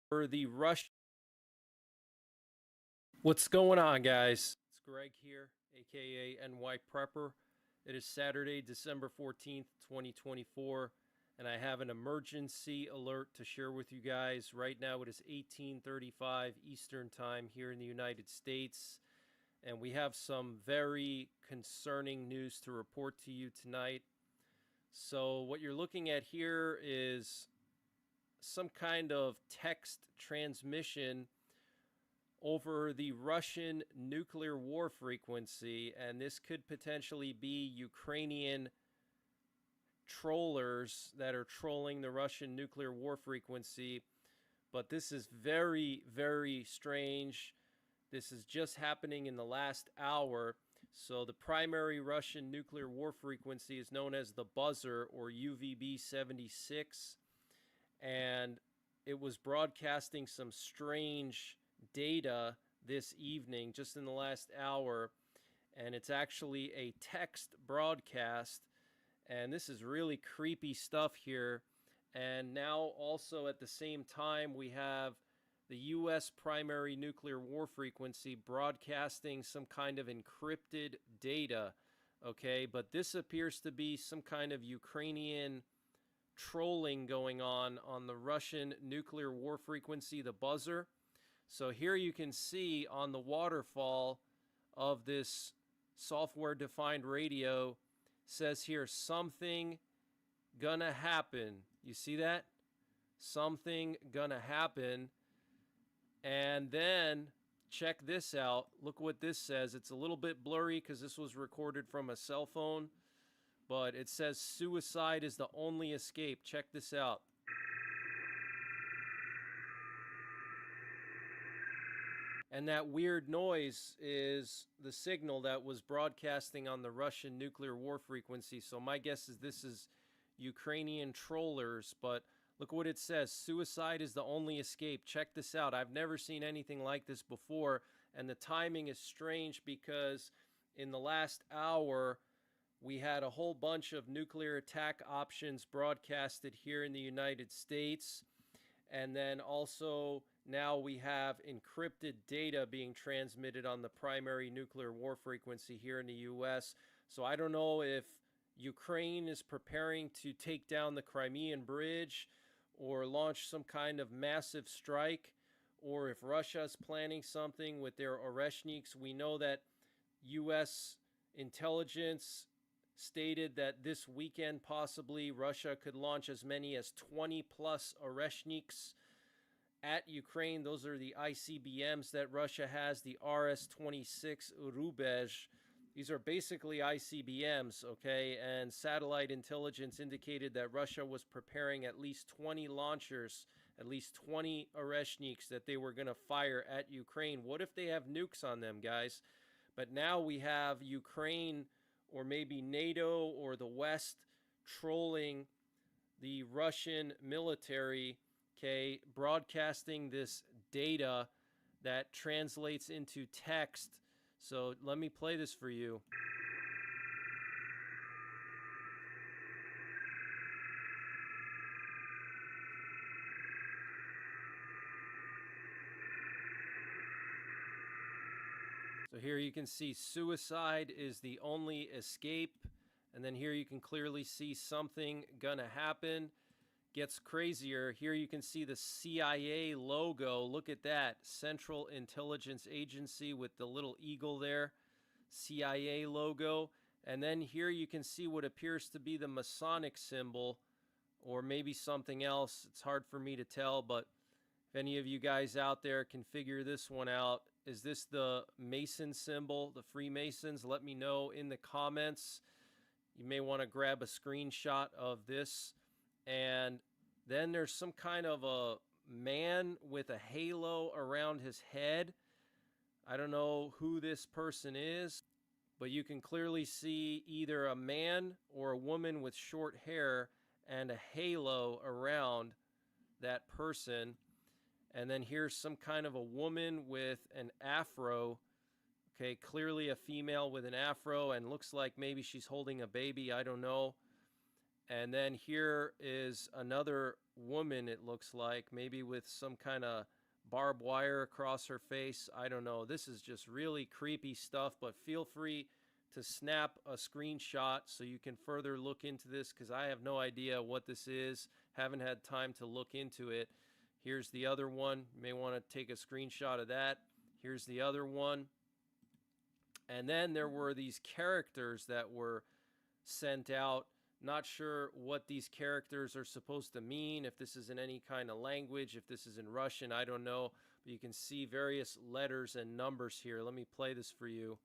For the rush. What's going on, guys? It's Greg here, aka NY Prepper. It is Saturday, December 14th, 2024, and I have an emergency alert to share with you guys. Right now it is 18:35 Eastern Time here in the United States, and we have some very concerning news to report to you tonight. So what you're looking at here is some kind of text transmission over the Russian nuclear war frequency, and this could potentially be Ukrainian trollers that are trolling the Russian nuclear war frequency. But this is very, very strange. This is just happening in the last hour. So the primary Russian nuclear war frequency is known as the buzzer, or UVB 76, and it was broadcasting some strange data this evening, just in the last hour, and it's actually a text broadcast, and this is really creepy stuff here. And now also at the same time, we have the US primary nuclear war frequency broadcasting some kind of encrypted data. Okay, but this appears to be some kind of Ukrainian trolling going on the Russian nuclear war frequency, the buzzer. So here you can see on the waterfall of this software defined radio, says here something gonna happen. You see that? Something gonna happen. And then check this out. Look what this says. It's a little bit blurry because this was recorded from a cell phone, but it says suicide is the only escape. Check this out. And that weird noise is the signal that was broadcasting on the Russian nuclear war frequency. So my guess is this is Ukrainian trollers, but look what it says. Suicide is the only escape. Check this out. I've never seen anything like this before, and the timing is strange because in the last hour, we had a whole bunch of nuclear attack options broadcasted here in the United States. And then also now we have encrypted data being transmitted on the primary nuclear war frequency here in the US. So I don't know if Ukraine is preparing to take down the Crimean Bridge or launch some kind of massive strike, or if Russia is planning something with their Oreshniks. We know that US intelligence stated that this weekend possibly Russia could launch as many as 20 plus Oreshniks at Ukraine. Those are the ICBMs that Russia has, the RS-26 Rubezh. These are basically ICBMs, okay? And satellite intelligence indicated that Russia was preparing at least 20 launchers, at least 20 Oreshniks that they were going to fire at Ukraine. What if they have nukes on them, guys? But now we have Ukraine, or maybe NATO or the West, trolling the Russian military, okay, broadcasting this data that translates into text. So let me play this for you. So here you can see suicide is the only escape. And then here you can clearly see something gonna happen. Gets crazier. Here you can see the CIA logo. Look at that. Central Intelligence Agency with the little eagle there. CIA logo. And then here you can see what appears to be the Masonic symbol, or maybe something else. It's hard for me to tell, but if any of you guys out there can figure this one out, is this the Mason symbol, the Freemasons? Let me know in the comments. You may want to grab a screenshot of this. And then there's some kind of a man with a halo around his head. I don't know who this person is, but you can clearly see either a man or a woman with short hair and a halo around that person. And then here's some kind of a woman with an afro. Okay, clearly a female with an afro, and looks like maybe she's holding a baby. I don't know. And then here is another woman, it looks like, maybe with some kind of barbed wire across her face. I don't know. This is just really creepy stuff, but feel free to snap a screenshot so you can further look into this, because I have no idea what this is. Haven't had time to look into it. Here's the other one. You may want to take a screenshot of that. Here's the other one. And then there were these characters that were sent out. Not sure what these characters are supposed to mean, if this is in any kind of language, if this is in Russian, I don't know. But you can see various letters and numbers here. Let me play this for you.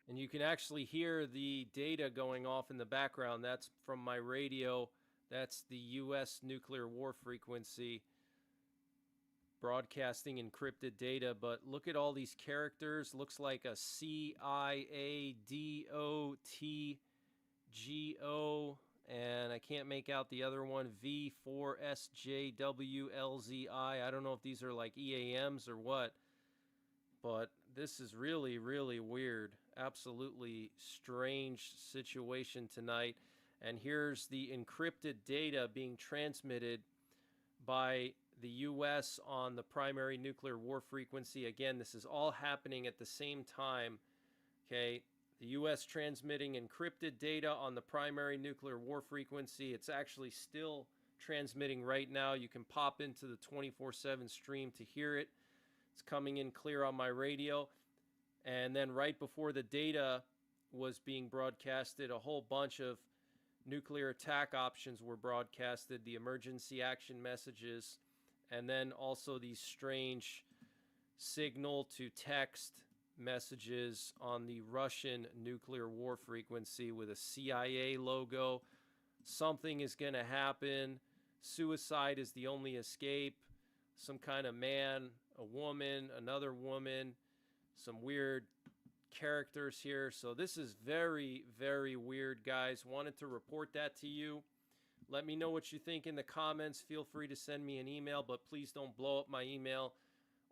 And you can actually hear the data going off in the background. That's from my radio. That's the U.S. nuclear war frequency broadcasting encrypted data. But look at all these characters. Looks like a CIADOTGO. And I can't make out the other one. V4SJWLZI. I don't know if these are like EAMs or what. But this is really, really weird. Absolutely strange situation tonight. And here's the encrypted data being transmitted by the U.S. on the primary nuclear war frequency. Again, this is all happening at the same time. Okay, the U.S. transmitting encrypted data on the primary nuclear war frequency. It's actually still transmitting right now. You can pop into the 24/7 stream to hear it. It's coming in clear on my radio. And then right before the data was being broadcasted, a whole bunch of nuclear attack options were broadcasted, the emergency action messages, and then also these strange signal to text messages on the Russian nuclear war frequency with a CIA logo. Something is going to happen. Suicide is the only escape. Some kind of man, a woman, another woman, some weird characters here. So this is very, very weird, guys. Wanted to report that to you. Let me know what you think in the comments. Feel free to send me an email, but please don't blow up my email.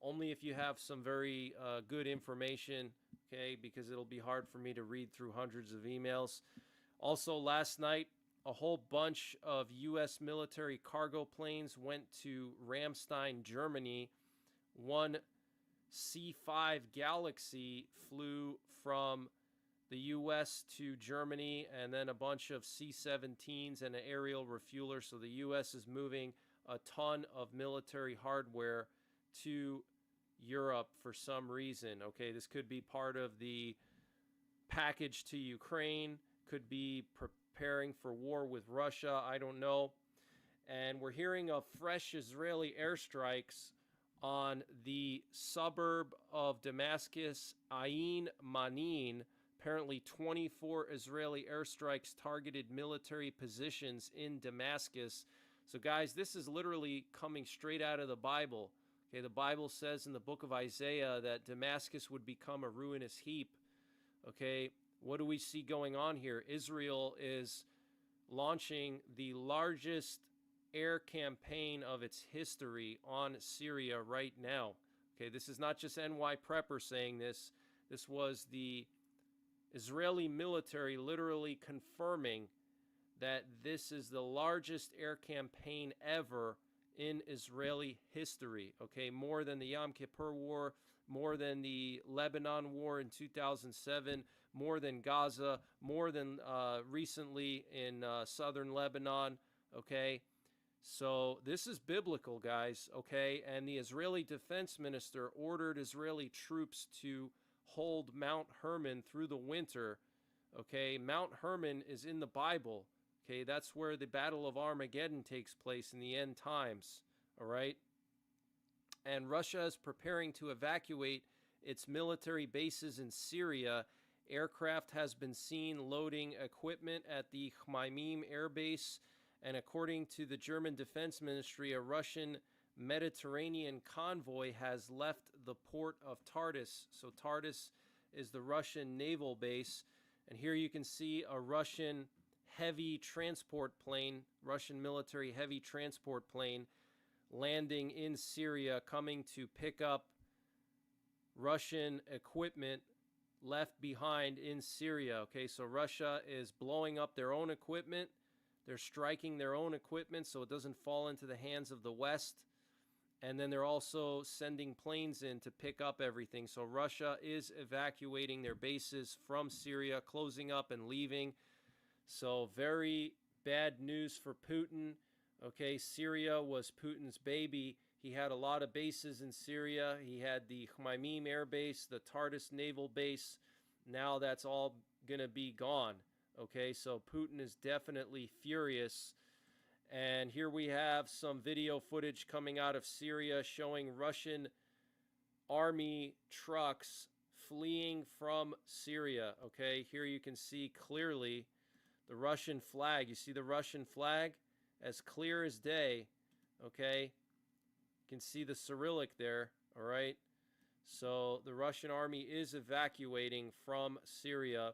Only if you have some very good information, okay, because it'll be hard for me to read through hundreds of emails. Also, last night, a whole bunch of U.S. military cargo planes went to Ramstein, Germany. One C-5 Galaxy flew from the U.S. to Germany, and then a bunch of C-17s and an aerial refueler. So the U.S. is moving a ton of military hardware to Europe for some reason. Okay, this could be part of the package to Ukraine, could be preparing for war with Russia, I don't know. And we're hearing of fresh Israeli airstrikes on the suburb of Damascus, Ain Manin. Apparently 24 Israeli airstrikes targeted military positions in Damascus. So guys, this is literally coming straight out of the Bible. Okay, the Bible says in the book of Isaiah that Damascus would become a ruinous heap. Okay, what do we see going on here? Israel is launching the largest air campaign of its history on Syria right now. Okay, this is not just NY Prepper saying this. This was the Israeli military literally confirming that this is the largest air campaign ever in Israeli history. Okay, more than the Yom Kippur War, more than the Lebanon War in 2007, more than Gaza, more than recently in southern Lebanon. Okay, so this is biblical, guys. Okay, and the Israeli defense minister ordered Israeli troops to hold Mount Hermon through the winter. Okay, Mount Hermon is in the Bible. Okay, that's where the Battle of Armageddon takes place in the end times. All right, and Russia is preparing to evacuate its military bases in Syria. Aircraft has been seen loading equipment at the Khmeimim Air Base, and according to the German Defense Ministry, a Russian Mediterranean convoy has left the port of Tartus. So Tartus is the Russian naval base, and here you can see a Russian heavy transport plane, Russian military heavy transport plane, landing in Syria, coming to pick up Russian equipment left behind in Syria. Okay, so Russia is blowing up their own equipment. They're striking their own equipment so it doesn't fall into the hands of the West. And then they're also sending planes in to pick up everything. So Russia is evacuating their bases from Syria, closing up and leaving. So very bad news for Putin. Okay, Syria was Putin's baby. He had a lot of bases in Syria. He had the Khmeimim Air Base, the Tartus Naval Base. Now that's all going to be gone. Okay, so Putin is definitely furious. And here we have some video footage coming out of Syria showing Russian army trucks fleeing from Syria. Okay, here you can see clearly the Russian flag. You see the Russian flag? As clear as day. Okay, you can see the Cyrillic there. All right, so the Russian army is evacuating from Syria.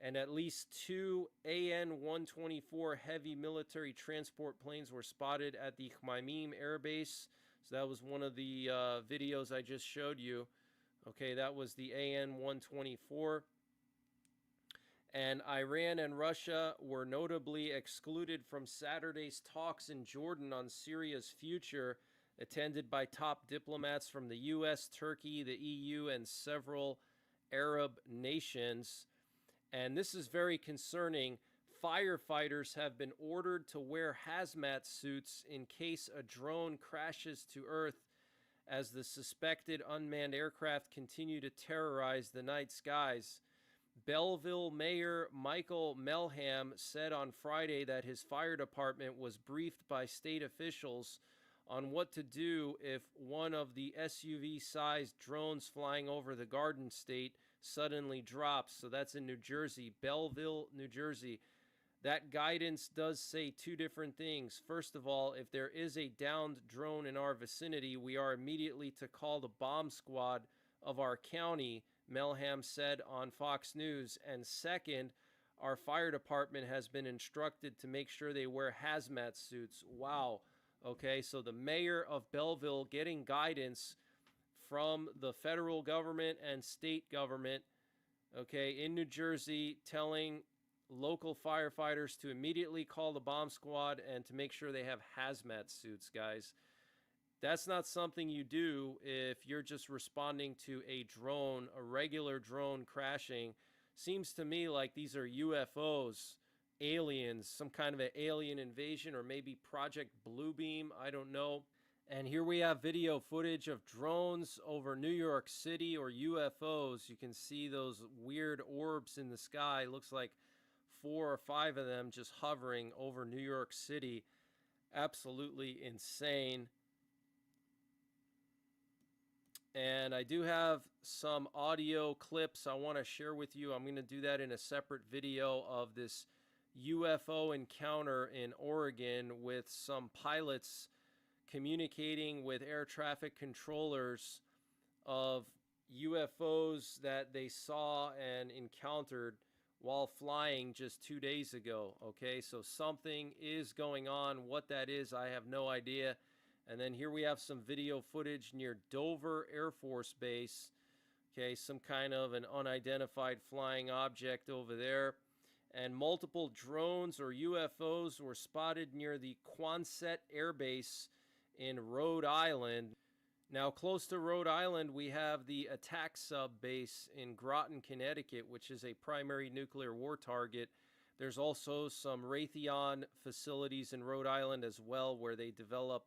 And at least 2 AN-124 heavy military transport planes were spotted at the Khmeimim Air Base. So that was one of the videos I just showed you. Okay, that was the AN-124. And Iran and Russia were notably excluded from Saturday's talks in Jordan on Syria's future, attended by top diplomats from the U.S., Turkey, the EU, and several Arab nations. And this is very concerning. Firefighters have been ordered to wear hazmat suits in case a drone crashes to Earth as the suspected unmanned aircraft continue to terrorize the night skies. Belleville Mayor Michael Melham said on Friday that his fire department was briefed by state officials on what to do if one of the SUV-sized drones flying over the Garden State suddenly drops. So that's in New Jersey, Belleville, New Jersey. That guidance does say two different things. First of all, if there is a downed drone in our vicinity, we are immediately to call the bomb squad of our county, Melham said on Fox News. And second, our fire department has been instructed to make sure they wear hazmat suits. Wow. Okay, so the mayor of Belleville getting guidance from the federal government and state government, okay, in New Jersey, telling local firefighters to immediately call the bomb squad and to make sure they have hazmat suits, guys. That's not something you do if you're just responding to a drone, a regular drone crashing. Seems to me like these are UFOs, aliens, some kind of an alien invasion, or maybe Project Bluebeam, I don't know. And here we have video footage of drones over New York City, or UFOs. You can see those weird orbs in the sky. Looks like 4 or 5 of them just hovering over New York City. Absolutely insane. And I do have some audio clips I want to share with you. I'm going to do that in a separate video of this UFO encounter in Oregon with some pilots communicating with air traffic controllers of UFOs that they saw and encountered while flying just 2 days ago. Okay, so something is going on. What that is, I have no idea. And then here we have some video footage near Dover Air Force Base. Okay, some kind of an unidentified flying object over there. And multiple drones or UFOs were spotted near the Quonset Air Base in Rhode Island. Now, close to Rhode Island, we have the attack sub base in Groton, Connecticut, which is a primary nuclear war target. There's also some Raytheon facilities in Rhode Island as well, where they develop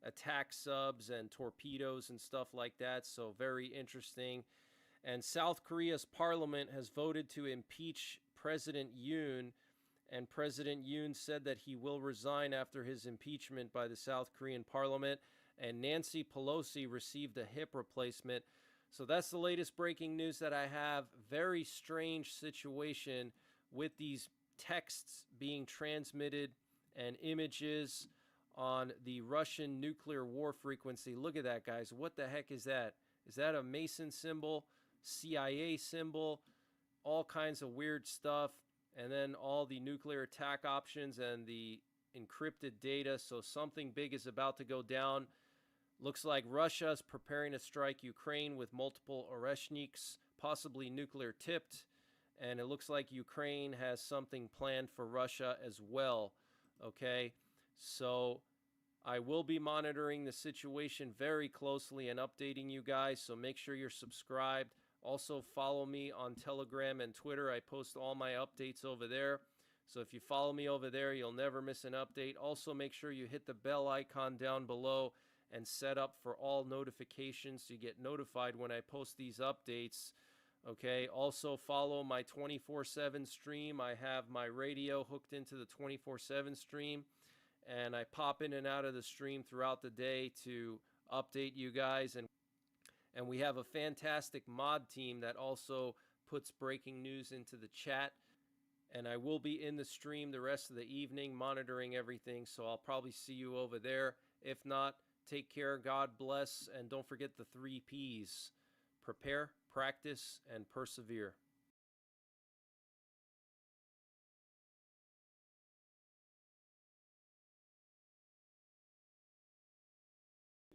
attack subs and torpedoes and stuff like that. So very interesting. And South Korea's parliament has voted to impeach President Yoon. And President Yoon said that he will resign after his impeachment by the South Korean parliament. And Nancy Pelosi received a hip replacement. So that's the latest breaking news that I have. Very strange situation with these texts being transmitted and images on the Russian nuclear war frequency. Look at that, guys. What the heck is that? Is that a Mason symbol? CIA symbol? All kinds of weird stuff. and then all the nuclear attack options and the encrypted data. So something big is about to go down. Looks like Russia is preparing to strike Ukraine with multiple Oreshniks, possibly nuclear tipped. And it looks like Ukraine has something planned for Russia as well. Okay, so I will be monitoring the situation very closely and updating you guys, so make sure you're subscribed. Also, follow me on Telegram and Twitter. I post all my updates over there. So if you follow me over there, you'll never miss an update. Also, make sure you hit the bell icon down below and set up for all notifications so you get notified when I post these updates. Okay, also follow my 24/7 stream. I have my radio hooked into the 24/7 stream, and I pop in and out of the stream throughout the day to update you guys. And we have a fantastic mod team that also puts breaking news into the chat. And I will be in the stream the rest of the evening monitoring everything, so I'll probably see you over there. If not, take care, God bless, and don't forget the 3 Ps. Prepare, practice, and persevere.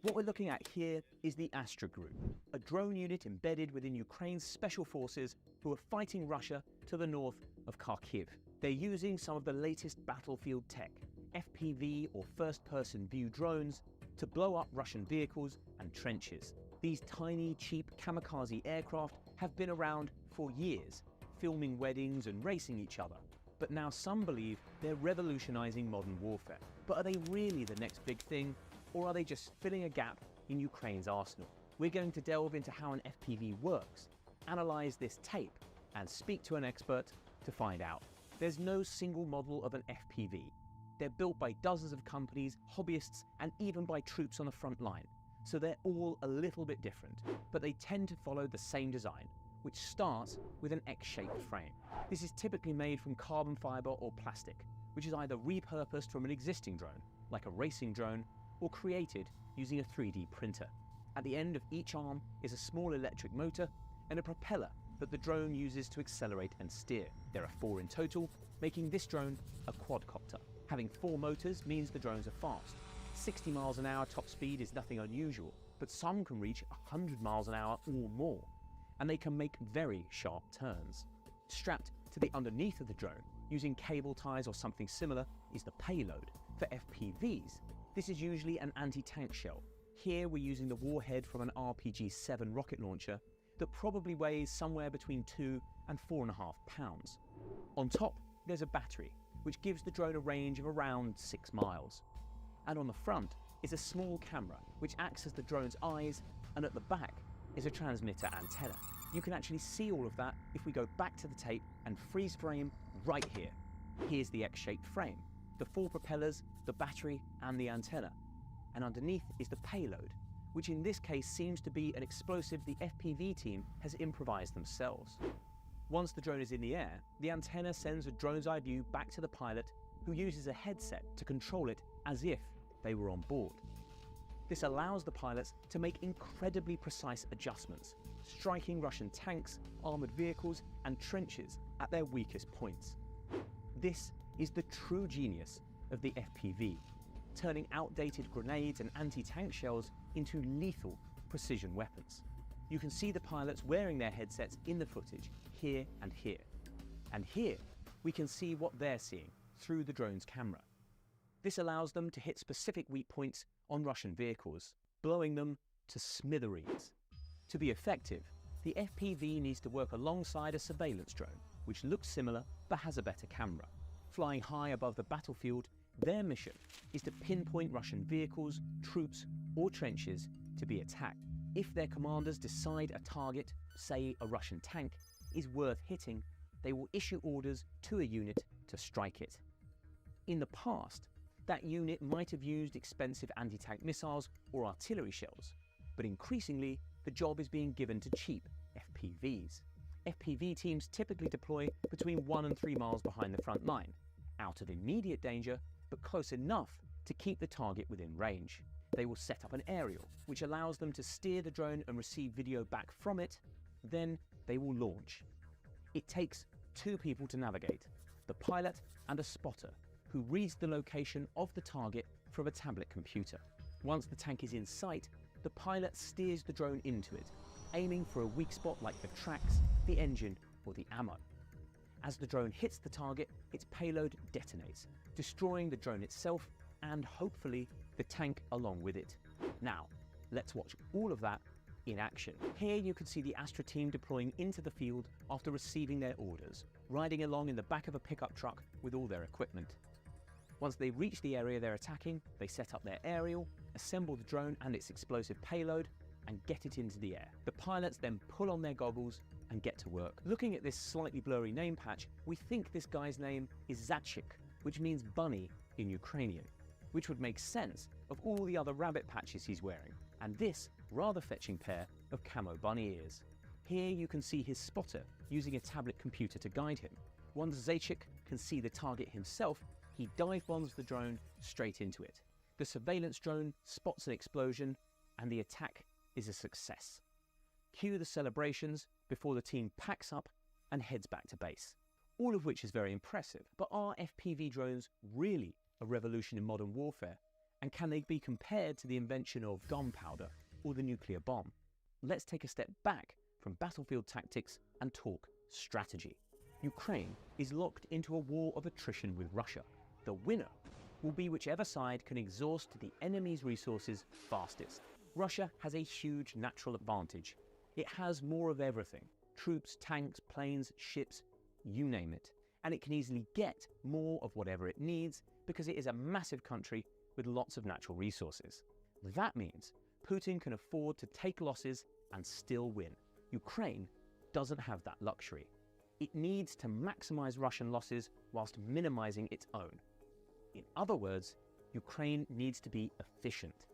What we're looking at here is the Astra Group, a drone unit embedded within Ukraine's special forces who are fighting Russia to the north of Kharkiv. They're using some of the latest battlefield tech, FPV or first-person view drones, to blow up Russian vehicles and trenches. These tiny, cheap kamikaze aircraft have been around for years, filming weddings and racing each other. But now some believe they're revolutionizing modern warfare. But are they really the next big thing? Or are they just filling a gap in Ukraine's arsenal? We're going to delve into how an FPV works, analyze this tape, and speak to an expert to find out. There's no single model of an FPV. They're built by dozens of companies, hobbyists, and even by troops on the front line. So they're all a little bit different, but they tend to follow the same design, which starts with an X-shaped frame. This is typically made from carbon fiber or plastic, which is either repurposed from an existing drone, like a racing drone, or created using a 3D printer. At the end of each arm is a small electric motor and a propeller that the drone uses to accelerate and steer. There are 4 in total, making this drone a quadcopter. Having 4 motors means the drones are fast. 60 miles an hour top speed is nothing unusual, but some can reach 100 miles an hour or more, and they can make very sharp turns. Strapped to the underneath of the drone, using cable ties or something similar, is the payload. For FPVs, this is usually an anti-tank shell. Here we're using the warhead from an RPG-7 rocket launcher that probably weighs somewhere between 2 and 4.5 pounds. On top, there's a battery, which gives the drone a range of around 6 miles. And on the front is a small camera, which acts as the drone's eyes, and at the back is a transmitter antenna. You can actually see all of that if we go back to the tape and freeze frame right here. Here's the X-shaped frame, the 4 propellers, the battery, and the antenna. And underneath is the payload, which in this case seems to be an explosive the FPV team has improvised themselves. Once the drone is in the air, the antenna sends a drone's eye view back to the pilot, who uses a headset to control it as if they were on board. This allows the pilots to make incredibly precise adjustments, striking Russian tanks, armored vehicles, and trenches at their weakest points. This is the true genius of the FPV, turning outdated grenades and anti-tank shells into lethal precision weapons. You can see the pilots wearing their headsets in the footage, here and here. And here, we can see what they're seeing through the drone's camera. This allows them to hit specific weak points on Russian vehicles, blowing them to smithereens. To be effective, the FPV needs to work alongside a surveillance drone, which looks similar but has a better camera. Flying high above the battlefield, their mission is to pinpoint Russian vehicles, troops, or trenches to be attacked. If their commanders decide a target, say a Russian tank, is worth hitting, they will issue orders to a unit to strike it. In the past, that unit might have used expensive anti-tank missiles or artillery shells, but increasingly, the job is being given to cheap FPVs. FPV teams typically deploy between 1 and 3 miles behind the front line, out of immediate danger, but close enough to keep the target within range. They will set up an aerial, which allows them to steer the drone and receive video back from it. Then they will launch. It takes 2 people to navigate, the pilot and a spotter who reads the location of the target from a tablet computer. Once the tank is in sight, the pilot steers the drone into it, aiming for a weak spot like the tracks, the engine, or the ammo. As the drone hits the target, its payload detonates, destroying the drone itself and hopefully the tank along with it. Now, let's watch all of that in action. Here you can see the Astra team deploying into the field after receiving their orders, riding along in the back of a pickup truck with all their equipment. Once they reach the area they're attacking, they set up their aerial, assemble the drone and its explosive payload, and get it into the air. The pilots then pull on their goggles and get to work. Looking at this slightly blurry name patch, we think this guy's name is Zachik, which means bunny in Ukrainian, which would make sense of all the other rabbit patches he's wearing, and this rather fetching pair of camo bunny ears. Here you can see his spotter using a tablet computer to guide him. Once Zachik can see the target himself, he dive bombs the drone straight into it. The surveillance drone spots an explosion and the attack is a success. Cue the celebrations before the team packs up and heads back to base. All of which is very impressive, but are FPV drones really a revolution in modern warfare? And can they be compared to the invention of gunpowder or the nuclear bomb? Let's take a step back from battlefield tactics and talk strategy. Ukraine is locked into a war of attrition with Russia. The winner will be whichever side can exhaust the enemy's resources fastest. Russia has a huge natural advantage. It has more of everything: troops, tanks, planes, ships, you name it. And it can easily get more of whatever it needs because it is a massive country with lots of natural resources. That means Putin can afford to take losses and still win. Ukraine doesn't have that luxury. It needs to maximize Russian losses whilst minimizing its own. In other words, Ukraine needs to be efficient.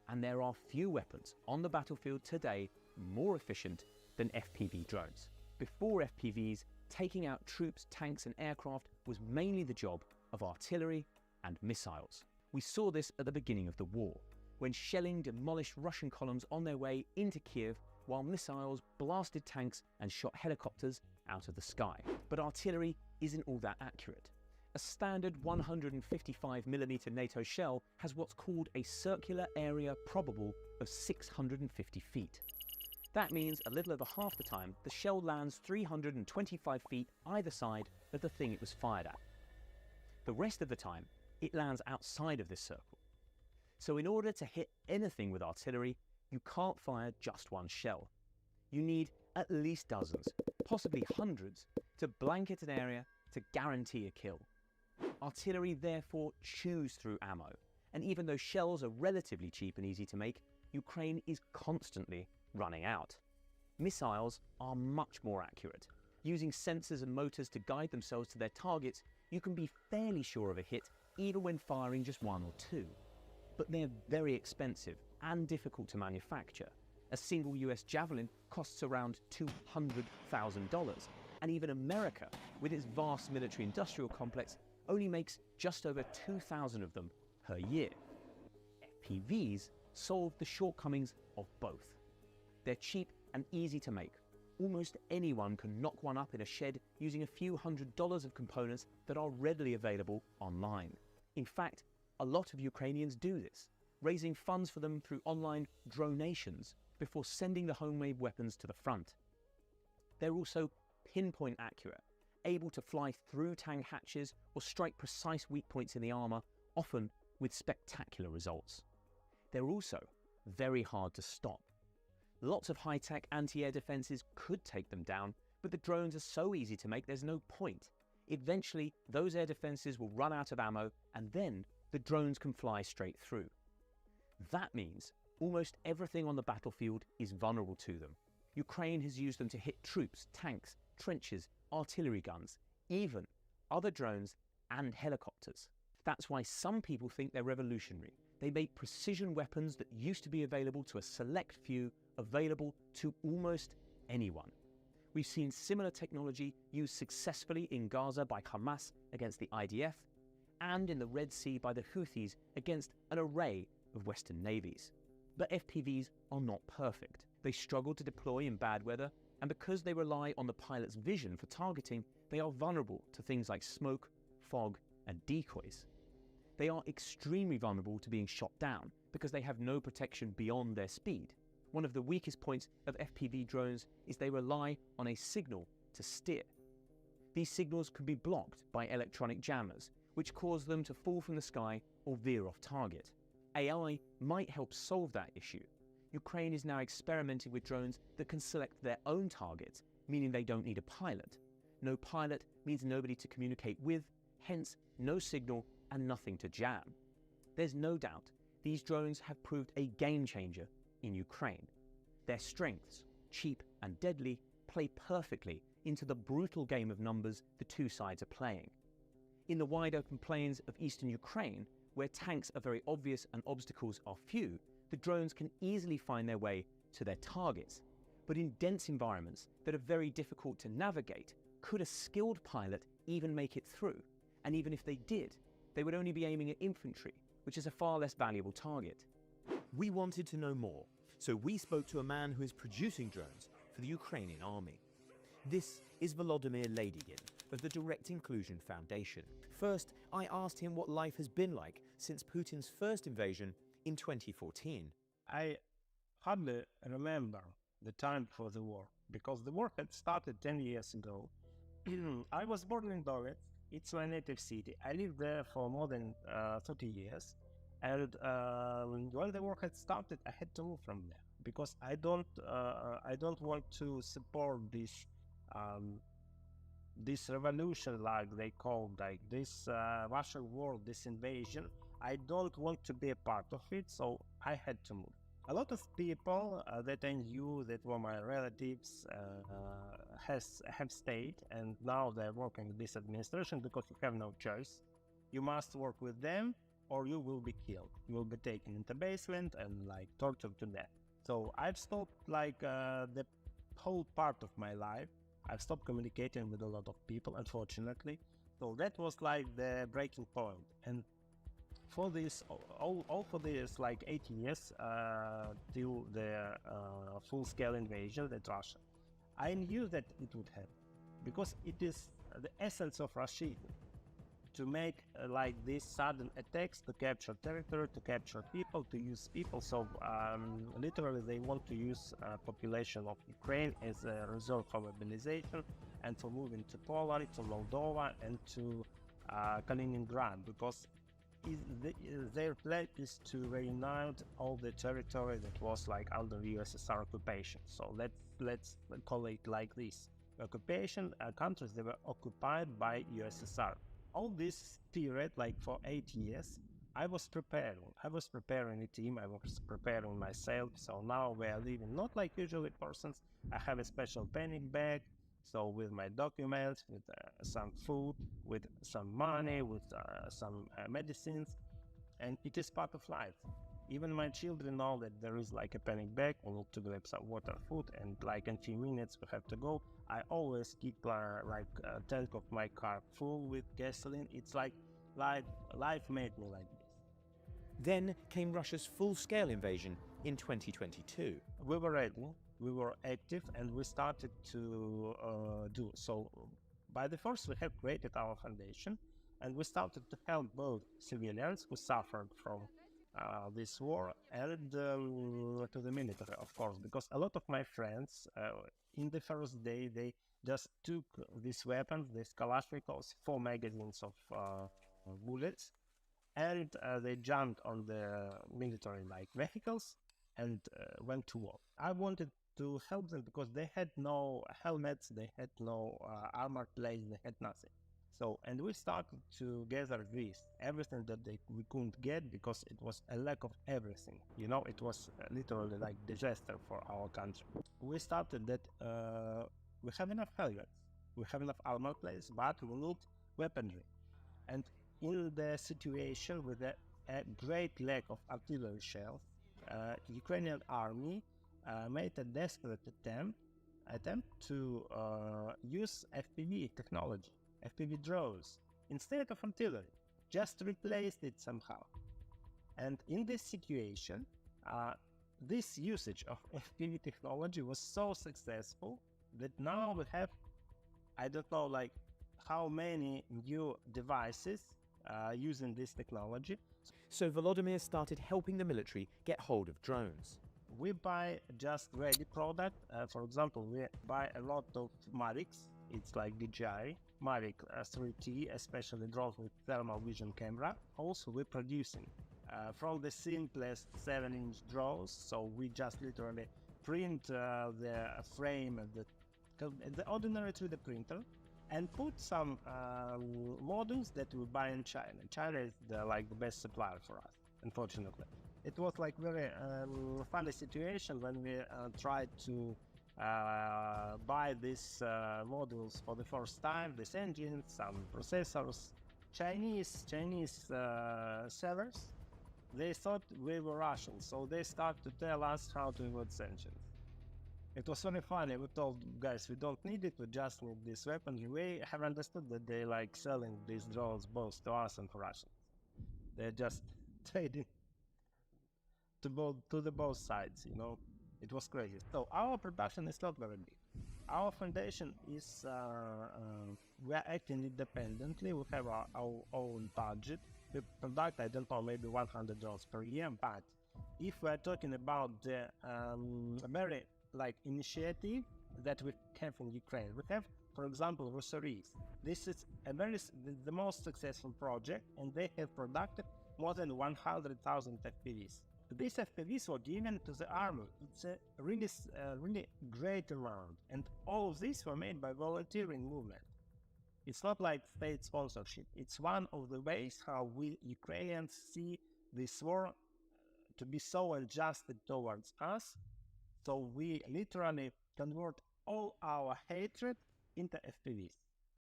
And there are few weapons on the battlefield today more efficient than FPV drones. Before FPVs, taking out troops, tanks and aircraft was mainly the job of artillery and missiles. We saw this at the beginning of the war, when shelling demolished Russian columns on their way into Kiev, while missiles blasted tanks and shot helicopters out of the sky. But artillery isn't all that accurate. A standard 155mm NATO shell has what's called a circular area probable of 650 feet. That means a little over half the time the shell lands 325 feet either side of the thing it was fired at. The rest of the time, it lands outside of this circle. So in order to hit anything with artillery, you can't fire just one shell. You need at least dozens, possibly hundreds, to blanket an area to guarantee a kill. Artillery therefore chews through ammo, and even though shells are relatively cheap and easy to make, Ukraine is constantly running out. Missiles are much more accurate. Using sensors and motors to guide themselves to their targets, you can be fairly sure of a hit even when firing just one or two. But they're very expensive and difficult to manufacture. A single US Javelin costs around $200,000, and even America, with its vast military-industrial complex, only makes just over 2,000 of them per year. FPVs solve the shortcomings of both. They're cheap and easy to make. Almost anyone can knock one up in a shed using a few $100s of components that are readily available online. In fact, a lot of Ukrainians do this, raising funds for them through online donations before sending the homemade weapons to the front. They're also pinpoint accurate, able to fly through tank hatches or strike precise weak points in the armour, often with spectacular results. They're also very hard to stop. Lots of high-tech anti-air defences could take them down, but the drones are so easy to make there's no point. Eventually, those air defences will run out of ammo, and then the drones can fly straight through. That means almost everything on the battlefield is vulnerable to them. Ukraine has used them to hit troops, tanks, trenches, artillery guns, even other drones and helicopters. That's why some people think they're revolutionary. They make precision weapons that used to be available to a select few available to almost anyone. We've seen similar technology used successfully in Gaza by Hamas against the IDF, and in the Red Sea by the Houthis against an array of Western navies. But FPVs are not perfect. They struggle to deploy in bad weather, And because they rely on the pilot's vision for targeting, they are vulnerable to things like smoke, fog, and decoys. They are extremely vulnerable to being shot down because they have no protection beyond their speed. One of the weakest points of FPV drones is they rely on a signal to steer. These signals can be blocked by electronic jammers, which cause them to fall from the sky or veer off target. AI might help solve that issue. Ukraine is now experimenting with drones that can select their own targets, meaning they don't need a pilot. No pilot means nobody to communicate with, hence no signal and nothing to jam. There's no doubt these drones have proved a game changer in Ukraine. Their strengths, cheap and deadly, play perfectly into the brutal game of numbers the two sides are playing. In the wide open plains of eastern Ukraine, where tanks are very obvious and obstacles are few, the drones can easily find their way to their targets. But in dense environments that are very difficult to navigate, could a skilled pilot even make it through? And even if they did, they would only be aiming at infantry, which is a far less valuable target. We wanted to know more, so we spoke to a man who is producing drones for the Ukrainian army. This is Volodymyr Ladygin of the Direct Inclusion Foundation. First, I asked him what life has been like since Putin's first invasion in 2014. I hardly remember the time before the war, because the war had started 10 years ago. I was born in Donetsk. It's my native city. I lived there for more than 30 years. And when the war had started, I had to move from there because I don't want to support this revolution, like they call, like this Russian war, this invasion. I don't want to be a part of it, so I had to move. A lot of people that I knew, that were my relatives, have stayed, and now they're working with this administration because you have no choice. You must work with them, or you will be killed. You will be taken into basement and like tortured to death. So I've stopped like the whole part of my life. I've stopped communicating with a lot of people, unfortunately. So that was like the breaking point. And for this, all for this, like 8 years till the full-scale invasion that Russia, I knew that it would happen because it is the essence of Russia to make like these sudden attacks, to capture territory, to capture people, to use people. So literally they want to use population of Ukraine as a result for mobilization and for moving to Poland, to Moldova, and to Kaliningrad, because their plan is to reunite all the territory that was like under USSR occupation. So let's call it like this: occupation countries that were occupied by USSR. All this period, like for 8 years, I was preparing a team, I was preparing myself. So now we are living not like usually persons. I have a special panic bag, so with my documents, with some food, with some money, with some medicines, and it is part of life. Even my children know that there is like a panic bag. We need to grab some water, food, and like in few minutes we have to go. I always keep like a tank of my car full with gasoline. It's like life made me like this. Then came Russia's full-scale invasion in 2022. We were ready, we were active, and we started to do so. By the force, we have created our foundation, and we started to help both civilians who suffered from this war and to the military, of course, because a lot of my friends in the first day, they just took these weapons, these Kalashnikovs, 4 magazines of bullets, and they jumped on the military like vehicles and went to war. I wanted to help them because they had no helmets, they had no armor plates, they had nothing. So, and we started to gather everything that we couldn't get, because it was a lack of everything. You know, it was literally like disaster for our country. We started that we have enough helmets, we have enough armor plates, but we need weaponry. And in the situation with a great lack of artillery shells, Ukrainian army made a desperate attempt to use FPV technology, FPV drones, instead of artillery, just replaced it somehow. And in this situation, this usage of FPV technology was so successful that now we have, I don't know, like how many new devices using this technology. So Volodymyr started helping the military get hold of drones. We buy just ready product. For example, we buy a lot of Mavics. It's like DJI, Mavic 3T, especially drones with thermal vision camera. Also, we're producing from the simplest 7-inch drones. So we just literally print the frame and the ordinary 3D printer and put some modules that we buy in China. China is the best supplier for us, unfortunately. It was like very funny situation when we tried to buy these modules for the first time, these engines, some processors. Chinese sellers, they thought we were Russian, so they started to tell us how to avoid sanctions. It was very funny. We told guys we don't need it, we just need this weapon. We have understood that they like selling these drones both to us and to Russians. They're just trading to both sides, you know. It was crazy. So our production is not very big. Our foundation is we are acting independently. We have our own budget. We product, I don't know, maybe 100 drones per year. But if we are talking about the very initiative that we have in Ukraine, we have, for example, Rosaries. This is the most successful project, and they have produced more than 100,000 FPVs. These FPVs were given to the army. It's a really great amount, and all of these were made by volunteering movement. It's not like state sponsorship. It's one of the ways how we Ukrainians see this war to be so unjust towards us. So we literally convert all our hatred into FPVs.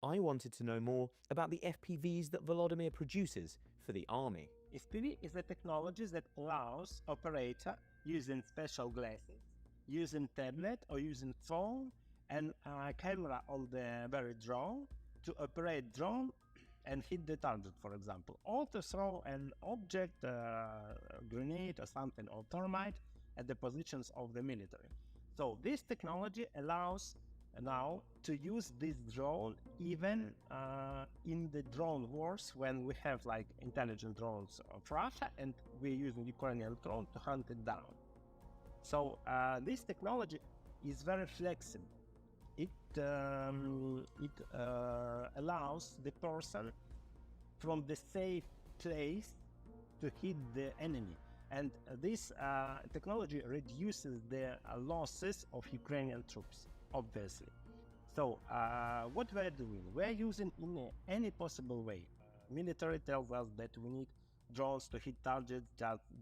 I wanted to know more about the FPVs that Volodymyr produces for the army. FPV is a technology that allows operator using special glasses, using tablet or using phone and camera on the very drone to operate drone and hit the target, for example, or to throw an object, grenade or something, or thermite at the positions of the military. So this technology allows now to use this drone even in the drone wars, when we have like intelligent drones of Russia and we're using Ukrainian drone to hunt it down. So this technology is very flexible. It allows the person from the safe place to hit the enemy. And this technology reduces the losses of Ukrainian troops, obviously. So what we're doing, we're using in any possible way. Military tells us that we need drones to hit targets,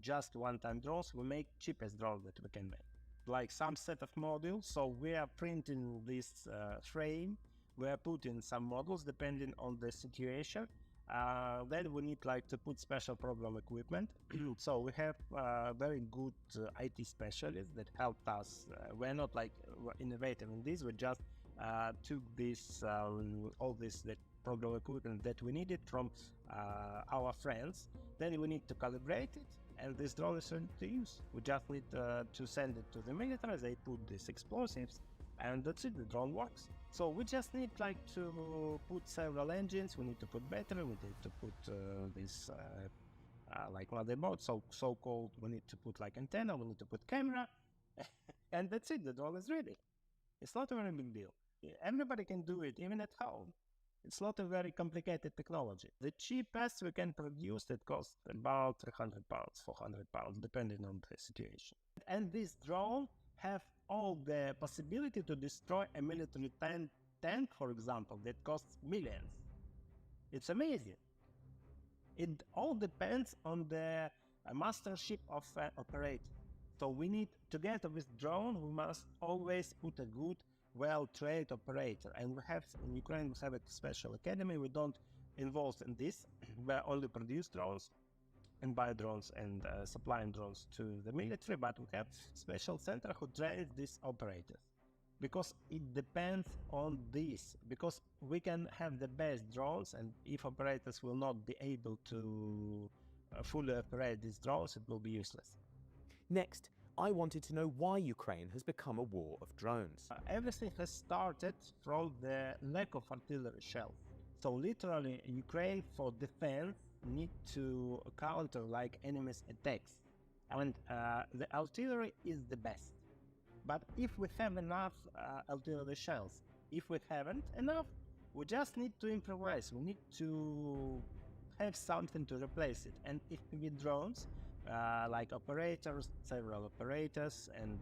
just one-time drones. We make cheapest drones that we can make, like some set of modules. So we are printing this frame, we are putting some models depending on the situation. Then we need to put special program equipment. So we have very good IT specialists that helped us. We're not innovative in this. We just took this all this program equipment that we needed from our friends. Then we need to calibrate it, and this drone is ready to use. We just need to send it to the military. They put these explosives, and that's it. The drone works. So we just need to put several engines. We need to put battery. We need to put this motherboard. So-called. We need to put antenna. We need to put camera, and that's it. The drone is ready. It's not a very big deal. Everybody can do it, even at home. It's not a very complicated technology. The cheapest we can produce, that costs about 300 pounds, 400 pounds, depending on the situation. And this drone have all the possibility to destroy a military tank, for example, that costs millions. It's amazing. It all depends on the mastership of operator. So we need, together with drone, we must always put a good, well-trained operator. And we have, in Ukraine, we have a special academy. We don't involve in this. We only produce drones and buy drones and supplying drones to the military, but we have special center who trains these operators. Because it depends on this, because we can have the best drones, and if operators will not be able to fully operate these drones, it will be useless. Next, I wanted to know why Ukraine has become a war of drones. Everything has started from the lack of artillery shells. So literally, Ukraine for defense need to counter like enemies' attacks, and the artillery is the best. But if we have enough artillery shells, if we haven't enough, we just need to improvise. We need to have something to replace it. And if with drones, like operators, several operators, and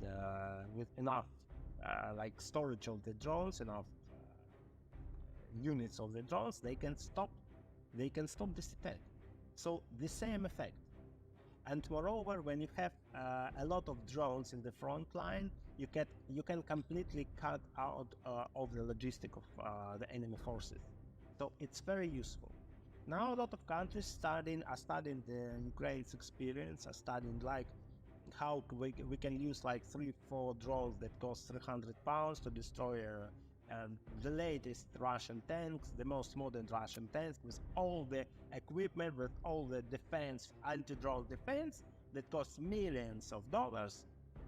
with enough like storage of the drones, enough units of the drones, they can stop this attack. So the same effect. And moreover, when you have a lot of drones in the front line, you can completely cut out of the logistic of the enemy forces. So it's very useful. Now a lot of countries are studying the Ukraine's experience, are studying like how we can use like 3-4 drones that cost 300 pounds to destroy the latest Russian tanks, the most modern Russian tanks, with all the equipment, with all the defense, anti-drone defense that costs millions of dollars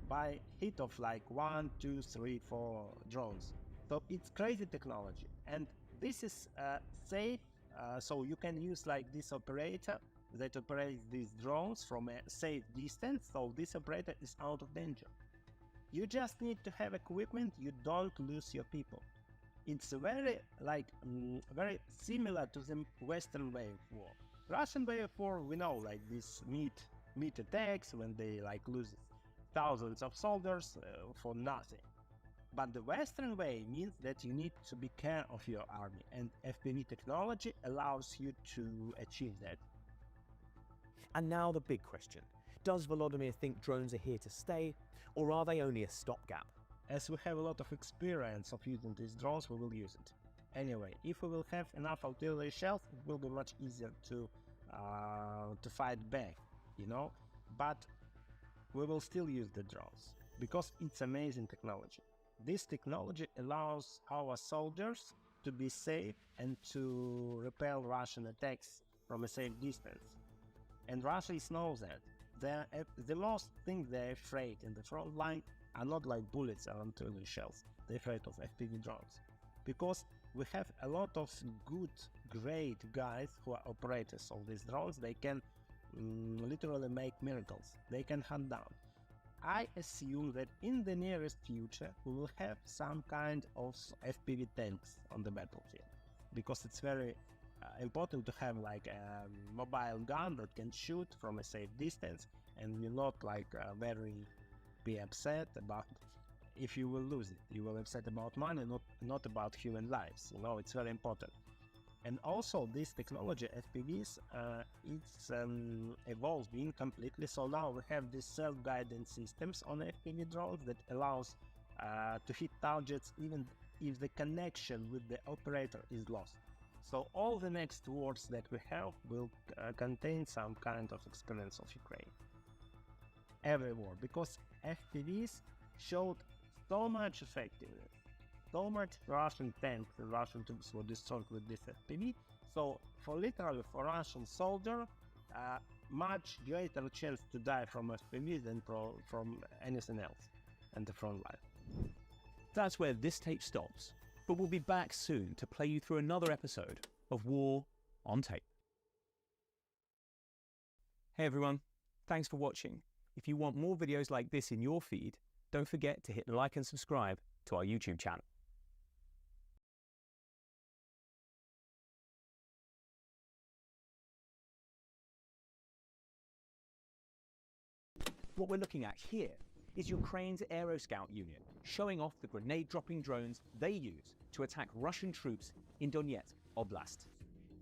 by hit of like 1, 2, 3, 4 drones. So it's crazy technology, and this is safe. So you can use like this operator that operates these drones from a safe distance. So this operator is out of danger. You just need to have equipment. You don't lose your people. It's very very similar to the Western way of war. Russian way of war, we know, like this meat attacks when they like lose thousands of soldiers for nothing. But the Western way means that you need to be care of your army, and FPV technology allows you to achieve that. And now the big question. Does Volodymyr think drones are here to stay, or are they only a stopgap? As we have a lot of experience of using these drones, we will use it. Anyway, if we will have enough artillery shells, it will be much easier to fight back, you know. But we will still use the drones, because it's amazing technology. This technology allows our soldiers to be safe and to repel Russian attacks from a safe distance. And Russians know that. The most thing they're afraid in the front line are not like bullets or artillery shells. They're afraid of FPV drones. Because we have a lot of good, great guys who are operators of these drones. They can literally make miracles. They can hunt down. I assume that in the nearest future we will have some kind of FPV tanks on the battlefield, because it's very important to have like a mobile gun that can shoot from a safe distance, and will not like very be upset about if you will lose it. You will upset about money, not about human lives. You know, it's very important. And also this technology, FPVs, it's evolving completely. So now we have these self-guidance systems on FPV drones that allows to hit targets even if the connection with the operator is lost. So all the next wars that we have will contain some kind of experience of Ukraine. Every war, because FPVs showed so much effectiveness. So much Russian tanks and Russian troops were destroyed with this FPV. So for Russian soldier, much greater chance to die from FPV than from anything else in the front line. That's where this tape stops, but we'll be back soon to play you through another episode of War on Tape. Hey everyone, thanks for watching. If you want more videos like this in your feed, don't forget to hit like and subscribe to our YouTube channel. What we're looking at here is Ukraine's Aero Scout unit showing off the grenade-dropping drones they use to attack Russian troops in Donetsk Oblast.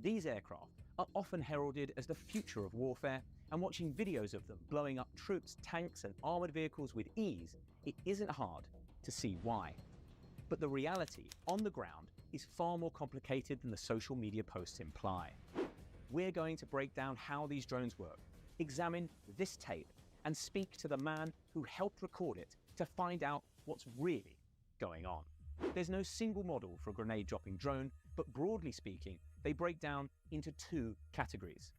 These aircraft are often heralded as the future of warfare, and watching videos of them blowing up troops, tanks and armoured vehicles with ease, it isn't hard to see why. But the reality on the ground is far more complicated than the social media posts imply. We're going to break down how these drones work, examine this tape, and speak to the man who helped record it to find out what's really going on. There's no single model for a grenade-dropping drone, but broadly speaking, they break down into two categories.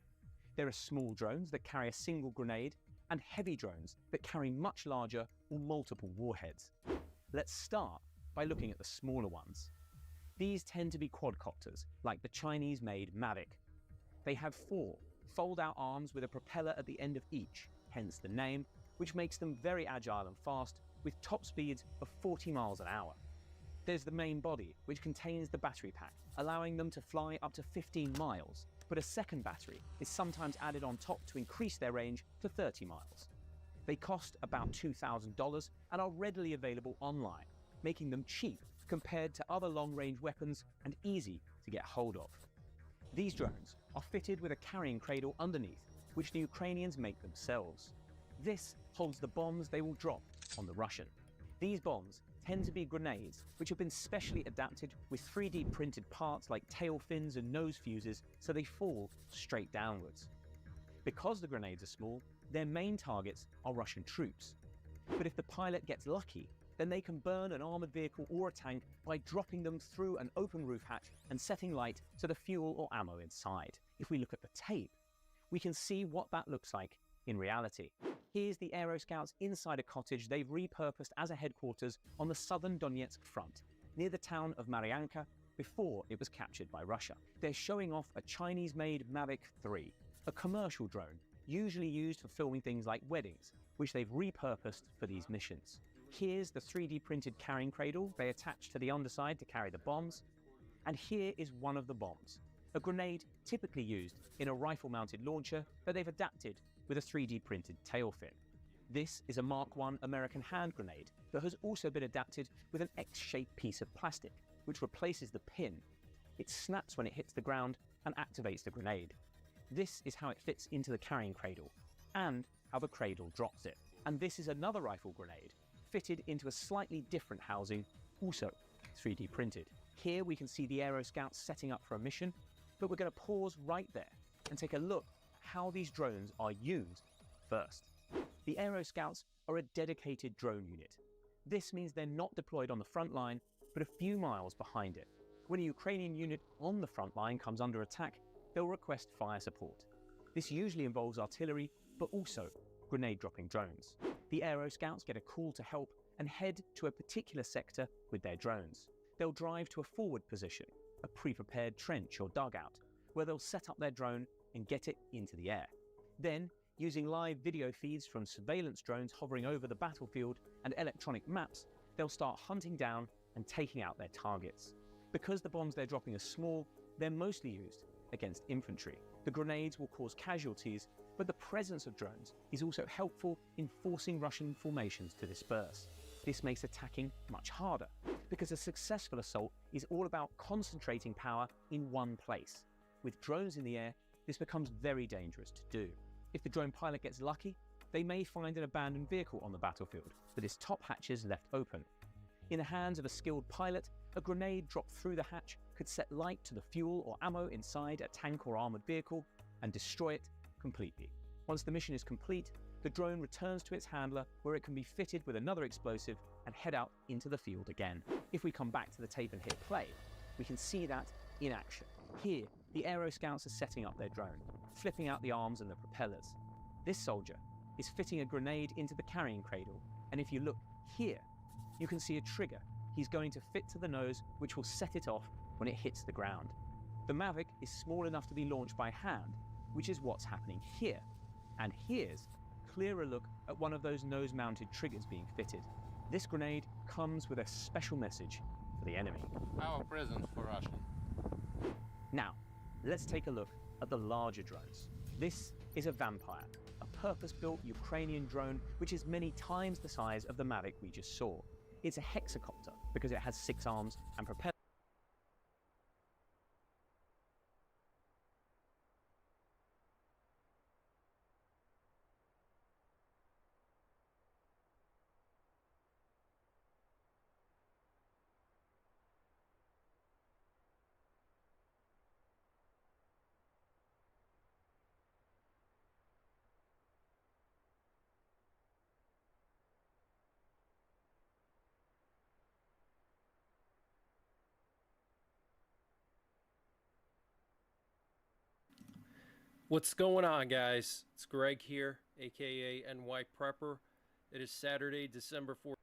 There are small drones that carry a single grenade and heavy drones that carry much larger or multiple warheads. Let's start by looking at the smaller ones. These tend to be quadcopters, like the Chinese-made Mavic. They have 4 fold-out arms with a propeller at the end of each, hence the name, which makes them very agile and fast, with top speeds of 40 miles an hour. There's the main body, which contains the battery pack, allowing them to fly up to 15 miles, but a second battery is sometimes added on top to increase their range to 30 miles. They cost about $2,000 and are readily available online, making them cheap compared to other long-range weapons and easy to get hold of. These drones are fitted with a carrying cradle underneath, which the Ukrainians make themselves. This holds the bombs they will drop on the Russian. These bombs tend to be grenades, which have been specially adapted with 3D printed parts like tail fins and nose fuses, so they fall straight downwards. Because the grenades are small, their main targets are Russian troops. But if the pilot gets lucky, then they can burn an armored vehicle or a tank by dropping them through an open roof hatch and setting light to the fuel or ammo inside. If we look at the tape, we can see what that looks like in reality. Here's the Aero Scouts inside a cottage they've repurposed as a headquarters on the southern Donetsk front, near the town of Maryanka, before it was captured by Russia. They're showing off a Chinese-made Mavic 3, a commercial drone usually used for filming things like weddings, which they've repurposed for these missions. Here's the 3D printed carrying cradle they attach to the underside to carry the bombs. And here is one of the bombs, a grenade typically used in a rifle-mounted launcher that they've adapted with a 3D printed tail fin. This is a Mark I American hand grenade that has also been adapted with an X-shaped piece of plastic, which replaces the pin. It snaps when it hits the ground and activates the grenade. This is how it fits into the carrying cradle, and how the cradle drops it. And this is another rifle grenade, fitted into a slightly different housing, also 3D printed. Here we can see the Aero Scouts setting up for a mission, but we're going to pause right there and take a look at how these drones are used first. The Aero Scouts are a dedicated drone unit. This means they're not deployed on the front line, but a few miles behind it. When a Ukrainian unit on the front line comes under attack, they'll request fire support. This usually involves artillery, but also grenade-dropping drones. The Aero Scouts get a call to help and head to a particular sector with their drones. They'll drive to a forward position, a pre-prepared trench or dugout, where they'll set up their drone and get it into the air. Then, using live video feeds from surveillance drones hovering over the battlefield and electronic maps, they'll start hunting down and taking out their targets. Because the bombs they're dropping are small, they're mostly used against infantry. The grenades will cause casualties, but the presence of drones is also helpful in forcing Russian formations to disperse. This makes attacking much harder, because a successful assault is all about concentrating power in one place. With drones in the air, this becomes very dangerous to do. If the drone pilot gets lucky, they may find an abandoned vehicle on the battlefield, with its top hatches left open. In the hands of a skilled pilot, a grenade dropped through the hatch could set light to the fuel or ammo inside a tank or armored vehicle and destroy it completely. Once the mission is complete, the drone returns to its handler, where it can be fitted with another explosive and head out into the field again. If we come back to the tape and hit play, we can see that in action. Here, the Aero Scouts are setting up their drone, flipping out the arms and the propellers. This soldier is fitting a grenade into the carrying cradle, and if you look here, you can see a trigger he's going to fit to the nose, which will set it off when it hits the ground. The Mavic is small enough to be launched by hand, which is what's happening here. And here's a clearer look at one of those nose-mounted triggers being fitted. This grenade comes with a special message for the enemy. Our present for Russia. Now, let's take a look at the larger drones. This is a Vampire, a purpose-built Ukrainian drone which is many times the size of the Mavic we just saw. It's a hexacopter because it has 6 arms and propellers. What's going on, guys? It's Greg here, aka NY Prepper. It is Saturday, December 4th.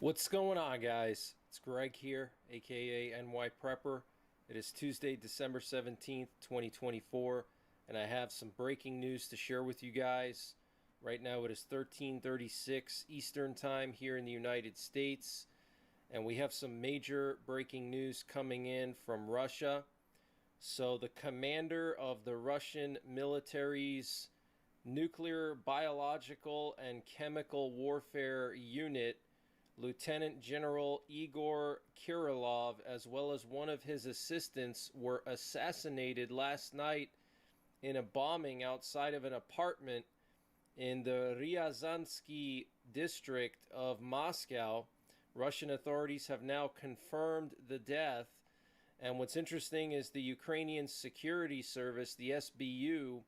What's going on, guys? It's Greg here, aka NY Prepper. It is Tuesday, December 17th, 2024, and I have some breaking news to share with you guys. Right now it is 13:36 Eastern Time here in the United States, and we have some major breaking news coming in from Russia. So the commander of the Russian military's nuclear, biological, and chemical warfare unit, Lieutenant General Igor Kirilov, as well as one of his assistants, were assassinated last night in a bombing outside of an apartment in the Ryazansky district of Moscow. Russian authorities have now confirmed the death. And what's interesting is the Ukrainian Security Service, the SBU,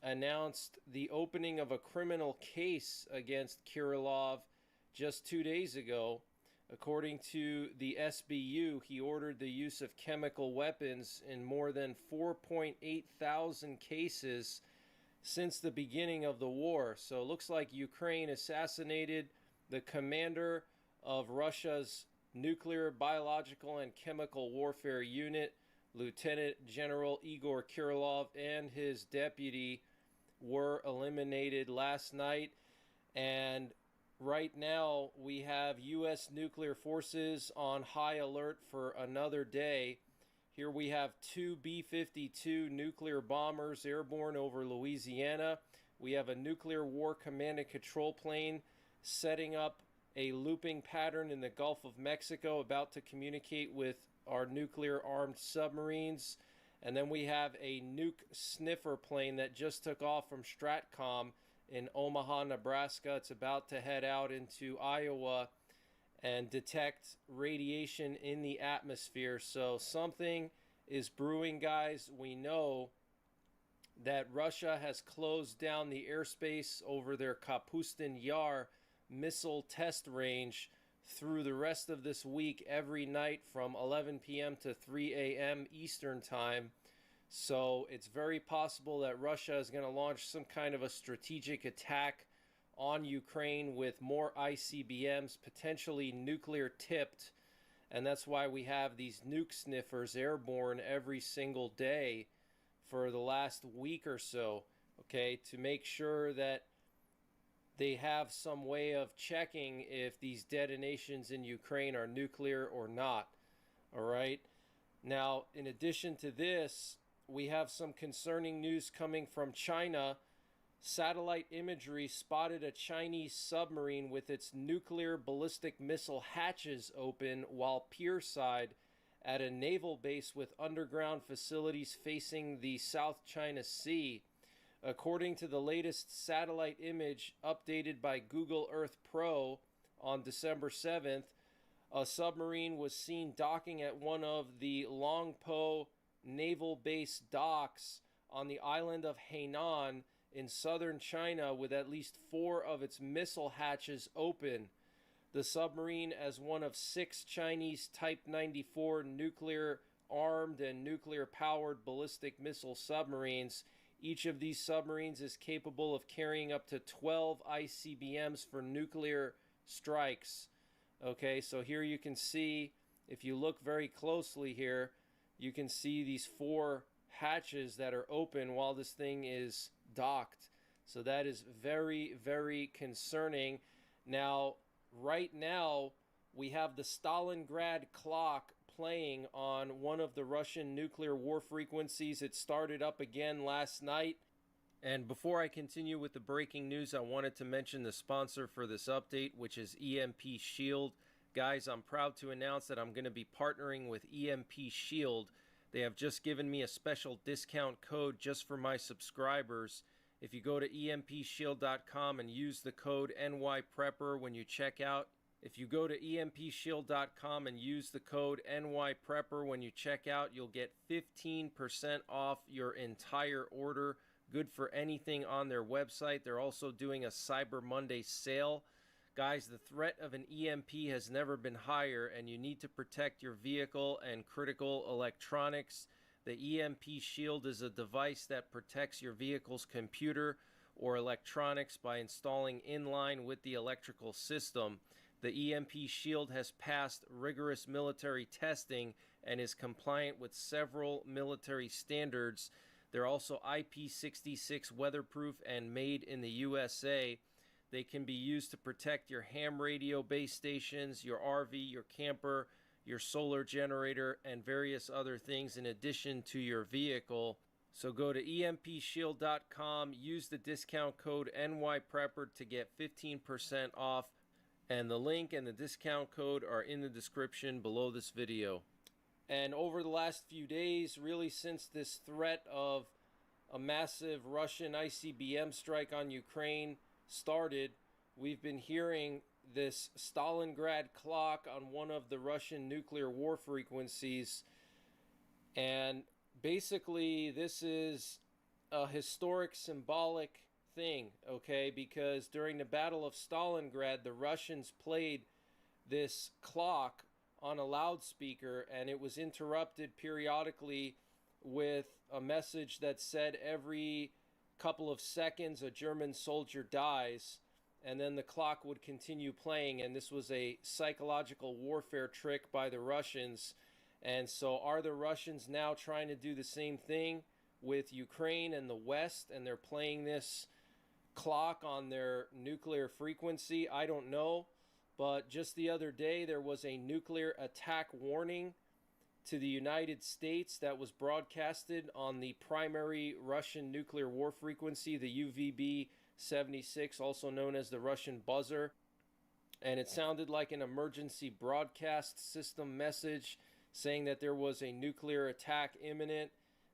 announced the opening of a criminal case against Kirilov just 2 days ago. According to the SBU, he ordered the use of chemical weapons in more than 4.8 thousand cases since the beginning of the war. So it looks like Ukraine assassinated the commander of Russia's nuclear, biological, and chemical warfare unit. Lieutenant General Igor Kirilov and his deputy were eliminated last night. And right now, we have U.S. nuclear forces on high alert for another day. Here we have two B-52 nuclear bombers airborne over Louisiana. We have a nuclear war command and control plane setting up a looping pattern in the Gulf of Mexico, about to communicate with our nuclear-armed submarines. And then we have a nuke sniffer plane that just took off from STRATCOM in Omaha, Nebraska. It's about to head out into Iowa and detect radiation in the atmosphere. So something is brewing, guys. We know that Russia has closed down the airspace over their Kapustin Yar missile test range through the rest of this week, every night from 11 p.m. to 3 a.m. Eastern Time. So it's very possible that Russia is going to launch some kind of a strategic attack on Ukraine with more ICBMs, potentially nuclear tipped. And that's why we have these nuke sniffers airborne every single day for the last week or so, okay, to make sure that they have some way of checking if these detonations in Ukraine are nuclear or not. All right. Now, in addition to this, we have some concerning news coming from China. Satellite imagery spotted a Chinese submarine with its nuclear ballistic missile hatches open while pierside at a naval base with underground facilities facing the South China Sea. According to the latest satellite image updated by Google Earth Pro on December 7th, a submarine was seen docking at one of the Longpo naval base docks on the island of Hainan in southern China with at least 4 of its missile hatches open. The submarine, as one of 6 Chinese Type 94 nuclear-armed and nuclear-powered ballistic missile submarines. Each of these submarines is capable of carrying up to 12 ICBMs for nuclear strikes. Okay, so here you can see, if you look very closely here, you can see these 4 hatches that are open while this thing is docked. So that is very, very concerning. Now, right now, we have the Stalingrad clock playing on one of the Russian nuclear war frequencies. It started up again last night. And before I continue with the breaking news, I wanted to mention the sponsor for this update, which is EMP Shield. Guys, I'm proud to announce that I'm going to be partnering with EMP Shield. They have just given me a special discount code just for my subscribers. If you go to empshield.com and use the code NYPrepper when you check out, you'll get 15% off your entire order good for anything on their website. They're also doing a Cyber Monday sale. Guys, the threat of an EMP has never been higher, and you need to protect your vehicle and critical electronics. The EMP Shield is a device that protects your vehicle's computer or electronics by installing in line with the electrical system. The EMP Shield has passed rigorous military testing and is compliant with several military standards. They're also IP66 weatherproof and made in the USA. They can be used to protect your ham radio base stations, your RV, your camper, your solar generator, and various other things in addition to your vehicle. So go to empshield.com, use the discount code NYPrepper to get 15% off, and the link and the discount code are in the description below this video. And over the last few days, really since this threat of a massive Russian ICBM strike on Ukraine started, we've been hearing this Stalingrad clock on one of the Russian nuclear war frequencies. And basically, this is a historic, symbolic thing, okay? Because during the Battle of Stalingrad, the Russians played this clock on a loudspeaker, and it was interrupted periodically with a message that said every couple of seconds a German soldier dies, and then the clock would continue playing. And this was a psychological warfare trick by the Russians. And so are the Russians now trying to do the same thing with Ukraine and the West, and they're playing this clock on their nuclear frequency? I don't know, but just the other day there was a nuclear attack warning to the United States that was broadcasted on the primary Russian nuclear war frequency, the UVB 76, also known as the Russian buzzer. And it sounded like an emergency broadcast system message saying that there was a nuclear attack imminent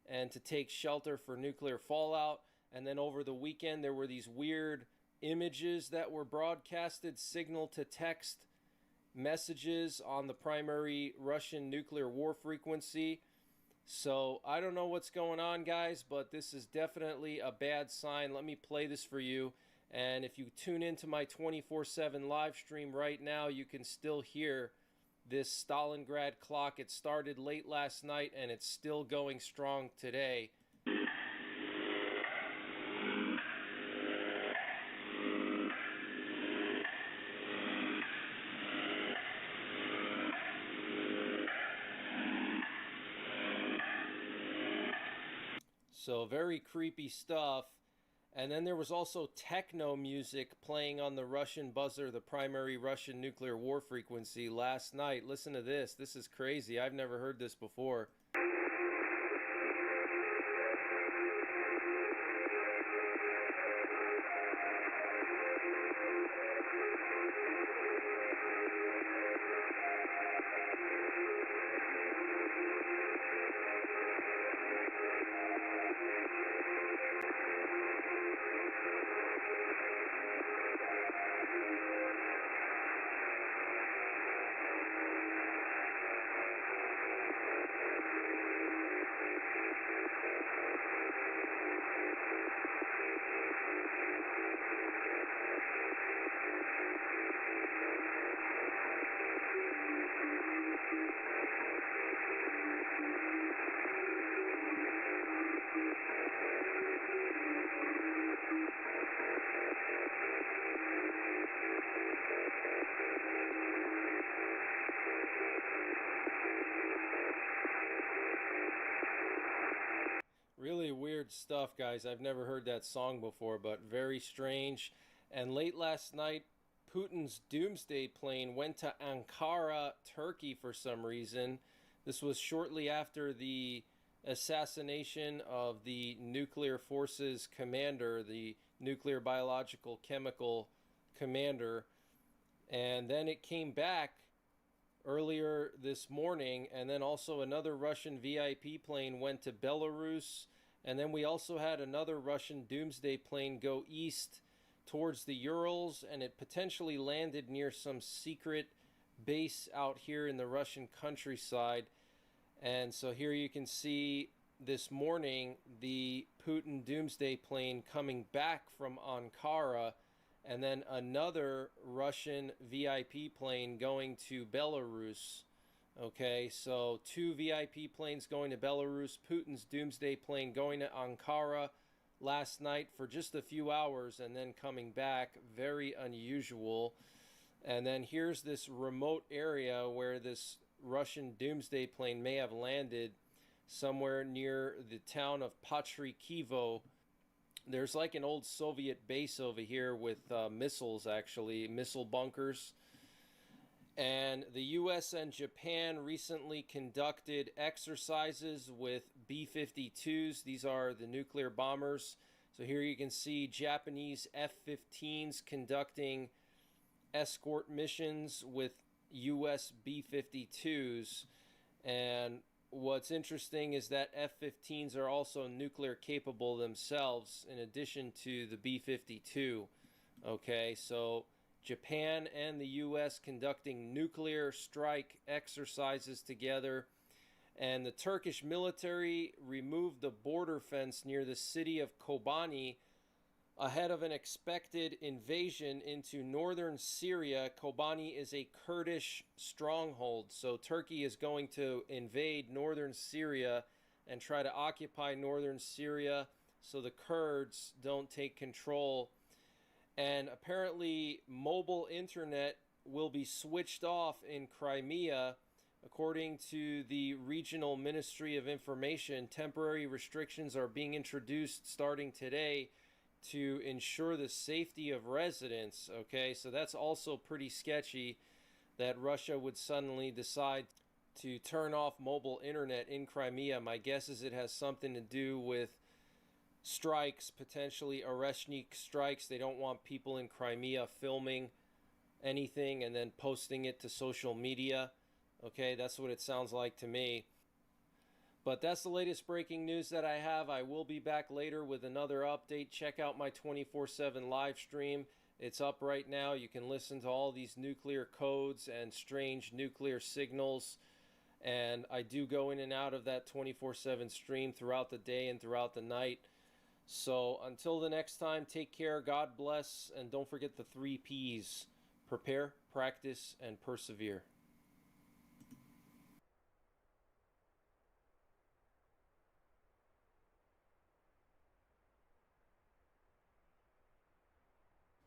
and to take shelter for nuclear fallout. And then over the weekend, there were these weird images that were broadcasted, signal to text messages on the primary Russian nuclear war frequency. So I don't know what's going on, guys, but this is definitely a bad sign. Let me play this for you. And if you tune into my 24/7 live stream right now, you can still hear this Stalingrad clock. It started late last night and it's still going strong today. So very creepy stuff. And then there was also techno music playing on the Russian buzzer, the primary Russian nuclear war frequency last night. Listen to this. This is crazy. I've never heard this before. Really weird stuff, guys. I've never heard that song before, but very strange. And late last night, Putin's doomsday plane went to Ankara, Turkey for some reason. This was shortly after the assassination of the nuclear forces commander, the nuclear biological chemical commander. And then it came back earlier this morning, and then also another Russian VIP plane went to Belarus, and then we also had another Russian doomsday plane go east towards the Urals, and it potentially landed near some secret base out here in the Russian countryside. And so here you can see this morning the Putin doomsday plane coming back from Ankara, and then another Russian VIP plane going to Belarus. Okay, so two VIP planes going to Belarus, Putin's doomsday plane going to Ankara last night for just a few hours and then coming back. Very unusual. And then here's this remote area where this Russian doomsday plane may have landed, somewhere near the town of Patrikivo. There's like an old Soviet base over here with missiles, actually, missile bunkers. And the US and Japan recently conducted exercises with B-52s. These are the nuclear bombers. So here you can see Japanese F-15s conducting escort missions with US B-52s. And what's interesting is that F-15s are also nuclear capable themselves, in addition to the B-52. Okay, so Japan and the US conducting nuclear strike exercises together. And the Turkish military removed the border fence near the city of Kobani ahead of an expected invasion into northern Syria. Kobani is a Kurdish stronghold, so Turkey is going to invade northern Syria and try to occupy northern Syria so the Kurds don't take control. And apparently mobile internet will be switched off in Crimea. According to the Regional Ministry of Information, temporary restrictions are being introduced starting today to ensure the safety of residents. Okay, so that's also pretty sketchy that Russia would suddenly decide to turn off mobile internet in Crimea. My guess is it has something to do with strikes, potentially Oreshnik strikes. They don't want people in Crimea filming anything and then posting it to social media. Okay, that's what it sounds like to me. But that's the latest breaking news that I have. I will be back later with another update. Check out my 24/7 live stream. It's up right now. You can listen to all these nuclear codes and strange nuclear signals. And I do go in and out of that 24/7 stream throughout the day and throughout the night. So until the next time, take care, God bless, and don't forget the 3 Ps. Prepare, practice, and persevere.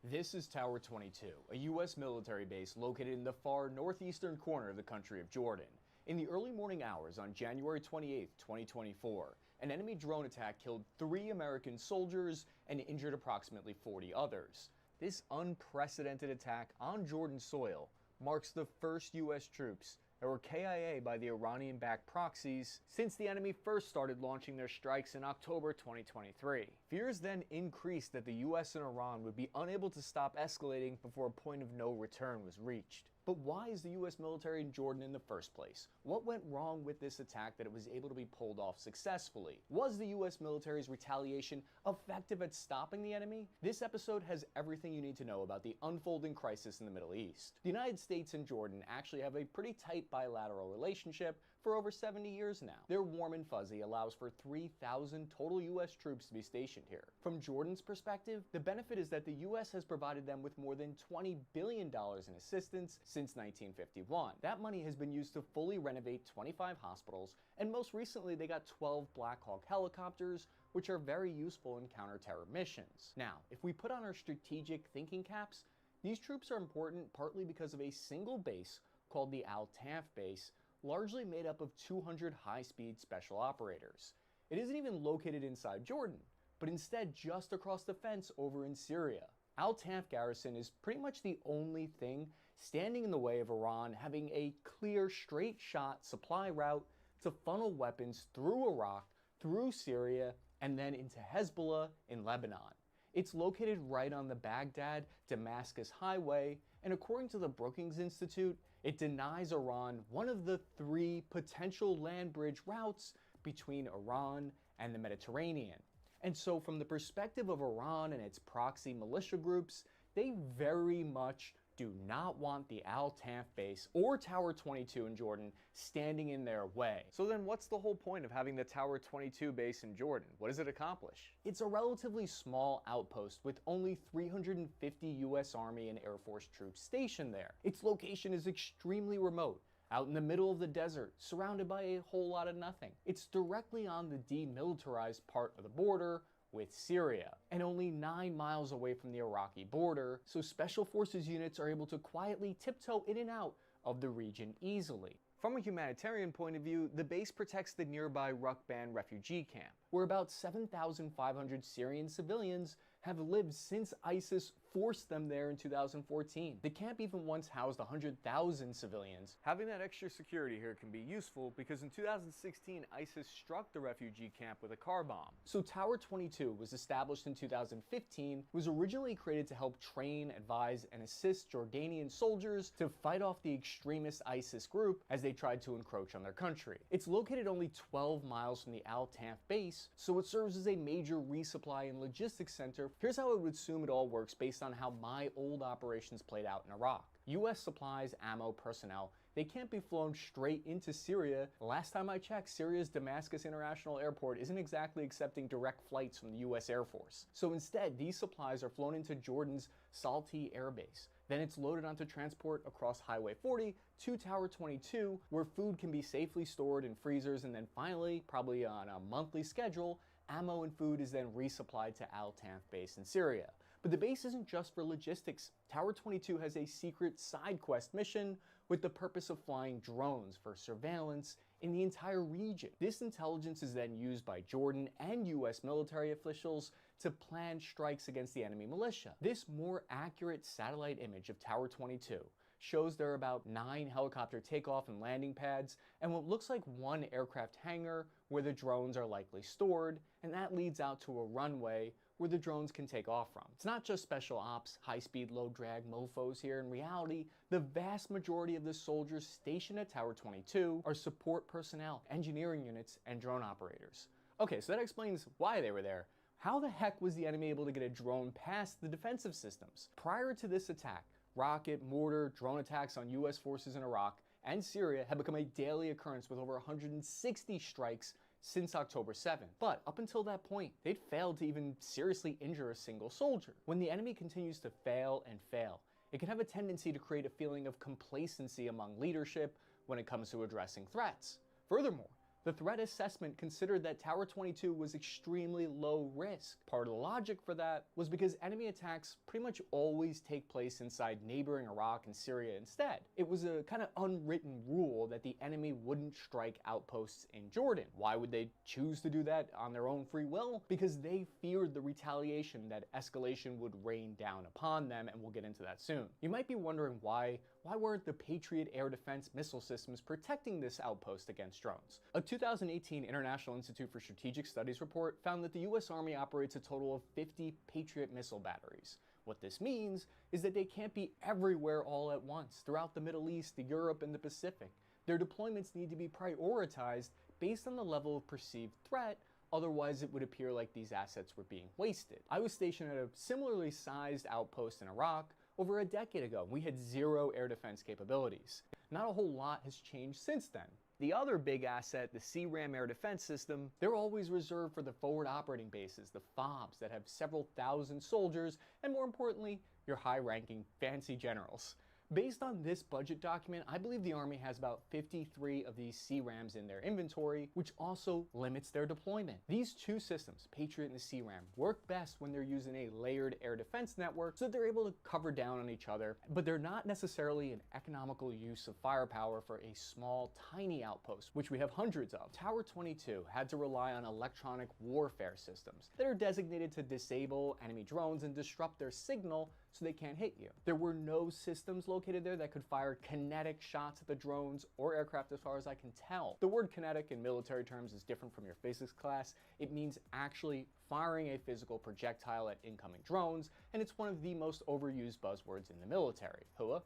This is Tower 22, a U.S. military base located in the far northeastern corner of the country of Jordan. In the early morning hours on January 28, 2024, an enemy drone attack killed 3 American soldiers and injured approximately 40 others. This unprecedented attack on Jordan soil marks the first U.S. troops that were KIA by the Iranian-backed proxies since the enemy first started launching their strikes in October 2023. Fears then increased that the US and Iran would be unable to stop escalating before a point of no return was reached. But why is the US military in Jordan in the first place? What went wrong with this attack that it was able to be pulled off successfully? Was the US military's retaliation effective at stopping the enemy? This episode has everything you need to know about the unfolding crisis in the Middle East. The United States and Jordan actually have a pretty tight bilateral relationship for over 70 years now. Their warm and fuzzy allows for 3,000 total US troops to be stationed here. From Jordan's perspective, the benefit is that the US has provided them with more than $20 billion in assistance since 1951. That money has been used to fully renovate 25 hospitals, and most recently they got 12 Black Hawk helicopters, which are very useful in counter-terror missions. Now, if we put on our strategic thinking caps, these troops are important partly because of a single base called the Al-Tanf base, largely made up of 200 high-speed special operators. It isn't even located inside Jordan, but instead just across the fence over in Syria. Al-Tanf garrison is pretty much the only thing standing in the way of Iran having a clear straight shot supply route to funnel weapons through Iraq, through Syria, and then into Hezbollah in Lebanon. It's located right on the Baghdad-Damascus highway, and according to the Brookings Institute, it denies Iran one of the 3 potential land bridge routes between Iran and the Mediterranean. And so from the perspective of Iran and its proxy militia groups, they very much do not want the Al-Tanf base or Tower 22 in Jordan standing in their way. So then what's the whole point of having the Tower 22 base in Jordan? What does it accomplish? It's a relatively small outpost with only 350 US Army and Air Force troops stationed there. Its location is extremely remote, out in the middle of the desert, surrounded by a whole lot of nothing. It's directly on the demilitarized part of the border with Syria, and only 9 miles away from the Iraqi border, so special forces units are able to quietly tiptoe in and out of the region easily. From a humanitarian point of view, the base protects the nearby Rukban refugee camp, where about 7,500 Syrian civilians have lived since ISIS forced them there in 2014. The camp even once housed 100,000 civilians. Having that extra security here can be useful because in 2016, ISIS struck the refugee camp with a car bomb. So Tower 22 was established in 2015, was originally created to help train, advise, and assist Jordanian soldiers to fight off the extremist ISIS group as they tried to encroach on their country. It's located only 12 miles from the Al-Tanf base, so it serves as a major resupply and logistics center. Here's how I would assume it all works based on how my old operations played out in Iraq. US supplies, ammo, personnel, they can't be flown straight into Syria. Last time I checked, Syria's Damascus International Airport isn't exactly accepting direct flights from the US Air Force. So instead, these supplies are flown into Jordan's Salti Air Base. Then it's loaded onto transport across Highway 40 to Tower 22, where food can be safely stored in freezers, and then finally, probably on a monthly schedule, ammo and food is then resupplied to Al-Tanf base in Syria. But the base isn't just for logistics. Tower 22 has a secret side quest mission with the purpose of flying drones for surveillance in the entire region. This intelligence is then used by Jordan and US military officials to plan strikes against the enemy militia. This more accurate satellite image of Tower 22 shows there are about 9 helicopter takeoff and landing pads and what looks like 1 aircraft hangar where the drones are likely stored, and that leads out to a runway where the drones can take off from. It's not just special ops, high-speed, low-drag mofos here. In reality, the vast majority of the soldiers stationed at Tower 22 are support personnel, engineering units, and drone operators. Okay, so that explains why they were there. How the heck was the enemy able to get a drone past the defensive systems? Prior to this attack, rocket, mortar, drone attacks on US forces in Iraq and Syria had become a daily occurrence with over 160 strikes since October 7th. But up until that point, they'd failed to even seriously injure a single soldier. When the enemy continues to fail and fail, it can have a tendency to create a feeling of complacency among leadership when it comes to addressing threats. Furthermore, the threat assessment considered that Tower 22 was extremely low risk. Part of the logic for that was because enemy attacks pretty much always take place inside neighboring Iraq and Syria instead. It was a kind of unwritten rule that the enemy wouldn't strike outposts in Jordan. Why would they choose to do that on their own free will? Because they feared the retaliation that escalation would rain down upon them, and we'll get into that soon. You might be wondering why weren't the Patriot air defense missile systems protecting this outpost against drones? A 2018 International Institute for Strategic Studies report found that the US Army operates a total of 50 Patriot missile batteries. What this means is that they can't be everywhere all at once throughout the Middle East, Europe, and the Pacific. Their deployments need to be prioritized based on the level of perceived threat, otherwise it would appear like these assets were being wasted. I was stationed at a similarly sized outpost in Iraq over a decade ago. We had 0 air defense capabilities. Not a whole lot has changed since then. The other big asset, the CRAM air defense system, they're always reserved for the forward operating bases, the FOBs, that have several thousand soldiers, and more importantly, your high-ranking fancy generals. Based on this budget document, I believe the Army has about 53 of these CRAMs in their inventory, which also limits their deployment. These two systems, Patriot and the CRAM, work best when they're using a layered air defense network so that they're able to cover down on each other, but they're not necessarily an economical use of firepower for a small, tiny outpost, which we have hundreds of. Tower 22 had to rely on electronic warfare systems that are designated to disable enemy drones and disrupt their signal so they can't hit you. There were no systems located there that could fire kinetic shots at the drones or aircraft as far as I can tell. The word kinetic in military terms is different from your physics class. It means actually firing a physical projectile at incoming drones, and it's one of the most overused buzzwords in the military.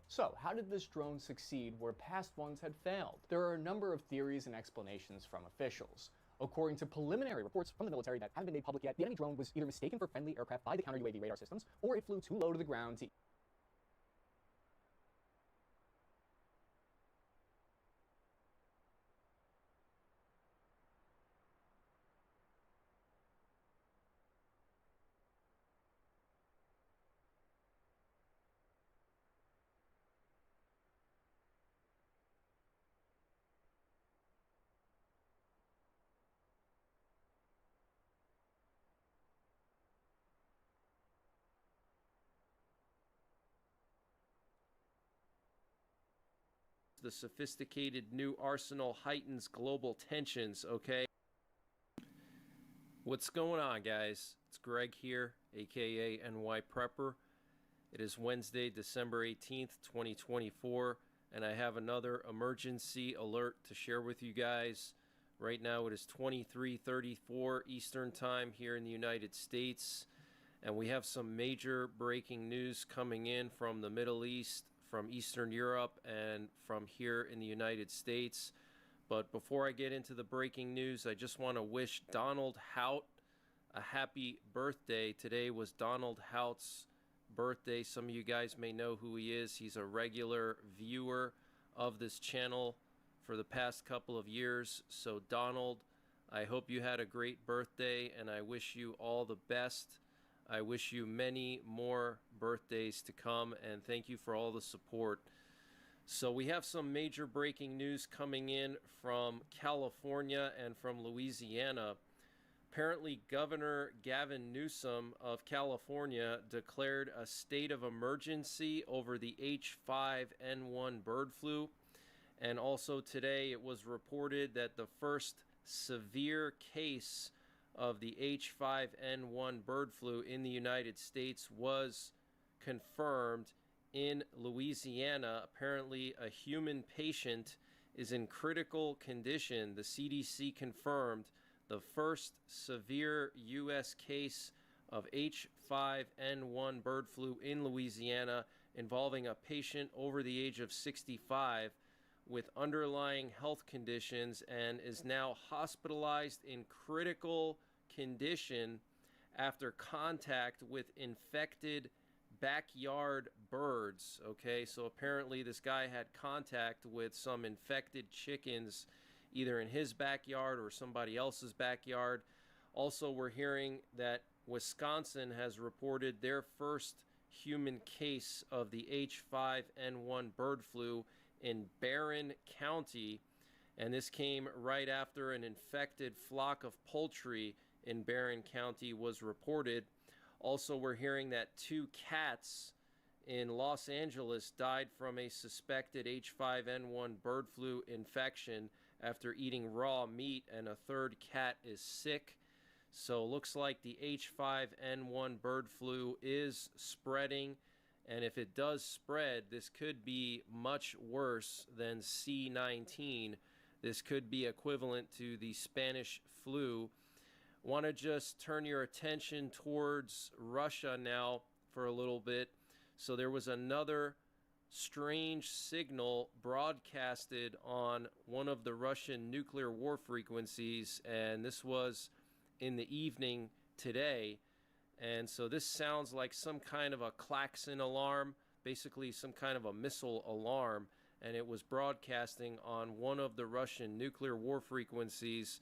So how did this drone succeed where past ones had failed? There are a number of theories and explanations from officials. According to preliminary reports from the military that haven't been made public yet, the enemy drone was either mistaken for friendly aircraft by the counter-UAV radar systems, or it flew too low to the ground to the sophisticated new arsenal heightens global tensions, okay? What's going on, guys? It's Greg here, aka NY Prepper. It is Wednesday, December 18th, 2024, and I have another emergency alert to share with you guys. Right now it is 23:34 Eastern Time here in the United States, and we have some major breaking news coming in from the Middle East, from Eastern Europe, and from here in the United States. But before I get into the breaking news, I just want to wish Donald Hout a happy birthday. Today was Donald Hout's birthday. Some of you guys may know who he is. He's a regular viewer of this channel for the past couple of years. So Donald, I hope you had a great birthday, and I wish you all the best. I wish you many more birthdays to come, and thank you for all the support. So we have some major breaking news coming in from California and from Louisiana. Apparently, Governor Gavin Newsom of California declared a state of emergency over the H5N1 bird flu. And also today it was reported that the first severe case of the H5N1 bird flu in the United States was confirmed in Louisiana. Apparently, a human patient is in critical condition. The CDC confirmed the first severe U.S. case of H5N1 bird flu in Louisiana involving a patient over the age of 65 with underlying health conditions and is now hospitalized in critical condition after contact with infected backyard birds. Okay, so apparently this guy had contact with some infected chickens either in his backyard or somebody else's backyard. Also, we're hearing that Wisconsin has reported their first human case of the H5N1 bird flu in Barron County, and this came right after an infected flock of poultry in Barron County was reported. Also, we're hearing that 2 cats in Los Angeles died from a suspected H5N1 bird flu infection after eating raw meat, and a 3rd cat is sick. So looks like the H5N1 bird flu is spreading, and if it does spread, this could be much worse than C19. This could be equivalent to the Spanish flu. Want to just turn your attention towards Russia now for a little bit. So there was another strange signal broadcasted on one of the Russian nuclear war frequencies, and this was in the evening today. And so this sounds like some kind of a klaxon alarm, basically some kind of a missile alarm, and it was broadcasting on one of the Russian nuclear war frequencies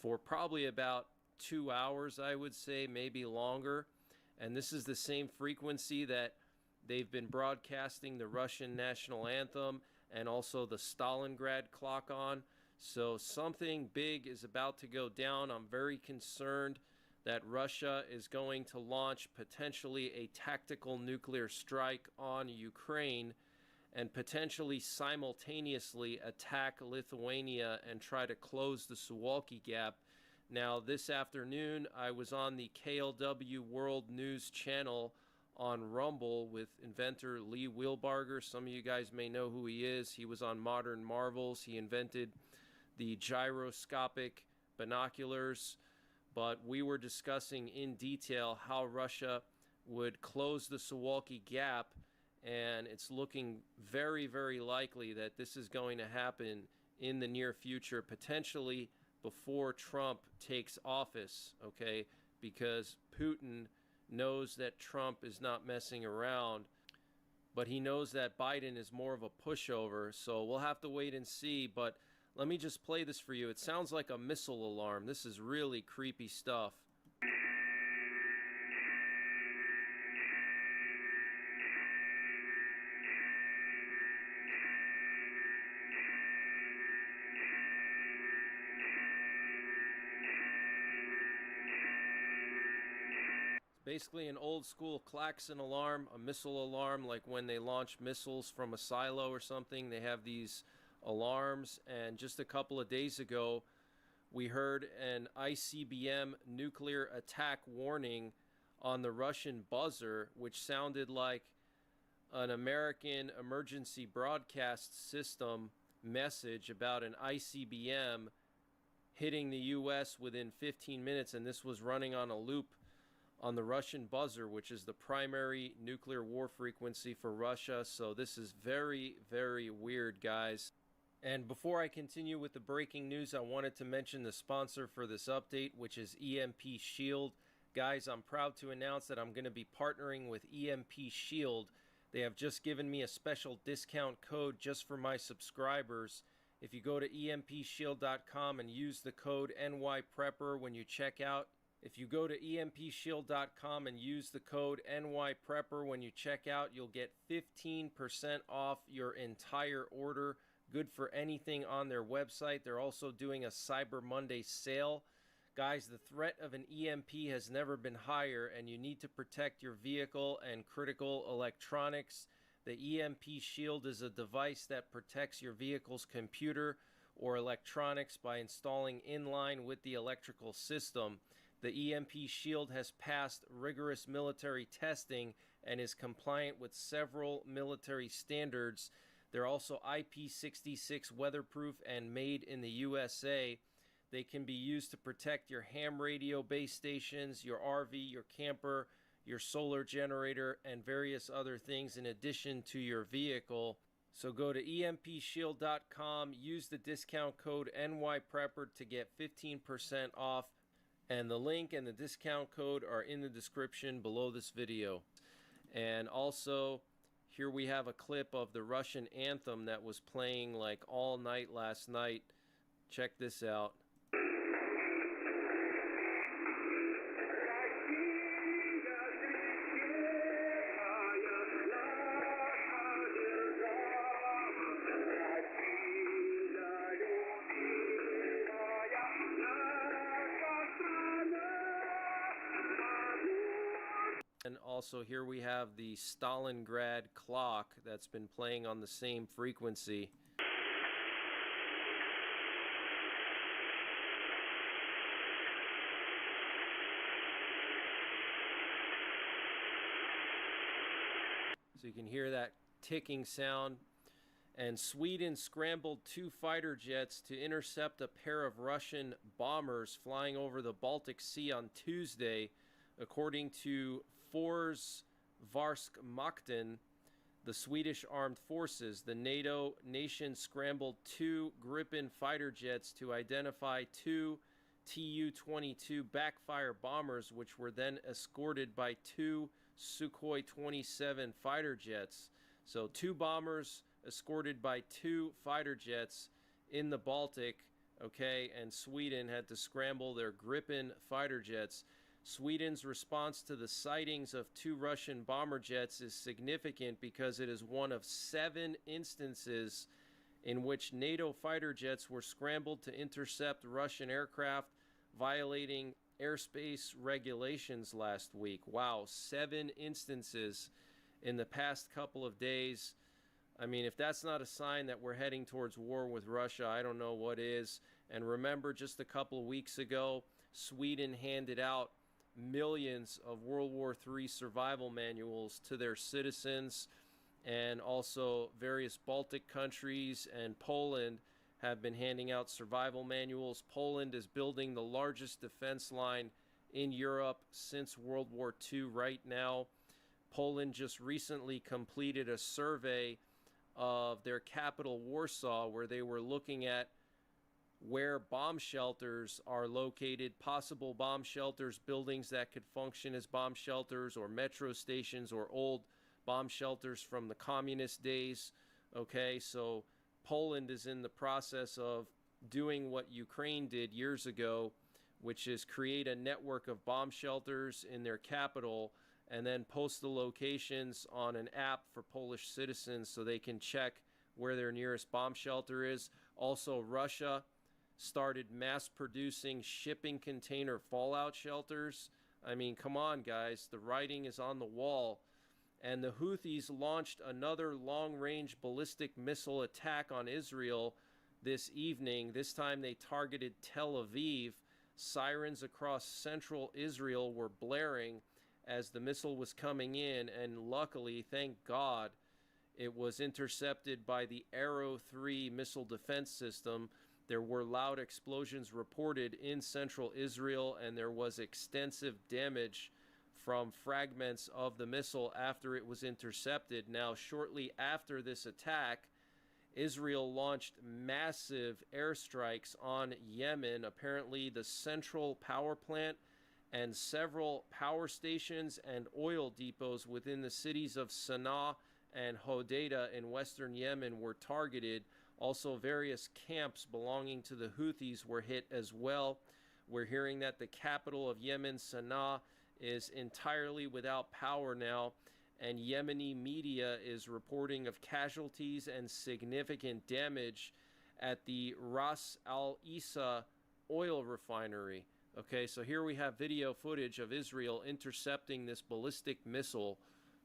for probably about 2 hours, I would say, maybe longer. And this is the same frequency that they've been broadcasting the Russian national anthem and also the Stalingrad clock on. So something big is about to go down. I'm very concerned that Russia is going to launch potentially a tactical nuclear strike on Ukraine and potentially simultaneously attack Lithuania and try to close the Suwalki Gap. Now, this afternoon, I was on the KLW World News channel on Rumble with inventor Lee Wilbarger. Some of you guys may know who he is. He was on Modern Marvels. He invented the gyroscopic binoculars. But we were discussing in detail how Russia would close the Suwalki Gap, and it's looking very, very likely that this is going to happen in the near future, potentially before Trump takes office, okay? Because Putin knows that Trump is not messing around, but he knows that Biden is more of a pushover, so we'll have to wait and see. But let me just play this for you. It sounds like a missile alarm. This is really creepy stuff. Basically an old school klaxon alarm, a missile alarm, like when they launch missiles from a silo or something. They have these alarms. And just a couple of days ago, we heard an ICBM nuclear attack warning on the Russian buzzer, which sounded like an American emergency broadcast system message about an ICBM hitting the U.S. within 15 minutes, and this was running on a loop on the Russian buzzer, which is the primary nuclear war frequency for Russia. So this is very, very weird, guys. And before I continue with the breaking news, I wanted to mention the sponsor for this update, which is EMP Shield. Guys, I'm proud to announce that I'm going to be partnering with EMP Shield. They have just given me a special discount code just for my subscribers. If you go to empshield.com and use the code NYPrepper when you check out, you'll get 15% off your entire order. Good for anything on their website. They're also doing a Cyber Monday sale. Guys, the threat of an EMP has never been higher, and you need to protect your vehicle and critical electronics. The EMP Shield is a device that protects your vehicle's computer or electronics by installing in line with the electrical system. The EMP Shield has passed rigorous military testing and is compliant with several military standards. They're also IP66 weatherproof and made in the USA. They can be used to protect your ham radio base stations, your RV, your camper, your solar generator, and various other things in addition to your vehicle. So go to empshield.com, use the discount code NYPrepper to get 15% off, and the link and the discount code are in the description below this video. And also, here we have a clip of the Russian anthem that was playing like all night last night. Check this out. And also here we have the Stalingrad clock that's been playing on the same frequency. So you can hear that ticking sound. And Sweden scrambled 2 fighter jets to intercept a pair of Russian bombers flying over the Baltic Sea on Tuesday, according to Försvarsmakten, the Swedish armed forces. The NATO nation scrambled 2 Gripen fighter jets to identify 2 Tu-22 backfire bombers, which were then escorted by 2 Sukhoi 27 fighter jets. So 2 bombers escorted by 2 fighter jets in the Baltic, okay, and Sweden had to scramble their Gripen fighter jets. Sweden's response to the sightings of 2 Russian bomber jets is significant because it is one of 7 instances in which NATO fighter jets were scrambled to intercept Russian aircraft, violating airspace regulations last week. Wow, 7 instances in the past couple of days. I mean, if that's not a sign that we're heading towards war with Russia, I don't know what is. And remember, just a couple of weeks ago, Sweden handed out millions of World War III survival manuals to their citizens, and also various Baltic countries and Poland have been handing out survival manuals. Poland is building the largest defense line in Europe since World War II right now. Poland just recently completed a survey of their capital, Warsaw, where they were looking at where bomb shelters are located, possible bomb shelters, buildings that could function as bomb shelters, or metro stations, or old bomb shelters from the communist days. Okay, so Poland is in the process of doing what Ukraine did years ago, which is create a network of bomb shelters in their capital and then post the locations on an app for Polish citizens so they can check where their nearest bomb shelter is. Also, Russia started mass producing shipping container fallout shelters. I mean, come on, guys. The writing is on the wall. And the Houthis launched another long-range ballistic missile attack on Israel this evening. This time they targeted Tel Aviv. Sirens across central Israel were blaring as the missile was coming in, and luckily, thank God, it was intercepted by the Arrow 3 missile defense system. There were loud explosions reported in central Israel, and there was extensive damage from fragments of the missile after it was intercepted. Now, shortly after this attack, Israel launched massive airstrikes on Yemen. Apparently, the central power plant and several power stations and oil depots within the cities of Sana'a and Hodeidah in western Yemen were targeted. Also, various camps belonging to the Houthis were hit as well. We're hearing that the capital of Yemen, Sana'a, is entirely without power now, and Yemeni media is reporting of casualties and significant damage at the Ras Al Isa oil refinery. Okay, so here we have video footage of Israel intercepting this ballistic missile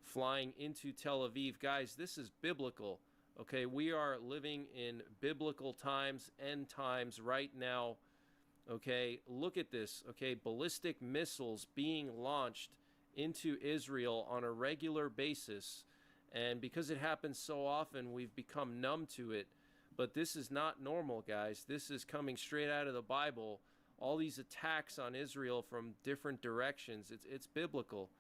flying into Tel Aviv. Guys, this is biblical. Okay, we are living in biblical times, end times right now. Okay, look at this. Okay, ballistic missiles being launched into Israel on a regular basis. And because it happens so often, we've become numb to it. But this is not normal, guys. This is coming straight out of the Bible. All these attacks on Israel from different directions, it's biblical.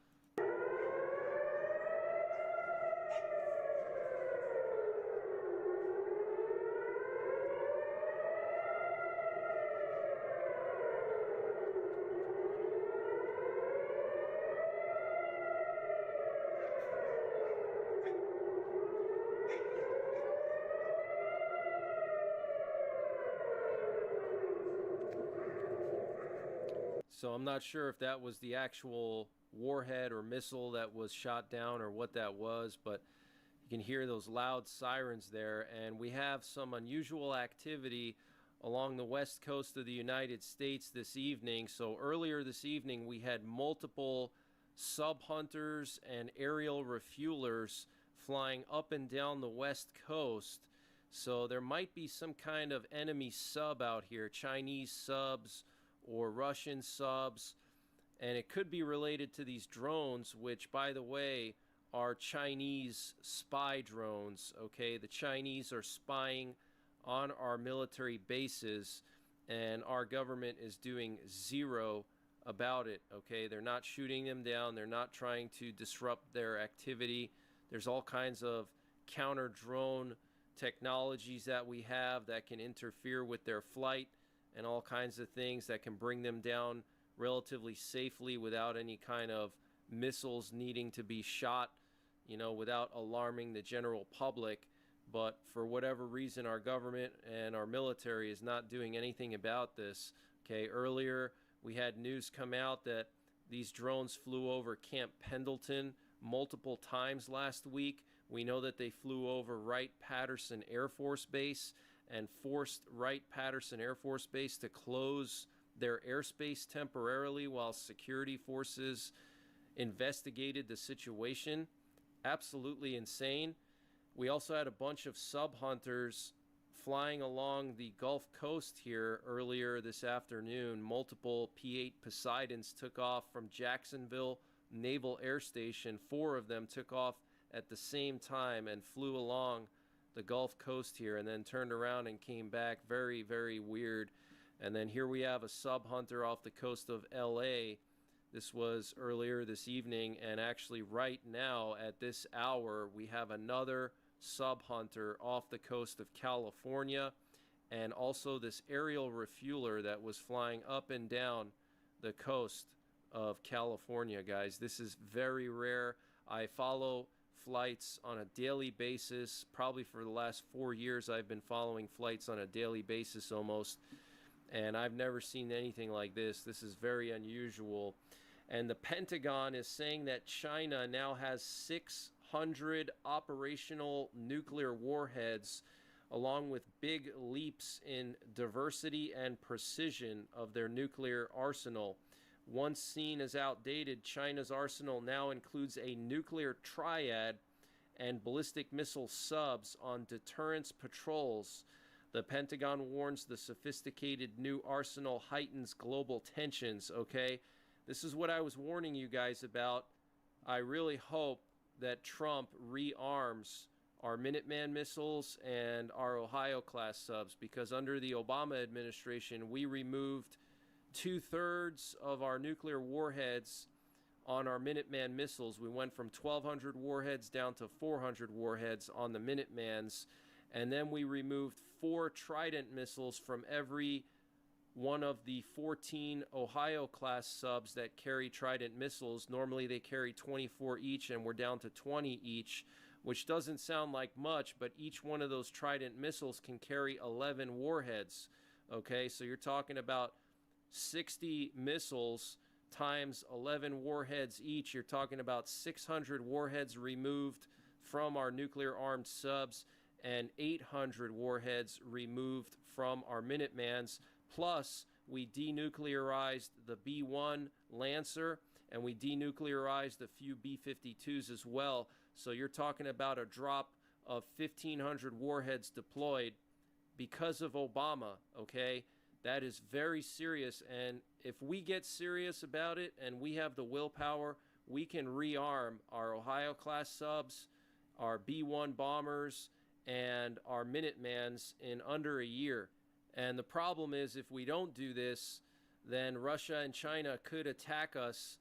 So I'm not sure if that was the actual warhead or missile that was shot down or what that was, but you can hear those loud sirens there. And we have some unusual activity along the west coast of the United States this evening. So earlier this evening, we had multiple sub-hunters and aerial refuelers flying up and down the west coast. So there might be some kind of enemy sub out here, Chinese subs or Russian subs, and it could be related to these drones, which, by the way, are Chinese spy drones. Okay, the Chinese are spying on our military bases, and our government is doing zero about it. Okay, they're not shooting them down, they're not trying to disrupt their activity. There's all kinds of counter drone technologies that we have that can interfere with their flight, and all kinds of things that can bring them down relatively safely without any kind of missiles needing to be shot, you know, without alarming the general public. But for whatever reason, our government and our military is not doing anything about this. Okay, earlier we had news come out that these drones flew over Camp Pendleton multiple times last week. We know that they flew over Wright-Patterson Air Force Base and forced Wright-Patterson Air Force Base to close their airspace temporarily while security forces investigated the situation. Absolutely insane. We also had a bunch of sub-hunters flying along the Gulf Coast here earlier this afternoon. Multiple P-8 Poseidons took off from Jacksonville Naval Air Station. 4 of them took off at the same time and flew along the Gulf Coast here and then turned around and came back. Very, very weird. And then here we have a sub-hunter off the coast of LA. This was earlier this evening, and actually right now at this hour we have another sub-hunter off the coast of California, and also this aerial refueler that was flying up and down the coast of California. Guys, this is very rare. I follow flights on a daily basis. Probably for the last 4 years I've been following flights on a daily basis almost, and I've never seen anything like this. This is very unusual. And the Pentagon is saying that China now has 600 operational nuclear warheads, along with big leaps in diversity and precision of their nuclear arsenal. Once seen as outdated, China's arsenal now includes a nuclear triad and ballistic missile subs on deterrence patrols. The Pentagon warns the sophisticated new arsenal heightens global tensions, okay? This is what I was warning you guys about. I really hope that Trump rearms our Minuteman missiles and our Ohio-class subs, because under the Obama administration, we removed 2/3 of our nuclear warheads on our Minuteman missiles. We went from 1,200 warheads down to 400 warheads on the Minutemans, and then we removed 4 Trident missiles from every one of the 14 Ohio-class subs that carry Trident missiles. Normally they carry 24 each, and we're down to 20 each, which doesn't sound like much, but each one of those Trident missiles can carry 11 warheads. Okay, so you're talking about 60 missiles times 11 warheads each. You're talking about 600 warheads removed from our nuclear-armed subs and 800 warheads removed from our Minutemans. Plus, we denuclearized the B-1 Lancer, and we denuclearized a few B-52s as well. So you're talking about a drop of 1,500 warheads deployed because of Obama, okay? That is very serious, and if we get serious about it and we have the willpower, we can rearm our Ohio-class subs, our B-1 bombers, and our Minutemans in under a year. And the problem is, if we don't do this, then Russia and China could attack us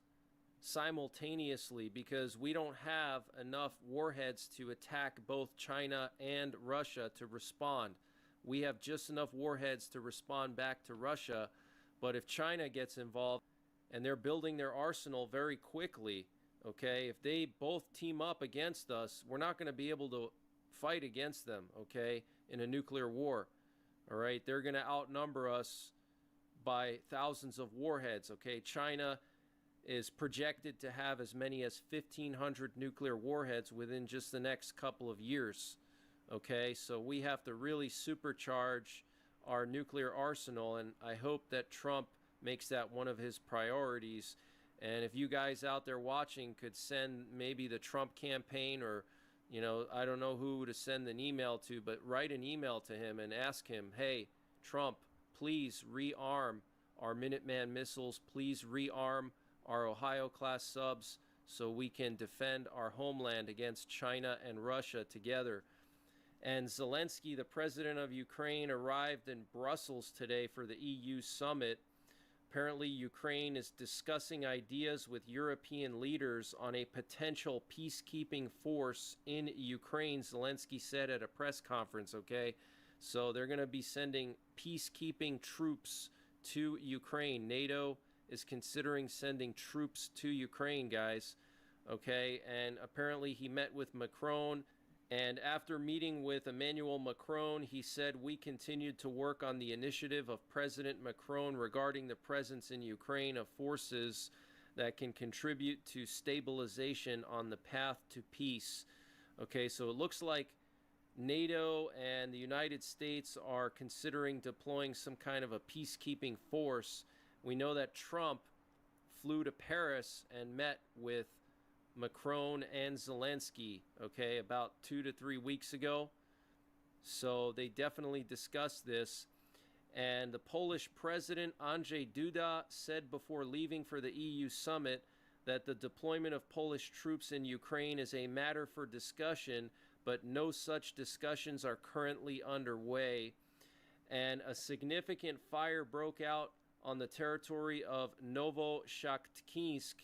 simultaneously, because we don't have enough warheads to attack both China and Russia to respond. We have just enough warheads to respond back to Russia, but if China gets involved, and they're building their arsenal very quickly, okay, if they both team up against us, we're not going to be able to fight against them, okay, in a nuclear war. All right, they're going to outnumber us by thousands of warheads, okay? China is projected to have as many as 1,500 nuclear warheads within just the next couple of years, okay? So we have to really supercharge our nuclear arsenal, and I hope that Trump makes that one of his priorities. And if you guys out there watching could send maybe the Trump campaign, or I don't know who to send an email to, but write an email to him and ask him, hey, Trump, please rearm our Minuteman missiles. Please rearm our Ohio-class subs so we can defend our homeland against China and Russia together. And Zelensky, the president of Ukraine, arrived in Brussels today for the EU summit. Apparently, Ukraine is discussing ideas with European leaders on a potential peacekeeping force in Ukraine, Zelensky said at a press conference, okay? So they're going to be sending peacekeeping troops to Ukraine. NATO is considering sending troops to Ukraine, guys, okay? And apparently he met with Macron, and after meeting with Emmanuel Macron, he said, we continued to work on the initiative of President Macron regarding the presence in Ukraine of forces that can contribute to stabilization on the path to peace. Okay, so it looks like NATO and the United States are considering deploying some kind of a peacekeeping force. We know that Trump flew to Paris and met with Macron and Zelensky, okay, about 2 to 3 weeks ago. So they definitely discussed this. And the Polish president, Andrzej Duda, said before leaving for the EU summit that the deployment of Polish troops in Ukraine is a matter for discussion, but no such discussions are currently underway. And a significant fire broke out on the territory of Novoshakhtinsk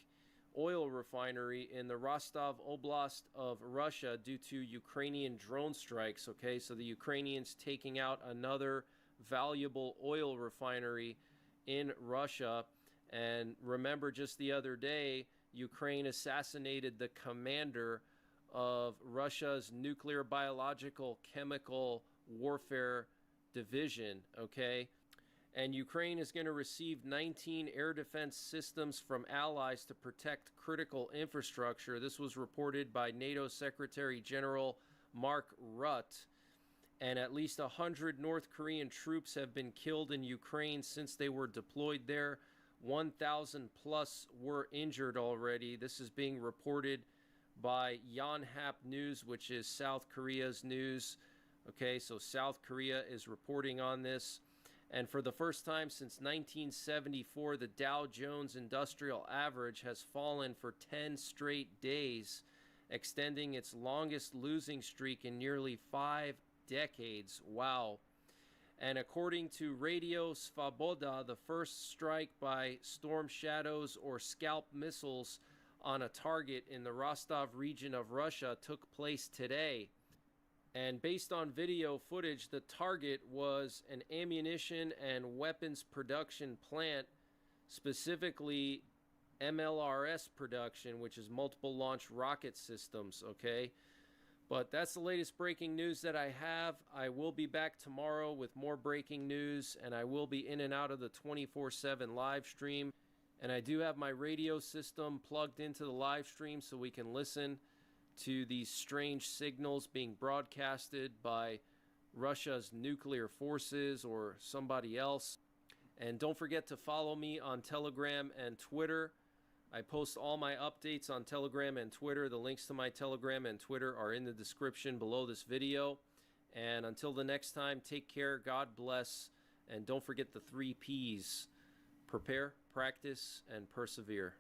oil refinery in the Rostov Oblast of Russia due to Ukrainian drone strikes, okay? So the Ukrainians taking out another valuable oil refinery in Russia. And remember, just the other day, Ukraine assassinated the commander of Russia's nuclear, biological, chemical warfare division, okay? And Ukraine is going to receive 19 air defense systems from allies to protect critical infrastructure. This was reported by NATO Secretary General Mark Rutte. And at least 100 North Korean troops have been killed in Ukraine since they were deployed there. 1,000 plus were injured already. This is being reported by Yonhap News, which is South Korea's news. Okay, so South Korea is reporting on this. And for the first time since 1974, the Dow Jones Industrial Average has fallen for 10 straight days, extending its longest losing streak in nearly 5 decades. Wow. And according to Radio Svoboda, the first strike by storm shadows or scalp missiles on a target in the Rostov region of Russia took place today. And based on video footage, the target was an ammunition and weapons production plant, specifically MLRS production, which is multiple launch rocket systems, okay? But that's the latest breaking news that I have. I will be back tomorrow with more breaking news, and I will be in and out of the 24/7 live stream. And I do have my radio system plugged into the live stream so we can listen to these strange signals being broadcasted by Russia's nuclear forces or somebody else. And don't forget to follow me on Telegram and Twitter. I post all my updates on Telegram and Twitter. The links to my Telegram and Twitter are in the description below this video. And until the next time, take care, God bless, and don't forget the 3 Ps. Prepare, practice, and persevere.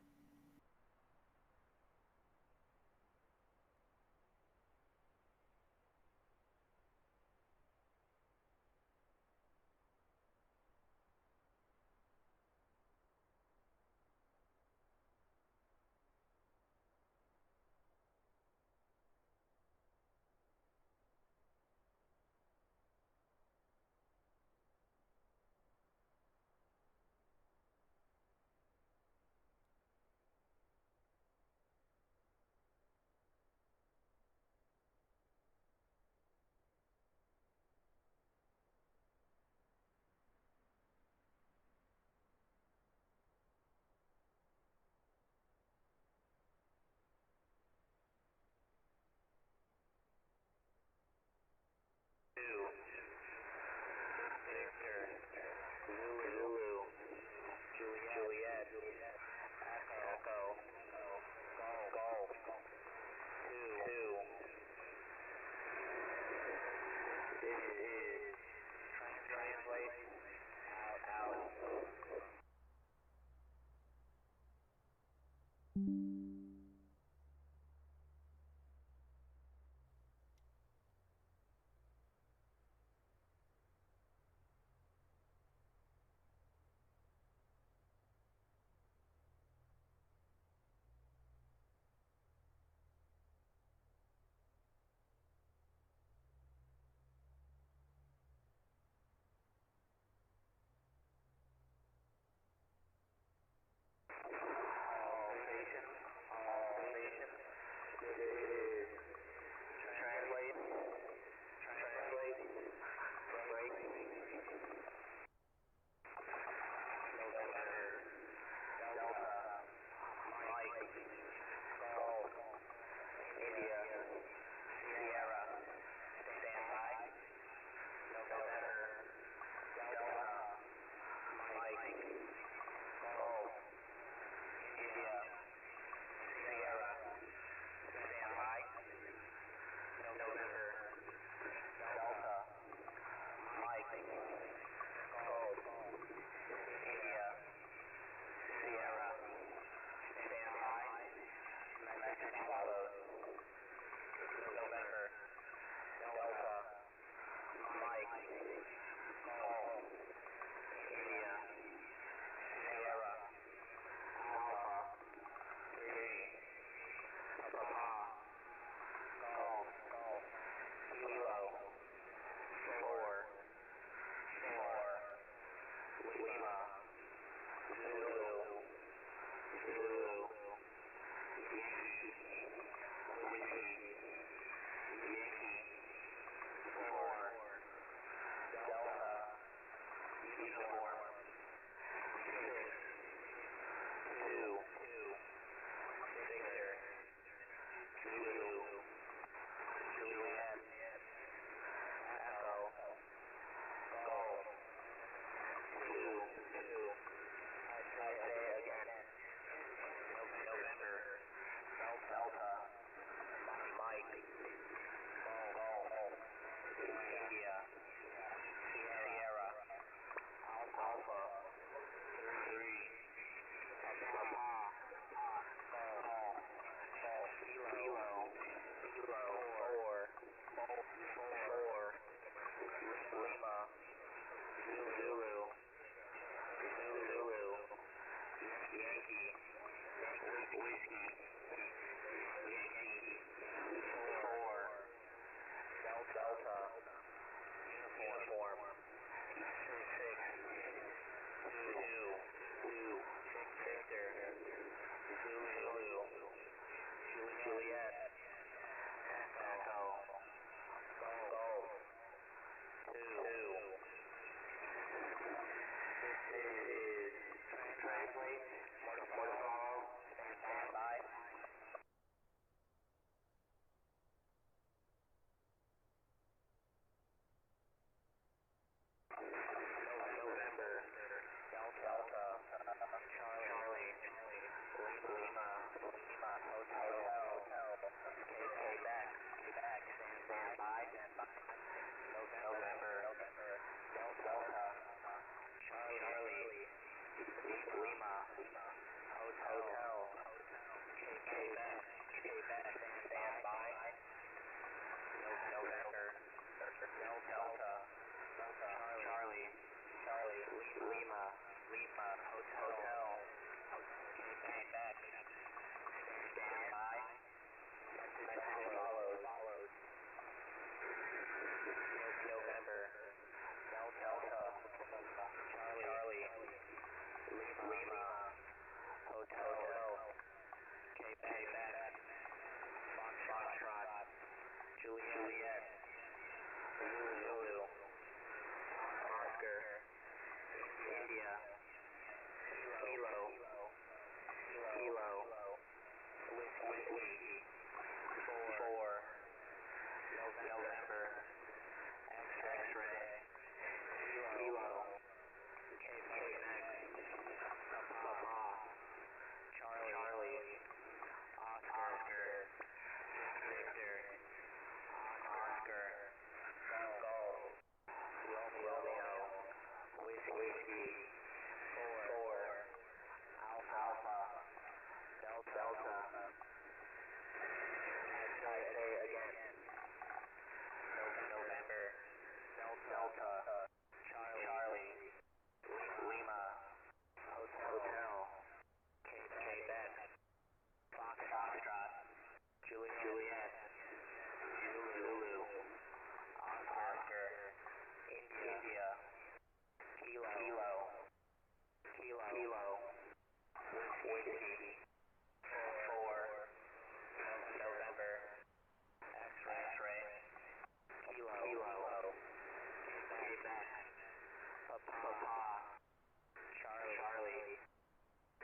Charlie,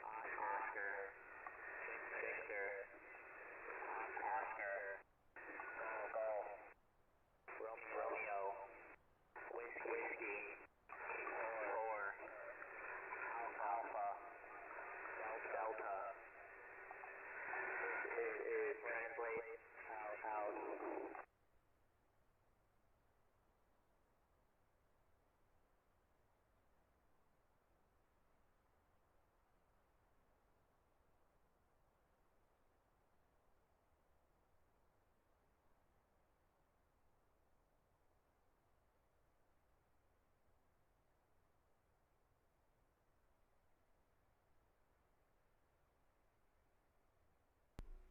Oscar, Victor, Oscar, Golf, Romeo, Whiskey, Four, Alpha, Delta. This is translate out.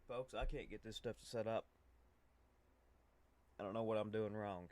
Folks, I can't get this stuff to set up. I don't know what I'm doing wrong.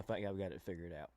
I think I've got it figured out.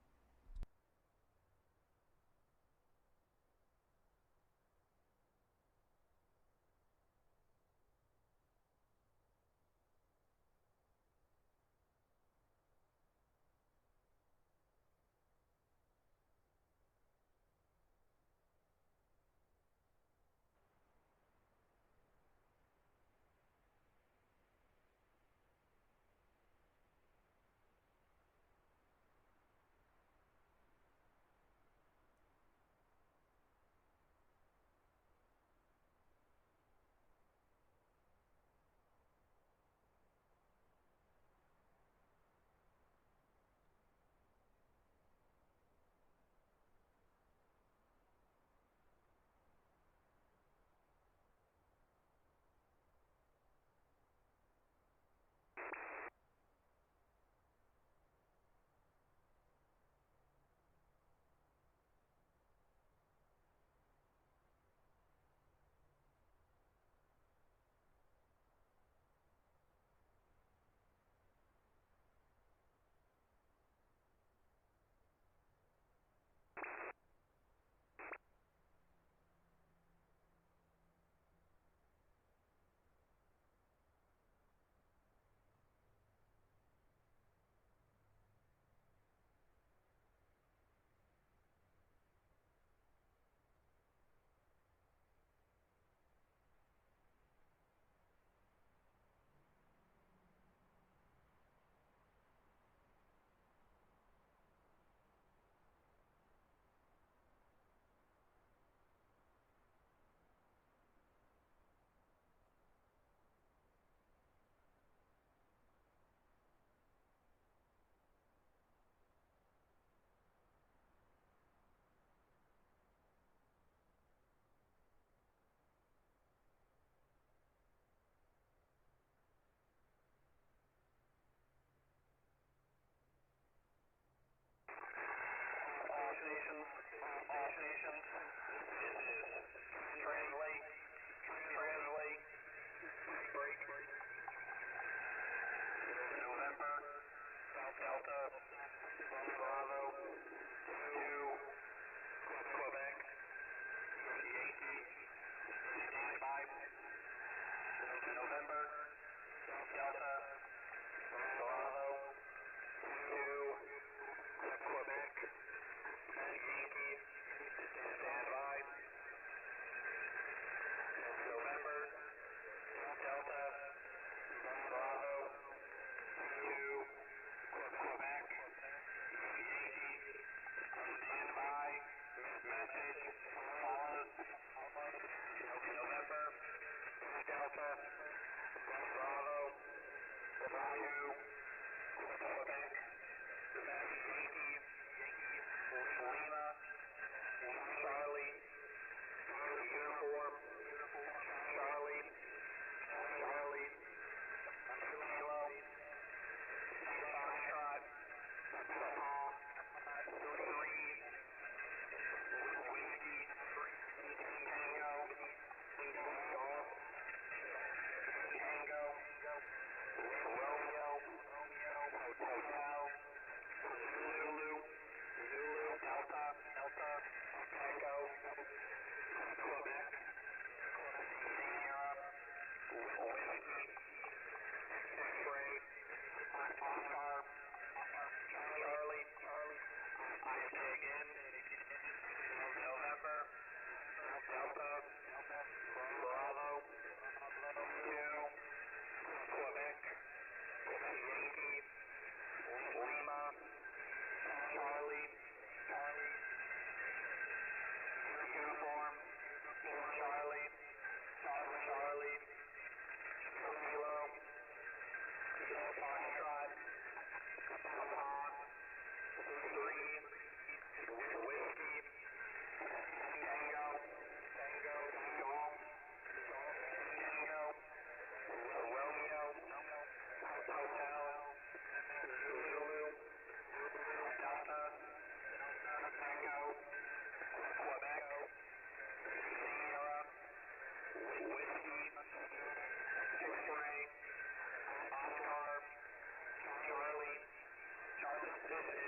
This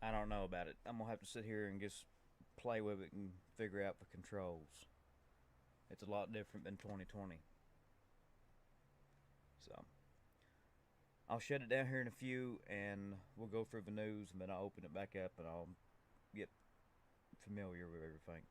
I don't know about it. I'm gonna have to sit here and just play with it and figure out the controls. It's a lot different than 2020. So I'll shut it down here in a few, and we'll go through the news, and then I'll open it back up, and I'll get familiar with everything.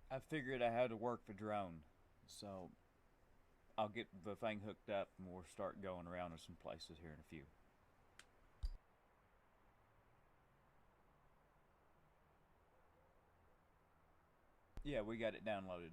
I figured out how to work the drone, so I'll get the thing hooked up and we'll start going around to some places here in a few. Yeah, we got it downloaded.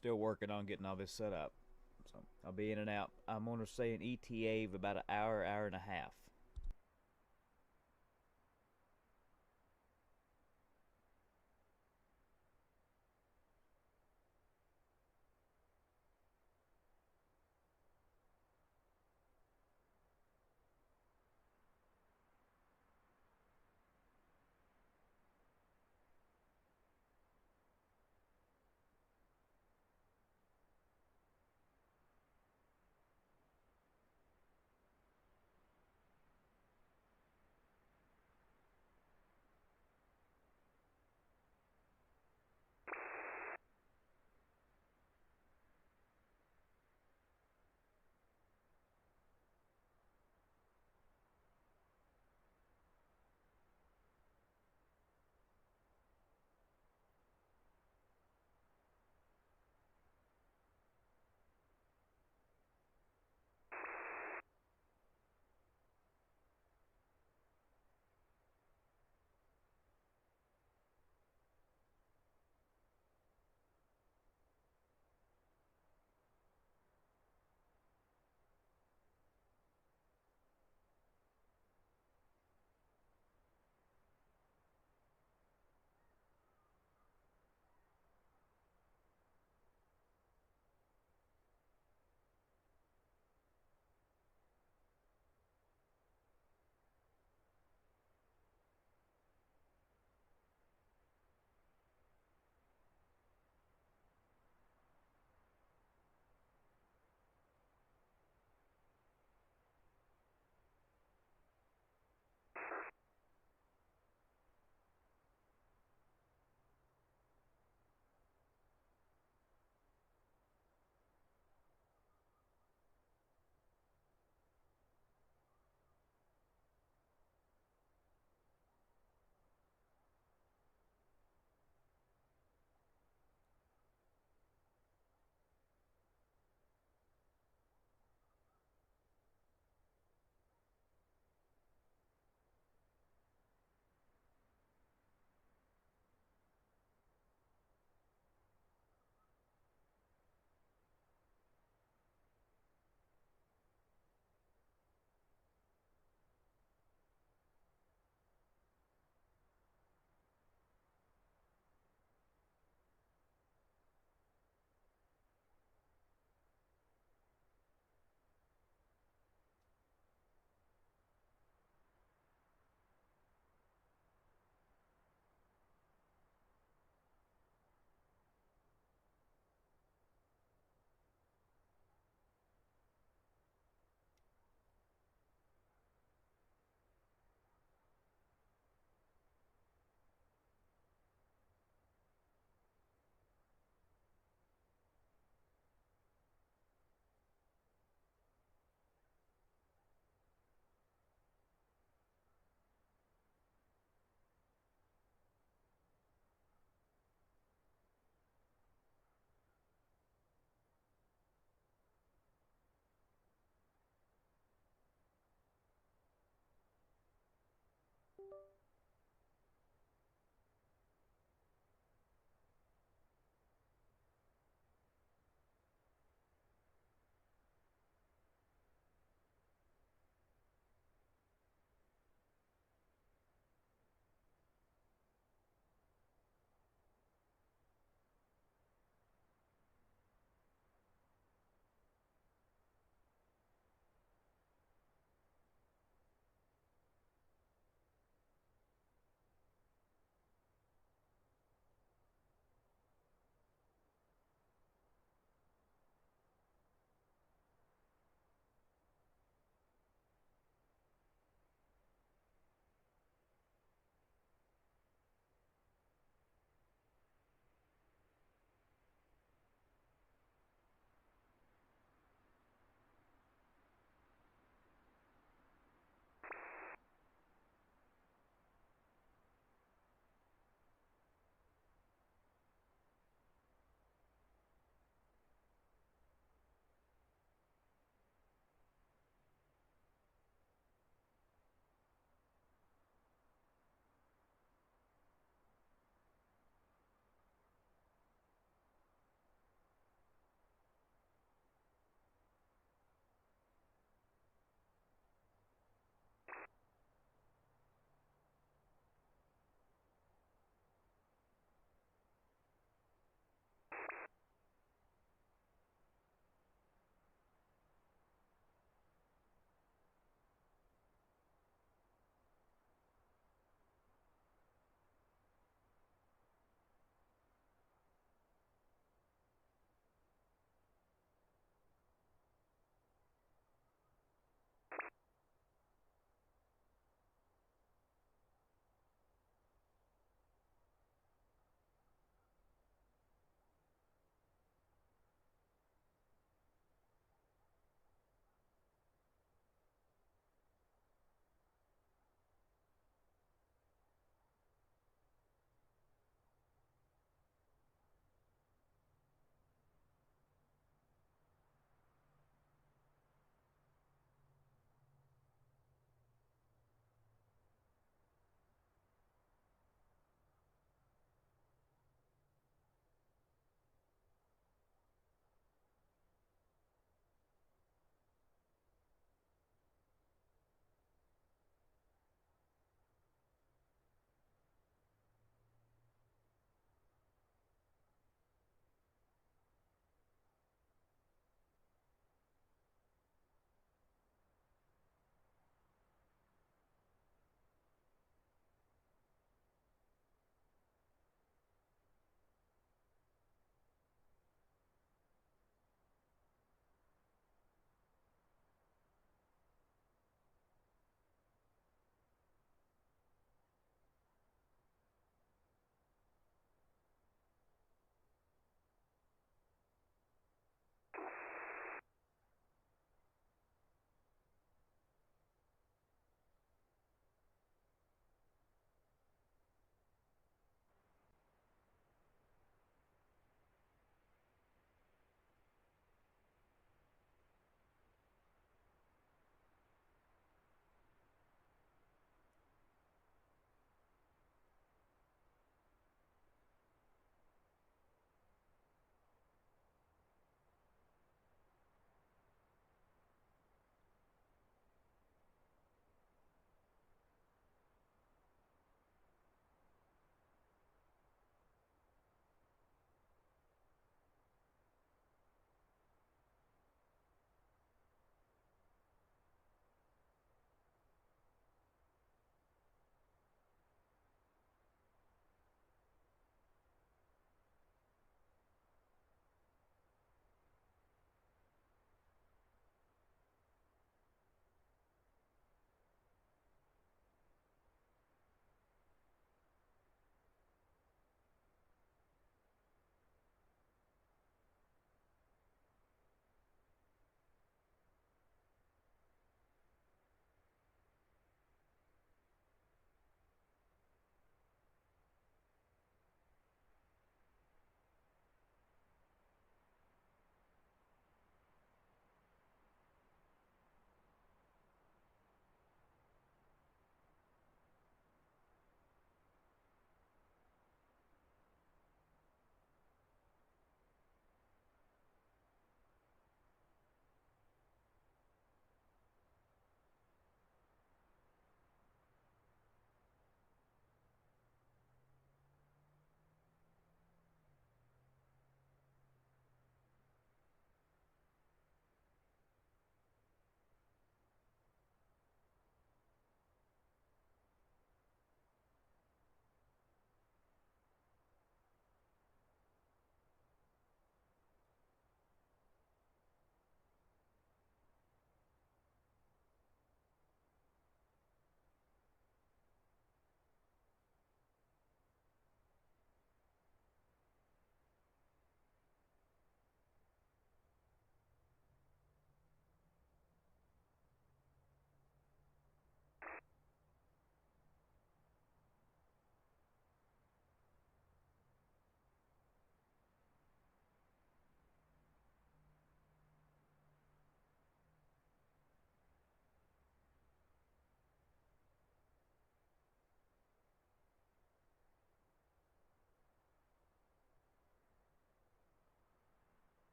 Still working on getting all this set up. So I'll be in and out. I'm going to say an ETA of about an hour, hour and a half.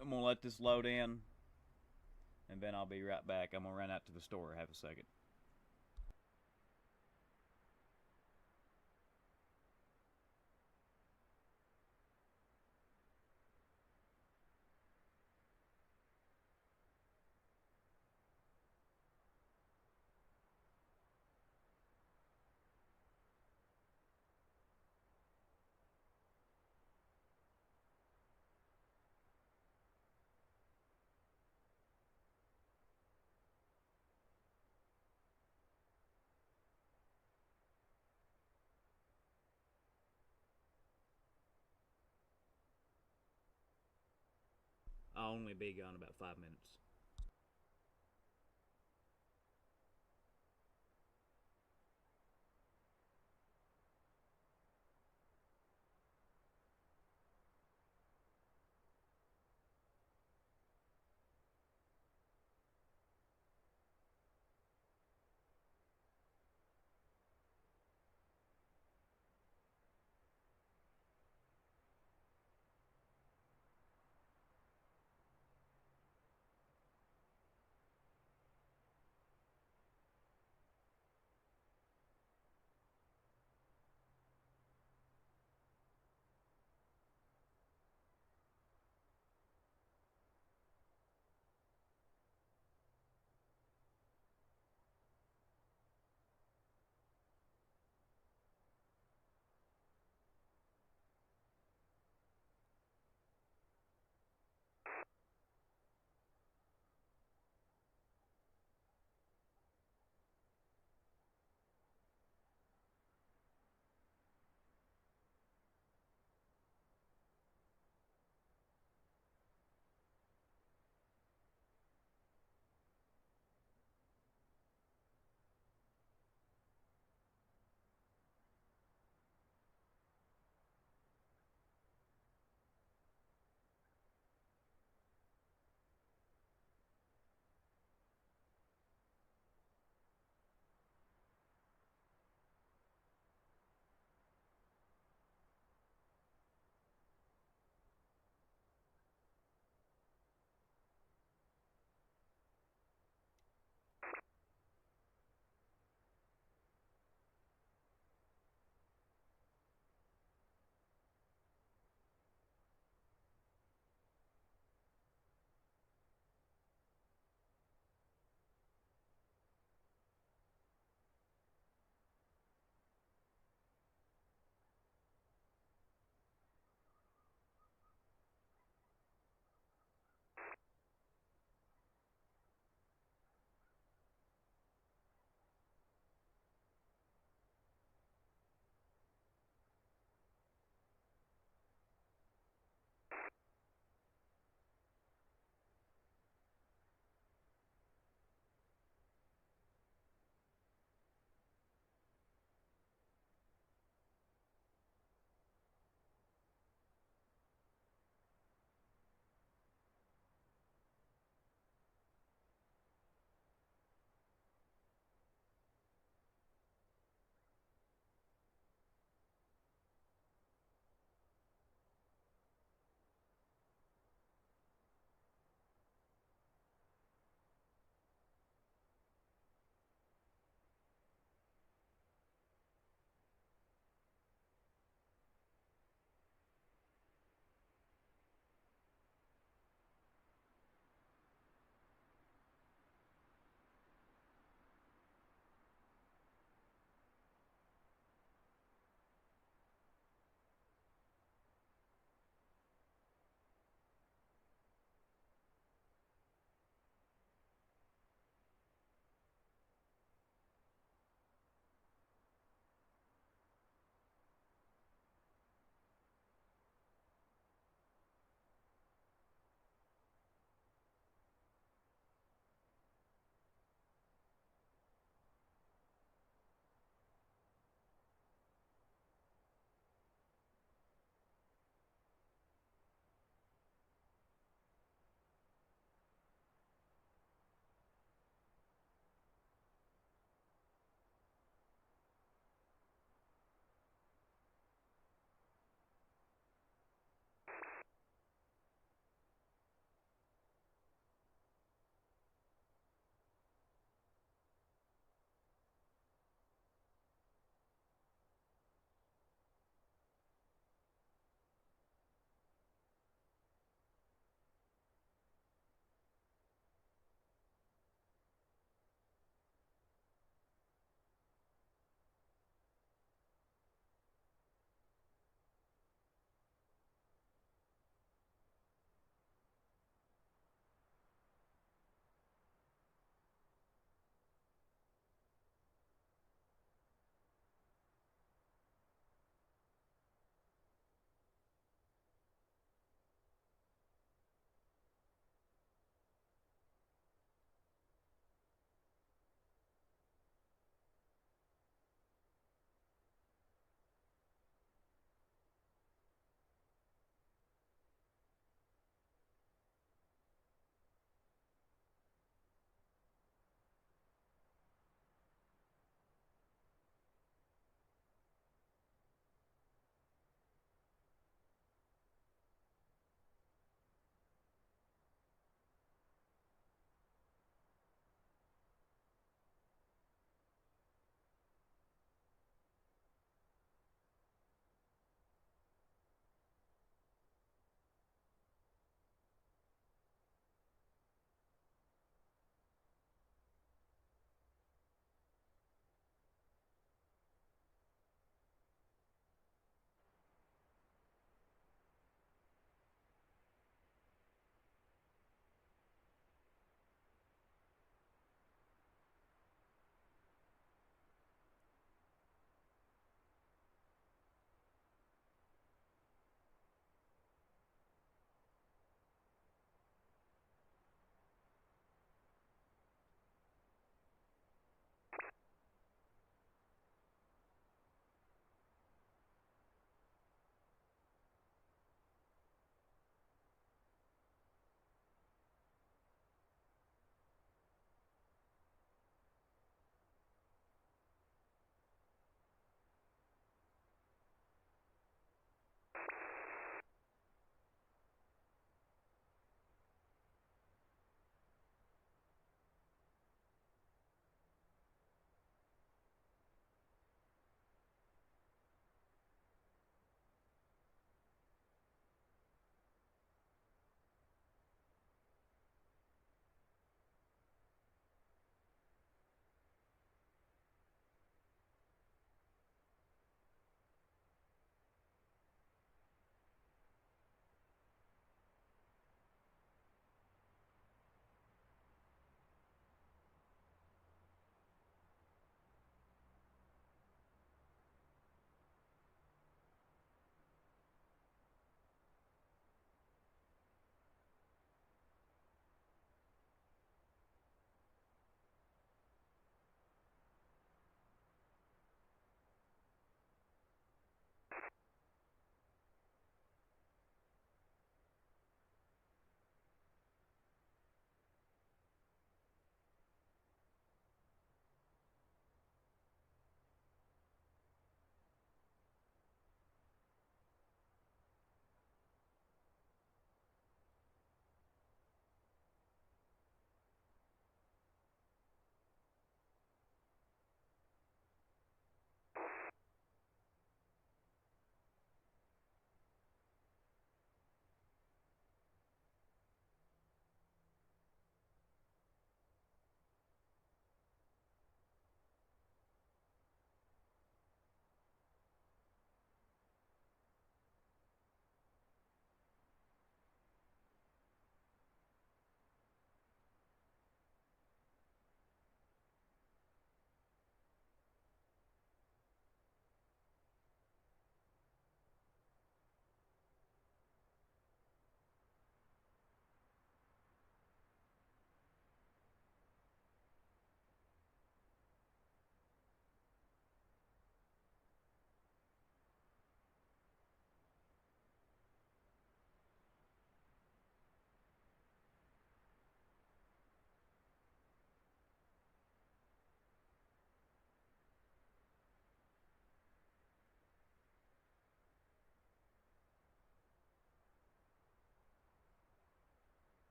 I'm gonna let this load in, and then I'll be right back. I'm gonna run out to the store. Have a second. I'll only be gone about 5 minutes.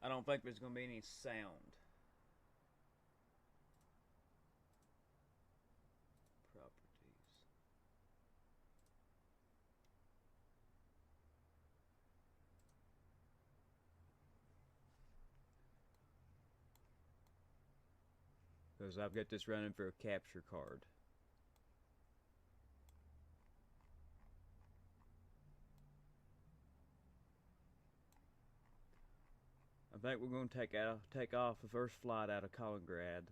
I don't think there's going to be any sound. Properties. Because I've got this running for a capture card. I think we're going to take off the first flight out of Kaliningrad,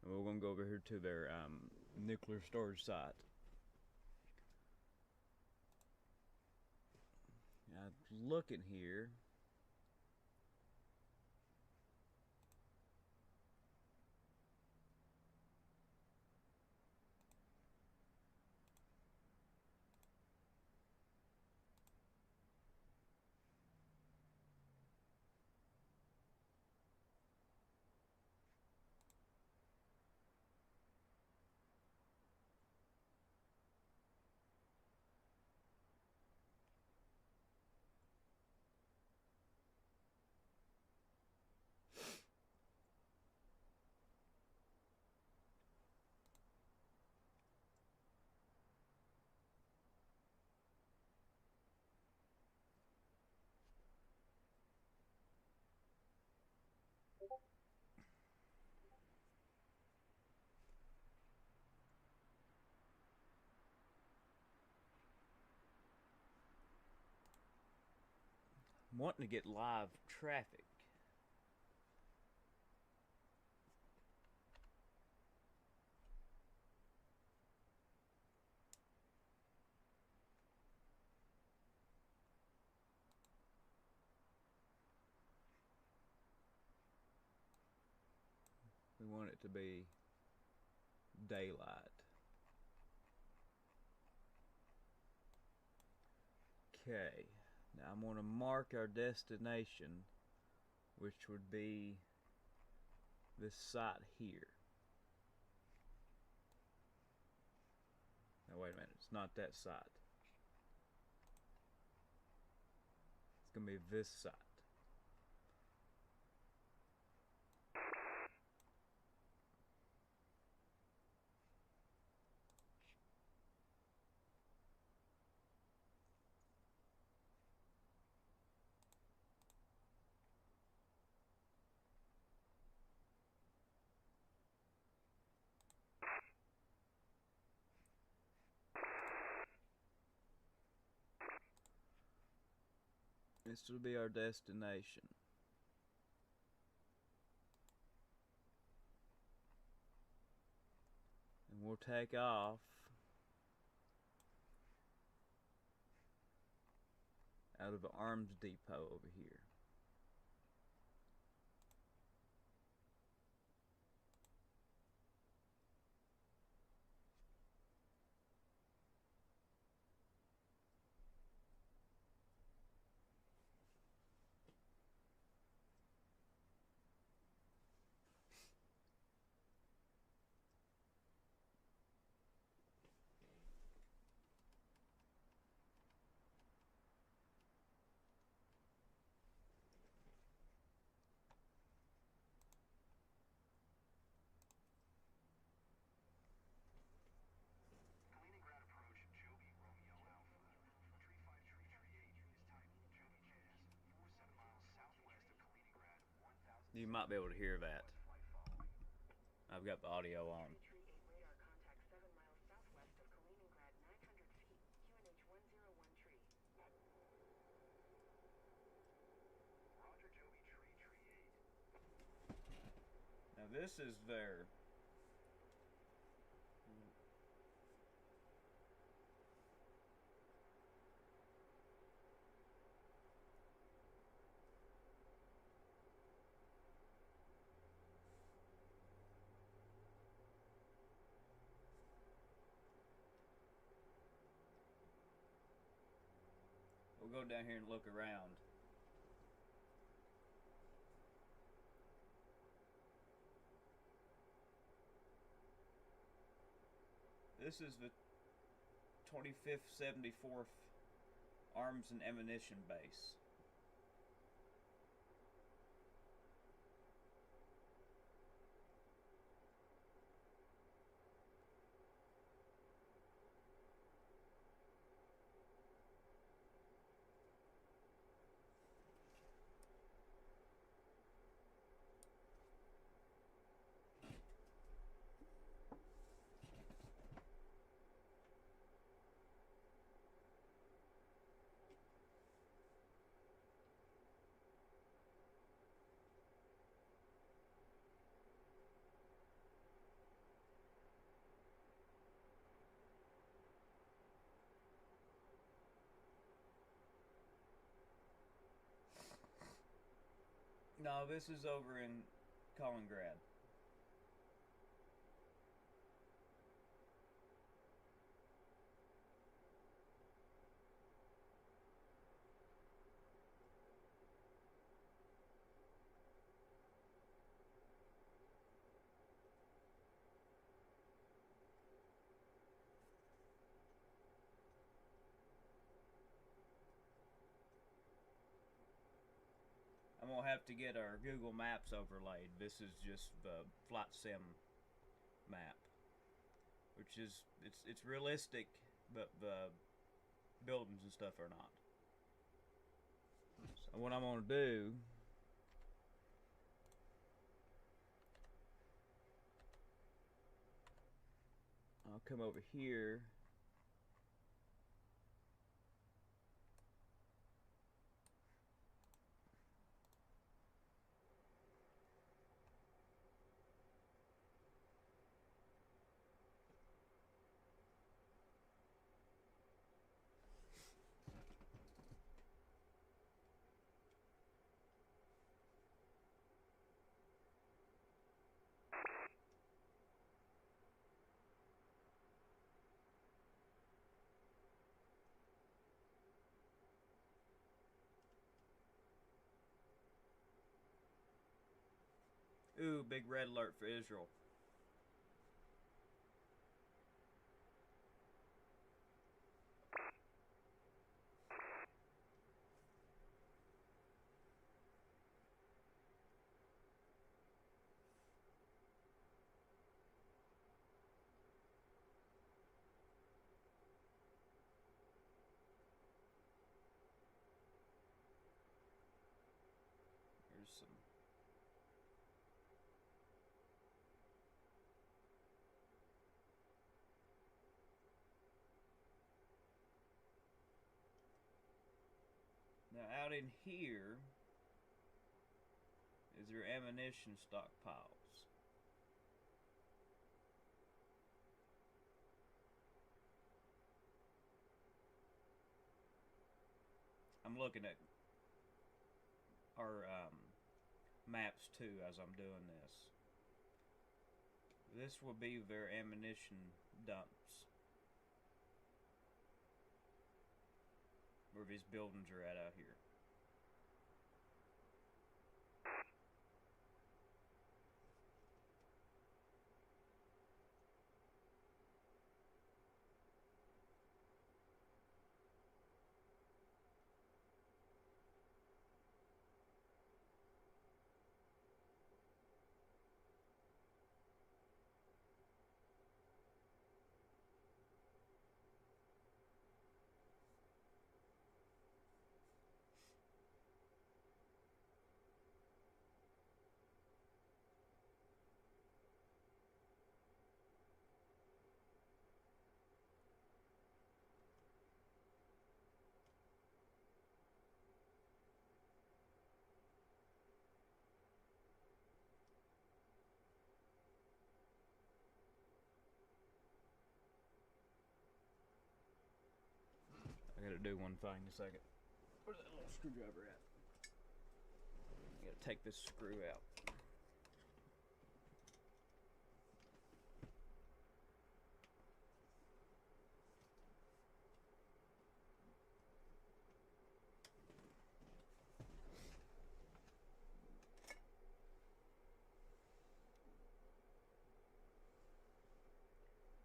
and we're going to go over here to their nuclear storage site. Now, looking here, I'm wanting to get live traffic. We want it to be daylight. Okay, now I'm going to mark our destination, which would be this site here. Now wait a minute, it's not that site. It's going to be this site. This will be our destination. And we'll take off out of the arms depot over here. You might be able to hear that. I've got the audio on. Now this is their we'll go down here and look around. This is the 25th 74th Arms and Ammunition Base. No, this is over in Kaliningrad. I'm gonna have to get our Google Maps overlaid. This is just the flight sim map, which is it's realistic, but the buildings and stuff are not. So what I'm gonna do, I'll come over here. Ooh, big red alert for Israel. There's some. Now out in here is their ammunition stockpiles. I'm looking at our maps too as I'm doing this. This will be their ammunition dumps, where these buildings are at out here. I gotta do one thing in a second. Where's that little screwdriver at? I gotta take this screw out.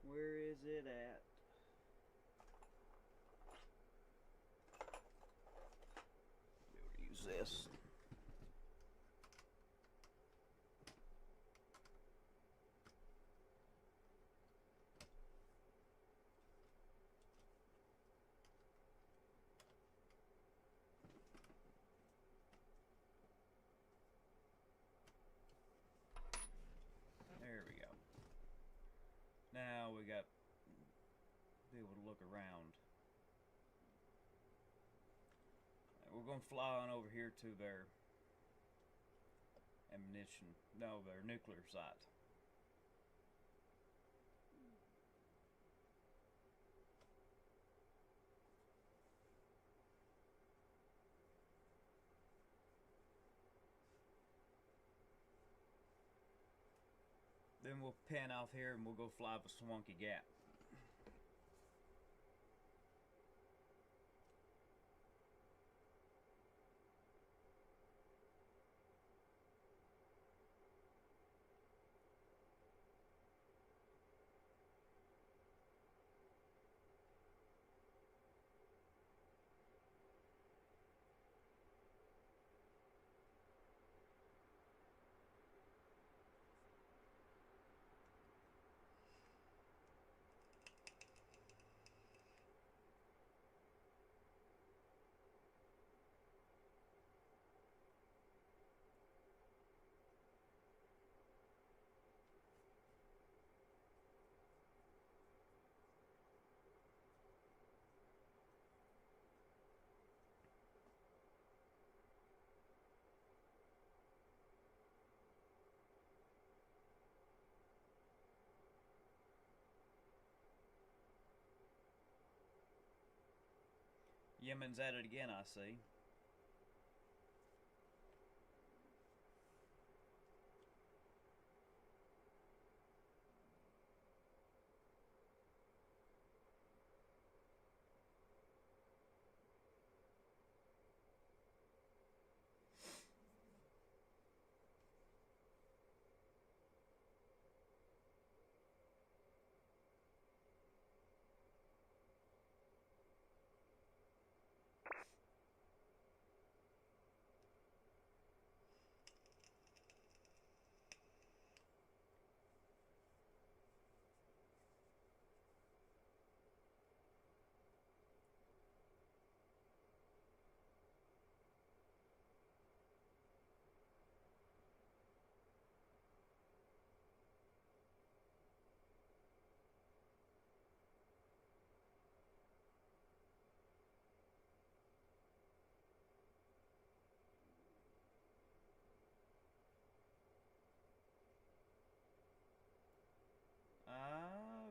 Where is it at? Be able to use this. There we go. Now we got be able to look around. We're gonna fly on over here to their ammunition, no, their nuclear site. Then we'll pan off here and we'll go fly up a Swanky Gap. Yemen's at it again, I see.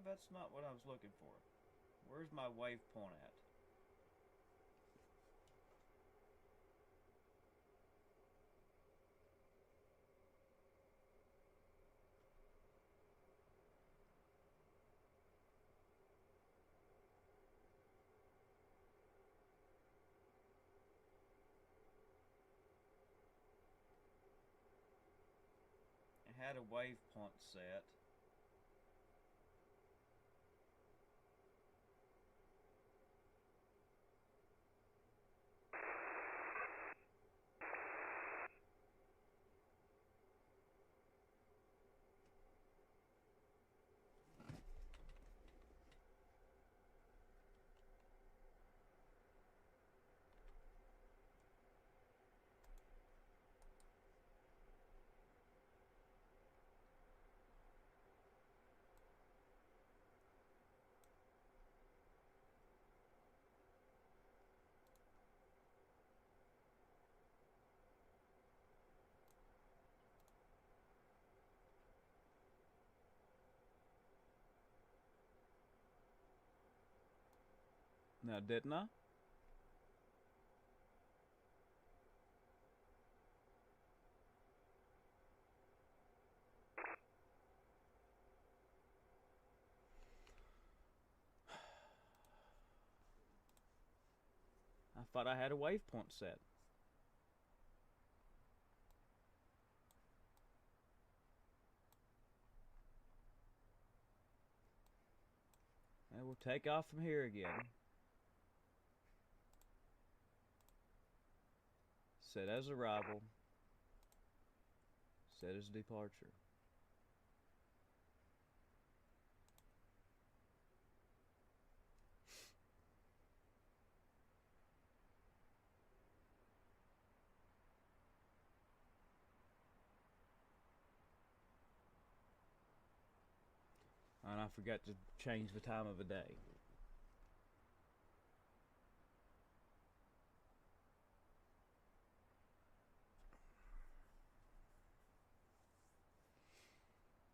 That's not what I was looking for. Where's my waypoint at? I had a waypoint set. Now, didn't I? I thought I had a waypoint set. And we'll take off from here again. Set as arrival. Set as departure. And I forgot to change the time of the day.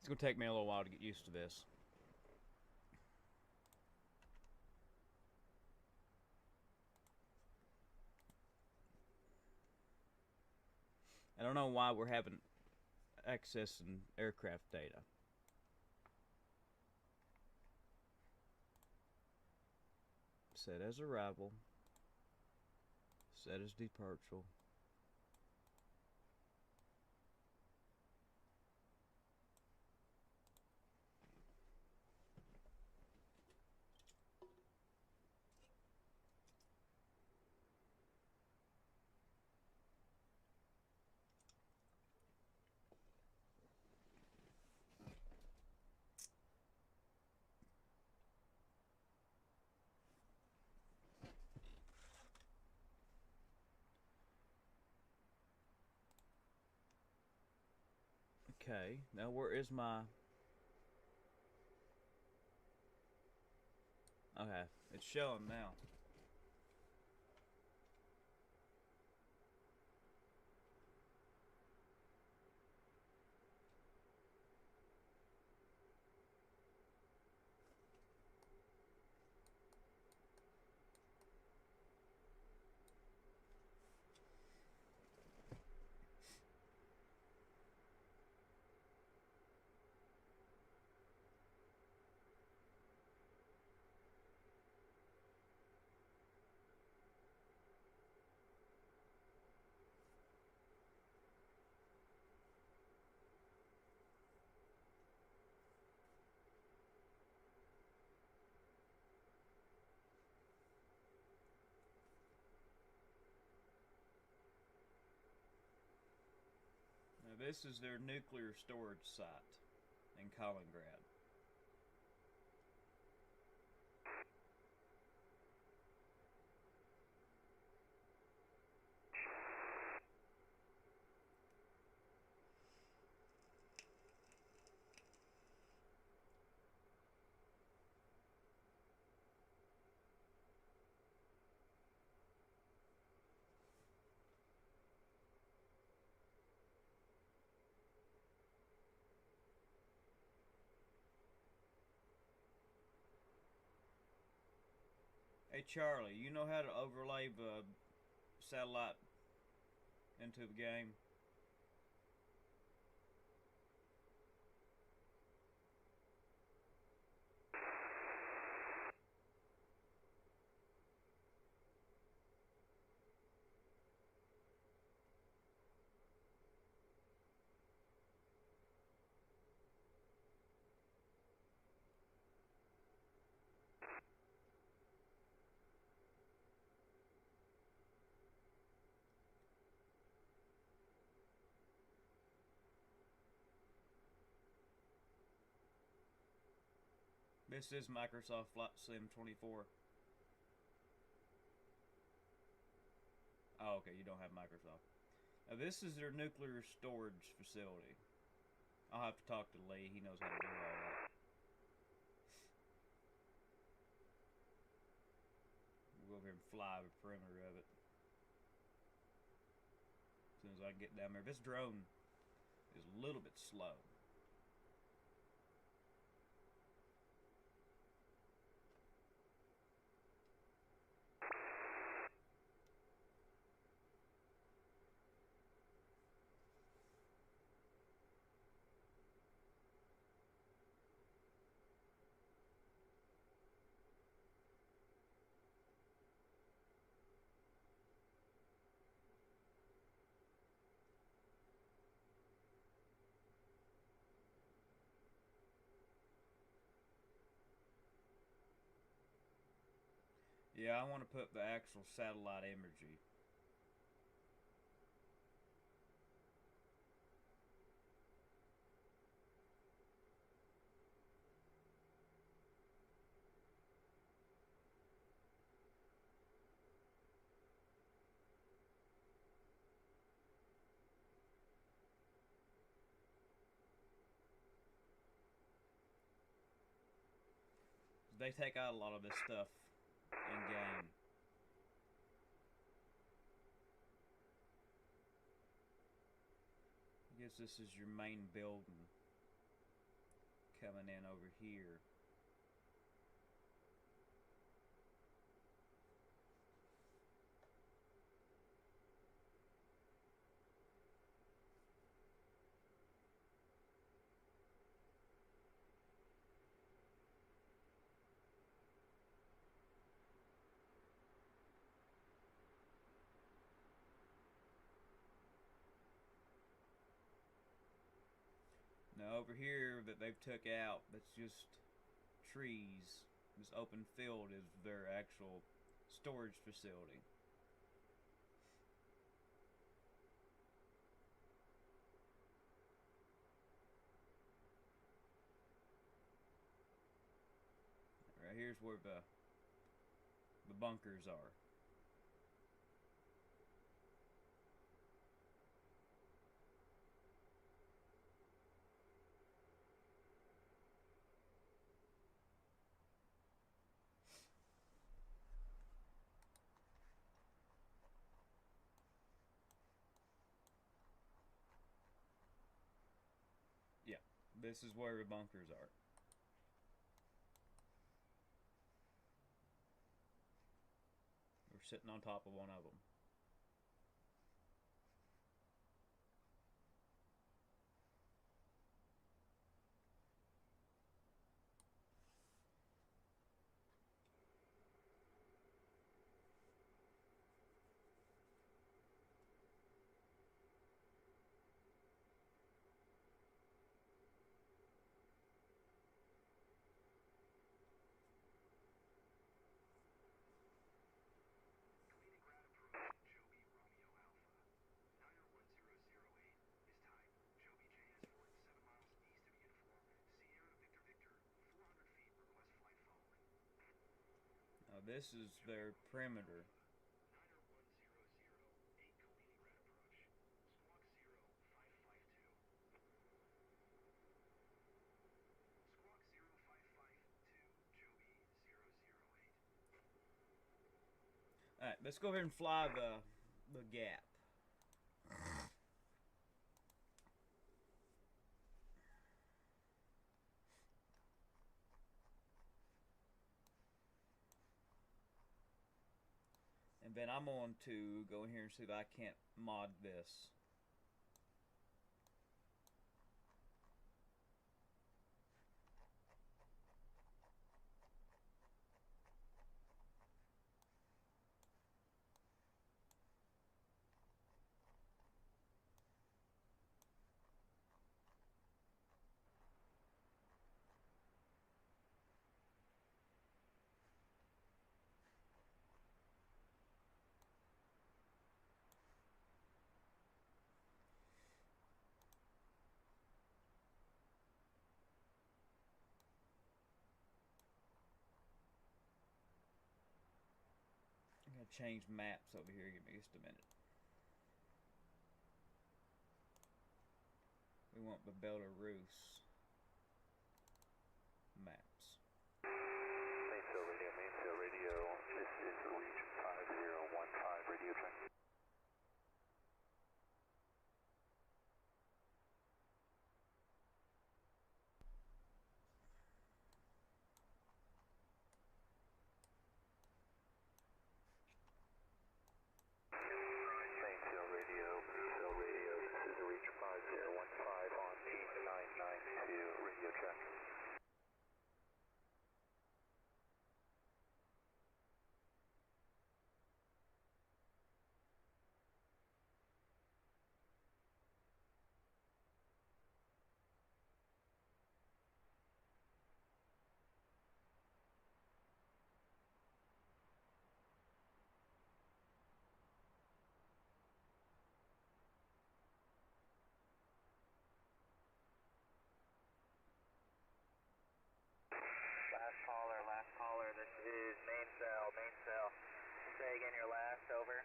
It's going to take me a little while to get used to this. I don't know why we're having access in aircraft data. Set as arrival. Set as departure. Okay, now where is my... Okay, it's showing now. Now this is their nuclear storage site in Kaliningrad. Hey Charlie, you know how to overlay the satellite into the game? This is Microsoft Flight Sim 24. Oh, okay, you don't have Microsoft. Now this is their nuclear storage facility. I'll have to talk to Lee, he knows how to do all that. We'll go over here and fly the perimeter of it. As soon as I can get down there. This drone is a little bit slow. Yeah, I want to put the actual satellite imagery. They take out a lot of this stuff in game. I guess this is your main building coming in over here. Now over here that they've took out, that's just trees. This open field is their actual storage facility. Right here's where the bunkers are. Yeah, this is where the bunkers are. We're sitting on top of one of them. Now this is their perimeter. Alright, let's go ahead and fly the gap. And then I'm going to go in here and see if I can't mod this. I'm going to change maps over here. Give me just a minute. We want the Belarus maps. Mainsail radio, this is region 5015 radio train. Mainsail radio, this is region 5015 on 8992 radio track. Last caller, this is mainsail. Say again your last, over.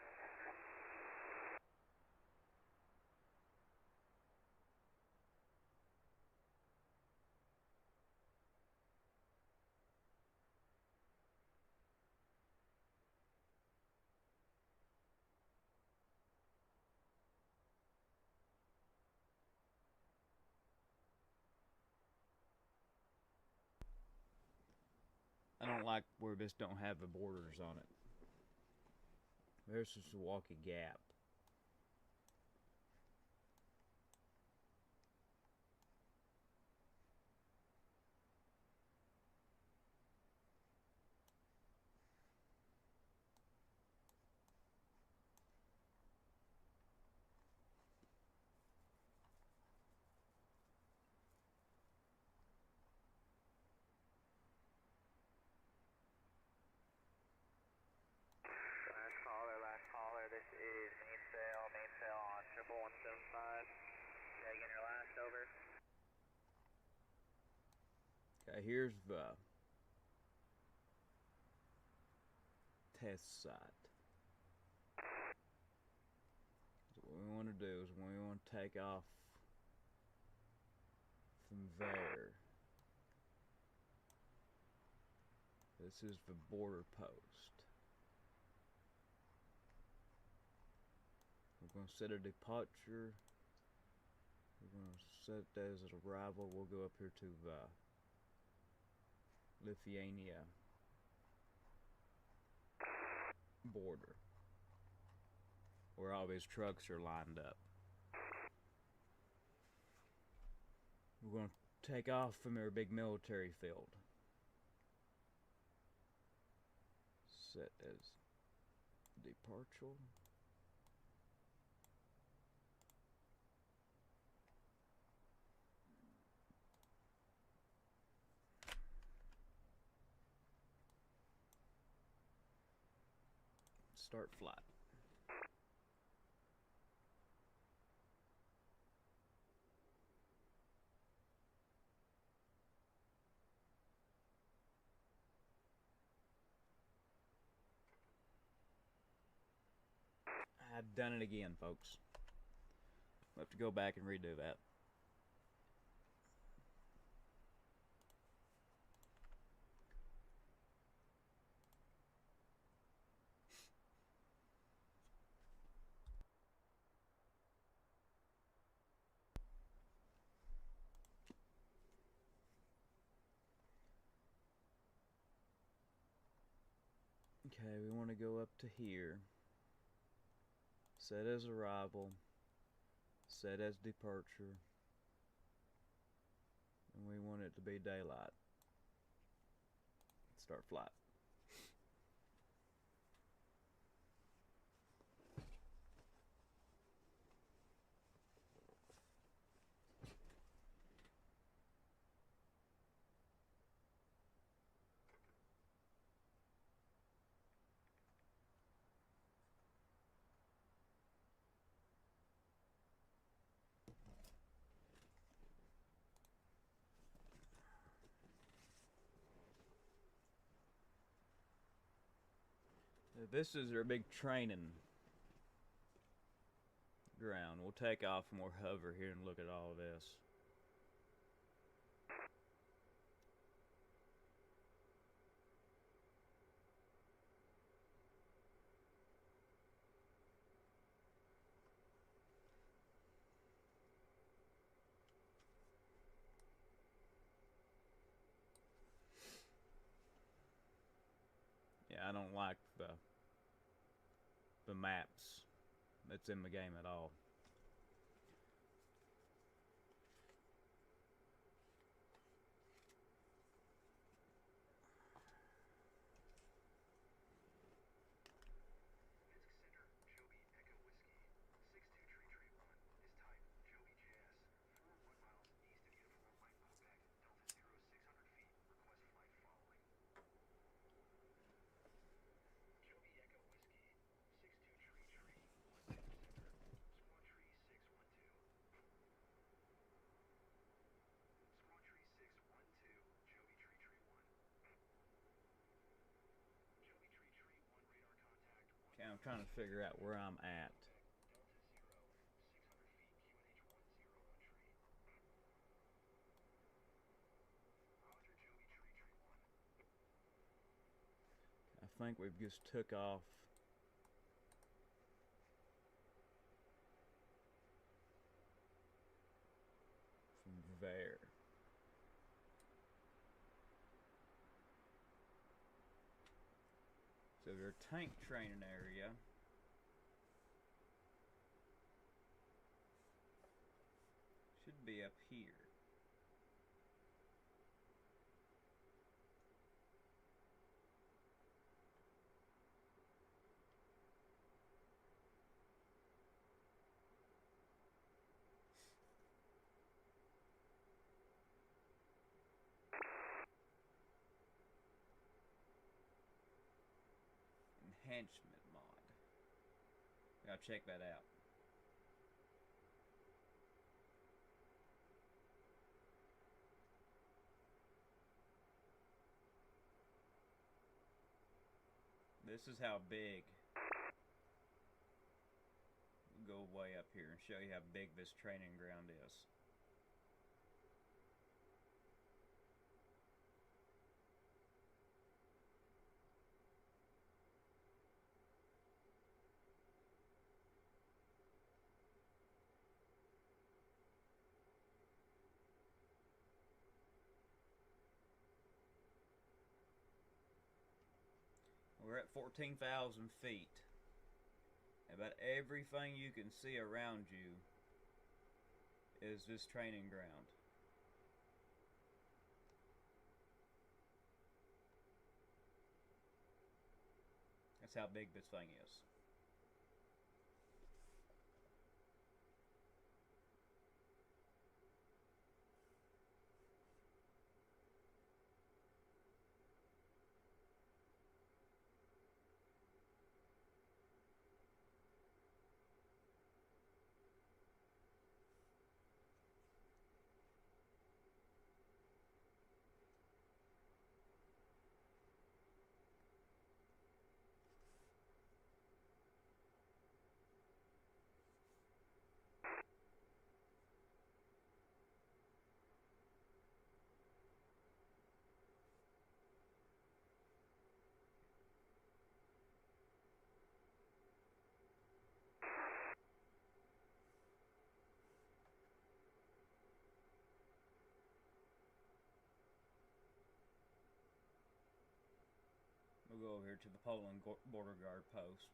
I don't like where this don't have the borders on it. There's just a walkie gap. Okay, here's the test site. So what we want to do is we want to take off from there. This is the border post. We're going to set a departure. We're going to set that as an arrival. We'll go up here to Lithuania border, where all these trucks are lined up. We're going to take off from our big military field. Set as departure. Start flight. I've done it again, folks. We'll have to go back and redo that. Okay, we want to go up to here. Set as arrival. Set as departure. And we want it to be daylight. Start flight. This is their big training ground. We'll take off and we'll hover here and look at all of this. Yeah, I don't like the maps that's in the game at all. Okay, I'm trying to figure out where I'm at. I think we've just took off from there. So their tank training area should be up here. Enhancement mod. Gotta check that out. This is how big. We'll go way up here and show you how big this training ground is. We're at 14,000 feet. About everything you can see around you is this training ground. That's how big this thing is. We'll go over here to the Poland border guard post.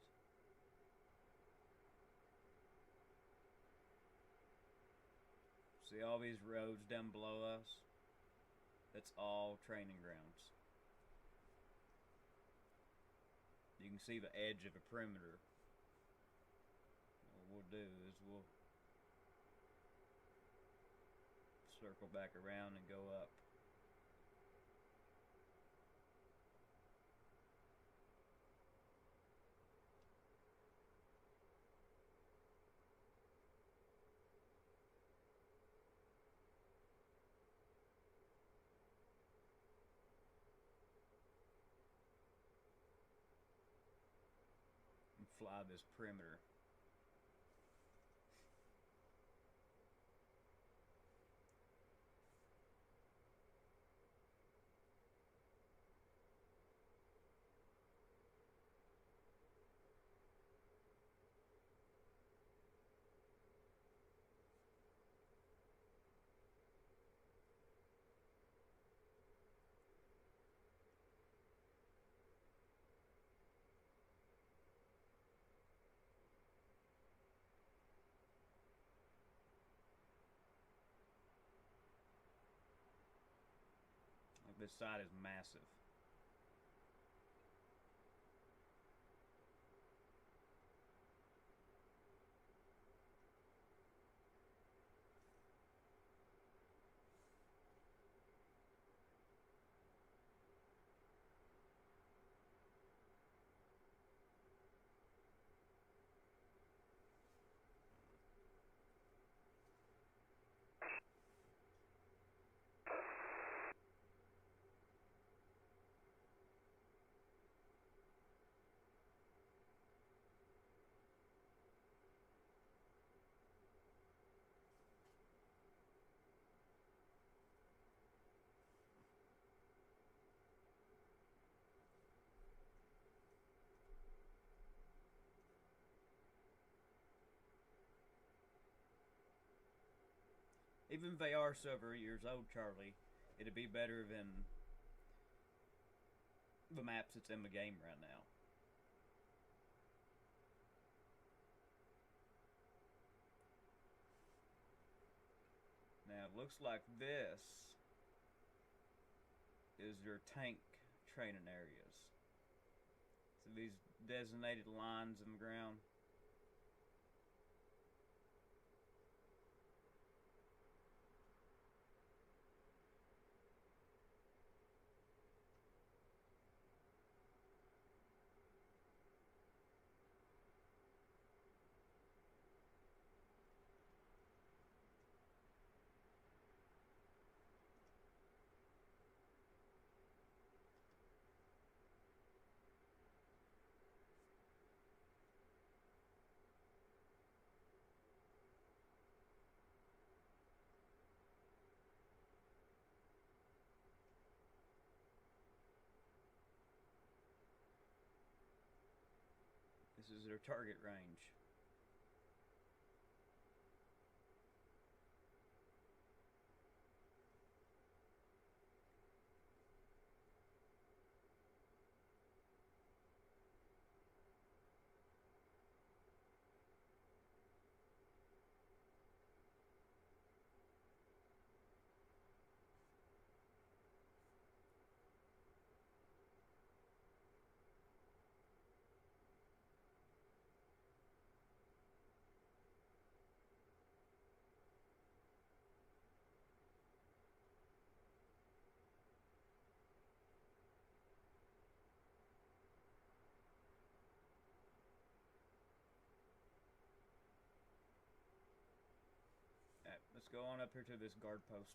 See all these roads down below us? That's all training grounds. You can see the edge of a perimeter. What we'll do is we'll circle back around and go up. And fly this perimeter. Like this side is massive. Even if they are several years old, Charlie, it'd be better than the maps that's in the game right now. Now, it looks like this is your tank training areas. So these designated lines in the ground. is their target range. Alright, let's go on up here to this guard post.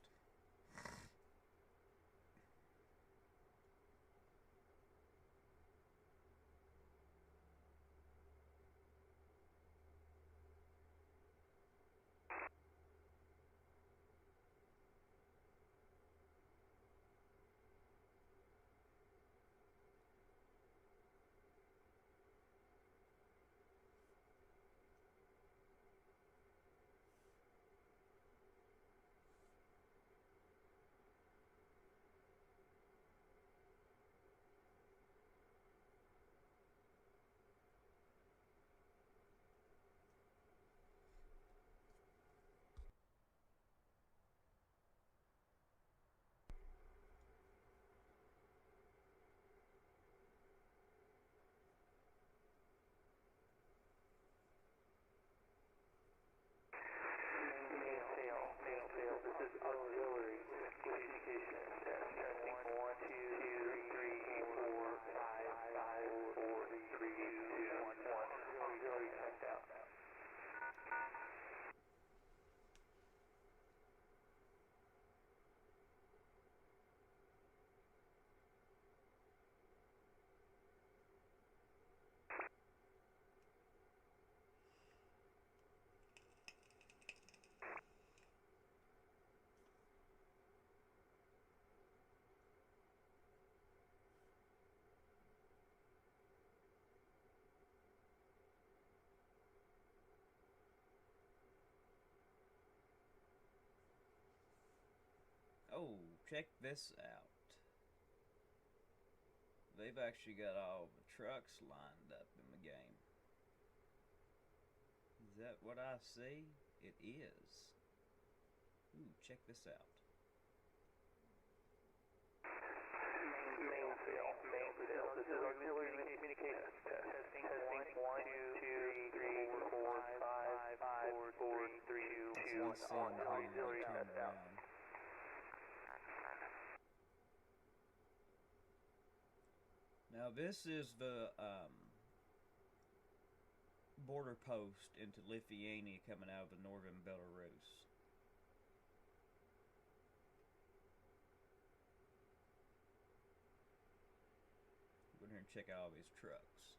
This is auxiliary communication. Testing 1, 2, 3, 4, 5, 4, 3, 2, 1, 1. Auxiliary checked out. Oh, check this out. They've actually got all the trucks lined up in the game. Is that what I see? It is. Ooh, check this out. Mainsail. This is auxiliary communication. Testing 1, 2, 3, 4, 5, 4, 3, 2, 1. Auxiliary test out. Now this is the border post into Lithuania coming out of the northern Belarus. Go in here and check out all these trucks.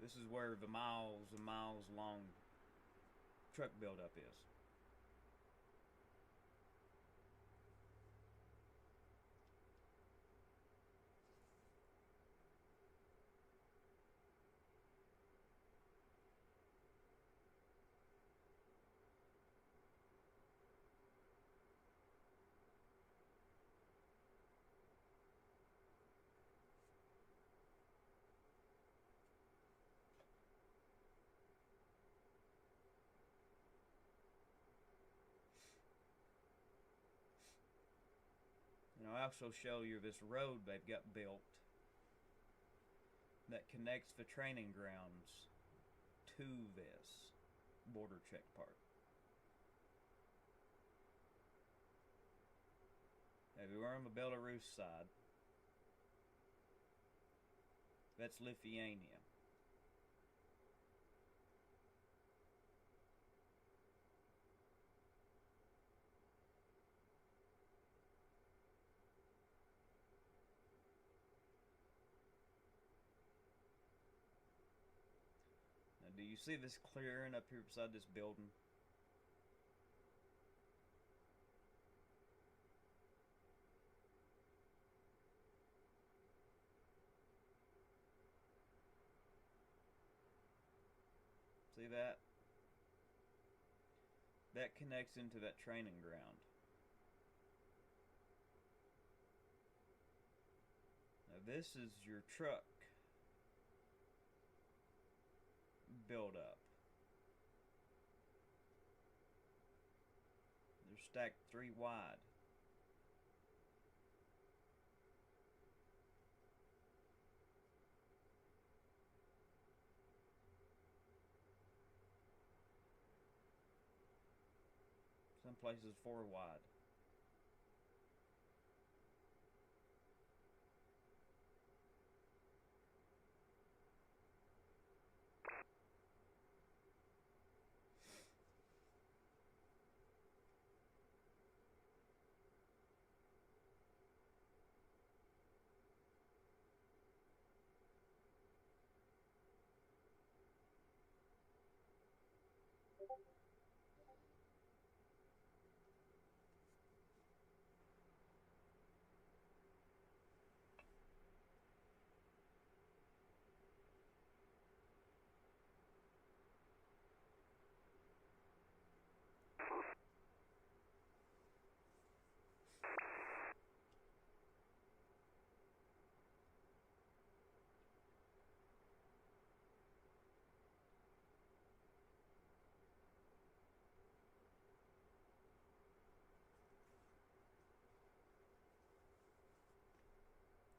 This is where the miles and miles long truck buildup is. And I'll also show you this road they've got built that connects the training grounds to this border check part. Now, if we're on the Belarus side, that's Lithuania. Now, do you see this clearing up here beside this building? See that? That connects into that training ground. Now this is your truck build up. They're stacked 3 wide. Some places 4 wide.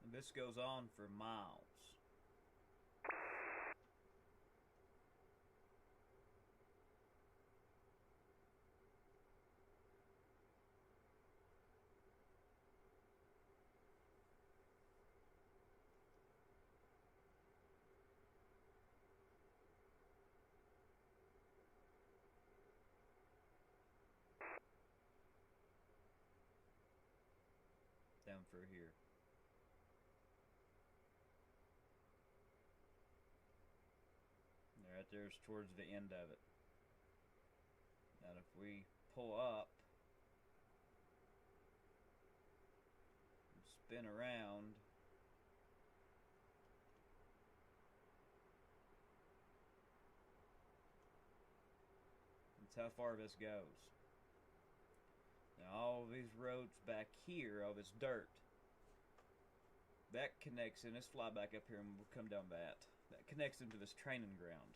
And this goes on for miles. Down through here. Right there's towards the end of it. And if we pull up and spin around, that's how far this goes. Now all these roads back here, all this dirt, that connects in. Let's fly back up here and we'll come down that. That connects into this training ground.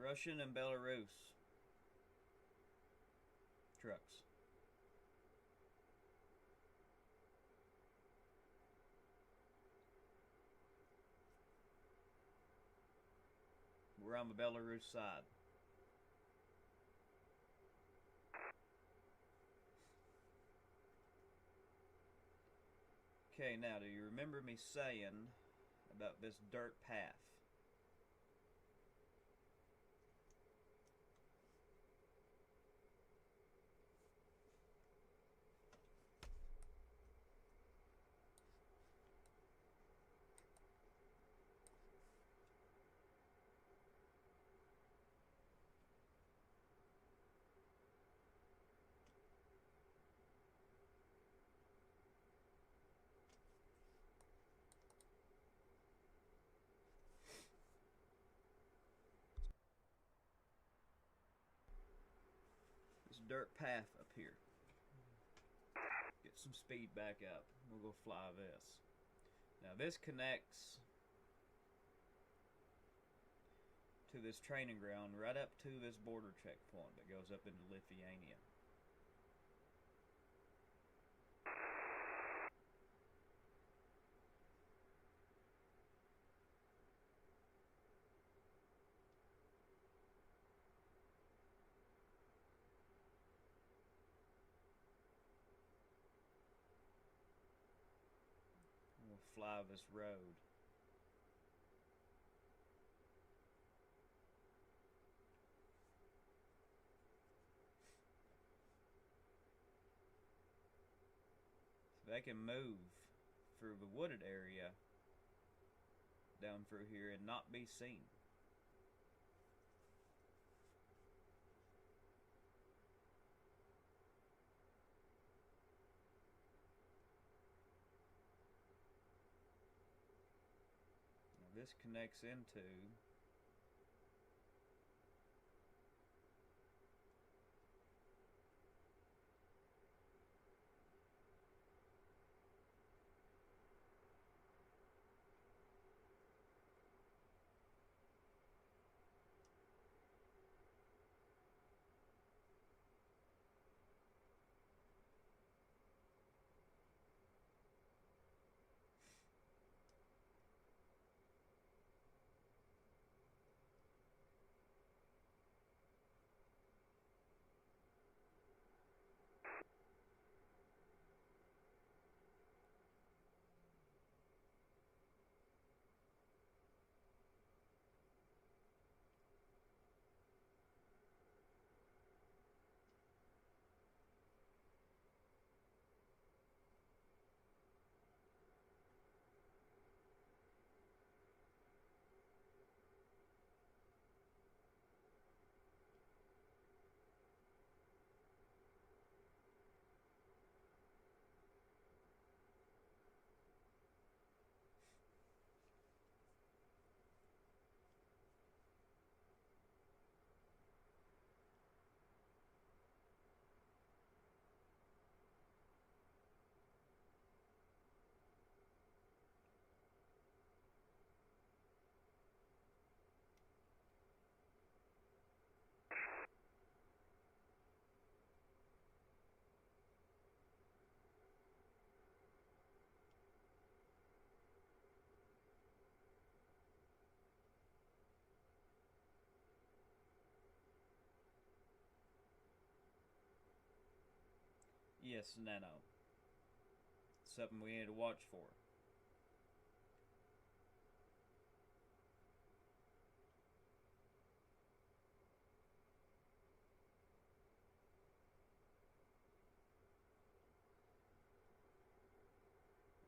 Russian and Belarus trucks. We're on the Belarus side. Okay, now do you remember me saying about this dirt path? Dirt path up here. Get some speed back up. We'll go fly this. Now this connects to this training ground right up to this border checkpoint that goes up into Lithuania. Fly this road. So they can move through the wooded area down through here and not be seen. this connects into yes, nano. Something we need to watch for.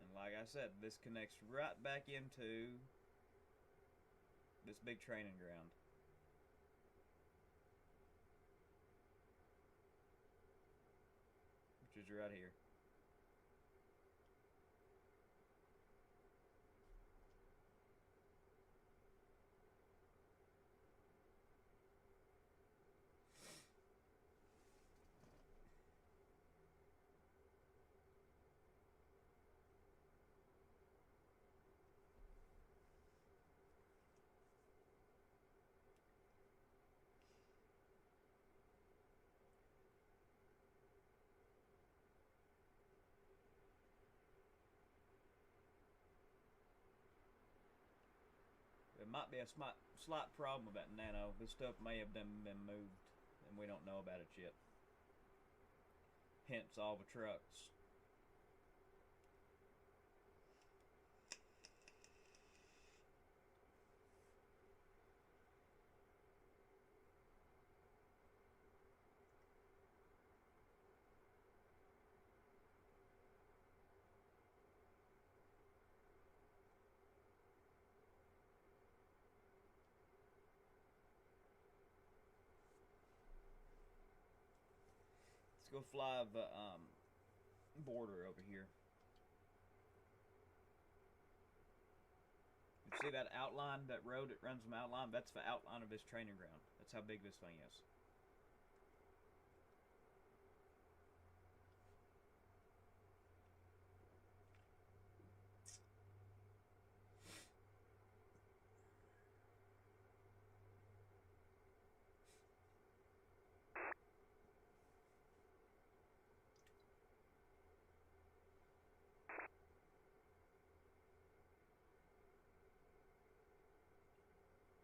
And like I said, this connects right back into this big training ground. Which is right here. There might be a slight problem about nano. This stuff may have been moved, and we don't know about it yet. Hence all the trucks. Let's go fly the border over here. You see that outline, that road that runs from outline? That's the outline of this training ground. That's how big this thing is.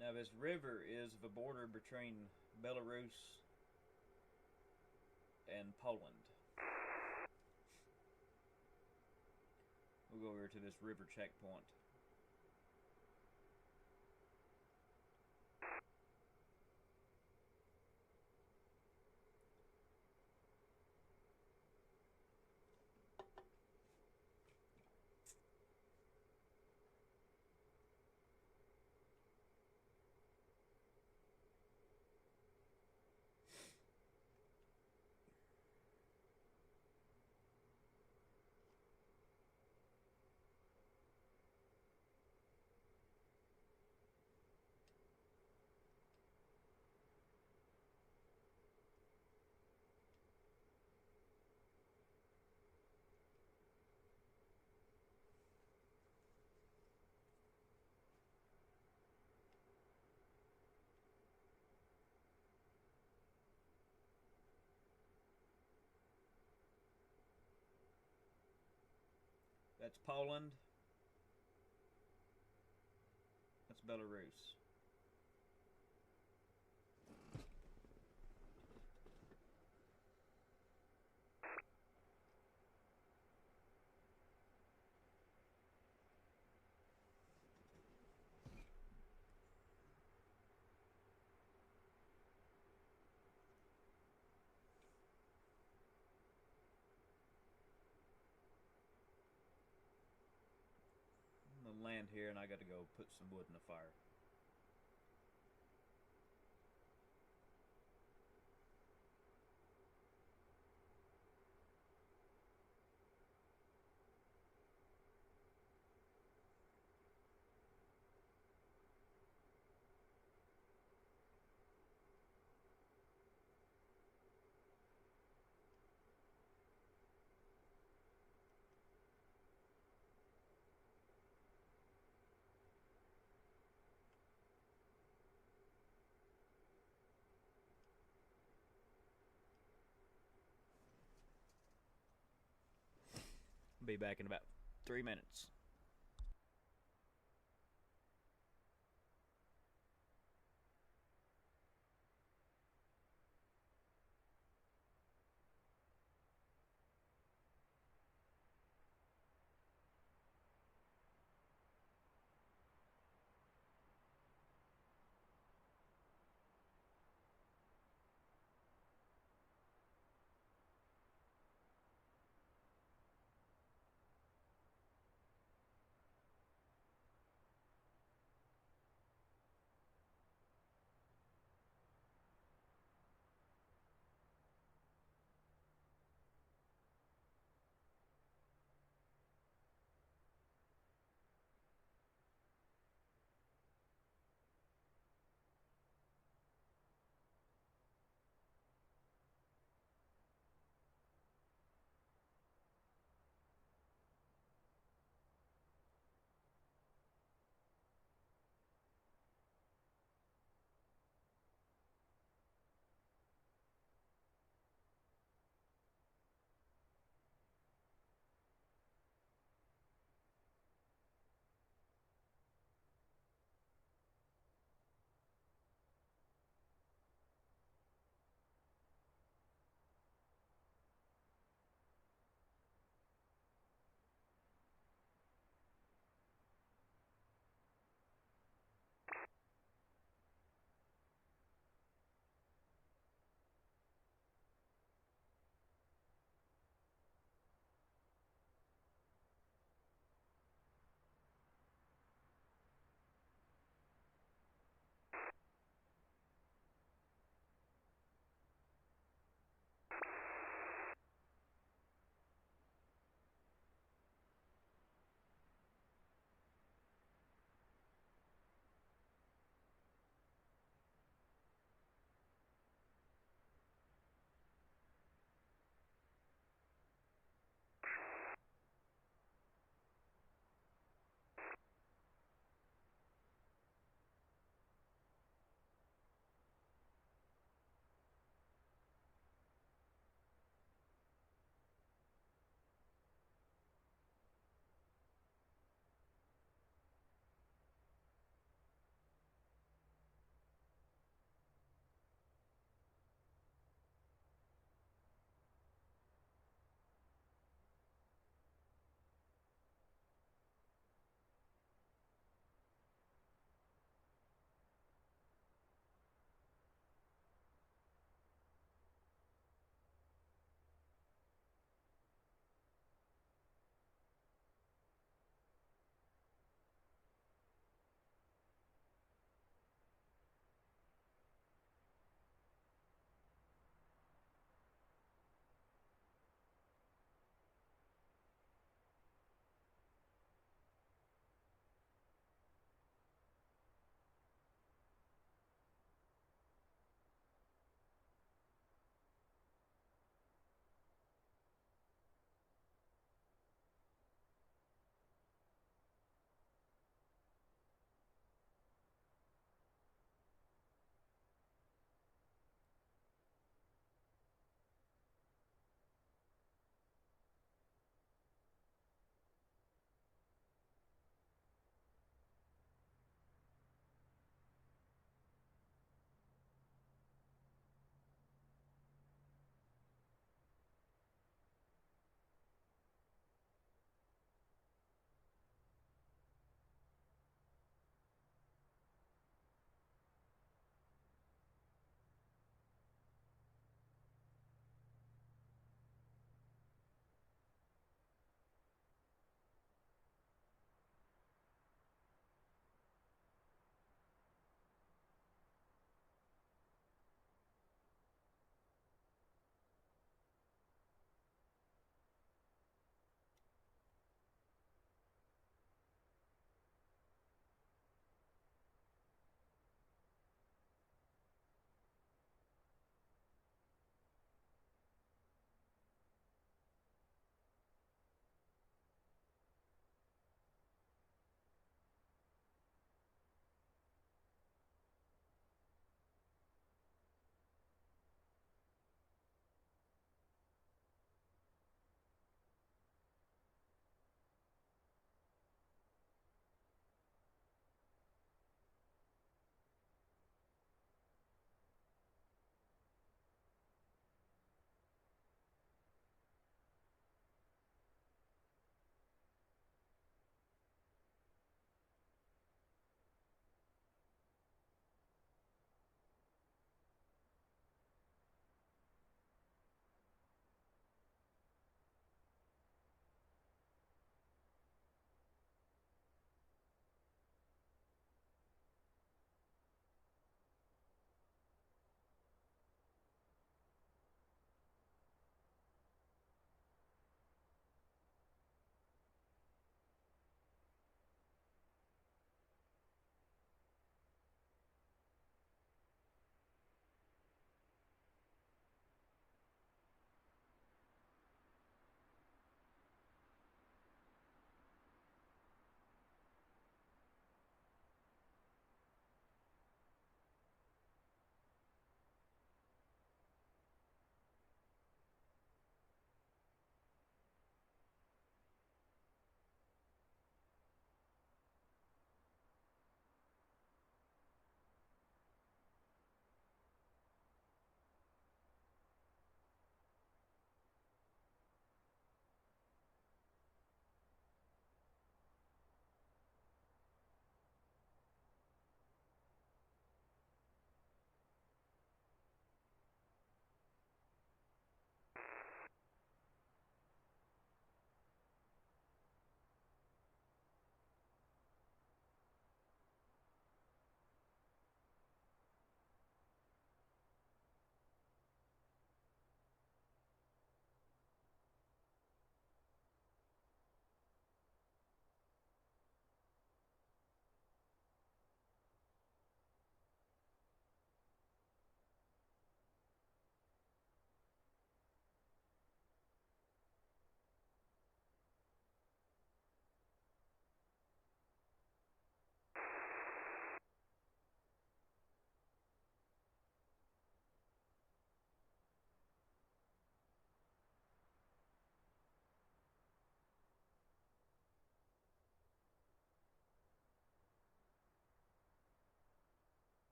Now this river is the border between Belarus and Poland. We'll go over to this river checkpoint. That's Poland. That's Belarus. I'm gonna land here and I gotta go put some wood in the fire. Be back in about 3 minutes.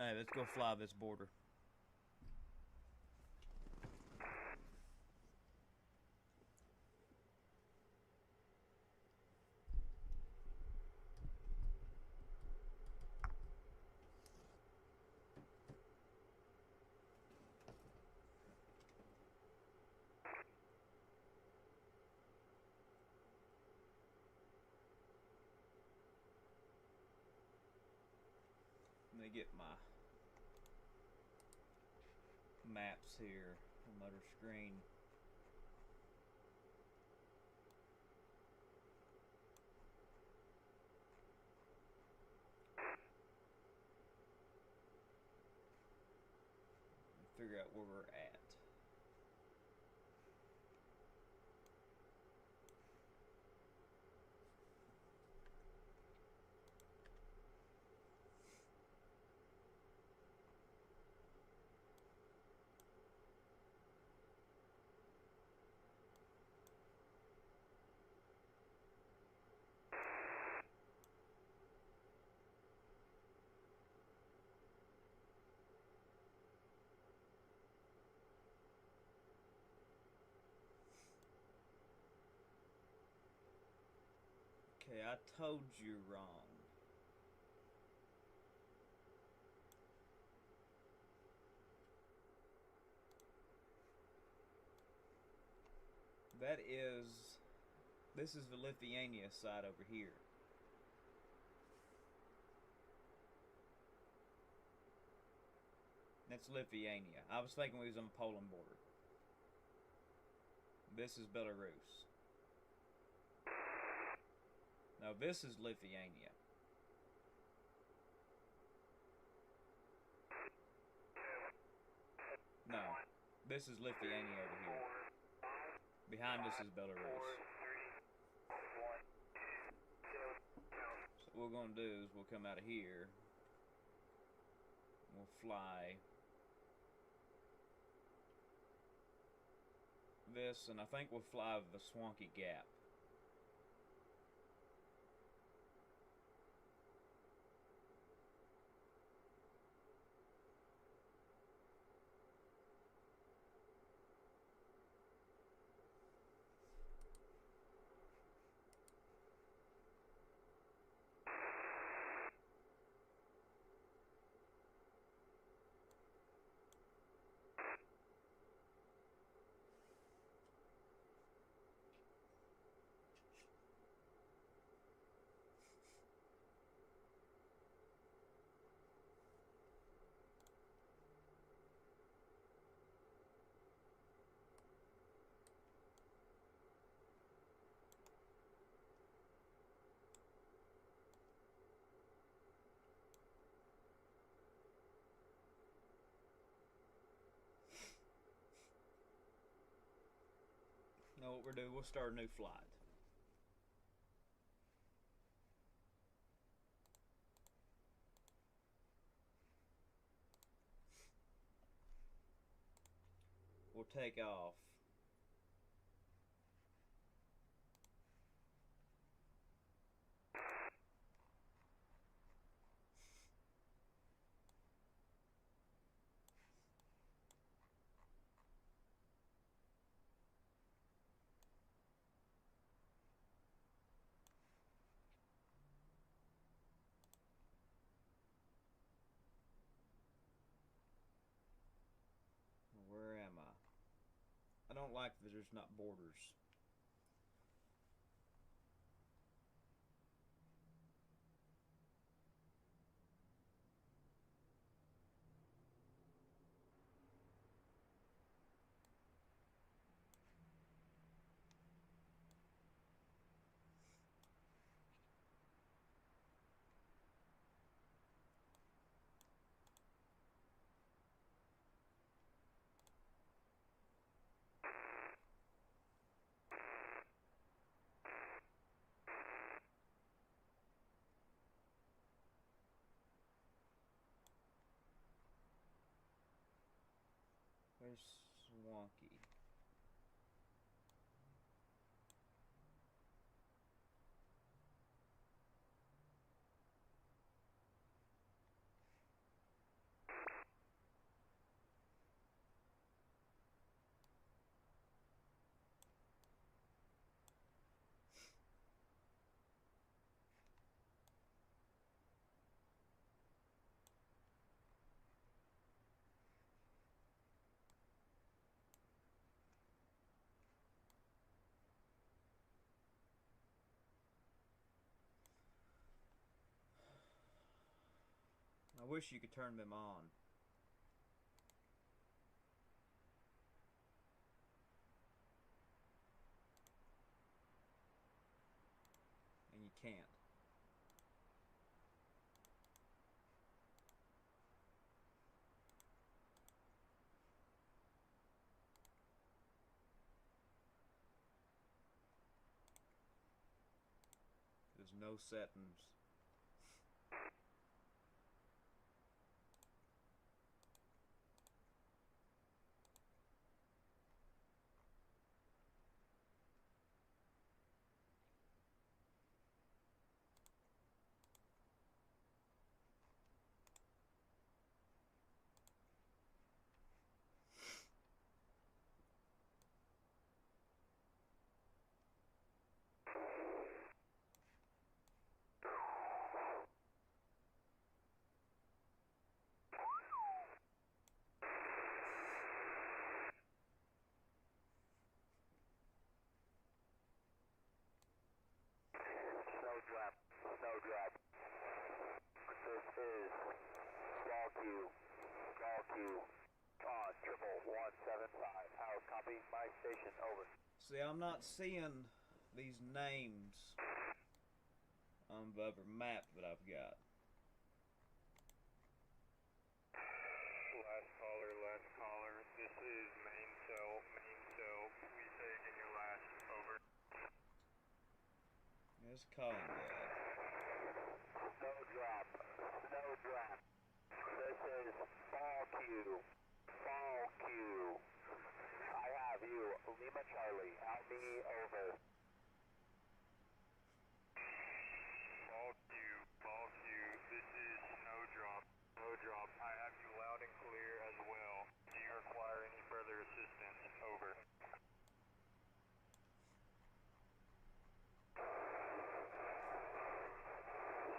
Alright, let's go fly this border. Let me get my maps here, another screen. Figure out where we're at. Okay, I told you wrong. This is the Lithuania side over here. That's Lithuania. I was thinking we was on the Poland border. This is Belarus. Now this is Lithuania. No, this is Lithuania over here. Behind us is Belarus. So what we're gonna do is we'll come out of here. We'll fly this, and I think we'll fly the Swanky Gap. Know what we're doing? We'll start a new flight. We'll take off. Where am I? I don't like that there's not borders. Where's Swanky? I wish you could turn them on. And you can't. There's no settings. Snowdrop, Snowdrop. This is Ball Q on 11175. How copy my station, over. See, I'm not seeing these names on the other map that I've got. Last caller. This is main cell. Please say again your last, over. It's calling that. Snowdrop. This is Ball Q. I have you, Lima Charlie. Out me, over. Ball Q. This is Snowdrop. I have you loud and clear as well. Do you require any further assistance? Over.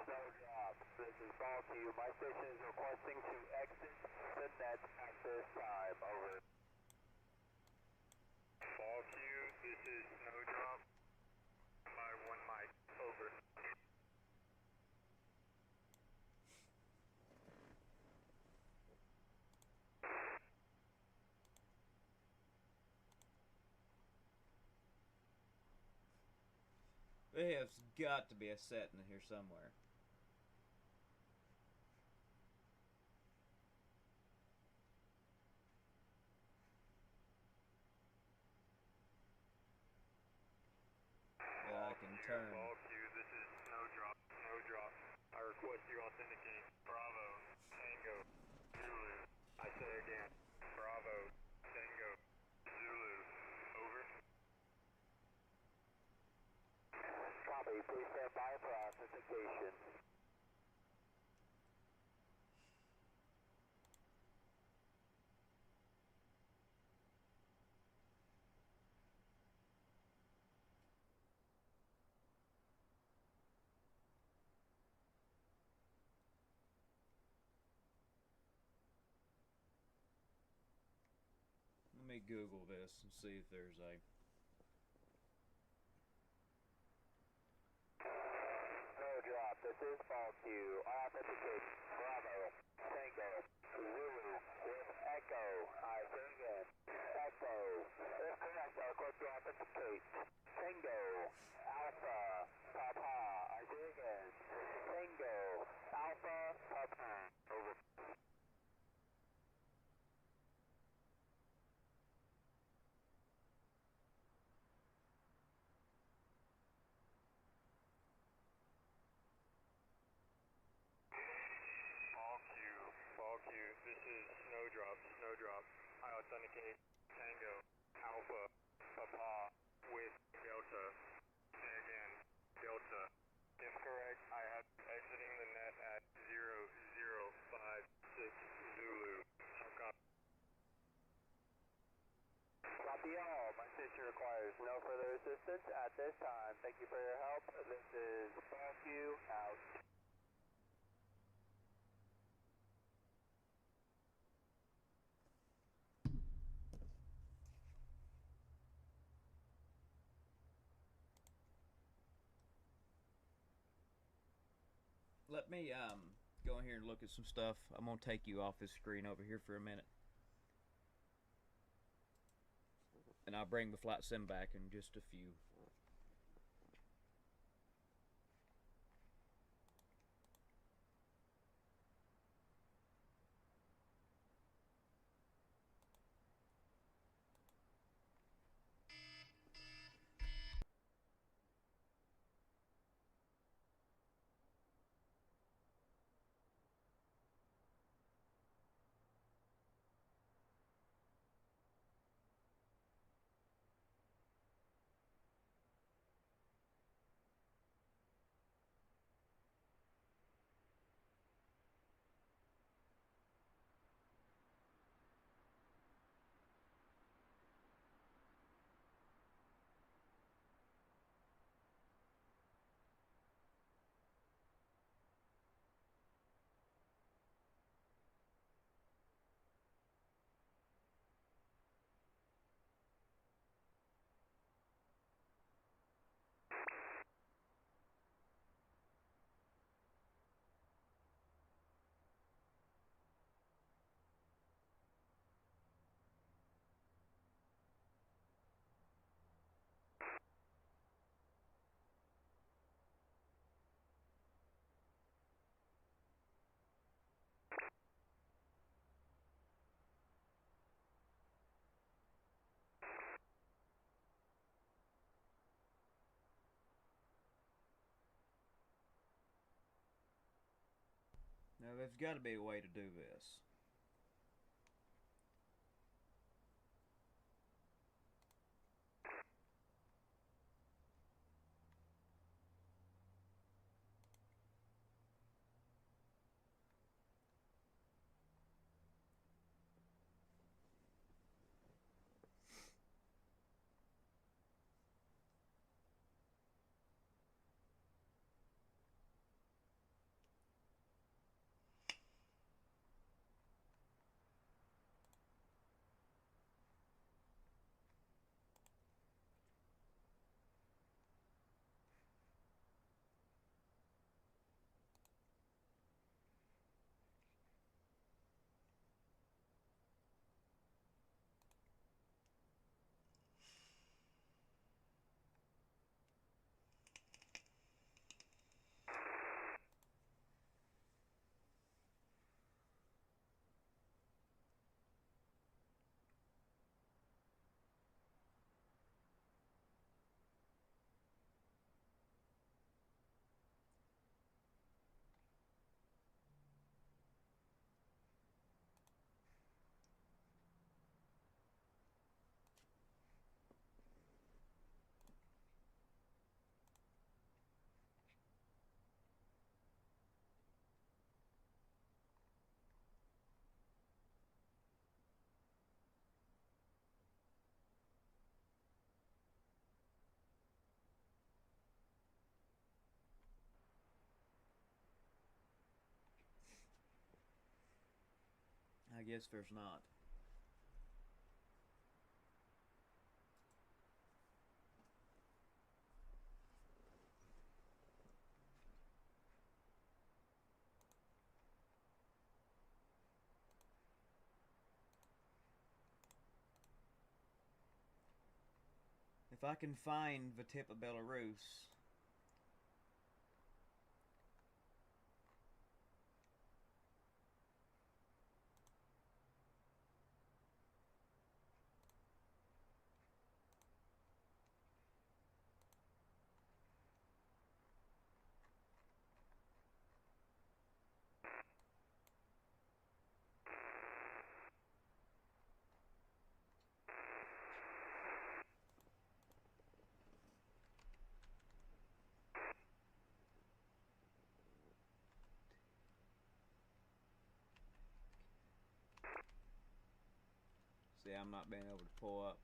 Snowdrop, this is Ball Q. My station is requesting to exit the net at this time. Over. Ball Q, this is Snowdrop. My one mic. Over. There's got to be a setting here somewhere. That I can turn. Ball Q, this is Snowdrop. I request you authenticate. Bravo, Tango, Zulu. I say again, Bravo, Tango, Zulu. Over. Copy, please stand by for authentication. Let me Google this and see if there's a... Snowdrop, this is Ball Q. I authenticate. Bravo, Tango, Zulu, with Echo. I say again, Echo. If correct, I request you authenticate. Tango, Alpha, Papa. I say again, Tango, Alpha, Papa. Over. Ball Q, this is Snowdrop. I authenticate Tango, Alpha, Papa, with Delta. Say again, Delta. Incorrect, I have exiting the net at 0056 Zulu. Copy all. My station requires no further assistance at this time. Thank you for your help. This is Ball Q, out. Let me go in here and look at some stuff. I'm gonna take you off this screen over here for a minute, and I'll bring the flight sim back in just a few. Now, there's got to be a way to do this. I guess there's not. If I can find the tip of Belarus, see, I'm not being able to pull up.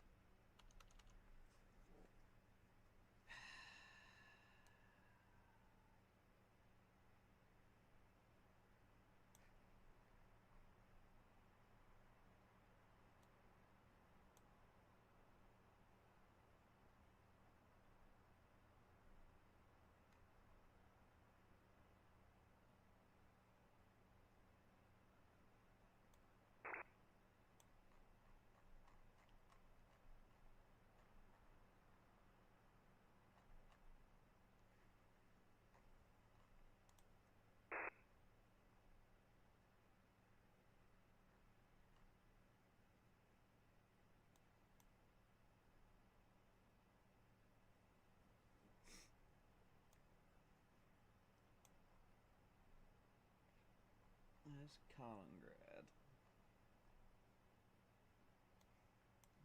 Where's Kaliningrad?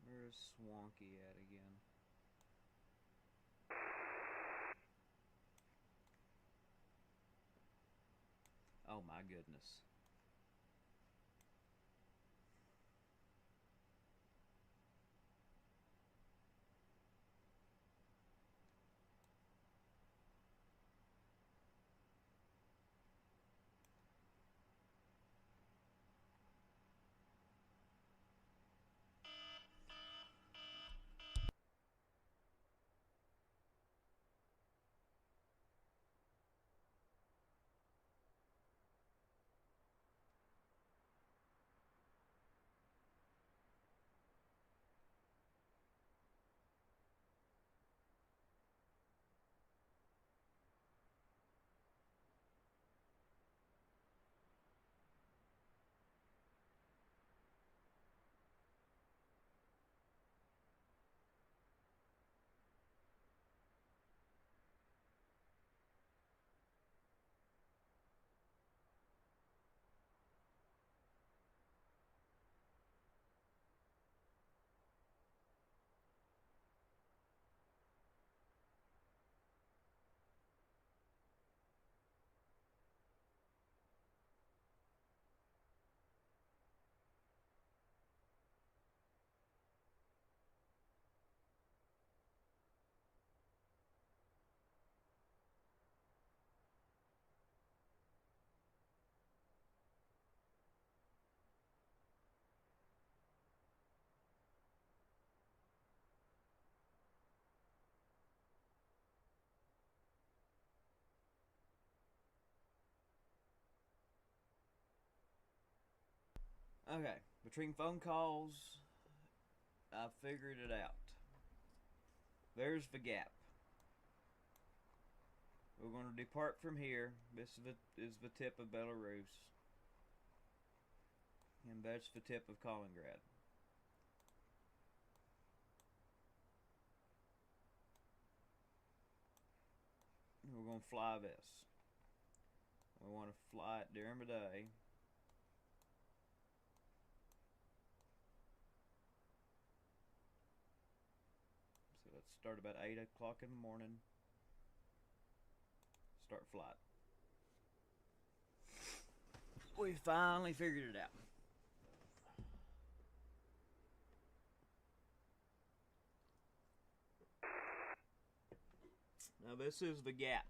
Where's Swanky at again? Oh my goodness. Okay, between phone calls, I figured it out. There's the gap. We're going to depart from here. This is the tip of Belarus. And that's the tip of Kaliningrad. We're going to fly this. We want to fly it during the day. So let's start about 8 o'clock in the morning. Start flight. We finally figured it out. Now this is the gap.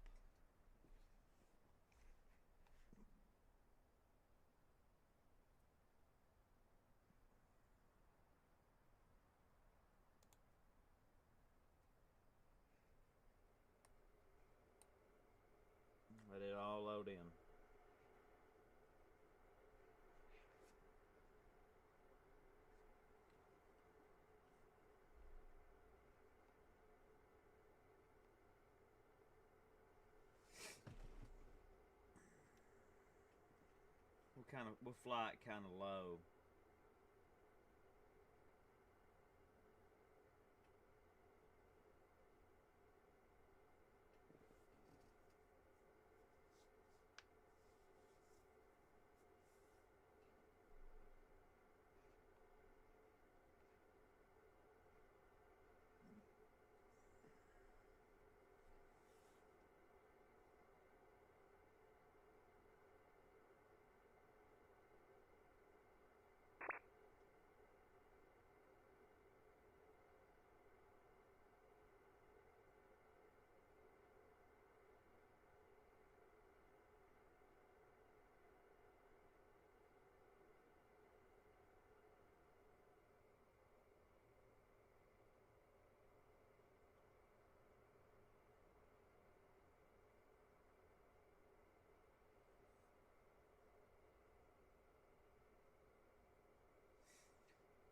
Let it all load in. We'll fly it kind of low.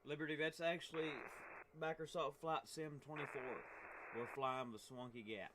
Liberty, that's actually Microsoft Flight Sim 24. We're flying the Swanky Gap.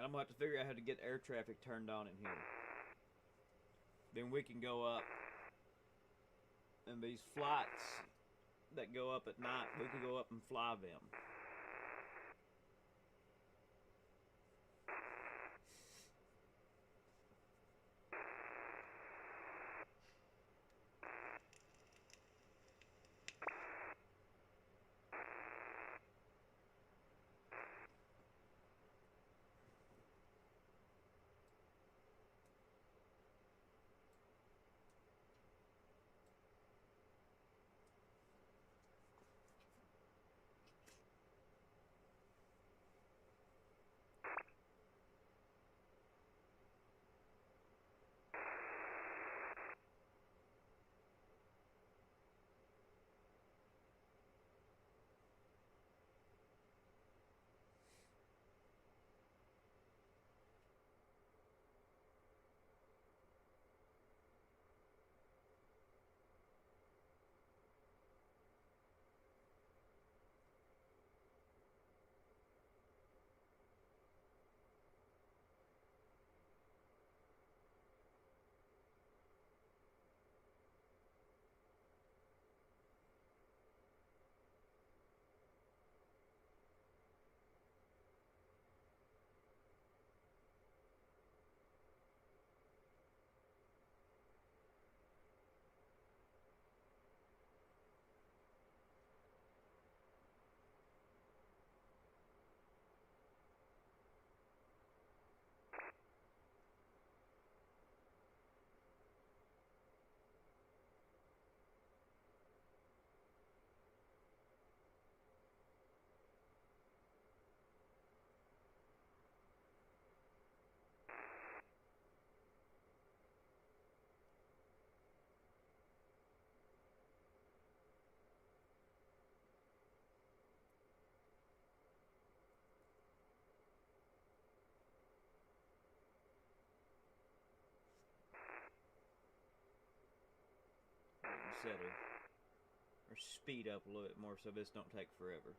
And I'm going to have to figure out how to get air traffic turned on in here. Then we can go up. And these flights that go up at night, we can go up and fly them. Set it or speed up a little bit more so this don't take forever.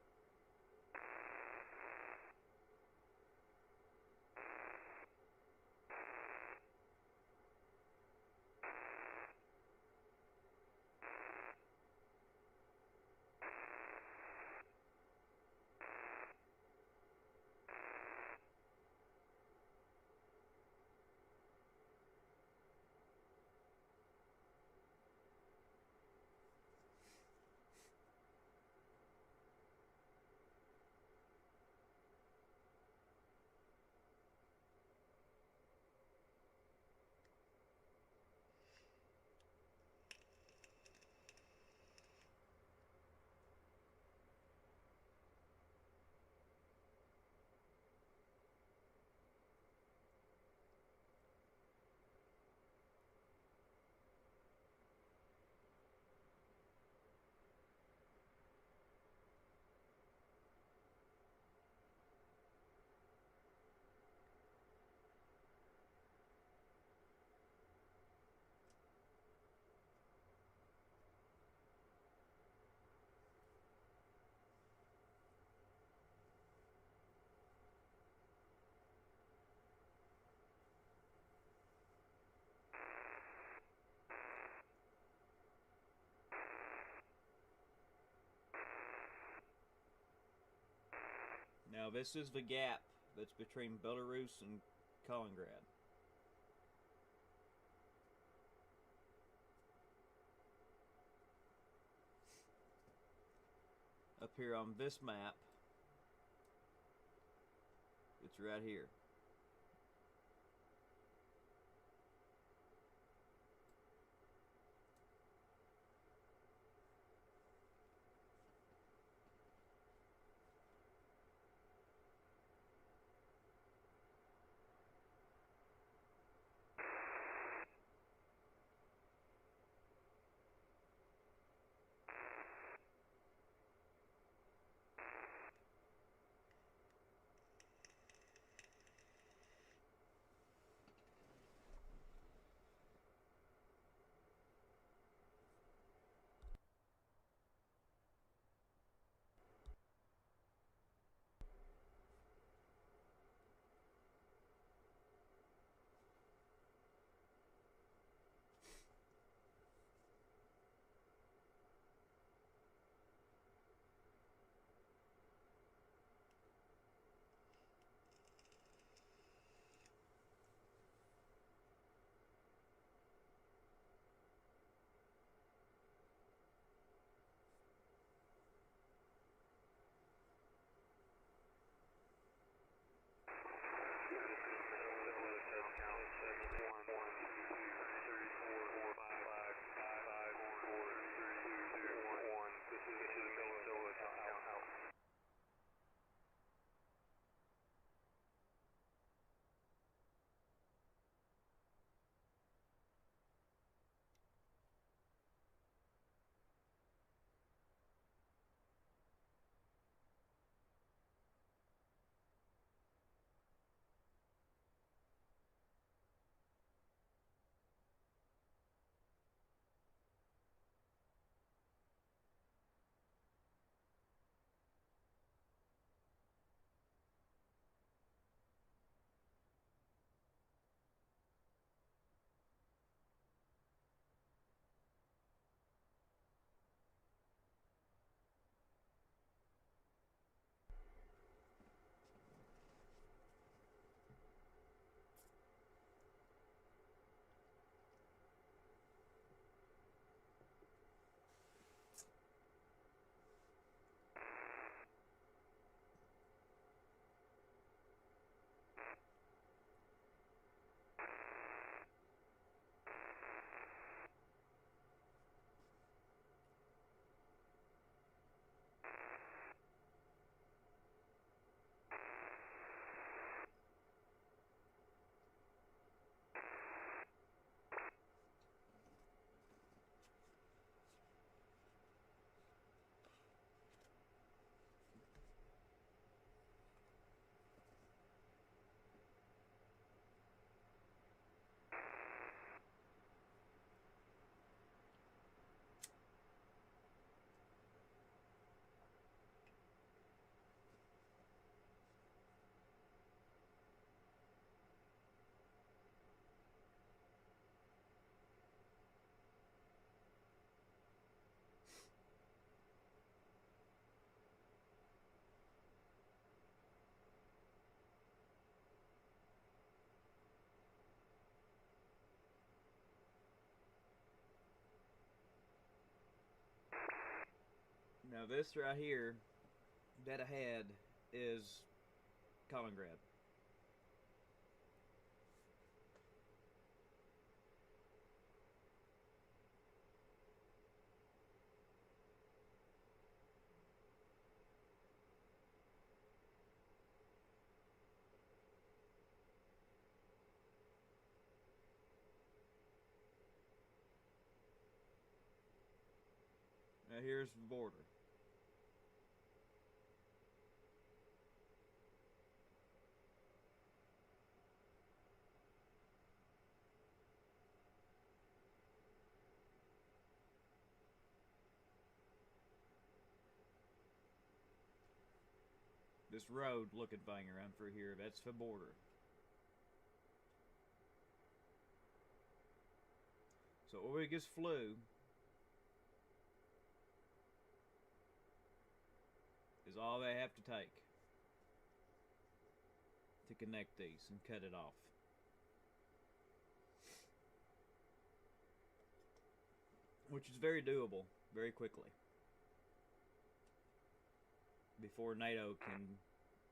Now this is the gap that's between Belarus and Kaliningrad. Up here on this map, it's right here. Now this right here, dead ahead, is Kaliningrad. Now here's the border. This road looking thing around through here, that's the border. So what we just flew is all they have to take to connect these and cut it off. Which is very doable, very quickly. Before NATO can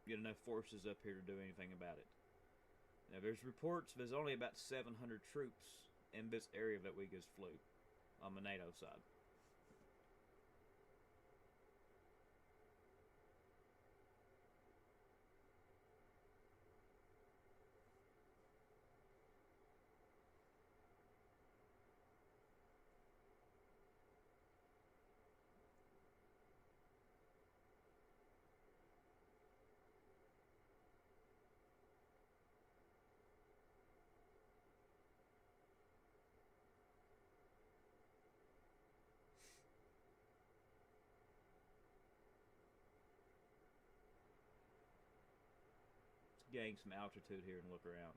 get enough forces up here to do anything about it. Now there's reports there's only about 700 troops in this area that we just flew on the NATO side. Gain some altitude here and look around.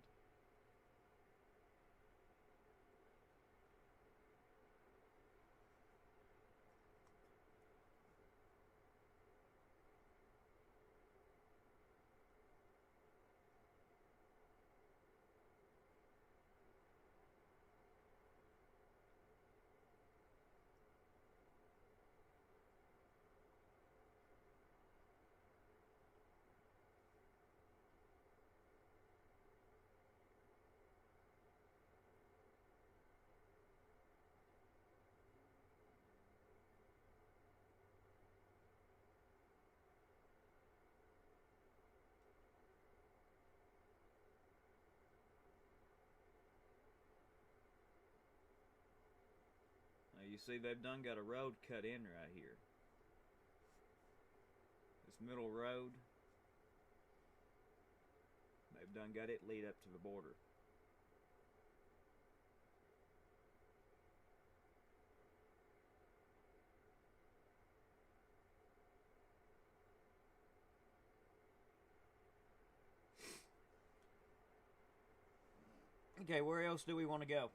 Now you see they've done got a road cut in right here. This middle road, they've done got it lead up to the border. Okay, where else do we want to go?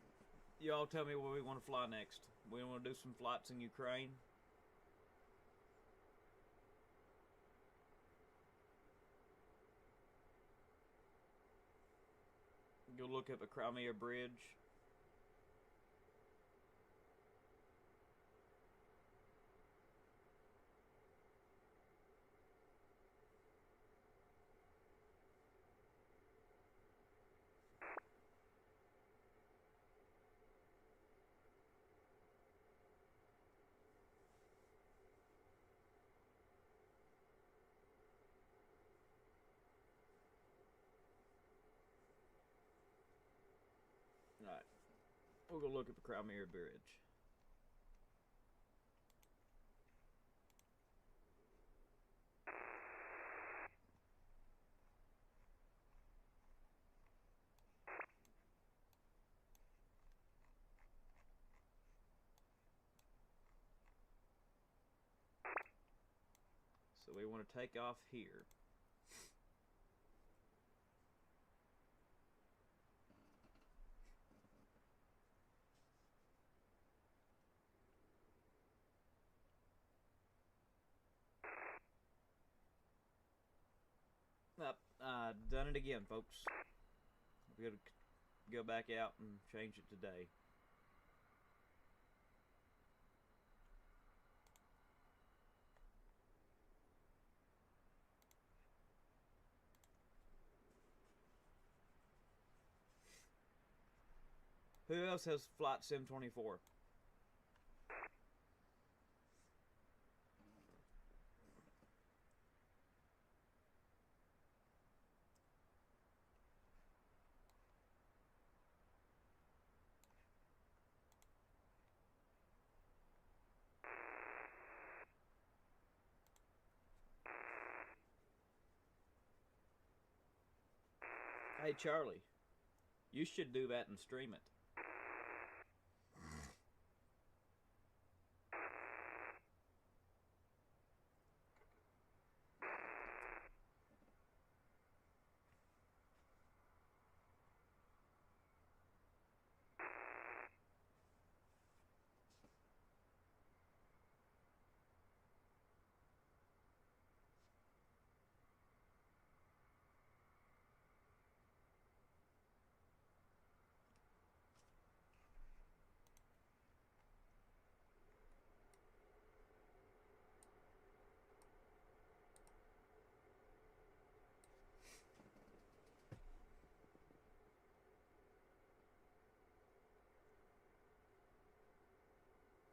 Y'all tell me where we want to fly next. We want to do some flights in Ukraine. Go look at the Crimea Bridge. Alright, we'll go look at the Crimea Bridge. So we want to take off here. Done it again, folks. We gotta go back out and change it today. Who else has Flight Sim 24? Hey Charlie, you should do that and stream it.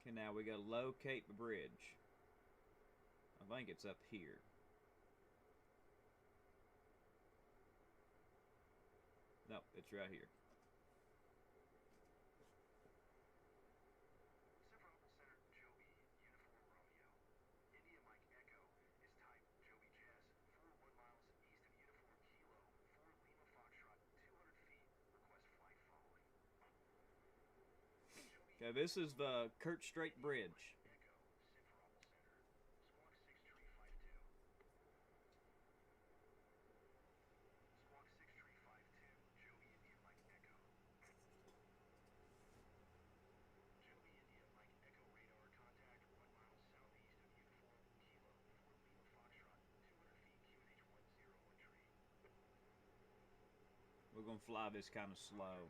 Okay, now we gotta locate the bridge. I think it's up here. No, it's right here. Okay, this is the Kurt Strait Bridge. We're gonna fly this kind of slow.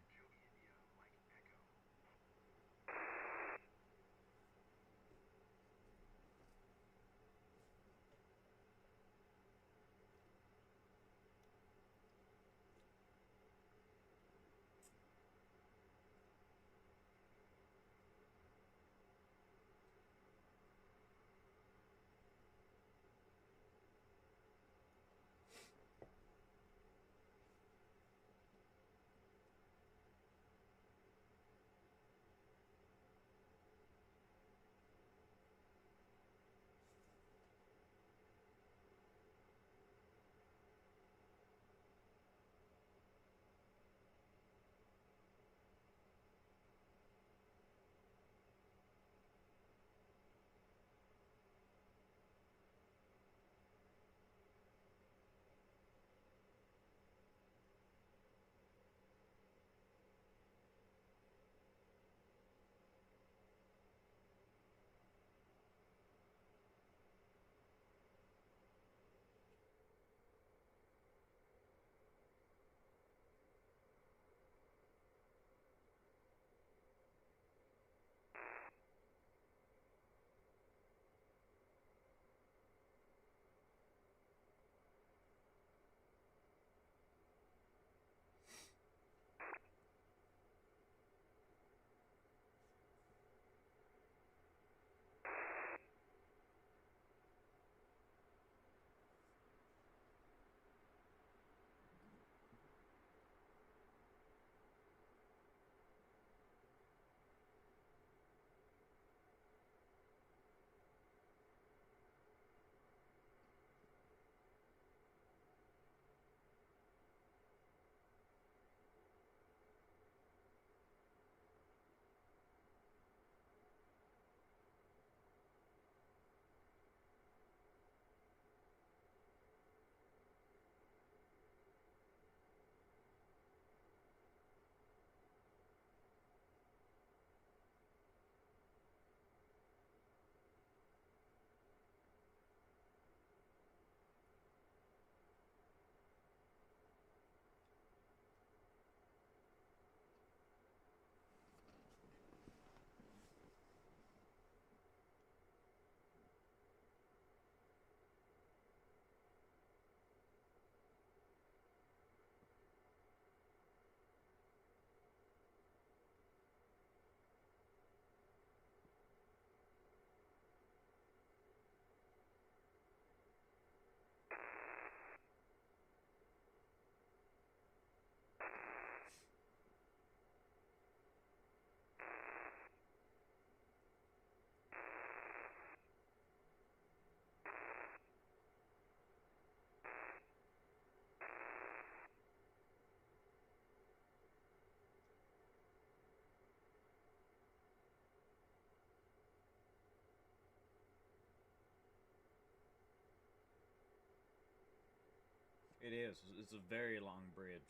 It is. It's a very long bridge.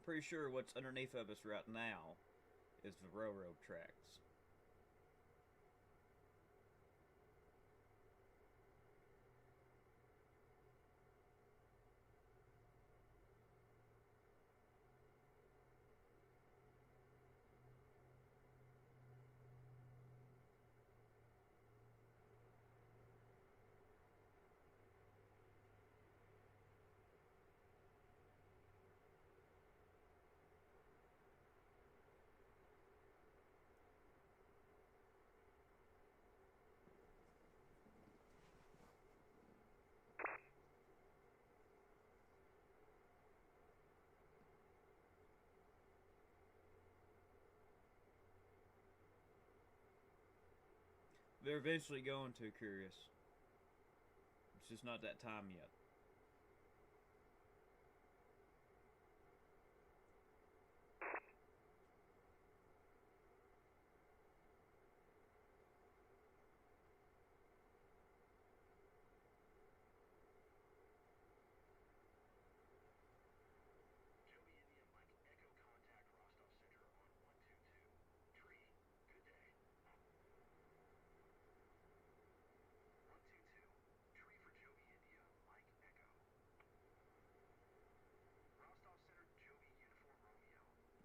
Pretty sure what's underneath of us right now is the railroad tracks. They're eventually going to, Curious. It's just not that time yet.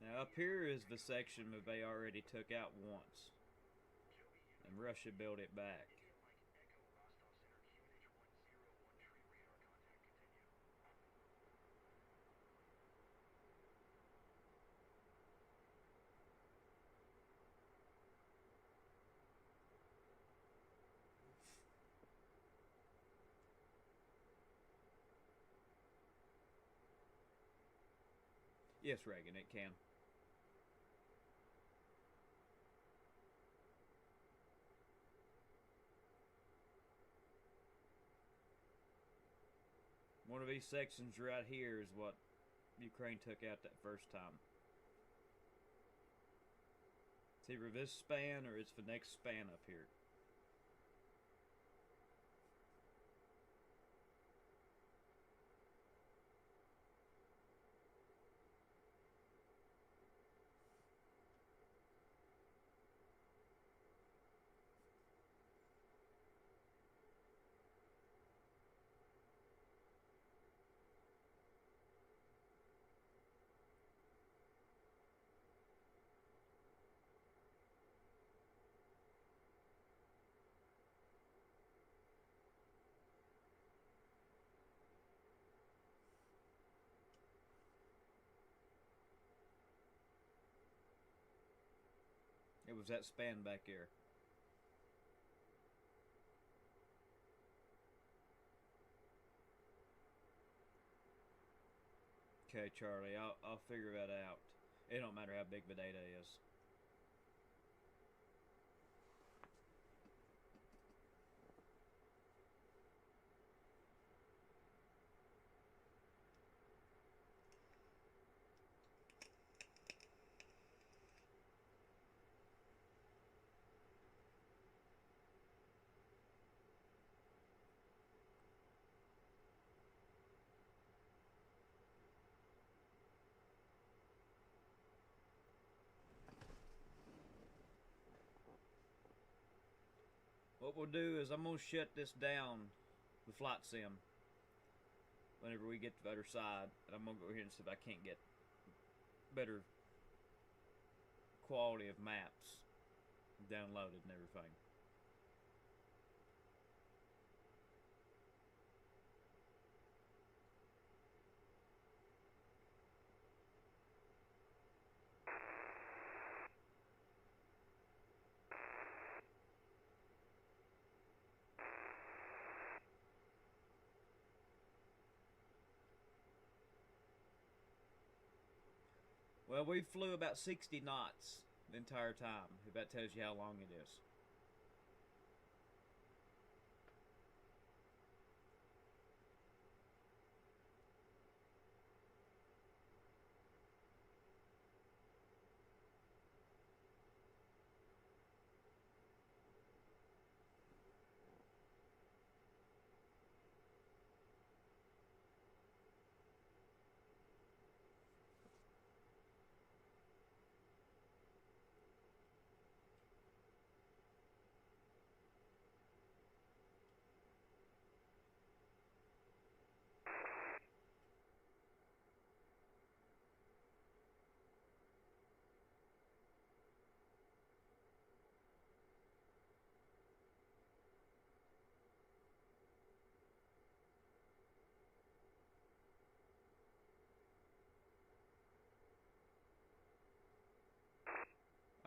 Now up here is the section that they already took out once, and Russia built it back. Yes, Reagan, it can. One of these sections right here is what Ukraine took out that first time. It's either this span or it's the next span up here. It was that span back there. Okay, Charlie, I'll figure that out. It don't matter how big the data is. What we'll do is I'm going to shut this down, the flight sim, whenever we get to the other side. And I'm going to go ahead and see if I can't get better quality of maps downloaded and everything. Well, we flew about 60 knots the entire time, if that tells you how long it is.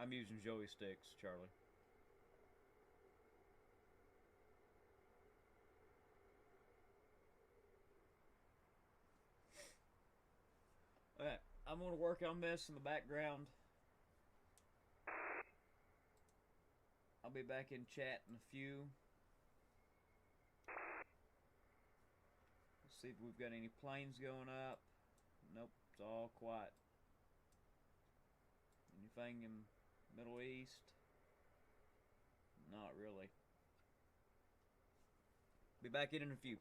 I'm using Joey sticks, Charlie. Alright, I'm gonna work on this in the background. I'll be back in chat in a few. Let's see if we've got any planes going up. Nope, it's all quiet. Anything in Middle East? Not really. Be back in a few.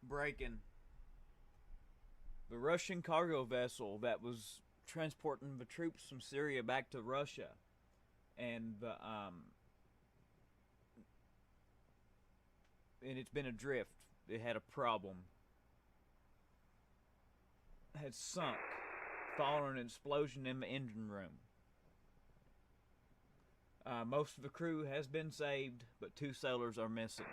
breaking. The Russian cargo vessel that was transporting the troops from Syria back to Russia, and it's been adrift. It had a problem. It had sunk, following an explosion in the engine room. Most of the crew has been saved, but 2 sailors are missing.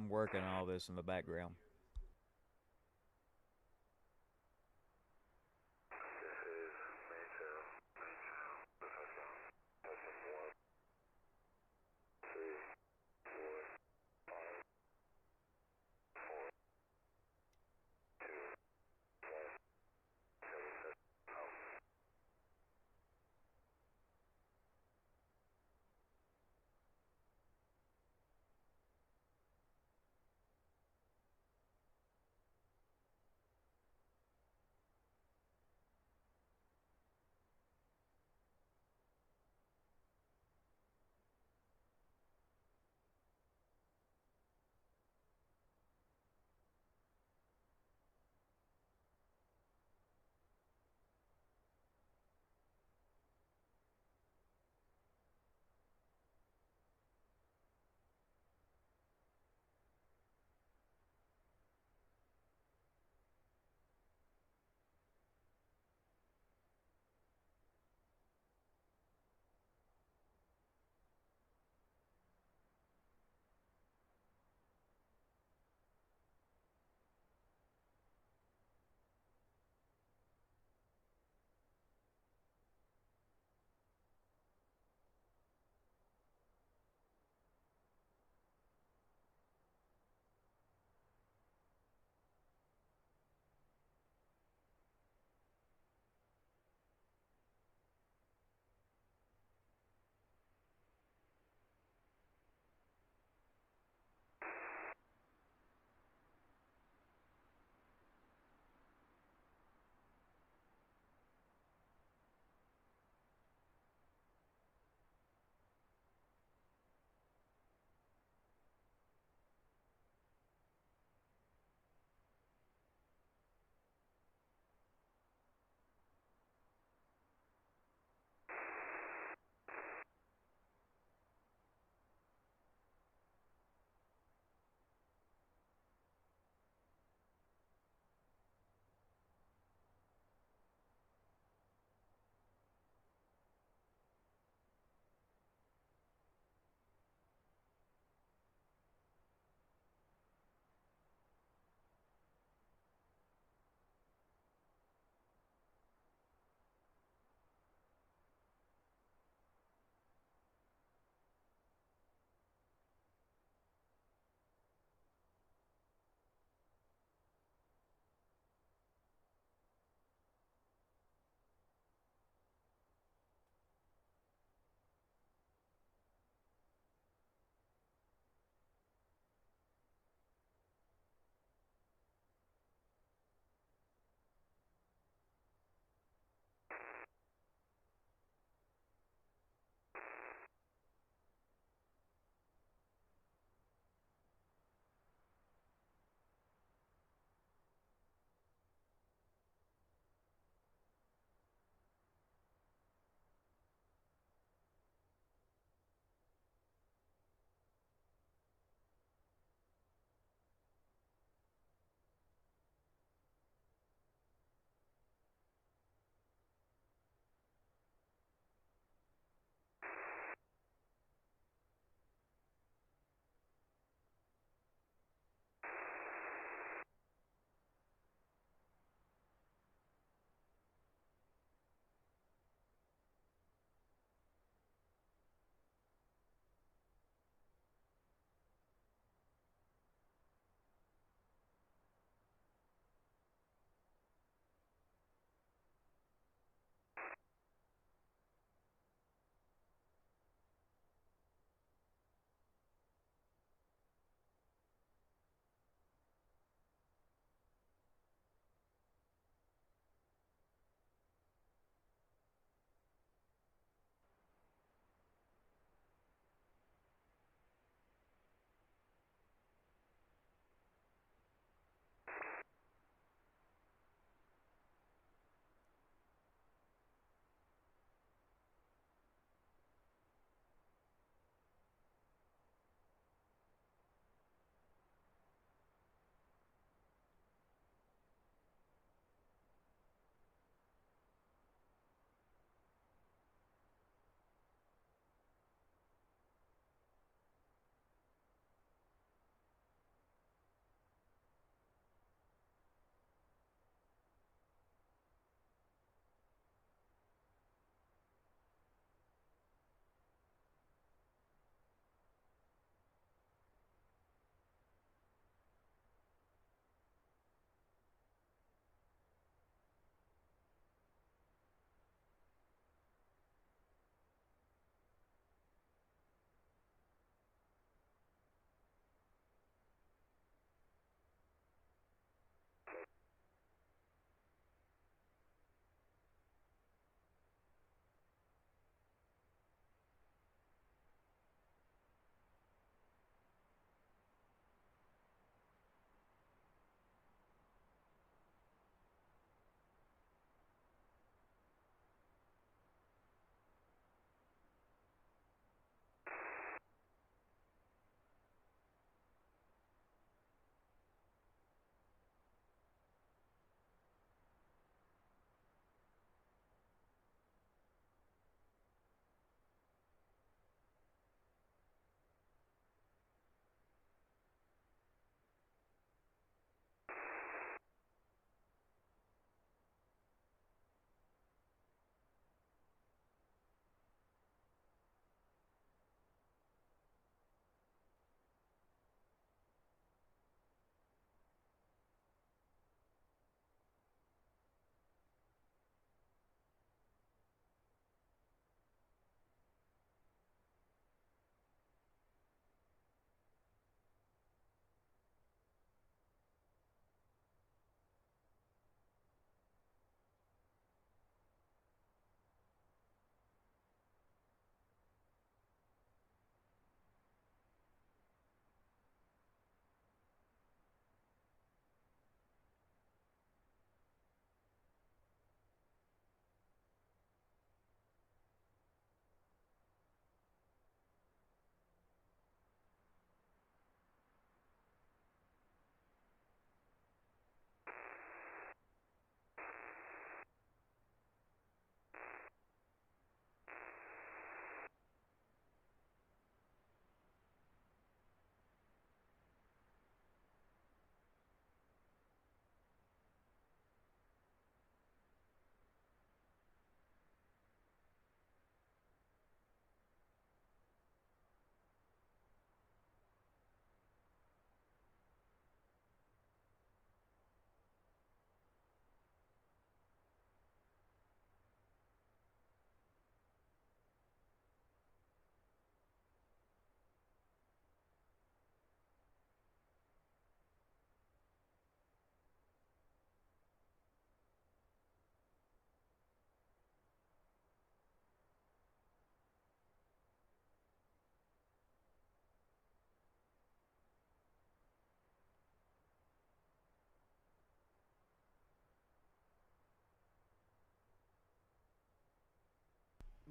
I'm working all this in the background.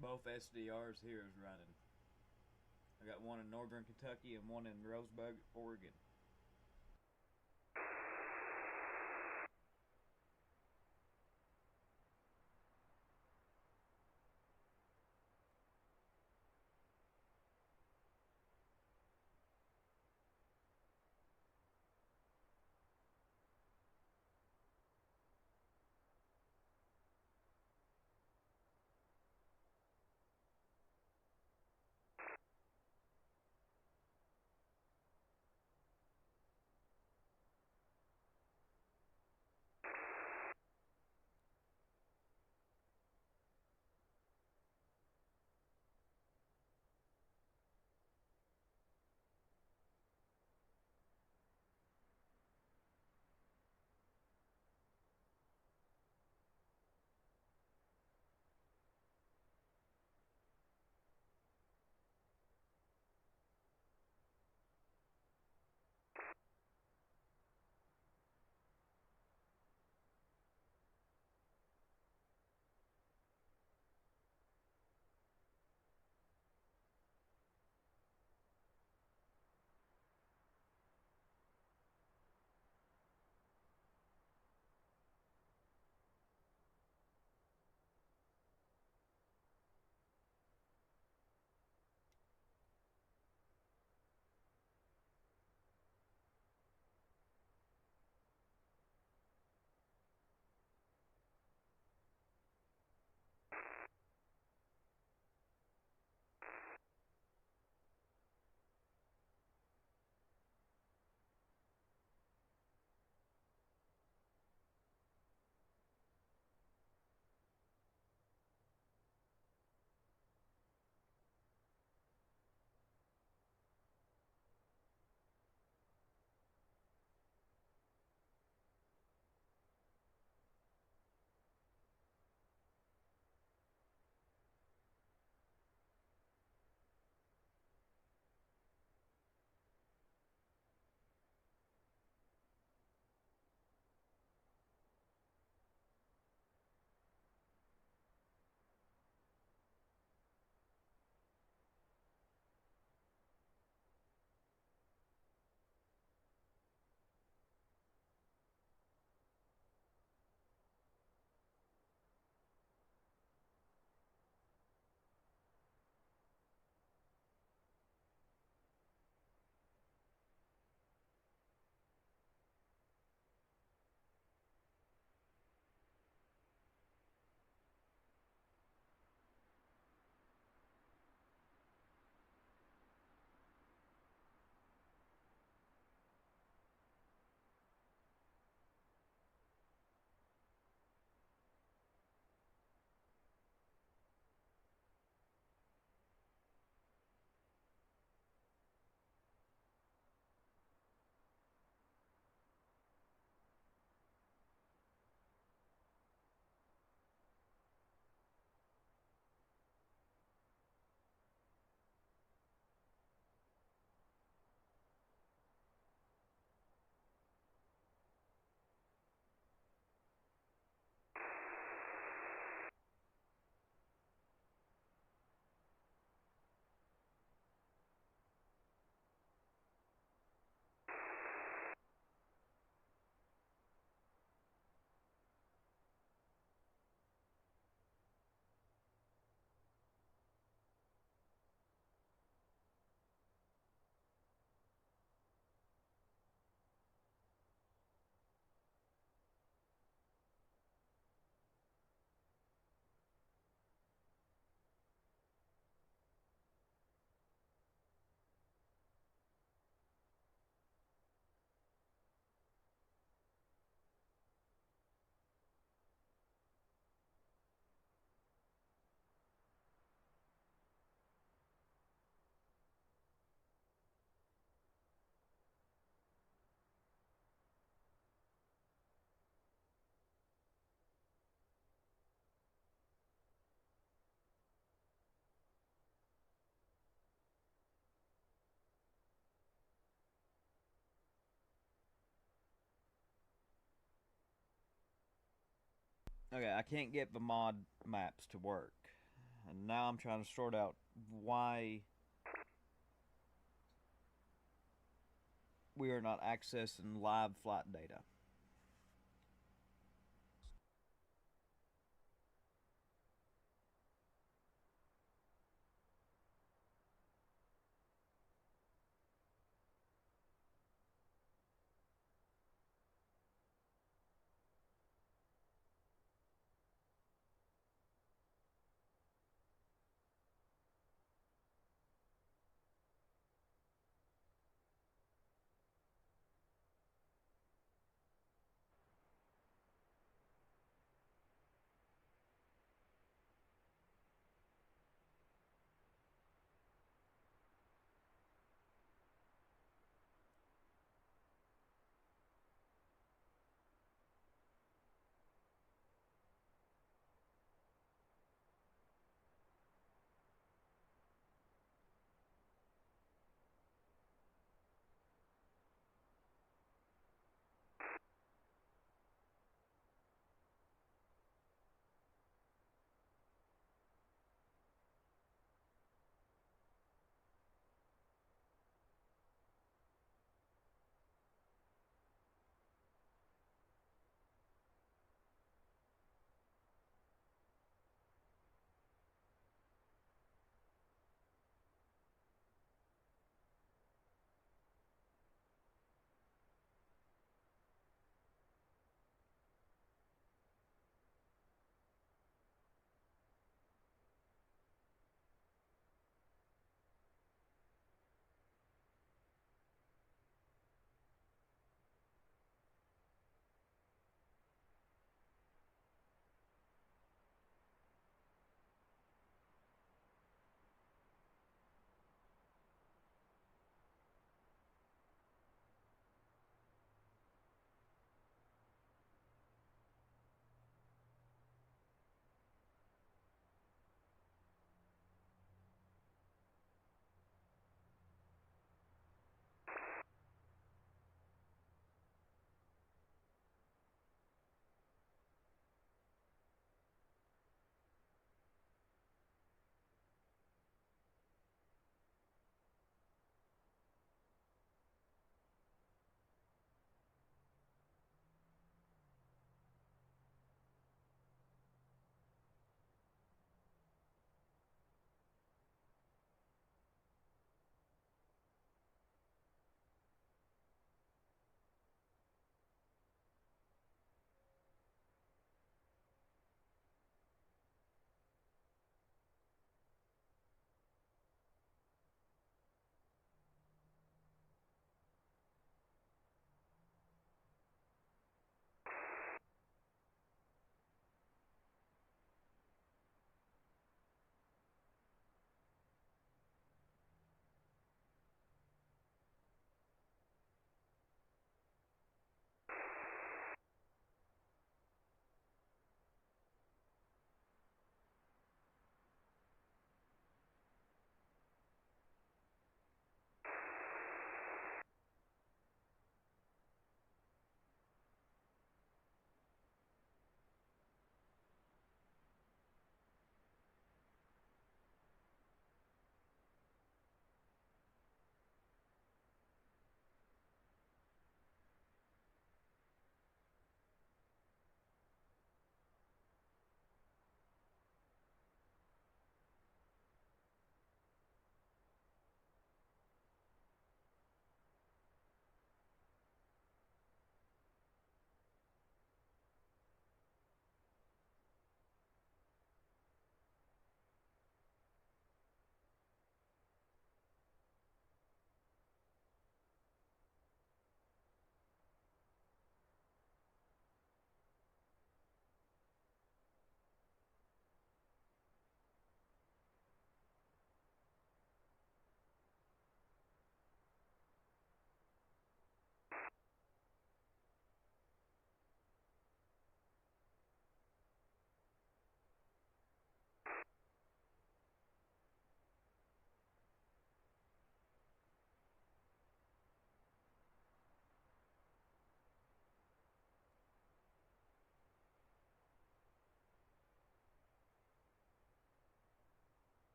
Both SDRs here is running. I got one in northern Kentucky and one in Rosebud, Oregon. Okay, I can't get the mod maps to work. and now I'm trying to sort out why we are not accessing live flight data.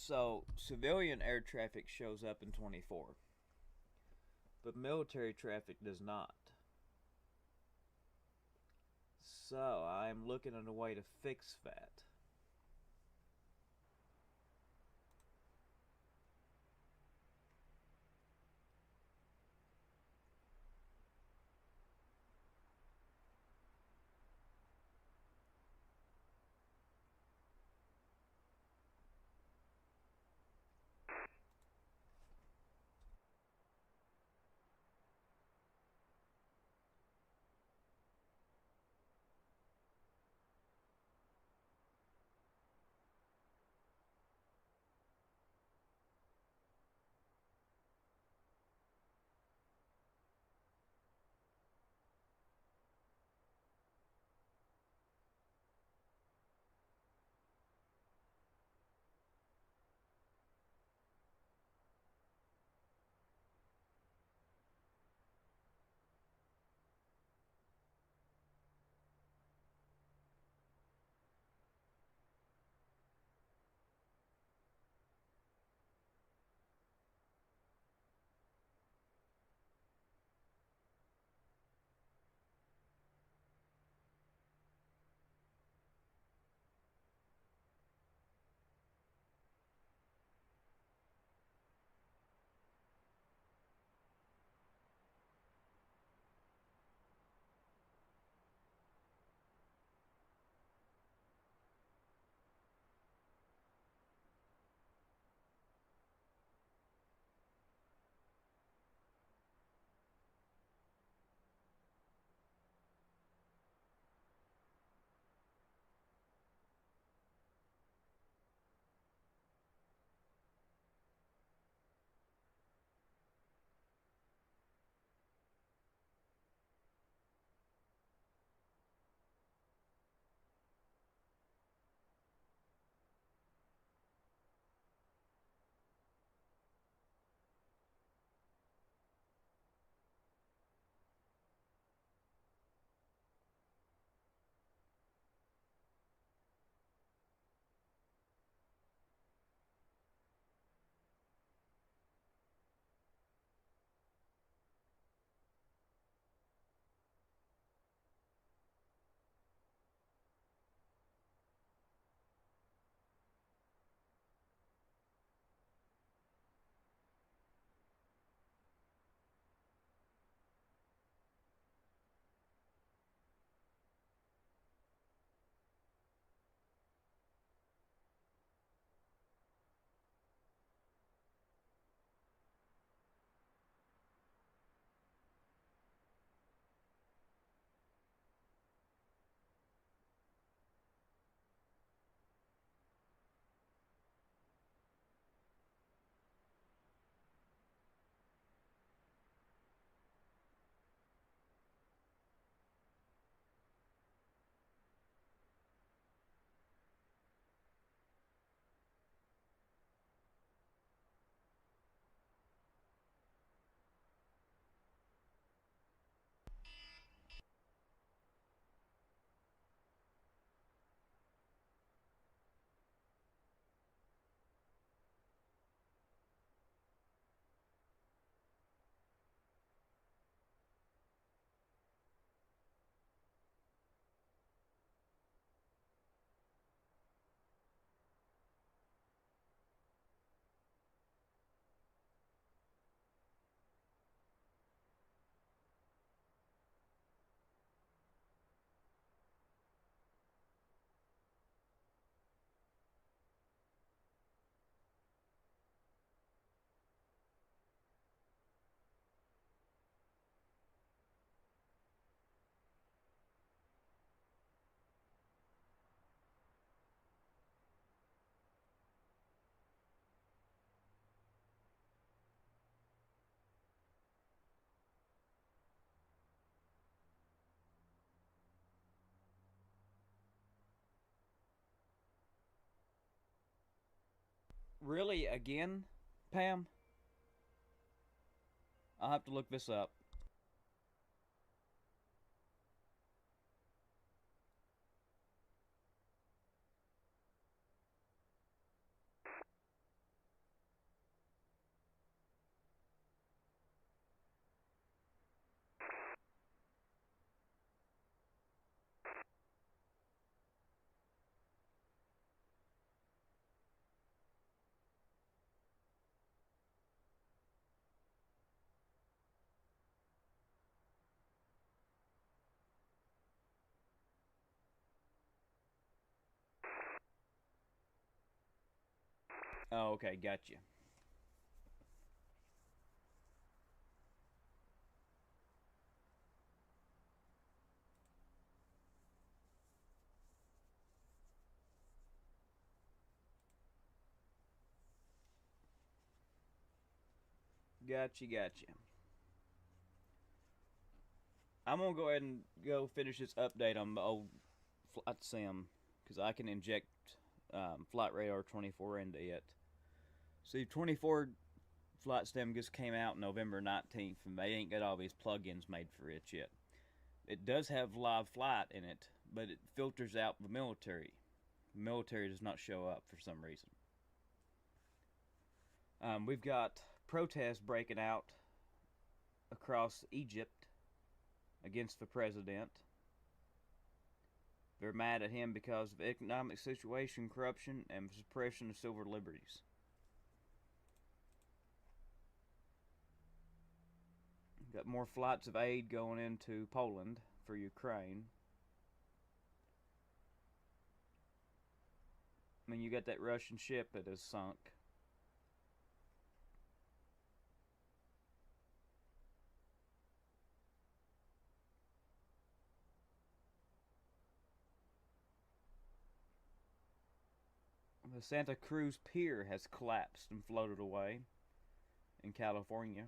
So, civilian air traffic shows up in 24, but military traffic does not. So, I'm looking at a way to fix that. Really, again, Pam? I'll have to look this up. Oh, okay, gotcha. Gotcha, gotcha. I'm gonna go ahead and go finish this update on the old flight sim because I can inject Flight Radar 24 into it. See, 24 Flight Sim just came out November 19th, and they ain't got all these plugins made for it yet. It does have live flight in it, but it filters out the military. The military does not show up for some reason. We've got protests breaking out across Egypt against the president. They're mad at him because of economic situation, corruption, and suppression of civil liberties. Got more flights of aid going into Poland for Ukraine. I mean, you got that Russian ship that has sunk. The Santa Cruz Pier has collapsed and floated away in California.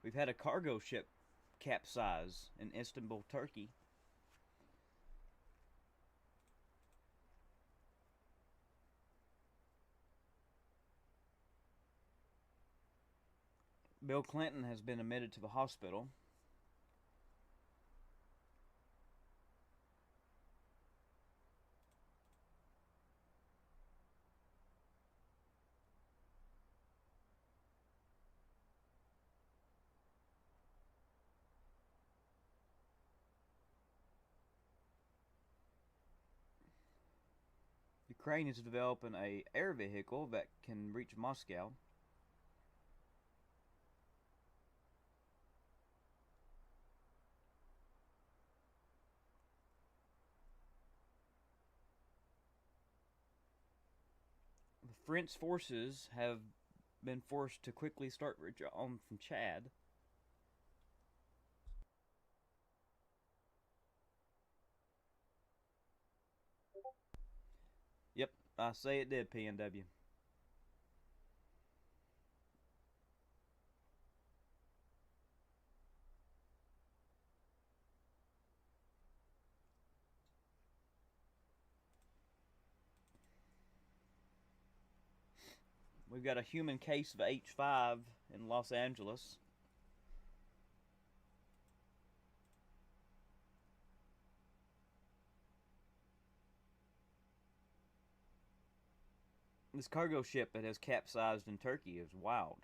We've had a cargo ship capsize in Istanbul, Turkey. Bill Clinton has been admitted to the hospital. Ukraine is developing a air vehicle that can reach Moscow. The French forces have been forced to quickly start withdrawing from Chad. Yep, I say it did, PNW. We've got a human case of H5 in Los Angeles. This cargo ship that has capsized in Turkey is wild.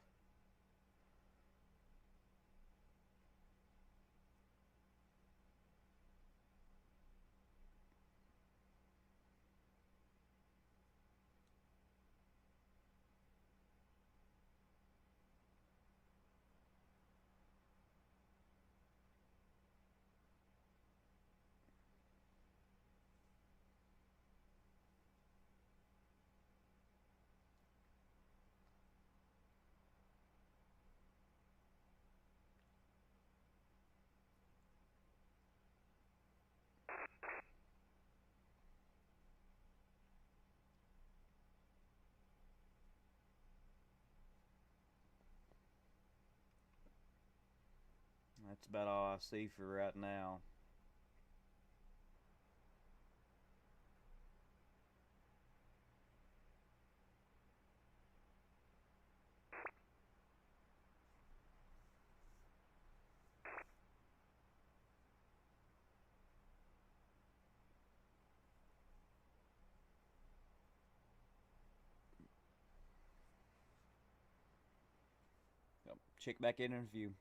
That's about all I see for right now. Check back in a few.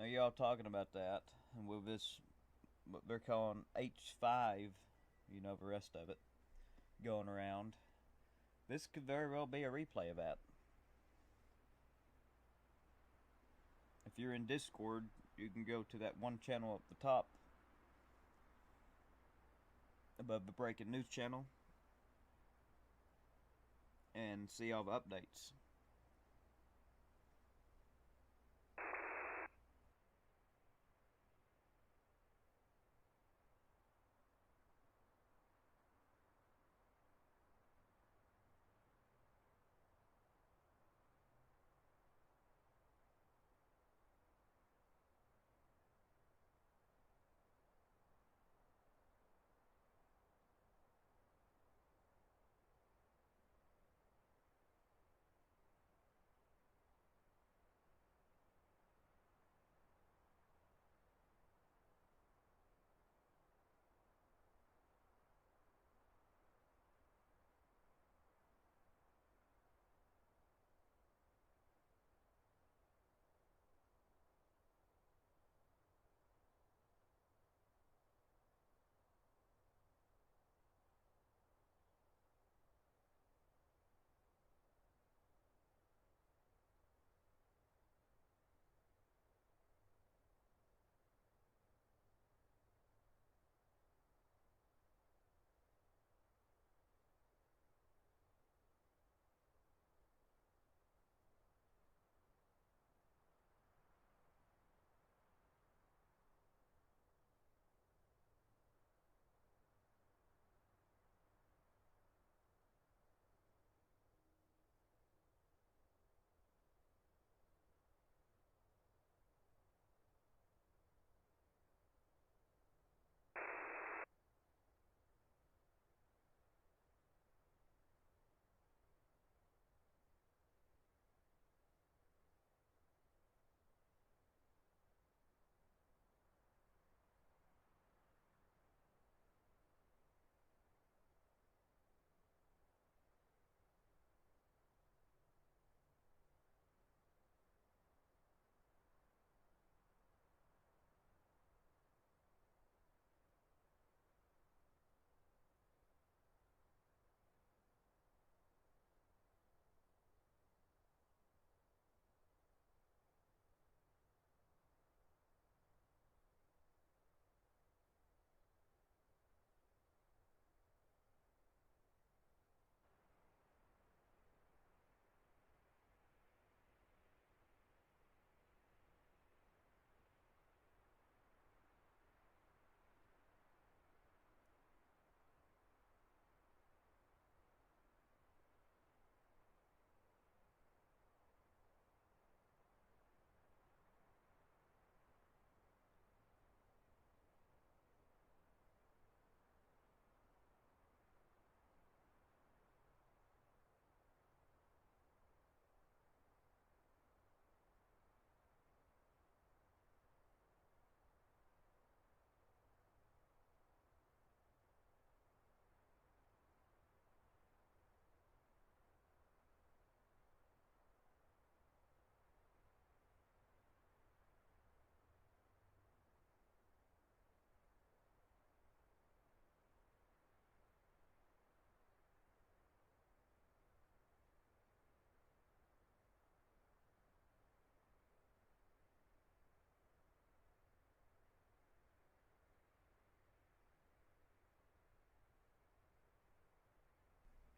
Y'all talking about that, and with this, what they're calling H5, you know the rest of it, going around. This could very well be a replay of that. If you're in Discord, you can go to that one channel up the top, above the breaking news channel, and see all the updates.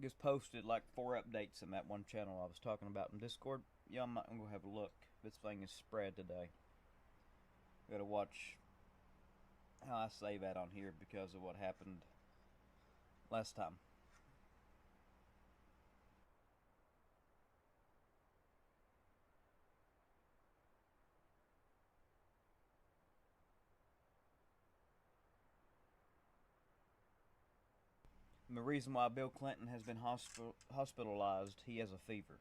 Just posted like 4 updates in that one channel I was talking about in Discord. Yeah, I'm gonna have a look. This thing is spread today. Gotta watch how I say that on here because of what happened last time. And the reason why Bill Clinton has been hospitalized, he has a fever.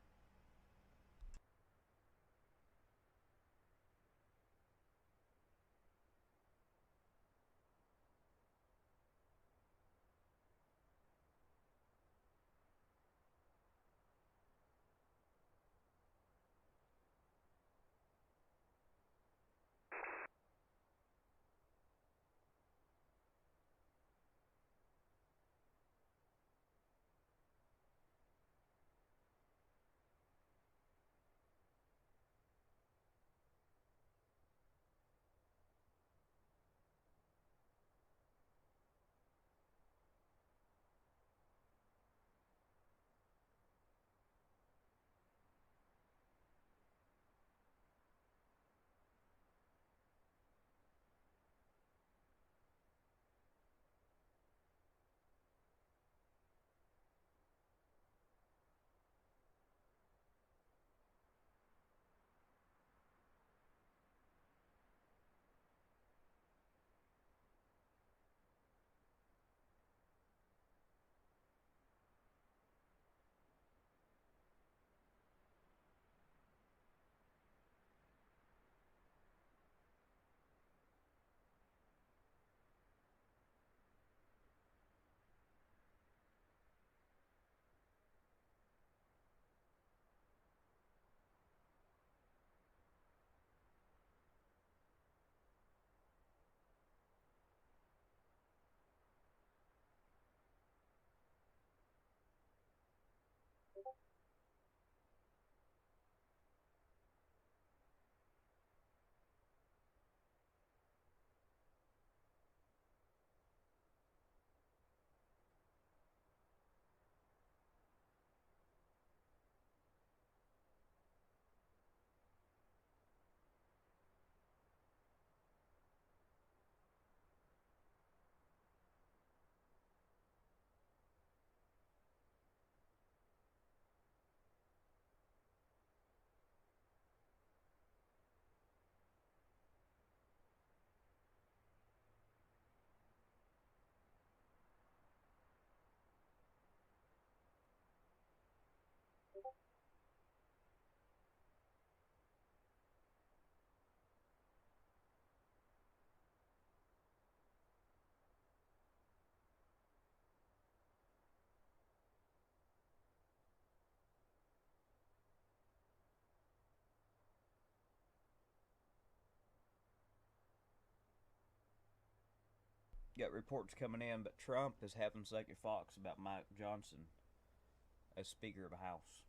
got reports coming in, but Trump is having second thoughts about Mike Johnson as Speaker of the House.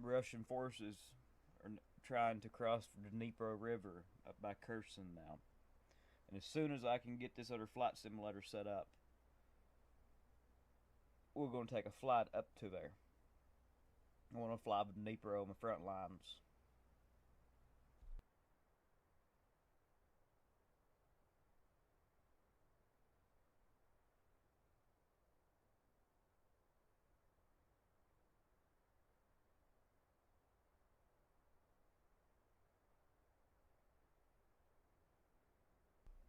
Russian forces are trying to cross the Dnipro River up by Kherson now. And as soon as I can get this other flight simulator set up, we're going to take a flight up to there. I want to fly with Dnipro on the front lines.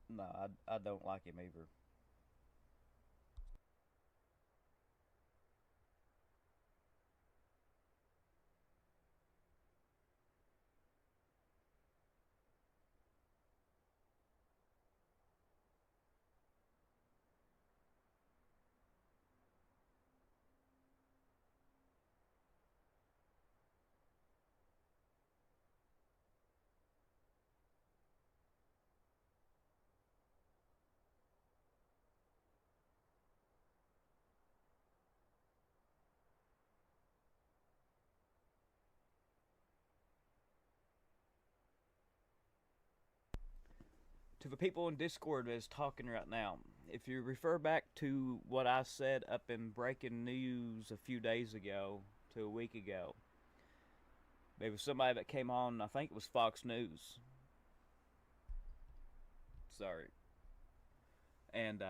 No, I don't like him either. To the people in Discord that's talking right now, if you refer back to what I said up in breaking news a few days ago to a week ago, there was somebody that came on, I think it was Fox News. Sorry. And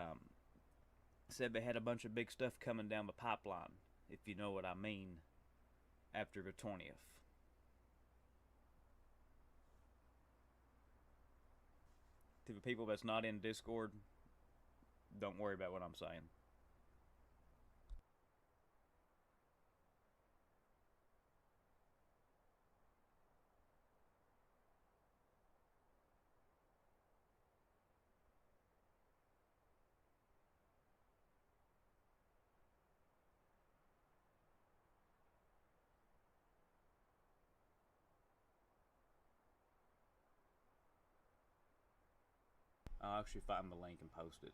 said they had a bunch of big stuff coming down the pipeline, if you know what I mean, after the 20th. To the people that's not in Discord, don't worry about what I'm saying. I'll actually find the link and post it.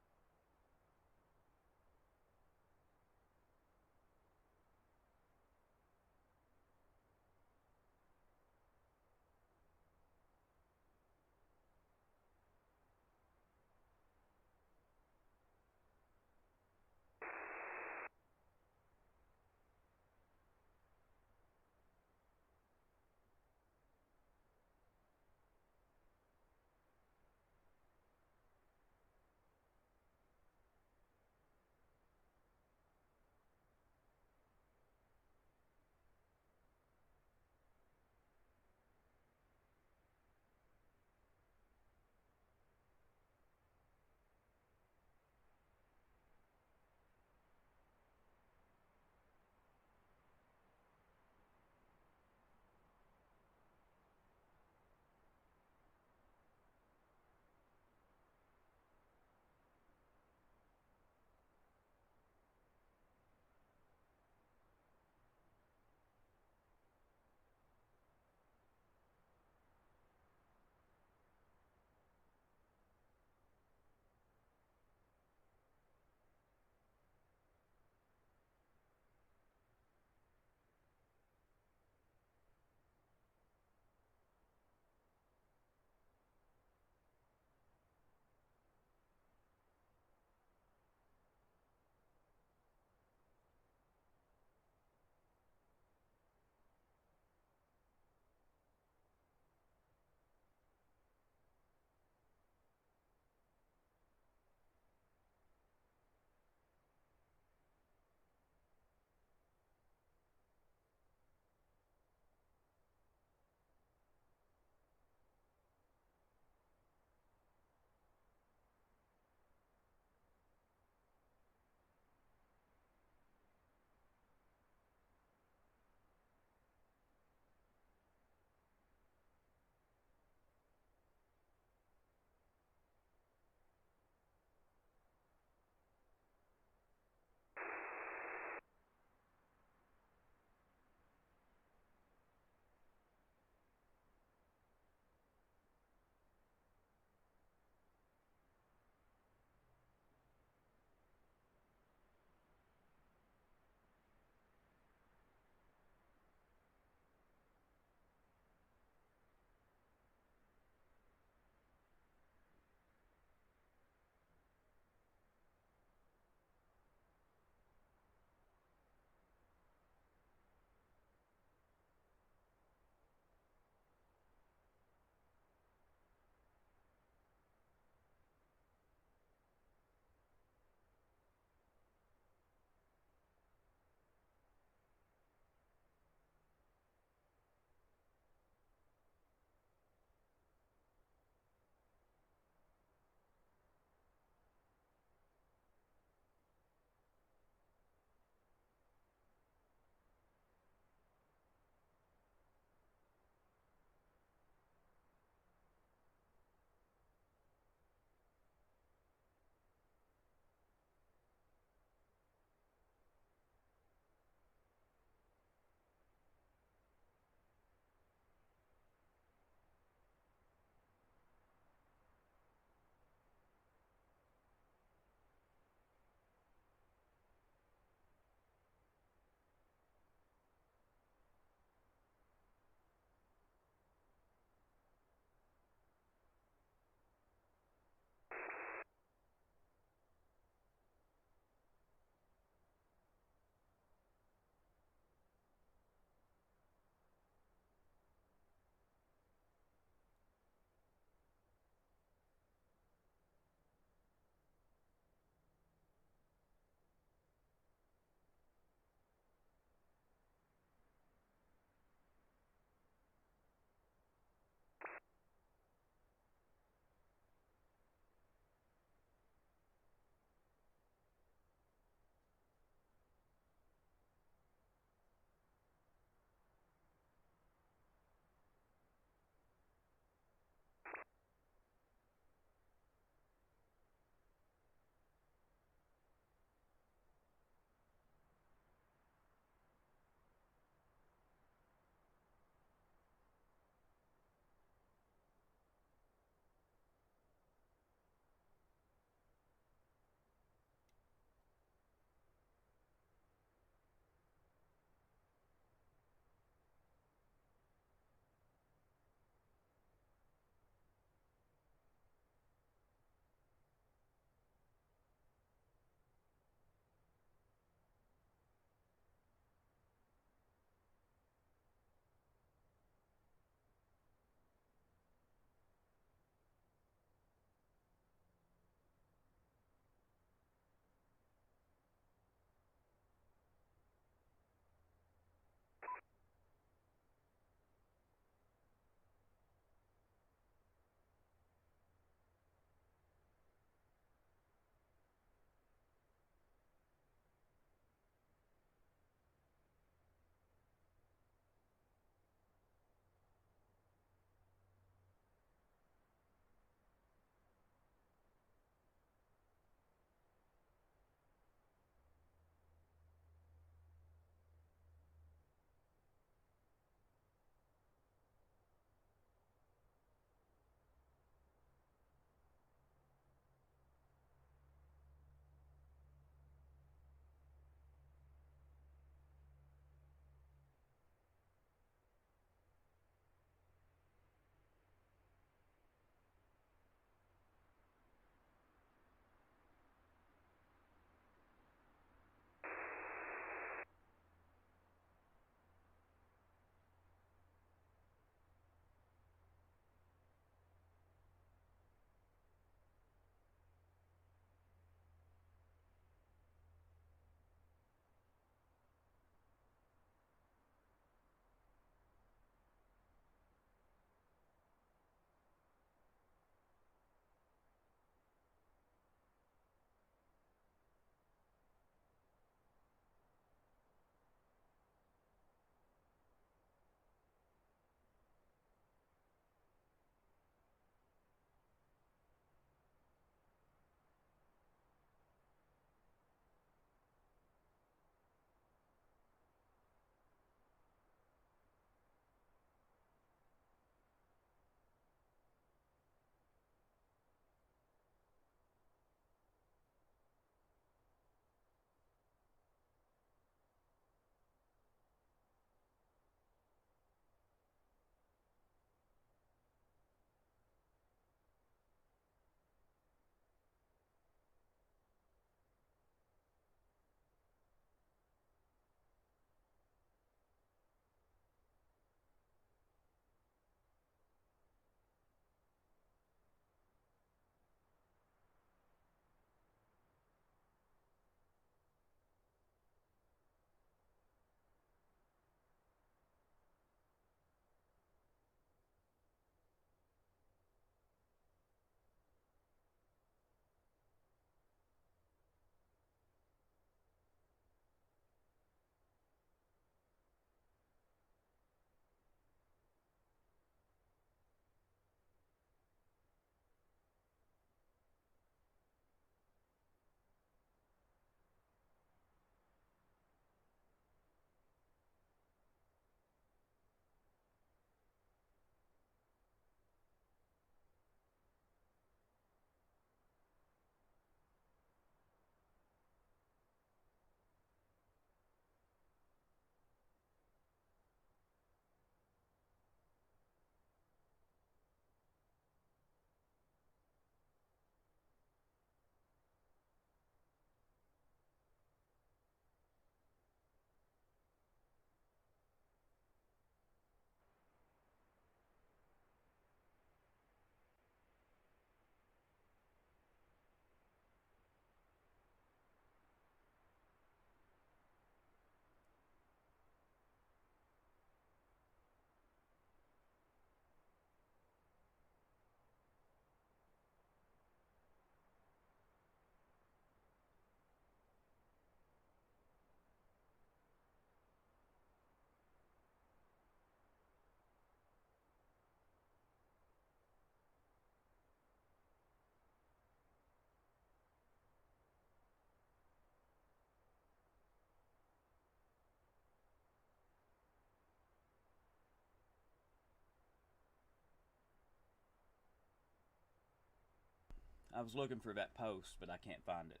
I was looking for that post, but I can't find it.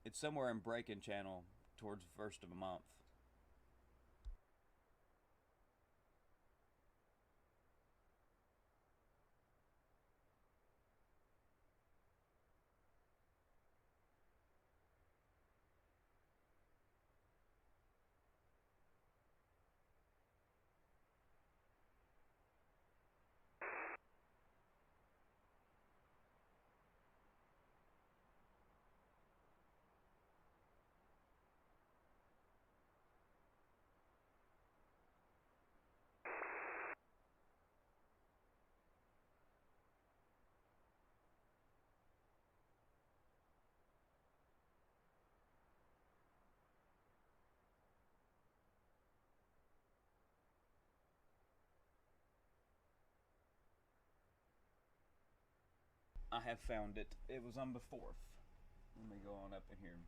It's somewhere in break-in channel towards the first of a month. I have found it. It was on the 4th. Let me go on up in here.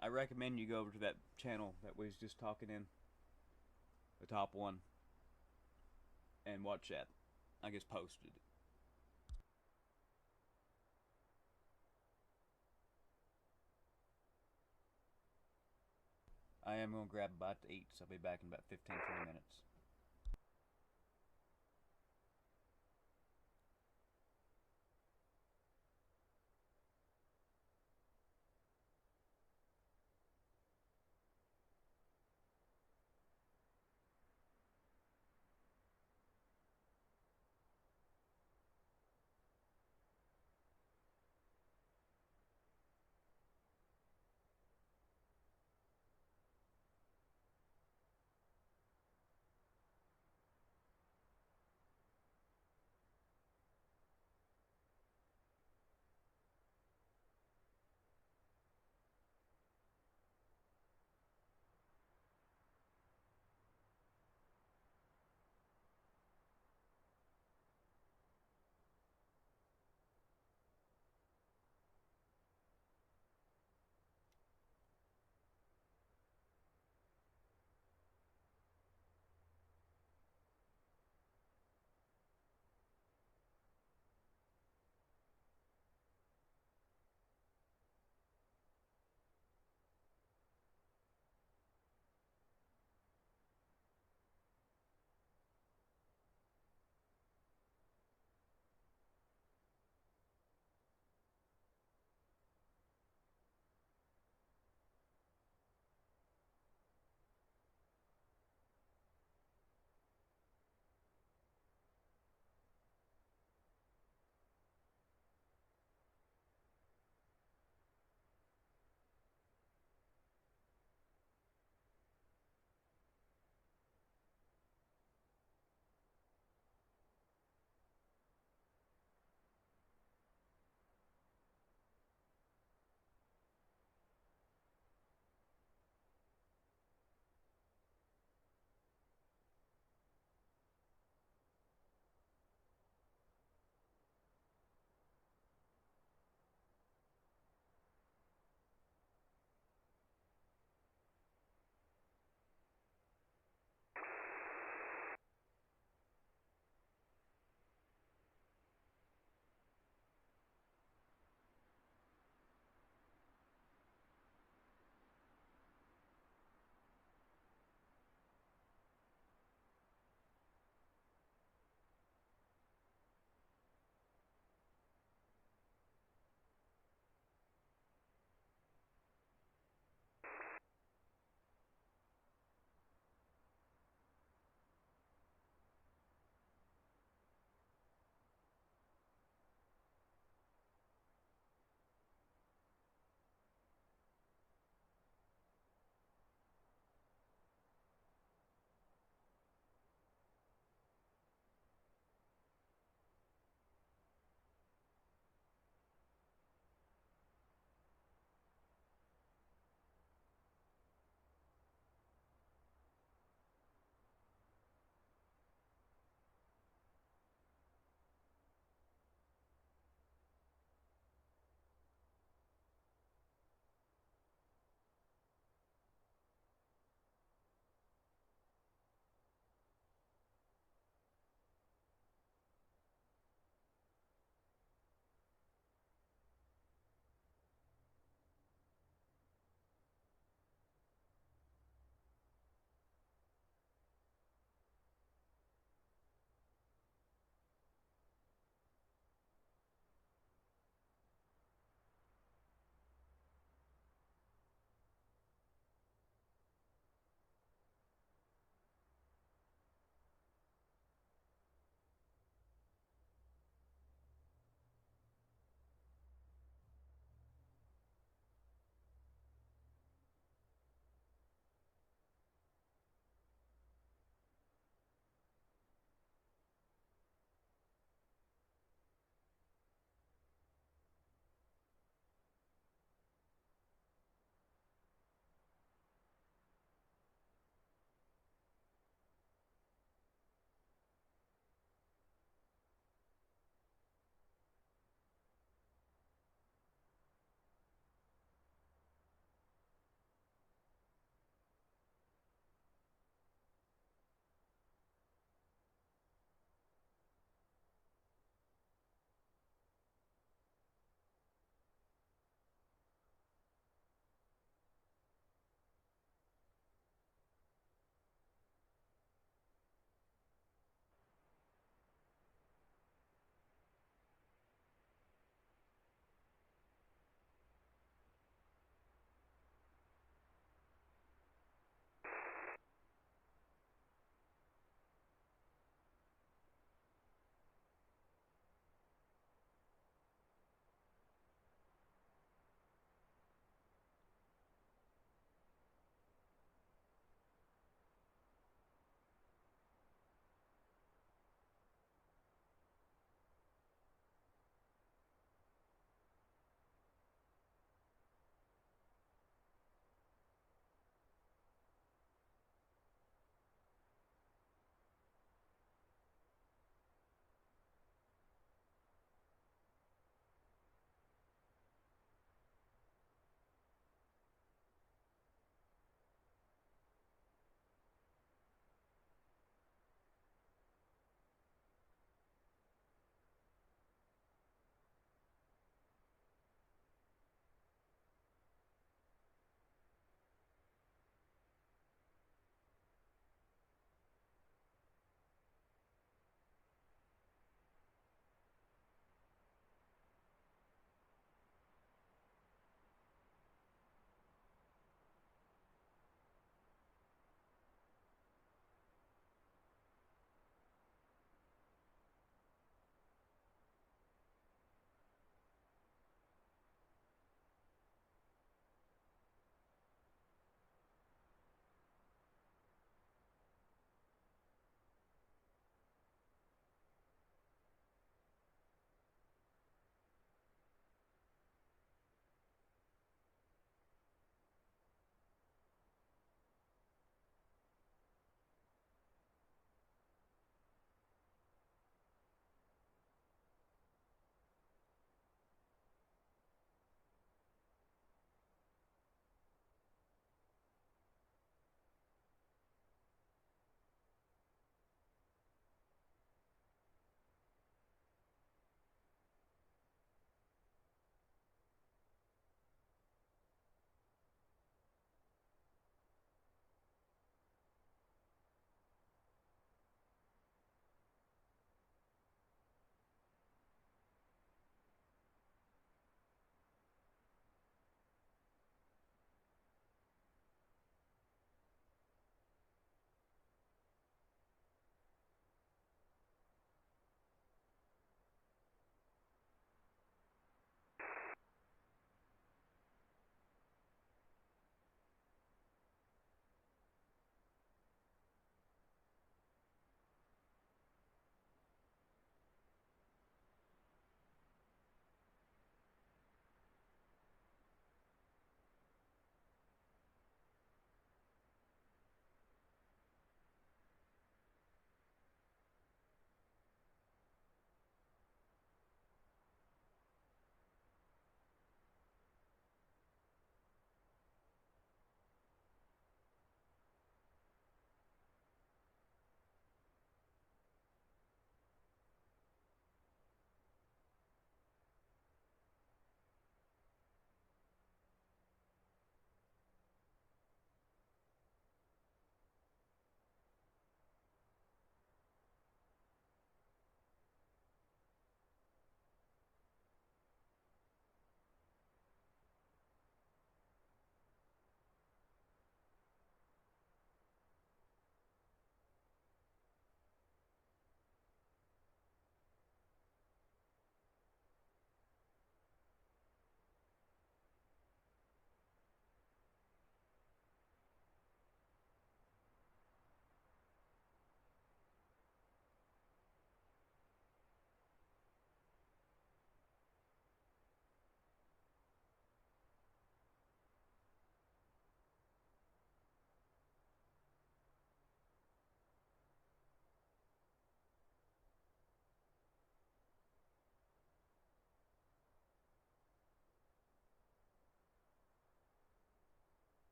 I recommend you go over to that channel that we was just talking in, the top one, and watch that. I just posted it. I am going to grab a bite to eat, so I'll be back in about 15-20 minutes.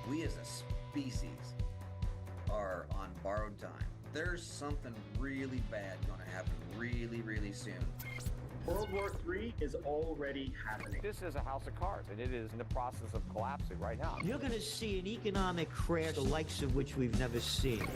we as a species are on borrowed time. There's something really bad going to happen really, really soon. World War III is already happening. This is a house of cards, and it is in the process of collapsing right now. You're going to see an economic crash the likes of which we've never seen.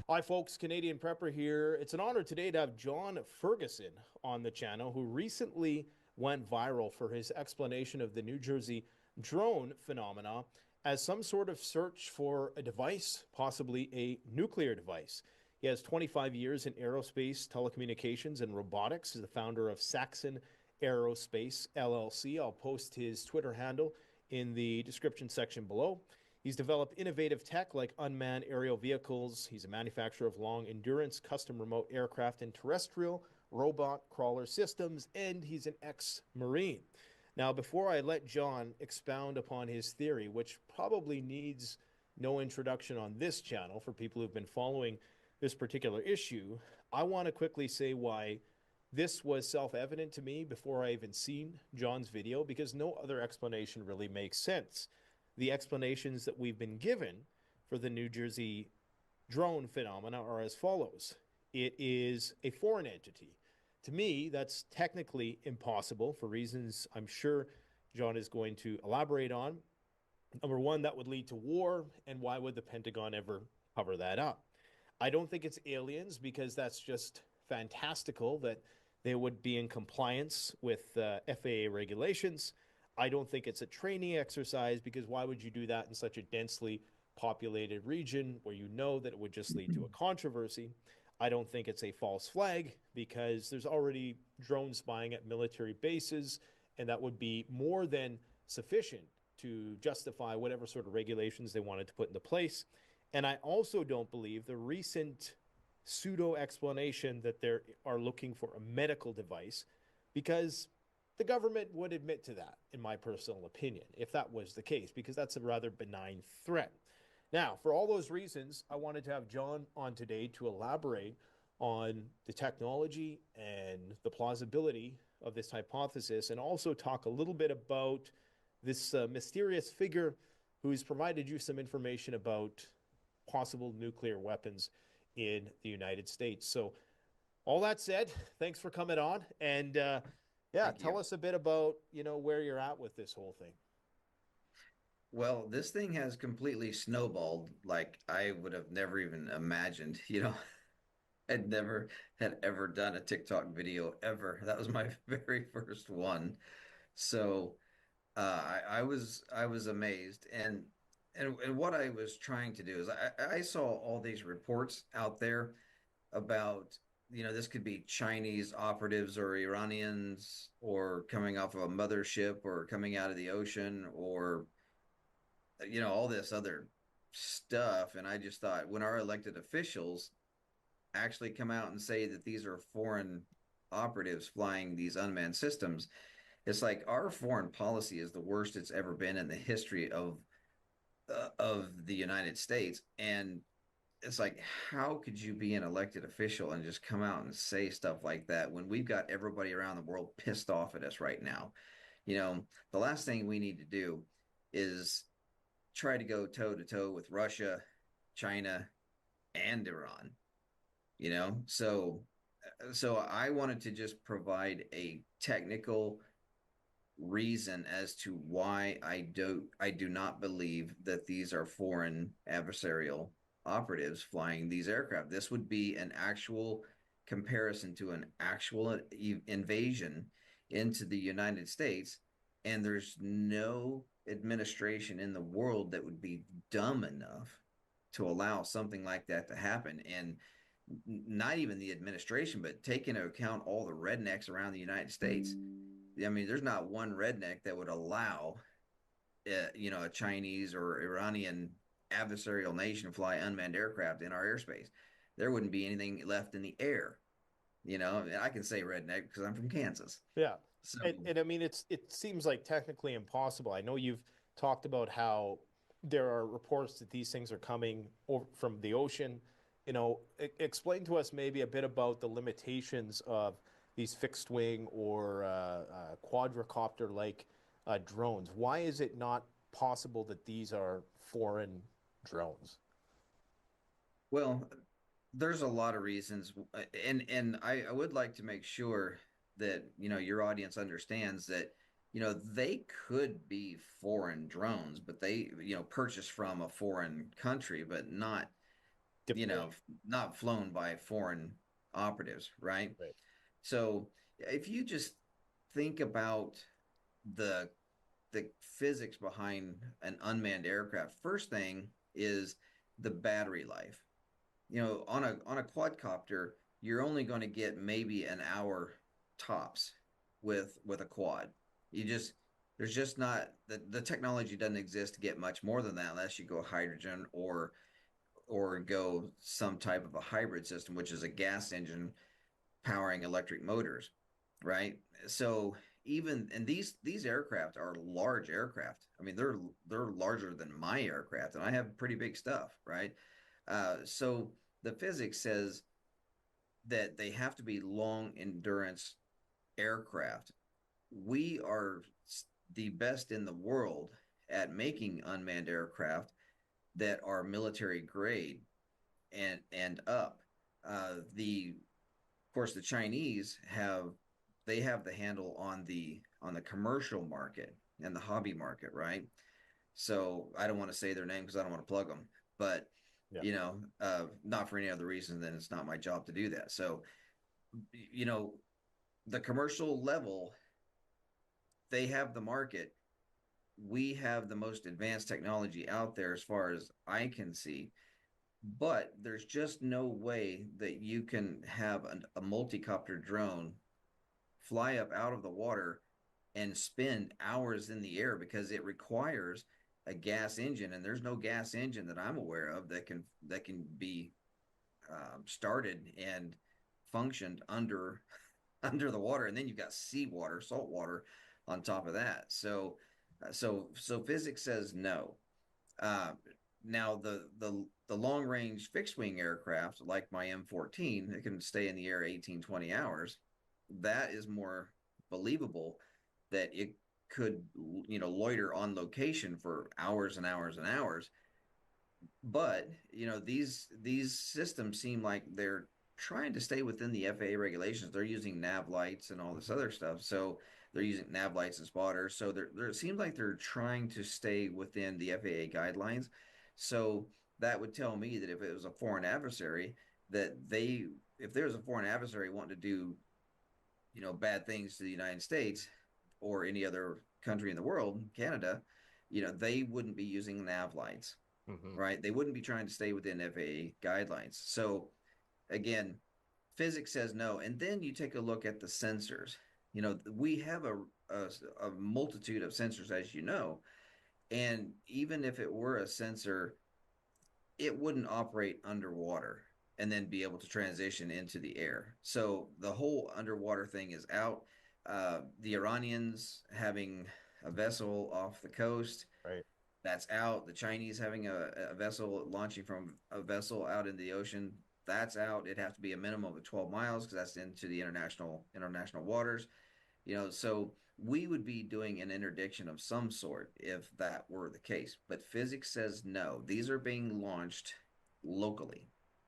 Hi folks, Canadian Prepper here. It's an honor today to have John Ferguson on the channel, who recently went viral for his explanation of the New Jersey drone phenomena as some sort of search for a device, possibly a nuclear device. He has 25 years in aerospace, telecommunications, and robotics. He's the founder of Saxon Aerospace LLC. I'll post his Twitter handle in the description section below. He's developed innovative tech like unmanned aerial vehicles. He's a manufacturer of long-endurance custom remote aircraft and terrestrial robot crawler systems, and he's an ex-Marine. Now, before I let John expound upon his theory, which probably needs no introduction on this channel for people who've been following this particular issue, I want to quickly say why this was self-evident to me before I even seen John's video, because no other explanation really makes sense. The explanations that we've been given for the New Jersey drone phenomena are as follows. It is a foreign entity. To me, that's technically impossible for reasons I'm sure John is going to elaborate on. Number one, that would lead to war, and why would the Pentagon ever cover that up? I don't think it's aliens, because that's just fantastical that they would be in compliance with FAA regulations. I don't think it's a training exercise, because why would you do that in such a densely populated region where you know that it would just lead to a controversy? I don't think it's a false flag, because there's already drone spying at military bases, and that would be more than sufficient to justify whatever sort of regulations they wanted to put into place. And I also don't believe the recent pseudo explanation that they are looking for a medical device, because the government would admit to that, in my personal opinion, if that was the case, because that's a rather benign threat. Now, for all those reasons, I wanted to have John on today to elaborate on the technology and the plausibility of this hypothesis, and also talk a little bit about this mysterious figure who's provided you some information about possible nuclear weapons in the United States. So all that said, thanks for coming on. And yeah, tell us a bit about, where you're at with this whole thing. Well, this thing has completely snowballed like I would have never even imagined. I'd never had ever done a TikTok video ever. That was my very first one. So I was amazed. And what I was trying to do is I saw all these reports out there about, this could be Chinese operatives or Iranians, or coming off of a mothership, or coming out of the ocean, or all this other stuff. And I just thought, when our elected officials actually come out and say that these are foreign operatives flying these unmanned systems, it's like our foreign policy is the worst it's ever been in the history of the United States. And it's like, how could you be an elected official and just come out and say stuff like that when we've got everybody around the world pissed off at us right now? The last thing we need to do is try to go toe to toe with Russia, China, and Iran. So I wanted to just provide a technical reason as to why I do not believe that these are foreign adversarial operatives flying these aircraft. This would be an actual comparison to an actual invasion into the United States, and there's no administration in the world that would be dumb enough to allow something like that to happen. And not even the administration, but take into account all the rednecks around the United States. I mean, there's not one redneck that would allow, a Chinese or Iranian adversarial nation fly unmanned aircraft in our airspace. There wouldn't be anything left in the air. I can say redneck because I'm from Kansas. Yeah. So, and I mean, it seems like technically impossible. I know you've talked about how there are reports that these things are coming over from the ocean. Explain to us maybe a bit about the limitations of these fixed wing or quadricopter like drones. Why is it not possible that these are foreign drones? Well, there's a lot of reasons, and I would like to make sure that your audience understands that they could be foreign drones, but they purchased from a foreign country, but not Deployed. not flown by foreign operatives, right? Right. So if you just think about the the physics behind an unmanned aircraft, first thing is the battery life. On a quadcopter, you're only going to get maybe an hour tops with a quad. You just there's just not the technology doesn't exist to get much more than that unless you go hydrogen or go some type of a hybrid system, which is a gas engine powering electric motors, right? So even and these aircraft are large aircraft. I mean, they're larger than my aircraft, and I have pretty big stuff, right? So the physics says that they have to be long endurance aircraft. We are the best in the world at making unmanned aircraft that are military grade and up. The Of course, the Chinese have the handle on the commercial market and the hobby market, right? So I don't want to say their name because I don't want to plug them, but Yeah. not for any other reason than it's not my job to do that. So you know, the commercial level, they have the market. We have the most advanced technology out there as far as I can see. But there's just no way that you can have a multi-copter drone fly up out of the water and spend hours in the air because it requires a gas engine, and there's no gas engine that I'm aware of that can be started and functioned under the water, and then you've got seawater, salt water on top of that. So physics says no. Uh, Now the long range fixed wing aircraft like my M14 that can stay in the air 18 20 hours, that is more believable that it could loiter on location for hours and hours and hours. But these systems seem like they're trying to stay within the FAA regulations. They're using nav lights and all this other stuff. So they're using nav lights and spotters. So it seems like they're trying to stay within the FAA guidelines. So that would tell me that if it was a foreign adversary, if there was a foreign adversary wanting to do bad things to the United States or any other country in the world, Canada, they wouldn't be using nav lights, right? They wouldn't be trying to stay within FAA guidelines. So again, physics says no. And then you take a look at the sensors. We have a multitude of sensors, as you know, and even if it were a sensor, it wouldn't operate underwater and then be able to transition into the air. So the whole underwater thing is out. The Iranians having a vessel off the coast, right? That's out. The Chinese having a vessel launching from a vessel out in the ocean, that's out. It'd have to be a minimum of 12 miles because that's into the international waters. So we would be doing an interdiction of some sort if that were the case. But physics says no. These are being launched locally,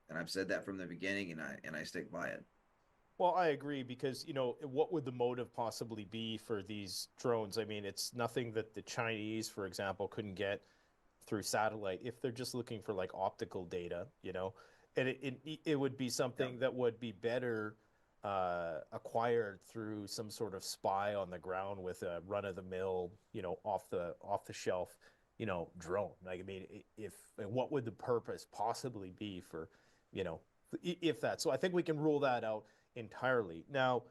and I've said that from the beginning, and I stick by it. Well, I agree because, what would the motive possibly be for these drones? I mean, it's nothing that the Chinese, for example, couldn't get through satellite if they're just looking for like optical data. And it would be something that would be better acquired through some sort of spy on the ground with a run-of-the-mill, off the shelf, drone. Like, I mean, if what would the purpose possibly be for, if that? So I think we can rule that out entirely. Now,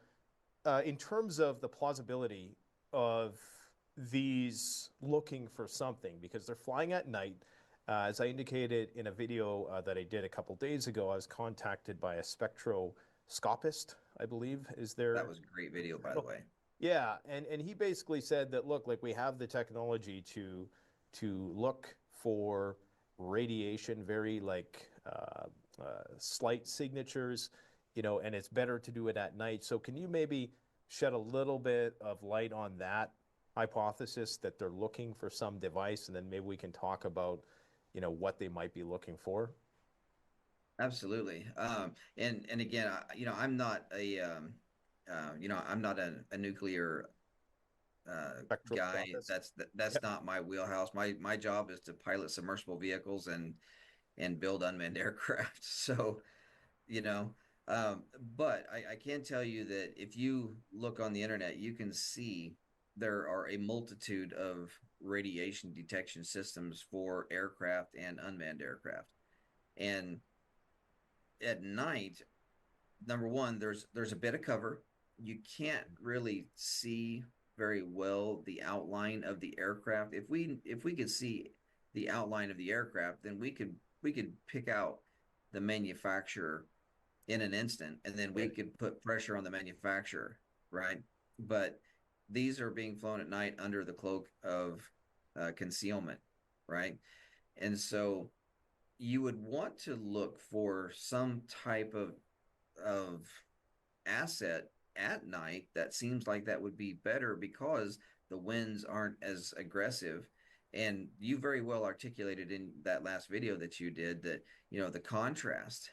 in terms of the plausibility of these looking for something, because they're flying at night, as I indicated in a video that I did a couple days ago, I was contacted by a spectroscopist, I believe, is there. That was a great video, by the way. Yeah, and he basically said that, look, like, we have the technology to look for radiation, very slight signatures and it's better to do it at night. So can you maybe shed a little bit of light on that hypothesis that they're looking for some device, and then maybe we can talk about, what they might be looking for? Absolutely. And again, I'm not I'm not a nuclear Spectral guy. process. That's Yep. not my wheelhouse. My job is to pilot submersible vehicles and build unmanned aircraft. So, you know, um, but I can tell you that if you look on the internet, you can see there are a multitude of radiation detection systems for aircraft and unmanned aircraft. And at night, number one, there's a bit of cover. You can't really see very well the outline of the aircraft. If we could see the outline of the aircraft, then we could pick out the manufacturer in an instant, and then we Right. could put pressure on the manufacturer, right? But these are being flown at night under the cloak of concealment, right? And so you would want to look for some type of asset at night that seems like that would be better because the winds aren't as aggressive. And you very well articulated in that last video that you did that the contrast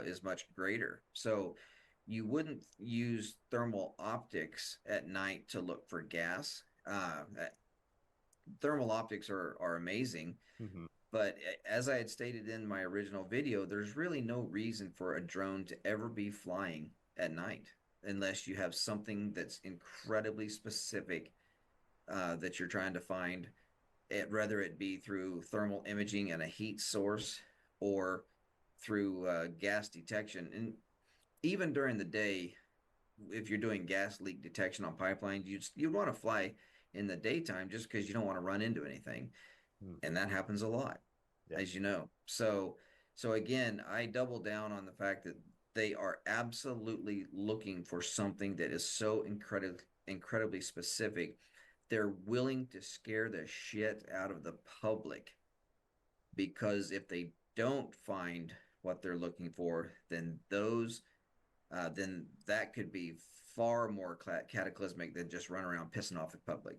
is much greater. So you wouldn't use thermal optics at night to look for gas. Thermal optics are amazing, Mm-hmm. but as I had stated in my original video, there's really no reason for a drone to ever be flying at night unless you have something that's incredibly specific that you're trying to find, whether it be through thermal imaging and a heat source or through gas detection. And even during the day, if you're doing gas leak detection on pipelines, you want to fly in the daytime just because you don't want to run into anything, Mm. and that happens a lot, Yeah. as you know. So again, I double down on the fact that they are absolutely looking for something that is so incredibly specific. They're willing to scare the shit out of the public because if they don't find what they're looking for, then that could be far more cataclysmic than just run around pissing off the public.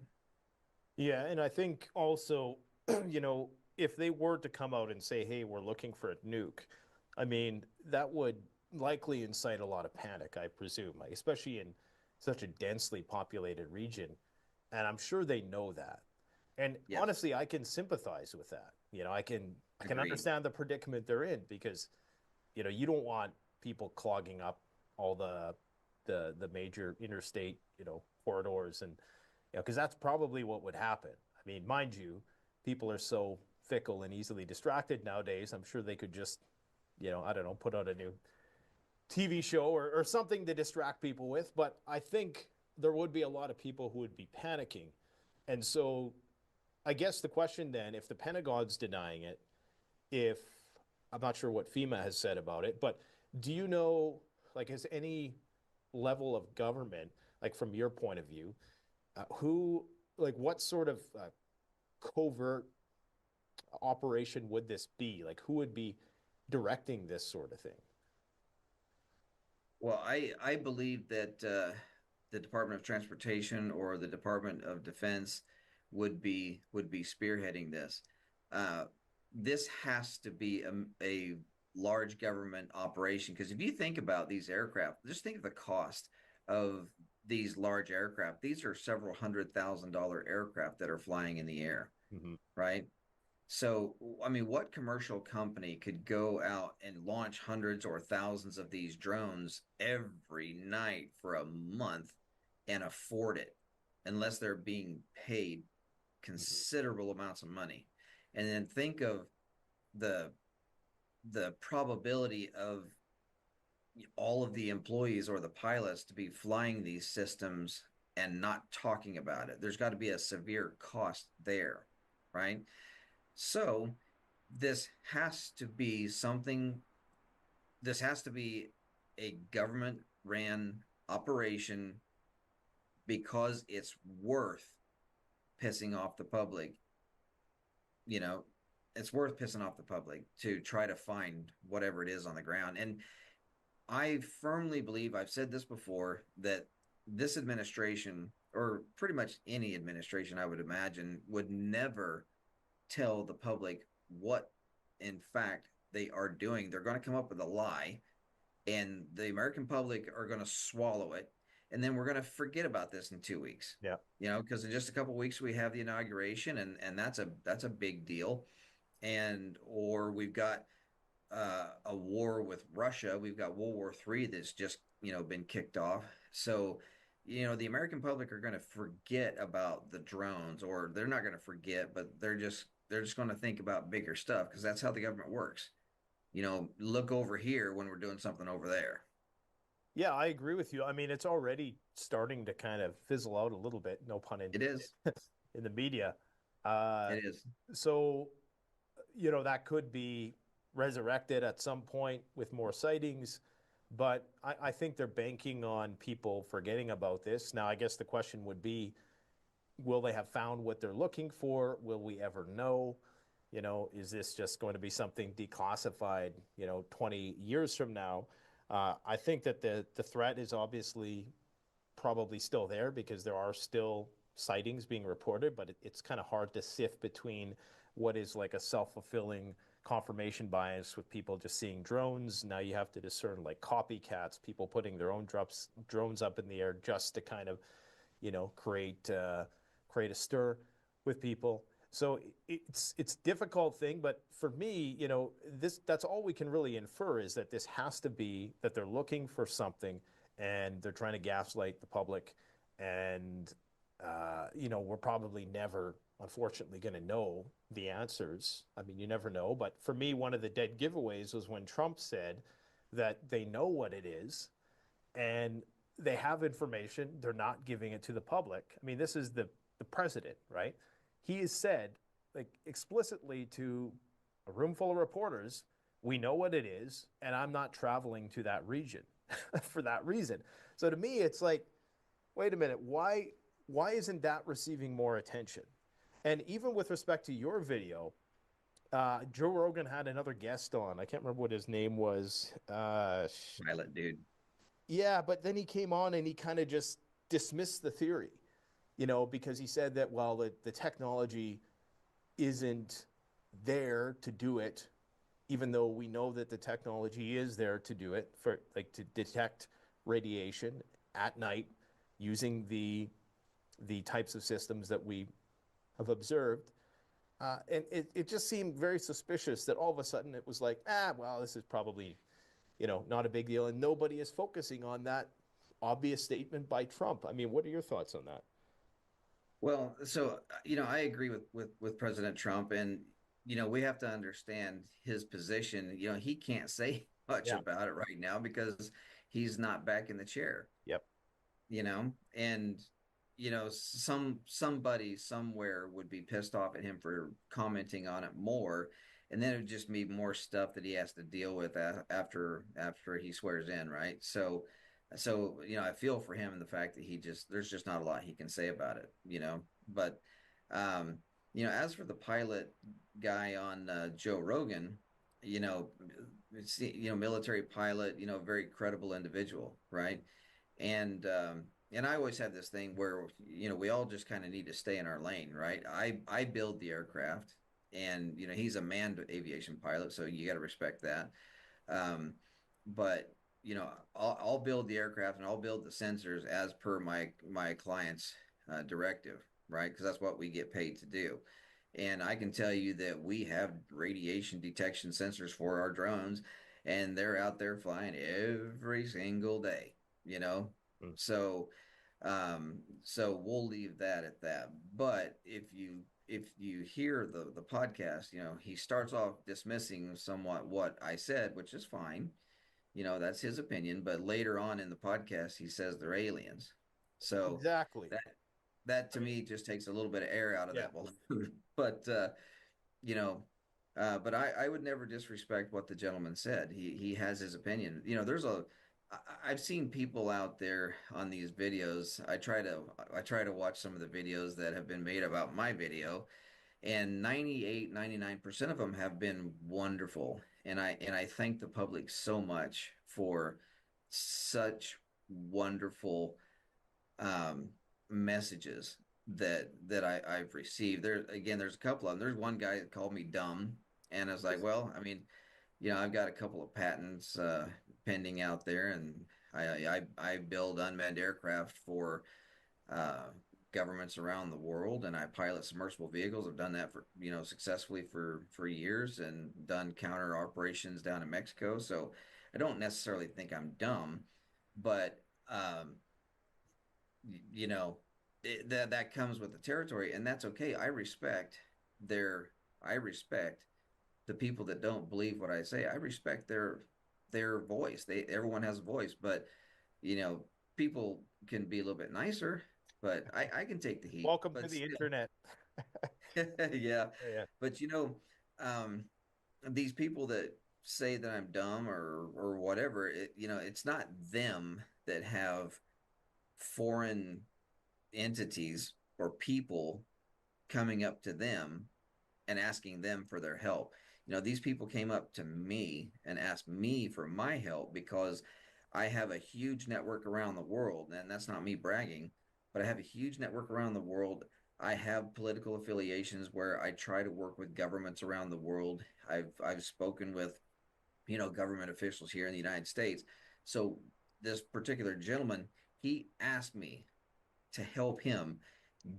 Yeah, and I think also, if they were to come out and say, "Hey, we're looking for a nuke," I mean, that would likely incite a lot of panic, I presume, like, especially in such a densely populated region. And I'm sure they know that. And Yes, honestly, I can sympathize with that. I can agreed. understand the predicament they're in because, you don't want people clogging up all the major interstate, corridors, and because that's probably what would happen. I mean, mind you, people are so fickle and easily distracted nowadays. I'm sure they could just, I don't know, put out a new TV show or something to distract people with. But I think there would be a lot of people who would be panicking. And so I guess the question then, if the Pentagon's denying it, if I'm not sure what FEMA has said about it, but do you know, like, has any level of government, like from your point of view, who, like, what sort of covert operation would this be? Like, who would be directing this sort of thing? Well, I believe that the Department of Transportation or the Department of Defense would be spearheading this. Uh, this has to be a large government operation because if you think about these aircraft, just think of the cost of these large aircraft. These are several $100,000 aircraft that are flying in the air, Mm-hmm. right? So, I mean, what commercial company could go out and launch hundreds or thousands of these drones every night for a month and afford it unless they're being paid Mm-hmm. considerable amounts of money? And then think of the the probability of all of the employees or the pilots to be flying these systems and not talking about it. There's got to be a severe cost there, right? So this has to be something, this has to be a government ran operation because it's worth pissing off the public. You know, it's worth pissing off the public to try to find whatever it is on the ground. And I firmly believe, I've said this before, that this administration, or pretty much any administration, I would imagine, would never tell the public what, in fact, they are doing. They're going to come up with a lie, and the American public are going to swallow it. And then we're going to forget about this in 2 weeks. Yeah. Because in just a couple of weeks we have the inauguration, and that's a big deal. And or we've got a war with Russia. We've got World War III that's just been kicked off. So the American public are going to forget about the drones, or they're not going to forget, but they're just going to think about bigger stuff, because that's how the government works. Look over here when we're doing something over there. Yeah, I agree with you. I mean, it's already starting to kind of fizzle out a little bit, no pun intended. It is. In the media. It is. So, that could be resurrected at some point with more sightings. But I think they're banking on people forgetting about this. Now, I guess the question would be, will they have found what they're looking for? Will we ever know? Is this just going to be something declassified, 20 years from now? I think that the threat is obviously probably still there, because there are still sightings being reported, but it's kind of hard to sift between what is like a self-fulfilling confirmation bias with people just seeing drones. Now you have to discern like copycats, people putting their own drones up in the air just to kind of, create a stir with people. So it's a difficult thing, but for me, that's all we can really infer, is that this has to be that they're looking for something and they're trying to gaslight the public. And, we're probably never, unfortunately, going to know the answers. I mean, you never know. But for me, one of the dead giveaways was when Trump said that they know what it is and they have information. They're not giving it to the public. I mean, this is the president, right? He has said, like, explicitly to a room full of reporters, we know what it is, and I'm not traveling to that region for that reason. So to me, it's like, wait a minute, why isn't that receiving more attention? And even with respect to your video, Joe Rogan had another guest on. I can't remember what his name was. Pilot dude. Yeah, but then he came on and he kind of just dismissed the theory, because he said that, well, the technology isn't there to do it, even though we know that the technology is there to do it, for like to detect radiation at night using the types of systems that we have observed. And it just seemed very suspicious that all of a sudden it was like, well, this is probably, not a big deal. And nobody is focusing on that obvious statement by Trump. I mean, what are your thoughts on that? Well, so I agree with President Trump, and we have to understand his position. He can't say much about it right now because he's not back in the chair. Yep. And somebody somewhere would be pissed off at him for commenting on it more, and then it would just be more stuff that he has to deal with after he swears in, right? So I feel for him in the fact that there's just not a lot he can say about it, But as for the pilot guy on Joe Rogan, military pilot, very credible individual, right? And I always have this thing where we all just kind of need to stay in our lane, right? I build the aircraft, and he's a manned aviation pilot, so you got to respect that. But I'll build the aircraft and I'll build the sensors as per my client's directive, right? Because that's what we get paid to do. And I can tell you that we have radiation detection sensors for our drones, and they're out there flying every single day, So, so we'll leave that at that. But if you hear the podcast, he starts off dismissing somewhat what I said, which is fine. That's his opinion. But later on in the podcast, he says they're aliens. So exactly that to me just takes a little bit of air out of that balloon. But but I would never disrespect what the gentleman said. He has his opinion. I've seen people out there on these videos. I try to watch some of the videos that have been made about my video, and 99% of them have been wonderful. And I thank the public so much for such wonderful um, messages I've received. There's a couple of them. There's one guy that called me dumb, and I was like, well, I mean, I've got a couple of patents pending out there, and I build unmanned aircraft for uh, governments around the world, and I pilot submersible vehicles. I've done that for successfully for years, and done counter operations down in Mexico. So I don't necessarily think I'm dumb, but you know that comes with the territory, and that's okay. Their I respect the people that don't believe what I say. I respect their voice. Everyone has a voice, but you know people can be a little bit nicer. But I can take the heat. Welcome to But the still, internet. yeah. Yeah. But um, these people that say that I'm dumb or whatever, it's not them that have foreign entities or people coming up to them and asking them for their help. These people came up to me and asked me for my help because I have a huge network around the world, and that's not me bragging, but I have a huge network around the world. I have political affiliations where I try to work with governments around the world. I've spoken with government officials here in the United States. So this particular gentleman, he asked me to help him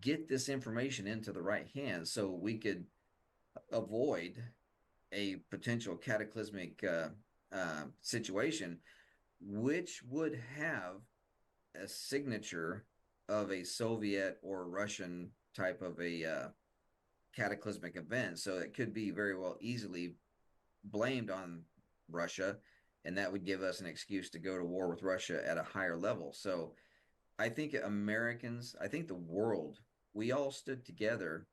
get this information into the right hands so we could avoid a potential cataclysmic situation, which would have a signature of a Soviet or Russian type of a cataclysmic event. So it could be very well easily blamed on Russia, and that would give us an excuse to go to war with Russia at a higher level. So I think Americans, I think the world, we all stood together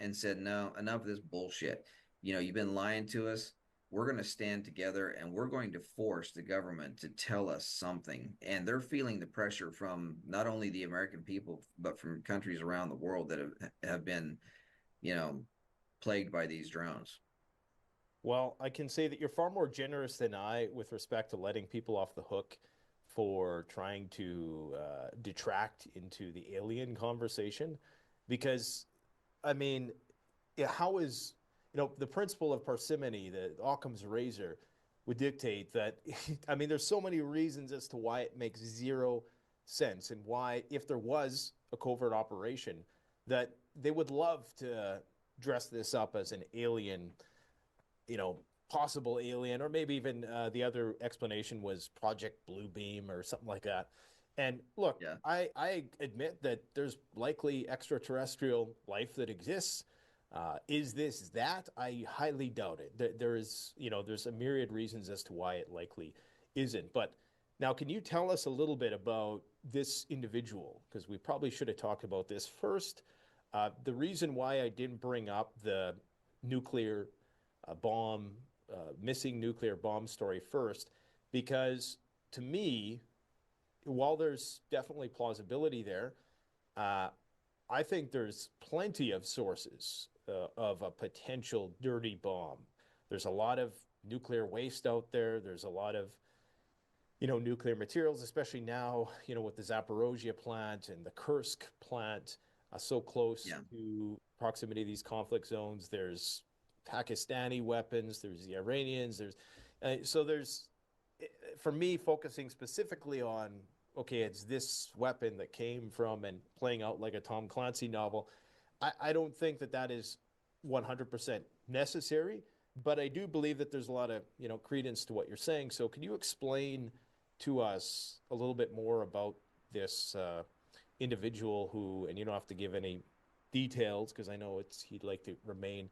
and said, no, enough of this bullshit. You've been lying to us. We're going to stand together and we're going to force the government to tell us something. And they're feeling the pressure from not only the American people, but from countries around the world that have been, you know, plagued by these drones. Well, I can say that you're far more generous than I with respect to letting people off the hook for trying to detract into the alien conversation. Because, I mean, yeah, how is, the principle of parsimony, the Occam's razor, would dictate that, I mean, there's so many reasons as to why it makes zero sense and why, if there was a covert operation, that they would love to dress this up as an alien, possible alien, or maybe even the other explanation was Project Bluebeam or something like that. And look, Yeah. I admit that there's likely extraterrestrial life that exists. Is this that? I highly doubt it. There's a myriad reasons as to why it likely isn't. But now, can you tell us a little bit about this individual? Because we probably should have talked about this first. The reason why I didn't bring up the nuclear bomb, missing nuclear bomb story first, because to me, while there's definitely plausibility there, uh, I think there's plenty of sources of a potential dirty bomb. There's a lot of nuclear waste out there. There's a lot of, nuclear materials, especially now, with the Zaporozhye plant and the Kursk plant so close Yeah. to proximity of these conflict zones. There's Pakistani weapons. There's the Iranians. There's for me focusing specifically on, okay, it's this weapon that came from and playing out like a Tom Clancy novel. I don't think that is 100% necessary, but I do believe that there's a lot of credence to what you're saying. So can you explain to us a little bit more about this individual who, and you don't have to give any details because I know he'd like to remain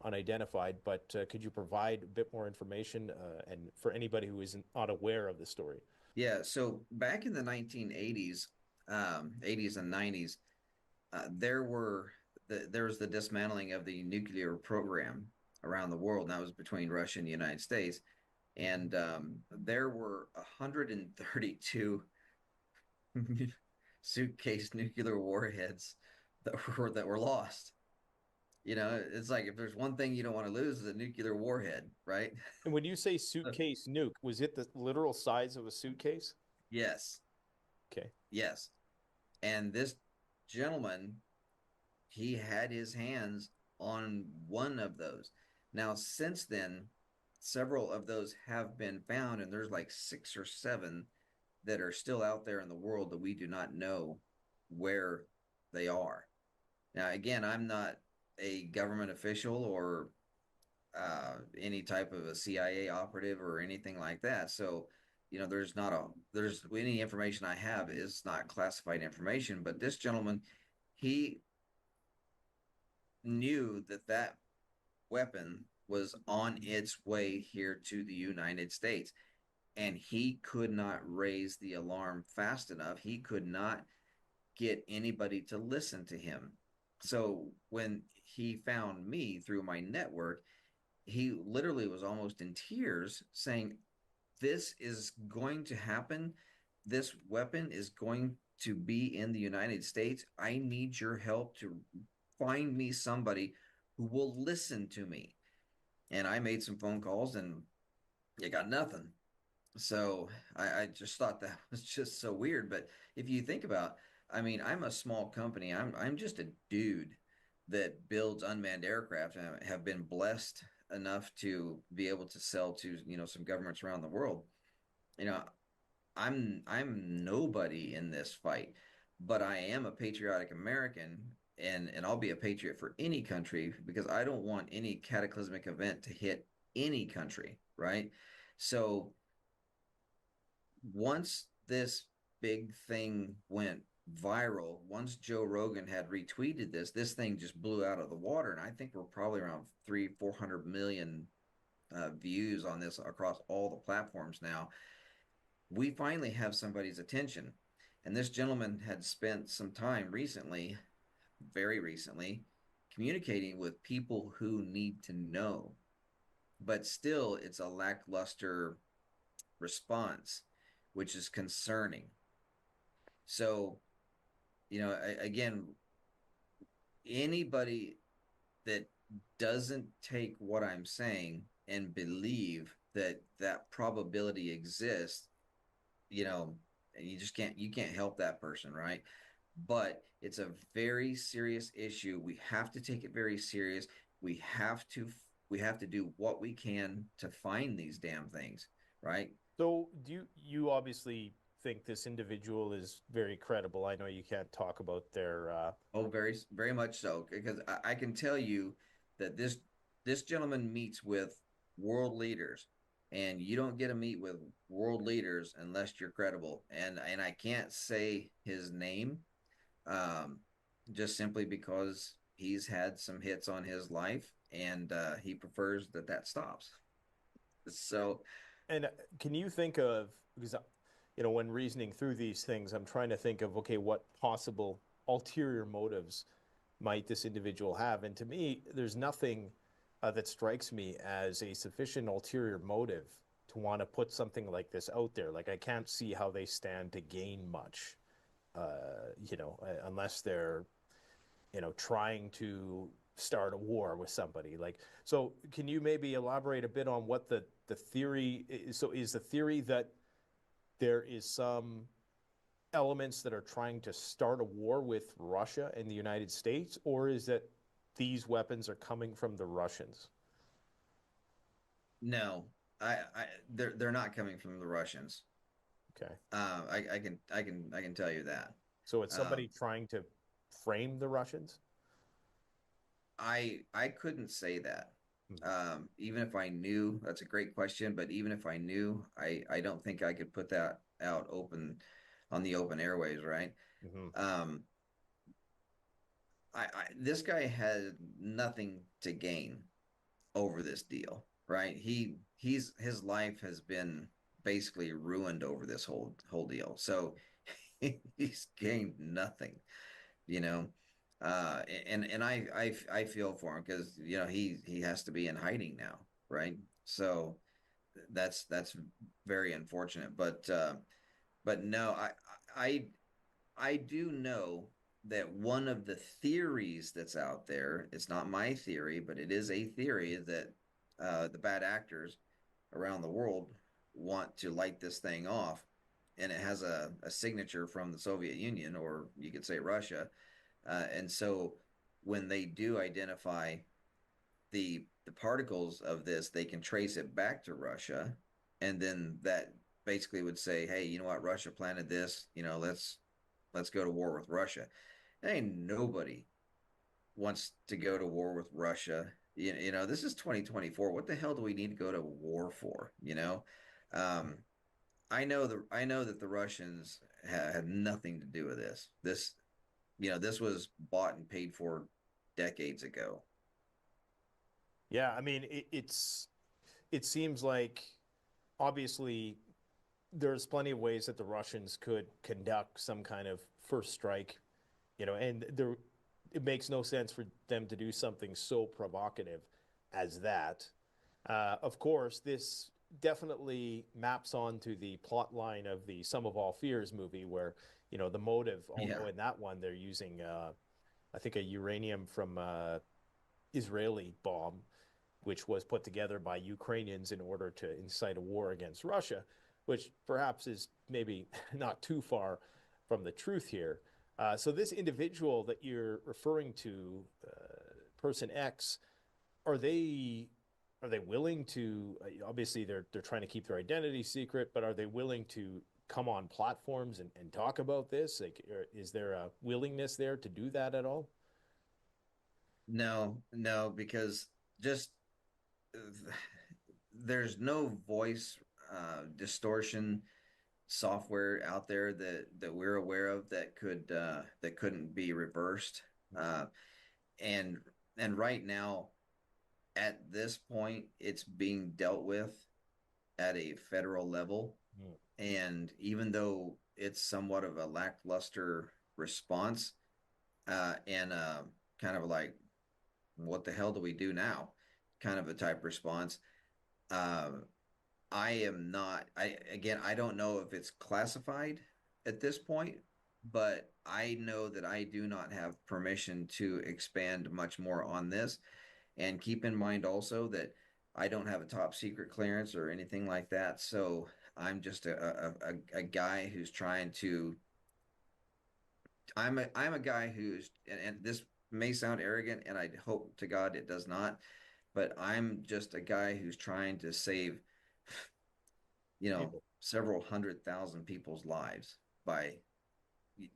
unidentified, but could you provide a bit more information and for anybody who isn't not aware of the story? Yeah. So back in the 1980s, 80s and 90s, there was the dismantling of the nuclear program around the world, and that was between Russia and the United States. And there were 132 suitcase nuclear warheads that were lost. You know, it's like if there's one thing you don't want to lose is a nuclear warhead, right? And when you say suitcase nuke, was it the literal size of a suitcase? Yes, Okay. yes. And this gentleman, he had his hands on one of those. Now, since then, several of those have been found, and there's like six or seven that are still out there in the world that we do not know where they are. Now, again, I'm not a government official or any type of a CIA operative or anything like that. So, you know, there's any information I have is not classified information. But this gentleman, he knew that that weapon was on its way here to the United States, and he could not raise the alarm fast enough. He could not get anybody to listen to him. So when he found me through my network, he literally was almost in tears saying, "This is going to happen. This weapon is going to be in the United States. I need your help to find me somebody who will listen to me." And I made some phone calls and I got nothing. So I just thought that was just so weird. But if you think about, I mean, I'm a small company. I'm just a dude that builds unmanned aircraft and have been blessed enough to be able to sell to, you know, some governments around the world. You know, I'm nobody in this fight, but I am a patriotic American, and I'll be a patriot for any country because I don't want any cataclysmic event to hit any country, right? So once this big thing went viral, once Joe Rogan had retweeted this thing just blew out of the water, and I think we're probably around 300-400 million views on this across all the platforms now. We finally have somebody's attention. And this gentleman had spent some time recently, very recently, communicating with people who need to know. But still, it's a lackluster response, which is concerning. So, you know, again, anybody that doesn't take what I'm saying and believe that that probability exists, you know, you can't help that person, right? But it's a very serious issue. We have to take it very serious. We have to we have to do what we can to find these damn things, right? So do you obviously think this individual is very credible? I know you can't talk about their Oh, very much so, because I can tell you that this gentleman meets with world leaders, and you don't get to meet with world leaders unless you're credible. And I can't say his name, um, just simply because he's had some hits on his life, and he prefers that that stops. So, and can you think of, because you know, when reasoning through these things, I'm trying to think of, okay, what possible ulterior motives might this individual have? And to me, there's nothing that strikes me as a sufficient ulterior motive to want to put something like this out there. Like, I can't see how they stand to gain much, you know, unless they're, you know, trying to start a war with somebody. Like, so can you maybe elaborate a bit on what the theory is? So is the theory that there is some elements that are trying to start a war with Russia and the United States, or is that these weapons are coming from the Russians? no, they're not coming from the Russians. Okay. I can tell you that. So it's somebody Um, trying to frame the Russians? I couldn't say that. Hmm. Even if I knew, that's a great question, but even if I knew, I don't think I could put that out open on the open airways, right? Mm-hmm. Um, this guy had nothing to gain over this deal, right? His life has been basically ruined over this whole deal. So he's gained nothing, you know. And I feel for him because you know he has to be in hiding now, right? So that's very unfortunate. But no, I I do know that one of the theories that's out there, it's not my theory, but it is a theory that the bad actors around the world want to light this thing off. And it has a signature from the Soviet Union, or you could say Russia. And so when they do identify the particles of this, they can trace it back to Russia, and then that basically would say, hey, you know what, Russia planted this. Let's go to war with Russia. Ain't nobody wants to go to war with Russia. This is 2024. What the hell do we need to go to war for? Um, I know that the Russians had nothing to do with this. This was bought and paid for decades ago. Yeah, I mean, it seems like obviously there's plenty of ways that the Russians could conduct some kind of first strike, and it makes no sense for them to do something so provocative as that. Of course, this definitely maps onto the plot line of the Sum of All Fears movie, where the motive, although in that one they're using, I think, a uranium from Israeli bomb, which was put together by Ukrainians in order to incite a war against Russia, which perhaps is maybe not too far from the truth here. So this individual that you're referring to, person X, are they willing to? Obviously, they're trying to keep their identity secret, but are they willing to come on platforms and talk about this? Like, is there a willingness there to do that at all? No, because just there's no voice distortion software out there that we're aware of that couldn't be reversed. Uh, and and right now, at this point, it's being dealt with at a federal level. And even though it's somewhat of a lackluster response, and kind of like, what the hell do we do now? Kind of a type response. Uh, I am not. I don't know if it's classified at this point, but I know that I do not have permission to expand much more on this. And keep in mind also that I don't have a top secret clearance or anything like that. So I'm just a guy who's trying to. I'm a guy who's, and this may sound arrogant, and I hope to God it does not, but I'm just a guy who's trying to save People. several 100,000 people's lives by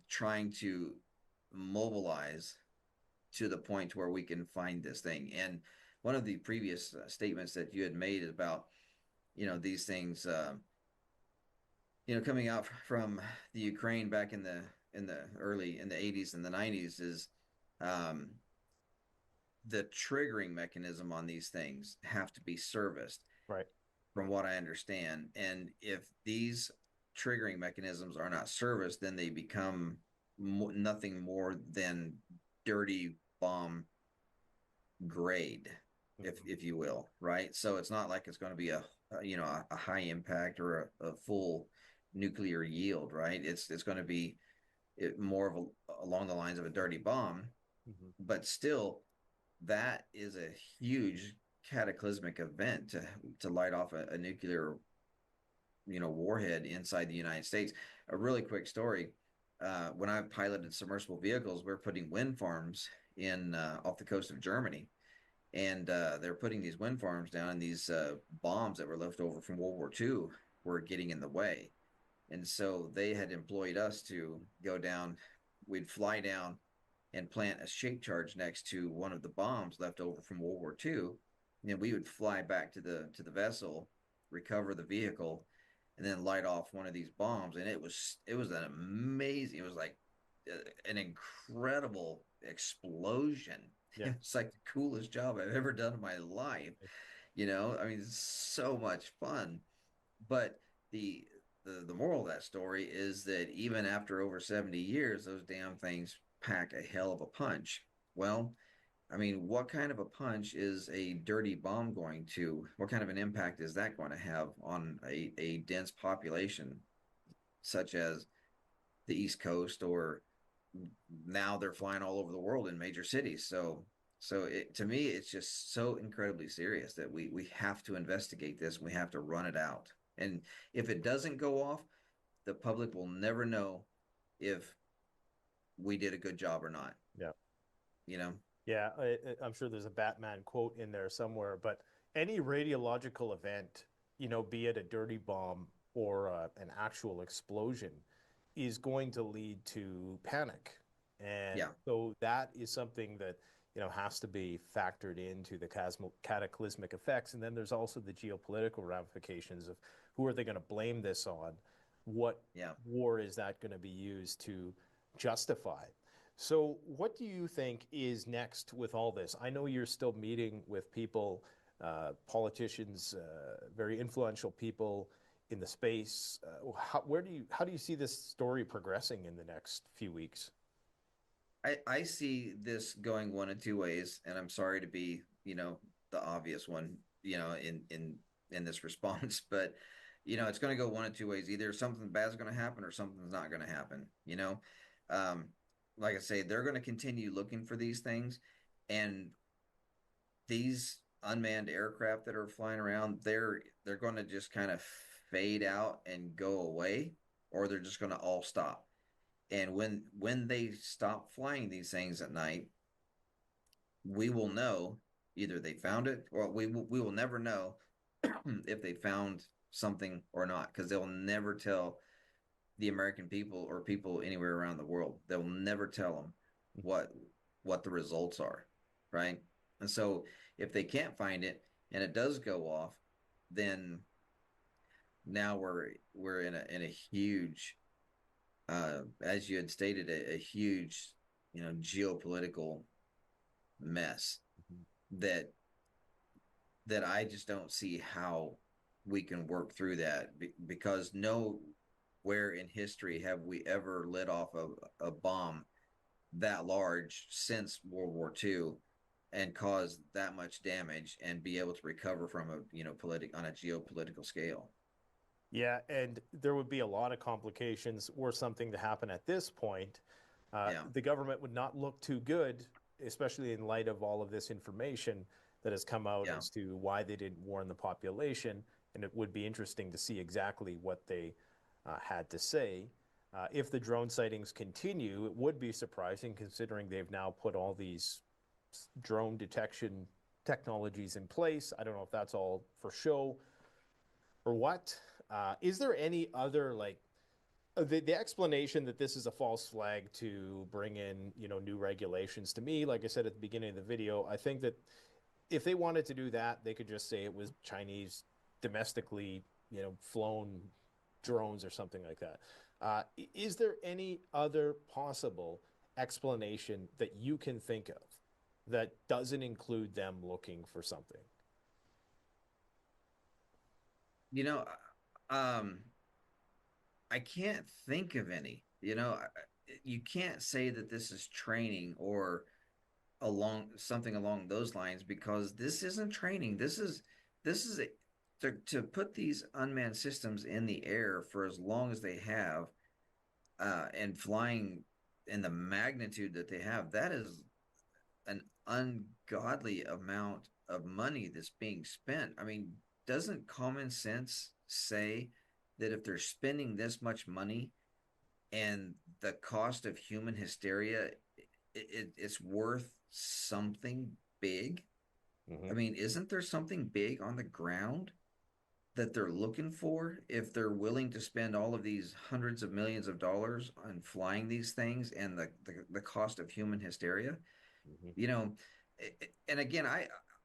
trying to mobilize to the point where we can find this thing. And one of the previous statements that you had made about, these things, coming out from the Ukraine back in the 80s and the 90s is, um, the triggering mechanism on these things have to be serviced. Right. From what I understand. And if these triggering mechanisms are not serviced, then they become nothing more than dirty bomb grade, if you will, right? So it's not like it's going to be a high impact or a full nuclear yield, right? It's going to be more of along the lines of a dirty bomb, but still, that is a huge cataclysmic event to light off a nuclear warhead inside the United States. A really quick story: when I piloted submersible vehicles, we're putting wind farms in off the coast of Germany, and they're putting these wind farms down, and these bombs that were left over from World War II were getting in the way, and so they had employed us to go down. We'd fly down and plant a shape charge next to one of the bombs left over from World War II. And we would fly back to the vessel, recover the vehicle, and then light off one of these bombs. And it was an amazing. It was like an incredible explosion. Yeah. It's like the coolest job I've ever done in my life. I mean, it's so much fun. But the moral of that story is that even after over 70 years, those damn things pack a hell of a punch. Well, I mean, what kind of a punch is a dirty bomb going to, what kind of an impact is that going to have on a dense population such as the East Coast or now they're flying all over the world in major cities. To me, it's just so incredibly serious that we have to investigate this. We have to run it out. And if it doesn't go off, the public will never know if we did a good job or not. Yeah. You know? Yeah, I'm sure there's a Batman quote in there somewhere, but any radiological event, be it a dirty bomb or an actual explosion, is going to lead to panic. And so that is something that, has to be factored into the cataclysmic effects. And then there's also the geopolitical ramifications of who are they going to blame this on? What war is that going to be used to justify? So what do you think is next with all this? I know you're still meeting with people, politicians, very influential people in the space. How do you see this story progressing in the next few weeks? I see this going one of two ways, and I'm sorry to be, the obvious one, in this response, but it's going to go one of two ways. Either something bad is going to happen or something's not going to happen. Like I say, they're going to continue looking for these things, and these unmanned aircraft that are flying around, they're going to just kind of fade out and go away, or they're just going to all stop. And when they stop flying these things at night, we will know either they found it, or we will never know if they found something or not, because they'll never tell the American people or people anywhere around the world. They'll never tell them what the results are, right? And so if they can't find it and it does go off, then now we're in a huge, as you had stated, a huge, geopolitical mess that I just don't see how we can work through that, because nowhere in history have we ever let off a bomb that large since World War II and cause that much damage and be able to recover from on a geopolitical scale. Yeah, and there would be a lot of complications were something to happen at this point. The government would not look too good, especially in light of all of this information that has come out as to why they didn't warn the population. And it would be interesting to see exactly what they had to say. If the drone sightings continue, it would be surprising, considering they've now put all these drone detection technologies in place. I don't know if that's all for show or what. Is there any other, the explanation that this is a false flag to bring in, new regulations? To me, like I said at the beginning of the video, I think that if they wanted to do that, they could just say it was Chinese domestically, flown drones or something like that. Is there any other possible explanation that you can think of that doesn't include them looking for something? I can't think of any. You can't say that this is training or something along those lines, because this isn't training. This is to put these unmanned systems in the air for as long as they have, and flying in the magnitude that they have. That is an ungodly amount of money that's being spent. I mean, doesn't common sense say that if they're spending this much money and the cost of human hysteria, it's worth something big? I mean, isn't there something big on the ground that they're looking for if they're willing to spend all of these hundreds of millions of dollars on flying these things and the cost of human hysteria? And again,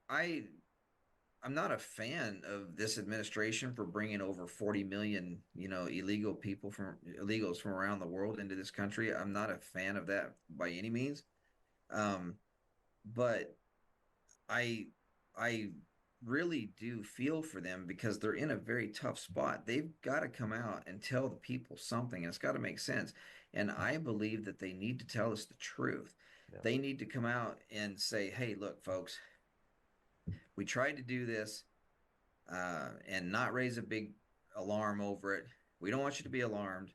I'm not a fan of this administration for bringing over 40 million, illegals from around the world into this country. I'm not a fan of that by any means. But I really do feel for them, because they're in a very tough spot. They've got to come out and tell the people something, and it's got to make sense. And I believe that they need to tell us the truth. They need to come out and say, hey, look, folks, we tried to do this, and not raise a big alarm over it. We don't want you to be alarmed.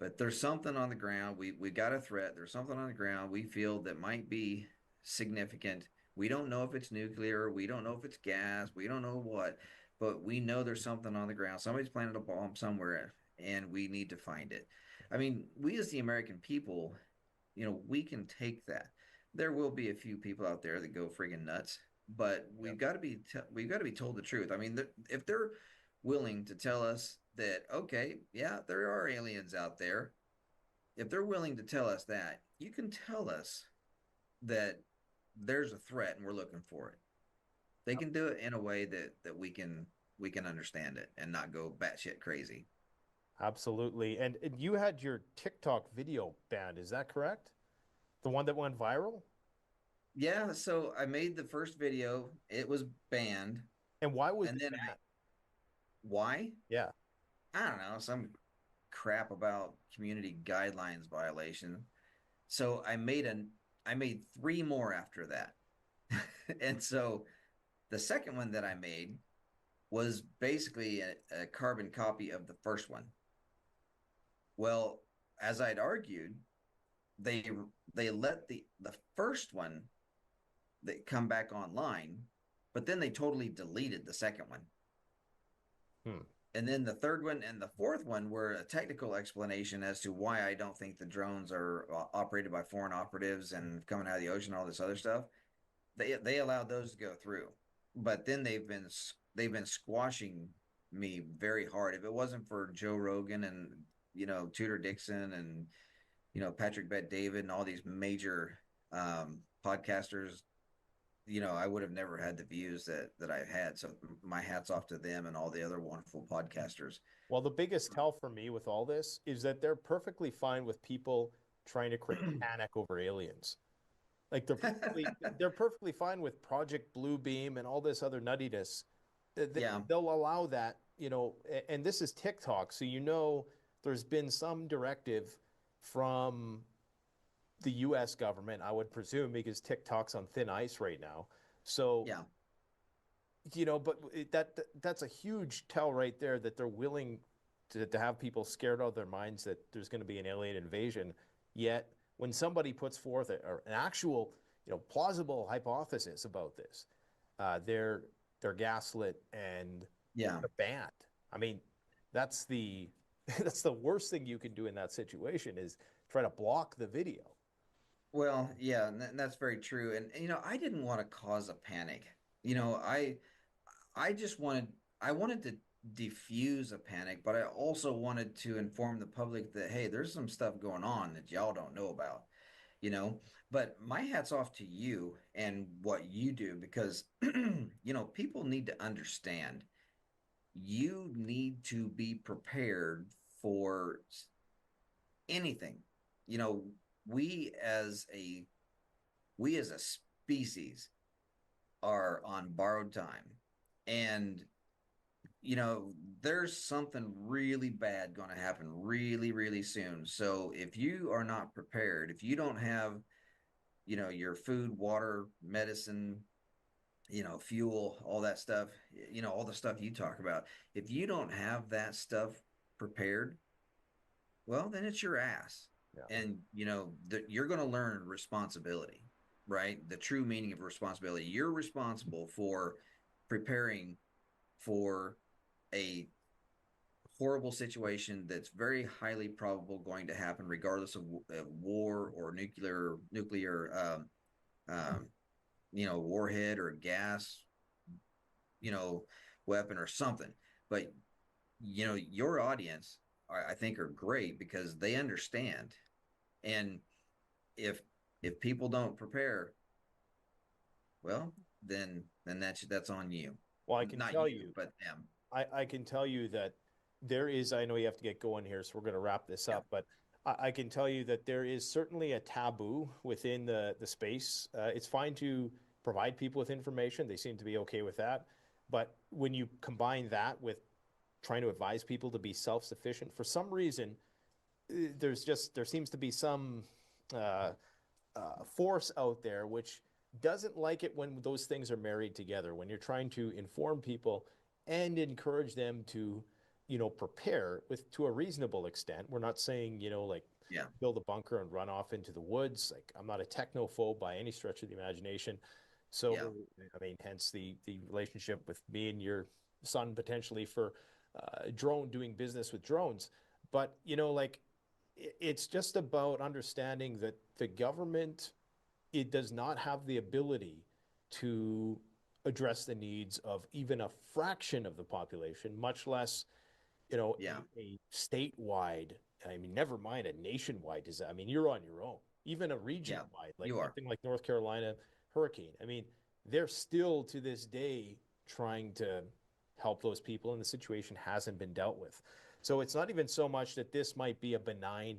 but there's something on the ground. We got a threat. There's something on the ground we feel that might be significant. We don't know if it's nuclear. We don't know if it's gas. We don't know what, but we know there's something on the ground. Somebody's planted a bomb somewhere, and we need to find it. I mean, we as the American people, we can take that. There will be a few people out there that go friggin' nuts, but we've got to be told the truth. I mean, if they're willing to tell us that, okay, yeah, there are aliens out there, if they're willing to tell us that, you can tell us that there's a threat and we're looking for it. They can do it in a way that we can understand it and not go batshit crazy. Absolutely. And you had your TikTok video banned, is that correct? The one that went viral? Yeah, so I made the first video. It was banned. And why was And it then banned? Why? Yeah. I don't know, some crap about community guidelines violation. So I made three more after that. And so the second one that I made was basically a carbon copy of the first one. Well, as I'd argued, they they let the first one that come back online, but then they totally deleted the second one. And then the third one and the fourth one were a technical explanation as to why I don't think the drones are operated by foreign operatives and coming out of the ocean, all this other stuff. They allowed those to go through, but then they've been squashing me very hard. If it wasn't for Joe Rogan and Tudor Dixon and Patrick Bet David and all these major podcasters, I would have never had the views that I've had. So my hat's off to them and all the other wonderful podcasters. Well, the biggest tell for me with all this is that they're perfectly fine with people trying to create panic over aliens. Like they're perfectly fine with Project Bluebeam and all this other nuttiness. They'll allow that, and this is TikTok, so there's been some directive from the U.S. government, I would presume, because TikTok's on thin ice right now. So, but that's a huge tell right there that they're willing to have people scared out of their minds that there's going to be an alien invasion. Yet, when somebody puts forth an actual, plausible hypothesis about this, they're gaslit and they're banned. I mean, that's the worst thing you can do in that situation is try to block the video. Well, yeah, and that's very true. And I didn't want to cause a panic. I just wanted to diffuse a panic, but I also wanted to inform the public that, hey, there's some stuff going on that y'all don't know about, But my hat's off to you and what you do because people need to understand. You need to be prepared for anything. We as a species are on borrowed time, and there's something really bad going to happen really, really soon. So if you are not prepared, if you don't have your food, water, medicine, fuel, all that stuff, all the stuff you talk about, if you don't have that stuff prepared, well, then it's your ass. And you're going to learn responsibility, right? The true meaning of responsibility. You're responsible for preparing for a horrible situation that's very highly probable going to happen, regardless of war or nuclear warhead or gas, weapon or something. But your audience, I think, are great because they understand. And if people don't prepare, well, then that's on you. Well, I can Not tell you, but them. I can tell you that there is, I know you have to get going here, so we're going to wrap this up, but I can tell you that there is certainly a taboo within the space. It's fine to provide people with information. They seem to be okay with that. But when you combine that with trying to advise people to be self-sufficient, for some reason, there seems to be some force out there which doesn't like it when those things are married together, when you're trying to inform people and encourage them to, prepare to a reasonable extent. We're not saying, like build a bunker and run off into the woods. Like, I'm not a technophobe by any stretch of the imagination. So, I mean, hence the relationship with me and your son potentially for doing business with drones. But, it's just about understanding that the government, it does not have the ability to address the needs of even a fraction of the population, much less, a statewide, I mean, never mind a nationwide disaster. I mean, you're on your own. Even a region-wide, like something like North Carolina hurricane. I mean, they're still to this day trying to help those people, and the situation hasn't been dealt with. So it's not even so much that this might be a benign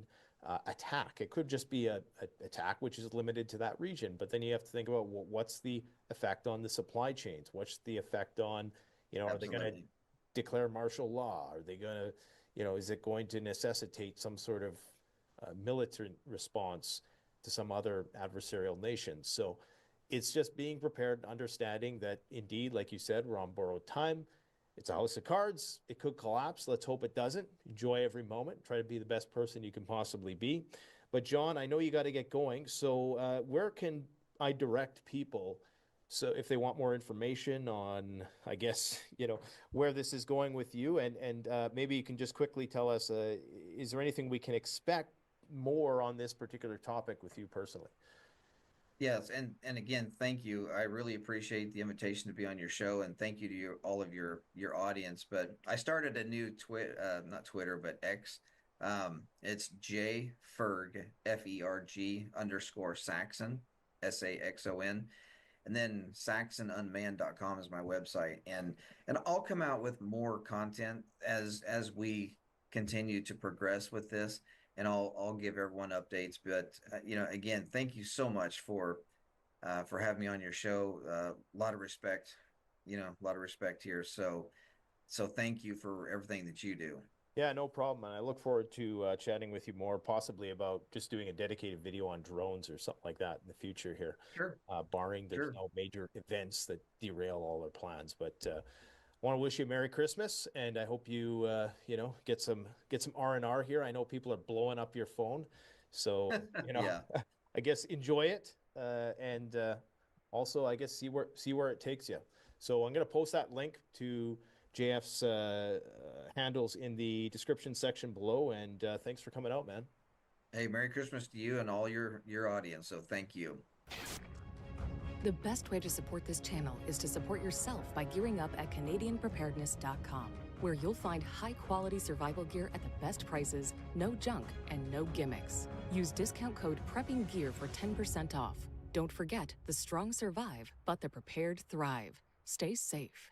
attack. It could just be a attack which is limited to that region. But then you have to think about what's the effect on the supply chains? What's the effect on, are they going to declare martial law? Are they going to, is it going to necessitate some sort of military response to some other adversarial nation? So it's just being prepared and understanding that indeed, like you said, we're on borrowed time. It's a house of cards. It could collapse. Let's hope it doesn't. Enjoy every moment. Try to be the best person you can possibly be. But John, I know you got to get going. So where can I direct people? So if they want more information on, I guess, where this is going with you, and maybe you can just quickly tell us, is there anything we can expect more on this particular topic with you personally? Yes, and again, thank you. I really appreciate the invitation to be on your show, and thank you to all of your audience. But I started a new not Twitter, but X. It's jferg FERG _ Saxon, and then saxonunmanned.com is my website, and I'll come out with more content as we continue to progress with this. And I'll give everyone updates. But again, thank you so much for having me on your show. A lot of respect, a lot of respect here. So thank you for everything that you do. Yeah, no problem. And I look forward to chatting with you more, possibly about just doing a dedicated video on drones or something like that in the future here. Sure. Barring there's no major events that derail all our plans. But I want to wish you a Merry Christmas, and I hope you get some R&R here. I know people are blowing up your phone, so I guess enjoy it, and also I guess see where it takes you. So I'm going to post that link to JF's handles in the description section below, and thanks for coming out, man. Hey, Merry Christmas to you and all your audience. So thank you. The best way to support this channel is to support yourself by gearing up at CanadianPreparedness.com, where you'll find high-quality survival gear at the best prices, no junk, and no gimmicks. Use discount code PREPPINGGEAR for 10% off. Don't forget, the strong survive, but the prepared thrive. Stay safe.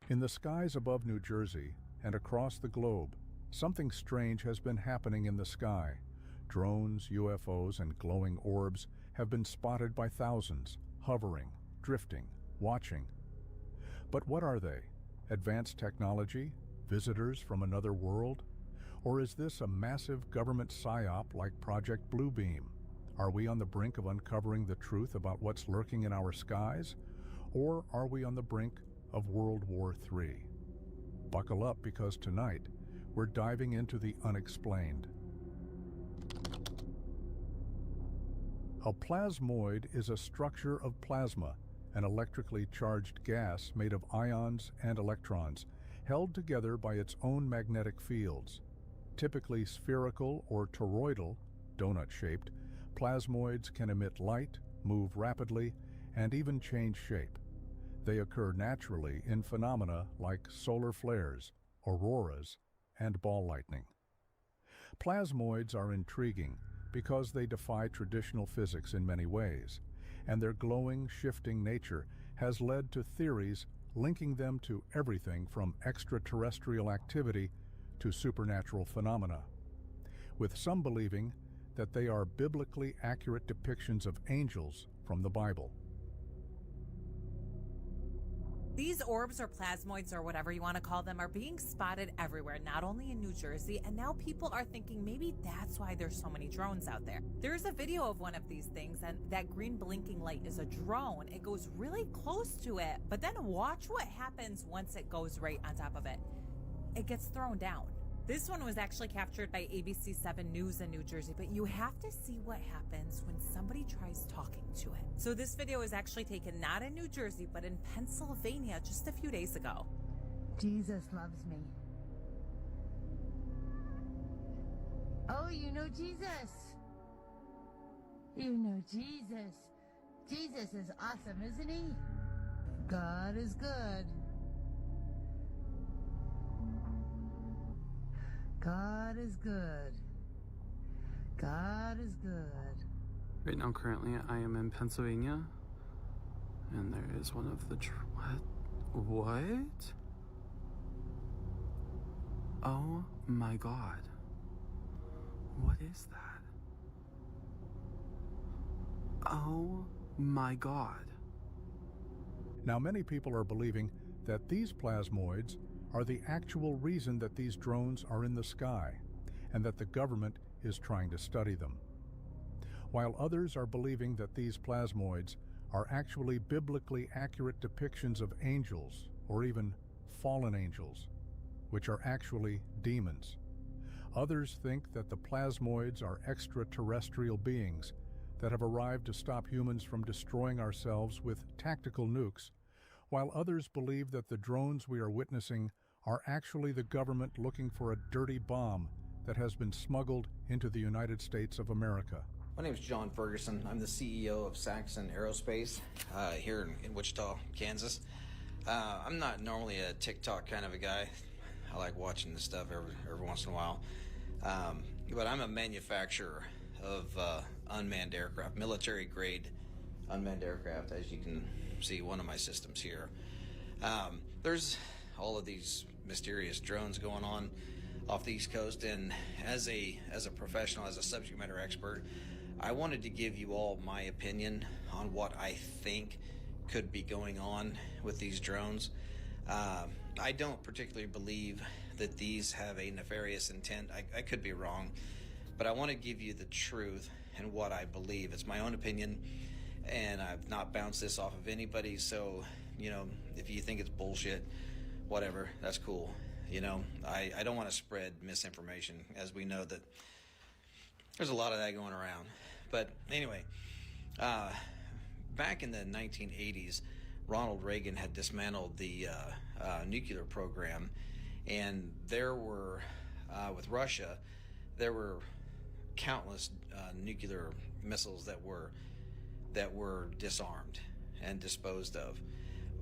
In the skies above New Jersey and across the globe, something strange has been happening in the sky. Drones, UFOs, and glowing orbs have been spotted by thousands, hovering, drifting, watching. But what are they? Advanced technology? Visitors from another world? Or is this a massive government psyop like Project Bluebeam? Are we on the brink of uncovering the truth about what's lurking in our skies? Or are we on the brink of World War III? Buckle up, because tonight we're diving into the unexplained. A plasmoid is a structure of plasma, an electrically charged gas made of ions and electrons, held together by its own magnetic fields. Typically spherical or toroidal, donut-shaped, plasmoids can emit light, move rapidly, and even change shape. They occur naturally in phenomena like solar flares, auroras, and ball lightning. Plasmoids are intriguing because they defy traditional physics in many ways, and their glowing, shifting nature has led to theories linking them to everything from extraterrestrial activity to supernatural phenomena, with some believing that they are biblically accurate depictions of angels from the Bible. These orbs or plasmoids or whatever you want to call them are being spotted everywhere, not only in New Jersey, and now people are thinking maybe that's why there's so many drones out there. There's a video of one of these things, and that green blinking light is a drone. It goes really close to it, but then watch what happens once it goes right on top of it. It gets thrown down. This one was actually captured by ABC 7 News in New Jersey, but you have to see what happens when somebody tries talking to it. So this video was actually taken not in New Jersey, but in Pennsylvania just a few days ago. Jesus loves me. Oh, you know Jesus. You know Jesus. Jesus is awesome, isn't he? God is good. God is good. God is good. Right now, currently, I am in Pennsylvania, and there is one of the what? Oh my God. What is that? Oh my God. Now, many people are believing that these plasmoids are the actual reason that these drones are in the sky, and that the government is trying to study them, while others are believing that these plasmoids are actually biblically accurate depictions of angels, or even fallen angels, which are actually demons. Others think that the plasmoids are extraterrestrial beings that have arrived to stop humans from destroying ourselves with tactical nukes, while others believe that the drones we are witnessing are actually the government looking for a dirty bomb that has been smuggled into the United States of America. My name is John Ferguson. I'm the CEO of Saxon Aerospace here in Wichita, Kansas. I'm not normally a TikTok kind of a guy. I like watching this stuff every once in a while. But I'm a manufacturer of unmanned aircraft, military-grade unmanned aircraft, as you can see one of my systems here. There's all of these mysterious drones going on off the East Coast, and as a professional, as a subject matter expert, I wanted to give you all my opinion on what I think could be going on with these drones. I don't particularly believe that these have a nefarious intent. I could be wrong, but I want to give you the truth and what I believe. It's my own opinion, and I've not bounced this off of anybody, so, you know, if you think it's bullshit, whatever, that's cool. You know, I don't want to spread misinformation, as we know that there's a lot of that going around. But anyway, back in the 1980s, Ronald Reagan had dismantled the nuclear program, and there were, with Russia, there were countless nuclear missiles that were disarmed and disposed of.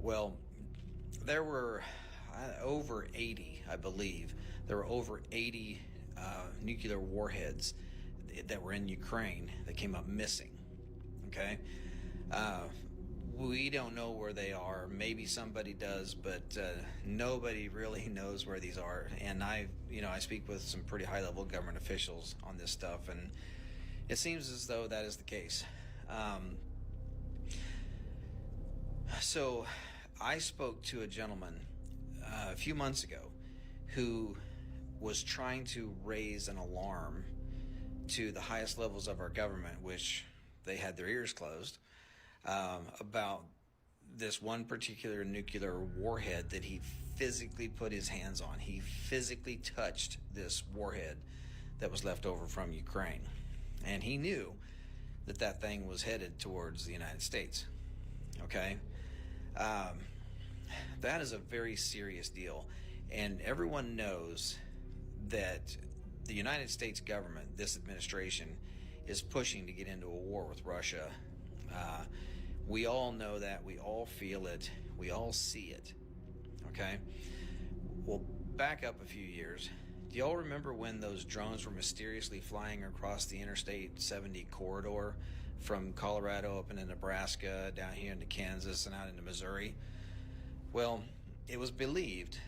Well, there were over 80, I believe. There were over 80 nuclear warheads that were in Ukraine that came up missing. Okay? We don't know where they are. Maybe somebody does, but nobody really knows where these are. And I speak with some pretty high-level government officials on this stuff, and it seems as though that is the case. So I spoke to a gentleman a few months ago who was trying to raise an alarm to the highest levels of our government, which they had their ears closed, about this one particular nuclear warhead that he physically put his hands on. He physically touched this warhead that was left over from Ukraine. And he knew that that thing was headed towards the United States. Okay? That is a very serious deal. And everyone knows that the United States government, this administration, is pushing to get into a war with Russia. We all know that. We all feel it. We all see it. Okay? Well, back up a few years. Do y'all remember when those drones were mysteriously flying across the Interstate 70 corridor from Colorado up into Nebraska, down here into Kansas, and out into Missouri? Well, it was believed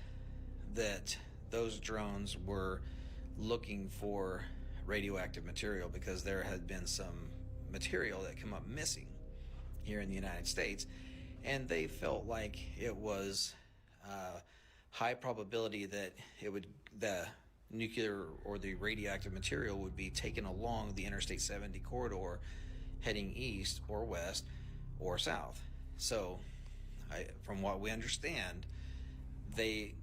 that those drones were looking for radioactive material because there had been some material that come up missing here in the United States, and they felt like it was high probability that the nuclear or the radioactive material would be taken along the Interstate 70 corridor heading east or west or south. So from what we understand, they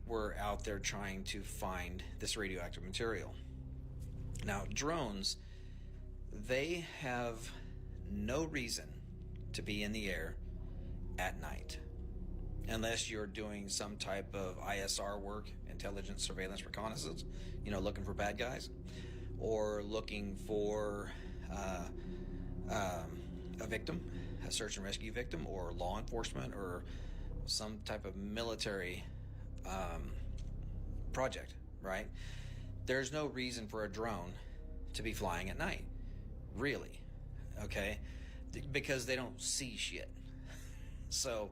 were out there trying to find this radioactive material. Now, drones, they have no reason to be in the air at night unless you're doing some type of ISR work, intelligence, surveillance, reconnaissance, looking for bad guys, or looking for a victim, a search and rescue victim, or law enforcement, or some type of military project, right? There's no reason for a drone to be flying at night, really, okay? Because they don't see shit. So,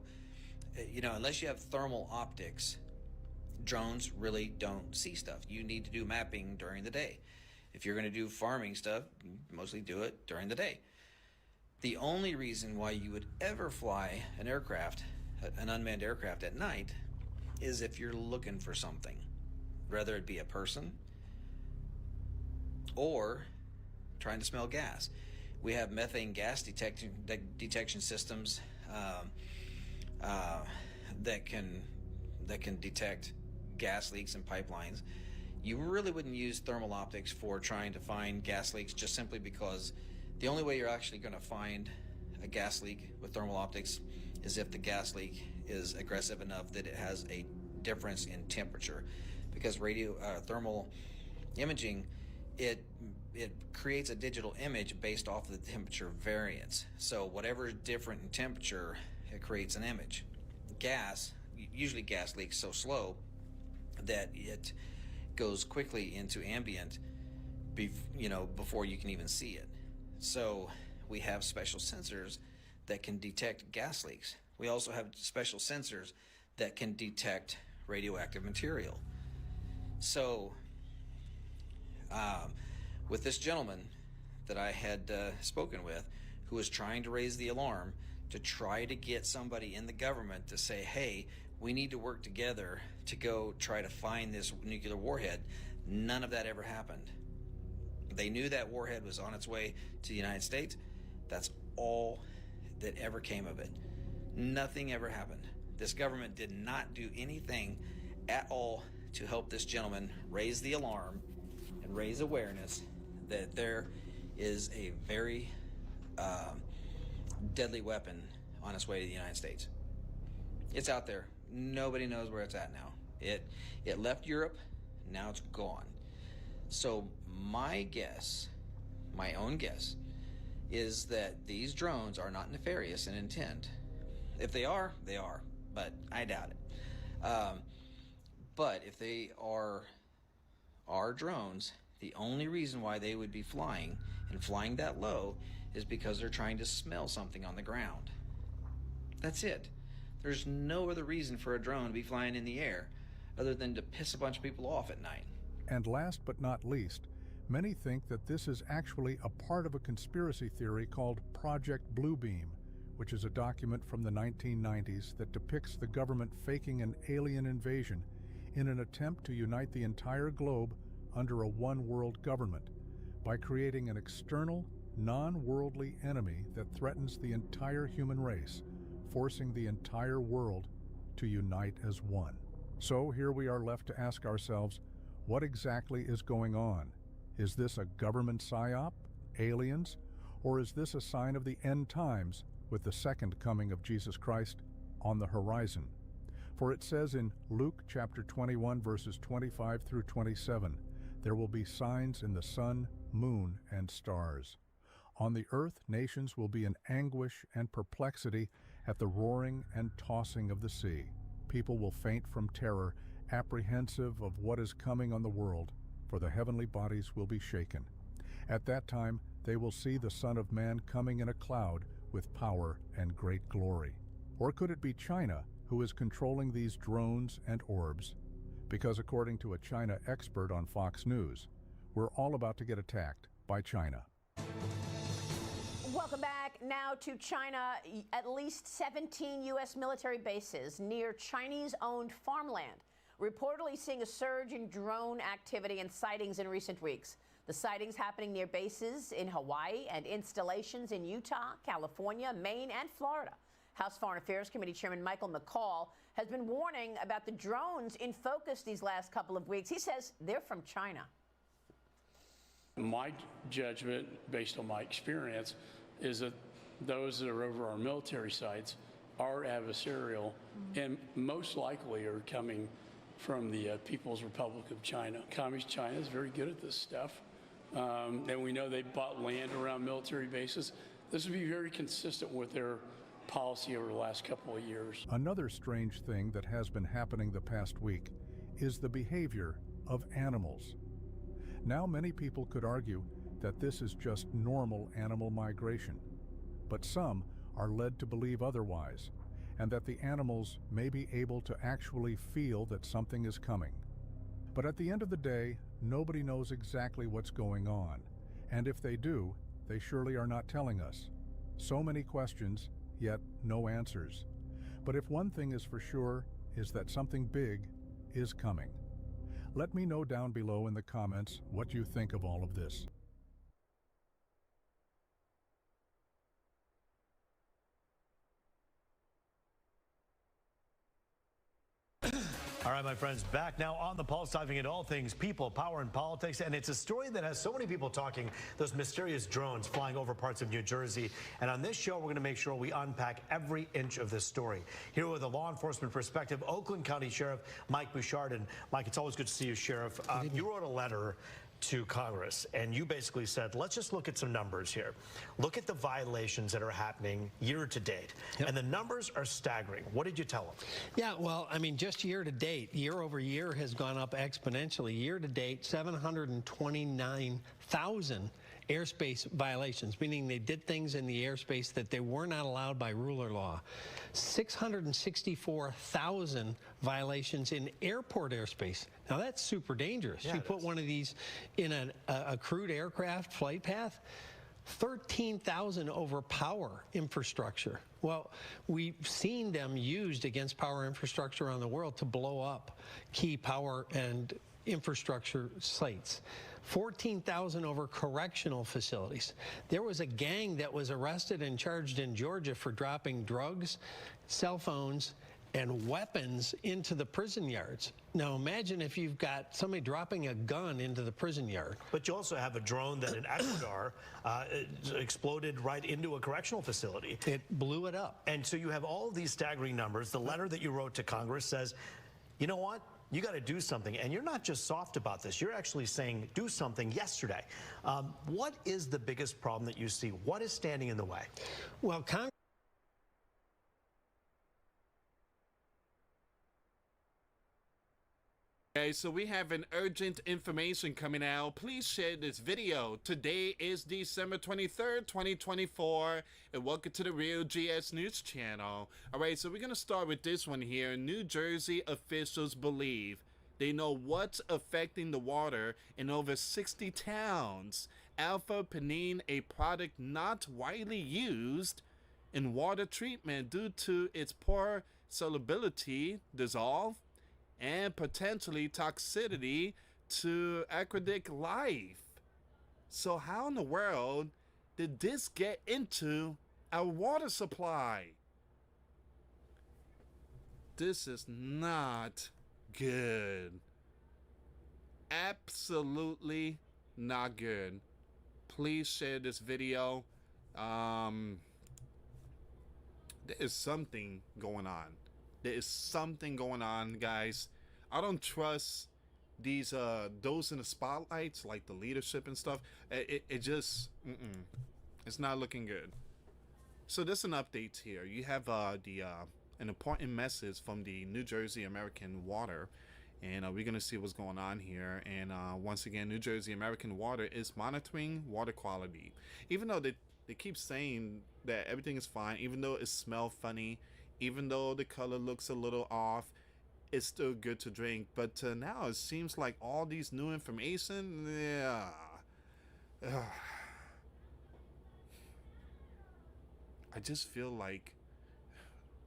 unless you have thermal optics, drones really don't see stuff. You need to do mapping during the day. If you're going to do farming stuff, you mostly do it during the day. The only reason why you would ever fly an aircraft, an unmanned aircraft at night, is if you're looking for something, whether it be a person or trying to smell gas. We have methane gas detection systems that can detect gas leaks in pipelines. You really wouldn't use thermal optics for trying to find gas leaks, just simply because the only way you're actually going to find a gas leak with thermal optics is if the gas leak is aggressive enough that it has a difference in temperature. Because thermal imaging, it creates a digital image based off of the temperature variance. So whatever is different in temperature, it creates an image. Gas, usually gas leaks so slow that it goes quickly into ambient, before you can even see it. So we have special sensors that can detect gas leaks. We also have special sensors that can detect radioactive material. So with this gentleman that I had spoken with, who was trying to raise the alarm to try to get somebody in the government to say, hey, we need to work together to go try to find this nuclear warhead, none of that ever happened. They knew that warhead was on its way to the United States. That's all that ever came of it. Nothing ever happened. This government did not do anything at all to help this gentleman raise the alarm and raise awareness that there is a very deadly weapon on its way to the United States. It's out there. Nobody knows where it's at now. It left Europe. Now it's gone. So my guess, my own guess, is that these drones are not nefarious in intent. If they are, they are, but I doubt it. But if they are drones, the only reason why they would be flying, and flying that low, is because they're trying to smell something on the ground. That's it. There's no other reason for a drone to be flying in the air other than to piss a bunch of people off at night. And last but not least, many think that this is actually a part of a conspiracy theory called Project Bluebeam, which is a document from the 1990s that depicts the government faking an alien invasion in an attempt to unite the entire globe under a one-world government, by creating an external, non-worldly enemy that threatens the entire human race, forcing the entire world to unite as one. So here we are left to ask ourselves, what exactly is going on? Is this a government psyop, aliens, or is this a sign of the end times with the second coming of Jesus Christ on the horizon? For it says in Luke chapter 21 verses 25 through 27, there will be signs in the sun, moon, and stars. On the earth nations will be in anguish and perplexity at the roaring and tossing of the sea. People will faint from terror, apprehensive of what is coming on the world, for the heavenly bodies will be shaken. At that time they will see the Son of Man coming in a cloud with power and great glory. Or could it be China who is controlling these drones and orbs? Because according to a China expert on Fox News, we're all about to get attacked by China. Welcome back now to China. At least 17 U.S. military bases near Chinese-owned farmland, reportedly seeing a surge in drone activity and sightings in recent weeks. The sightings happening near bases in Hawaii and installations in Utah, California, Maine, and Florida. House Foreign Affairs Committee Chairman Michael McCall has been warning about the drones in focus these last couple of weeks. He says they're from China. My judgment, based on my experience, is that those that are over our military sites are adversarial and most likely are coming from the People's Republic of China. Communist China is very good at this stuff. And we know they bought land around military bases. This would be very consistent with their policy over the last couple of years. Another strange thing that has been happening the past week is the behavior of animals. Now many people could argue that this is just normal animal migration, but some are led to believe otherwise, and that the animals may be able to actually feel that something is coming. But at the end of the day, nobody knows exactly what's going on, and if they do, they surely are not telling us. So many questions, yet no answers. But if one thing is for sure, is that something big is coming. Let me know down below in the comments what you think of all of this. All right, my friends, back now on The Pulse, diving into all things people, power, and politics. And it's a story that has so many people talking, those mysterious drones flying over parts of New Jersey. And on this show, we're going to make sure we unpack every inch of this story. Here with a law enforcement perspective, Oakland County Sheriff Mike Bouchard. And Mike, it's always good to see you, Sheriff. You wrote a letter to Congress, and you basically said, let's just look at some numbers here. Look at the violations that are happening year to date. And the numbers are staggering. What did you tell them? Yeah, well, I mean, just year to date, year over year has gone up exponentially. Year to date, 729,000 airspace violations, meaning they did things in the airspace that they were not allowed by rule or law. 664,000 violations in airport airspace. Now that's super dangerous. Yeah, you put one of these in a crewed aircraft flight path, 13,000 over power infrastructure. Well, we've seen them used against power infrastructure around the world to blow up key power and infrastructure sites. 14,000 over correctional facilities. There was a gang that was arrested and charged in Georgia for dropping drugs, cell phones, and weapons into the prison yards. Now imagine if you've got somebody dropping a gun into the prison yard. But you also have a drone that in Ecuador exploded right into a correctional facility. It blew it up. And so you have all of these staggering numbers. The letter that you wrote to Congress says, you know what? You got to do something. And you're not just soft about this. You're actually saying do something yesterday. What is the biggest problem that you see? What is standing in the way? Well, Congress. Okay, so we have an urgent information coming out. Please share this video. Today is December 23rd, 2024, and welcome to the Real GS News channel. All right, so we're going to start with this one here. New Jersey officials believe they know what's affecting the water in over 60 towns. Alpha-penine, a product not widely used in water treatment due to its poor solubility, dissolve, and potentially toxicity to aquatic life. So how in the world did this get into our water supply? This is not good. Absolutely not good. Please share this video. There is something going on. There is something going on, guys. I don't trust these those in the spotlights, like the leadership and stuff. It just it's not looking good. So there's an update here. You have an important message from the New Jersey American Water, and we're gonna see what's going on here. And once again, New Jersey American Water is monitoring water quality, even though they keep saying that everything is fine, even though it smells funny, even though the color looks a little off. It's still good to drink. But now it seems like all these new information, I just feel like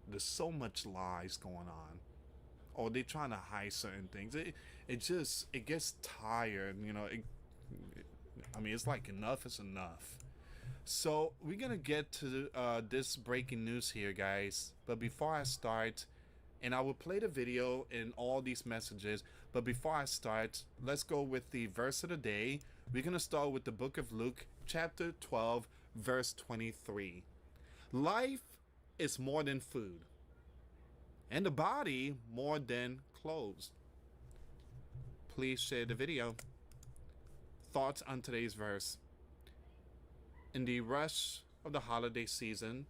there's so much lies going on, or they're trying to hide certain things. It gets tired, you know. I mean, it's like enough is enough. So we're gonna get to this breaking news here, guys. But before I start, and I will play the video and all these messages, but before I start, let's go with the verse of the day. We're gonna start with the book of Luke, chapter 12, verse 23. Life is more than food, and the body more than clothes. Please share the video. Thoughts on today's verse. In the rush of the holiday season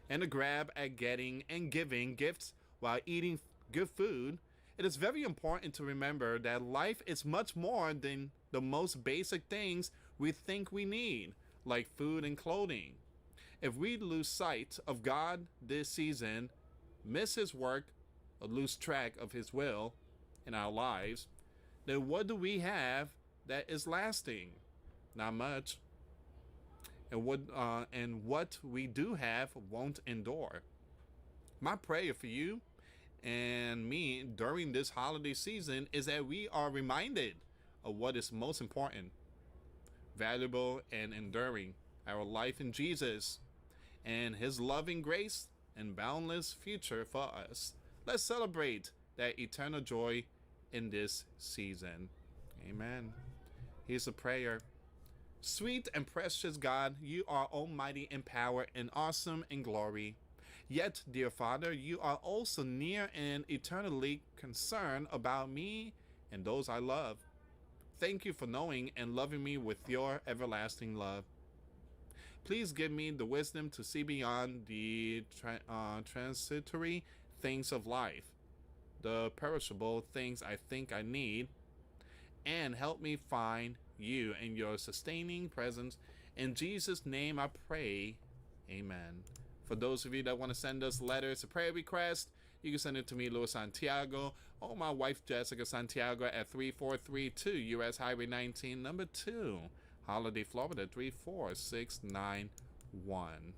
and the grab at getting and giving gifts while eating good food, it is very important to remember that life is much more than the most basic things we think we need, like food and clothing. If we lose sight of God this season, miss His work, or lose track of His will in our lives, then what do we have that is lasting? Not much. And what we do have won't endure. My prayer for you and me during this holiday season is that we are reminded of what is most important, valuable, and enduring: our life in Jesus and His loving grace and boundless future for us. Let's celebrate that eternal joy in this season. Amen. Here's a prayer. Sweet and precious God, you are almighty in power and awesome in glory. Yet, dear Father, you are also near and eternally concerned about me and those I love. Thank you for knowing and loving me with your everlasting love. Please give me the wisdom to see beyond the transitory things of life, the perishable things I think I need, and help me find you and your sustaining presence. In Jesus' name I pray, amen. For those of you that want to send us letters, a prayer request, you can send it to me, Luis Santiago, or my wife, Jessica Santiago, at 3432 US Highway 19, number 2, Holiday, Florida, 34691.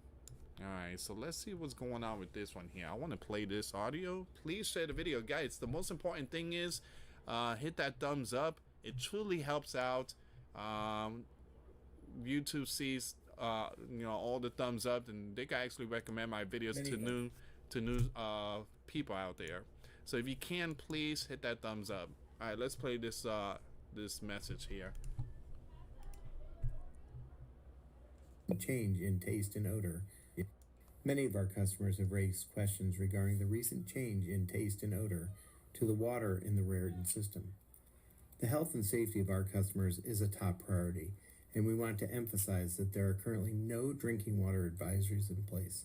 Alright, so let's see what's going on with this one here. I want to play this audio. Please share the video. Guys, the most important thing is hit that thumbs up. It truly helps out. YouTube sees all the thumbs up, and they can actually recommend my videos to new people out there. So if you can, please hit that thumbs up. All right, let's play this this message here. Change in taste and odor. Many of our customers have raised questions regarding the recent change in taste and odor to the water in the Raritan system. The health and safety of our customers is a top priority, and we want to emphasize that there are currently no drinking water advisories in place.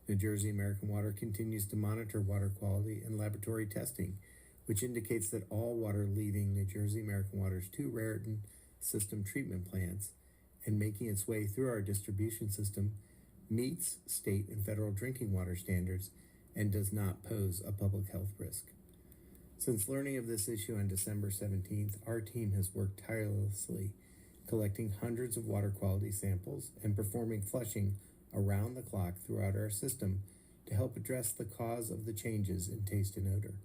New Jersey American Water continues to monitor water quality and laboratory testing, which indicates that all water leaving New Jersey American Water's 2 Raritan system treatment plants and making its way through our distribution system meets state and federal drinking water standards and does not pose a public health risk. Since learning of this issue on December 17th, our team has worked tirelessly, collecting hundreds of water quality samples and performing flushing around the clock throughout our system to help address the cause of the changes in taste and odor.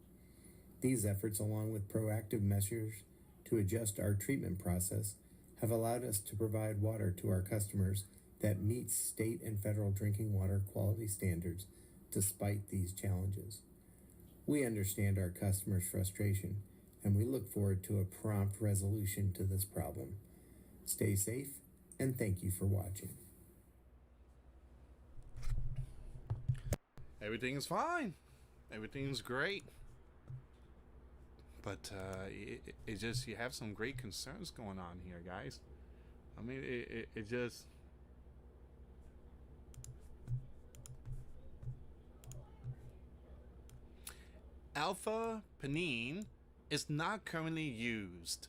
These efforts, along with proactive measures to adjust our treatment process, have allowed us to provide water to our customers that meets state and federal drinking water quality standards despite these challenges. We understand our customers' frustration, and we look forward to a prompt resolution to this problem. Stay safe, and thank you for watching. Everything's fine. Everything's great. But it just, you have some great concerns going on here, guys. I mean, it just... Alpha-penine is not currently used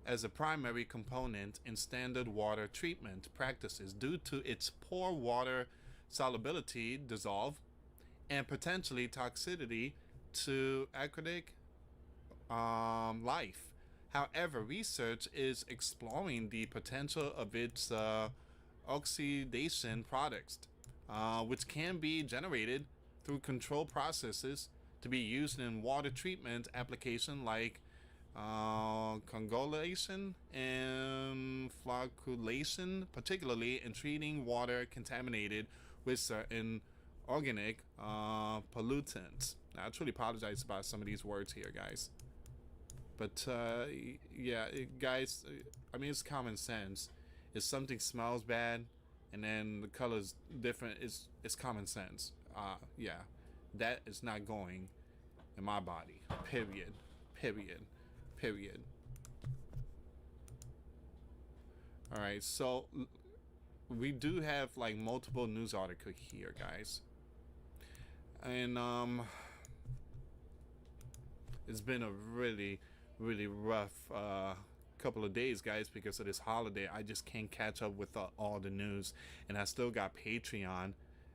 as a primary component in standard water treatment practices due to its poor water solubility, dissolve, and potentially toxicity to aquatic life. However, research is exploring the potential of its oxidation products, which can be generated through control processes to be used in water treatment application like coagulation and flocculation, particularly in treating water contaminated with certain organic pollutants. Now, I truly apologize about some of these words here, guys. But yeah, guys, I mean, it's common sense. If something smells bad and then the color's different, it's common sense. Yeah, that is not going in my body. Period. Period. Period. All right, so we do have like multiple news articles here, guys, and it's been a really rough couple of days, guys, because of this holiday. I just can't catch up with all the news, and I still got Patreon.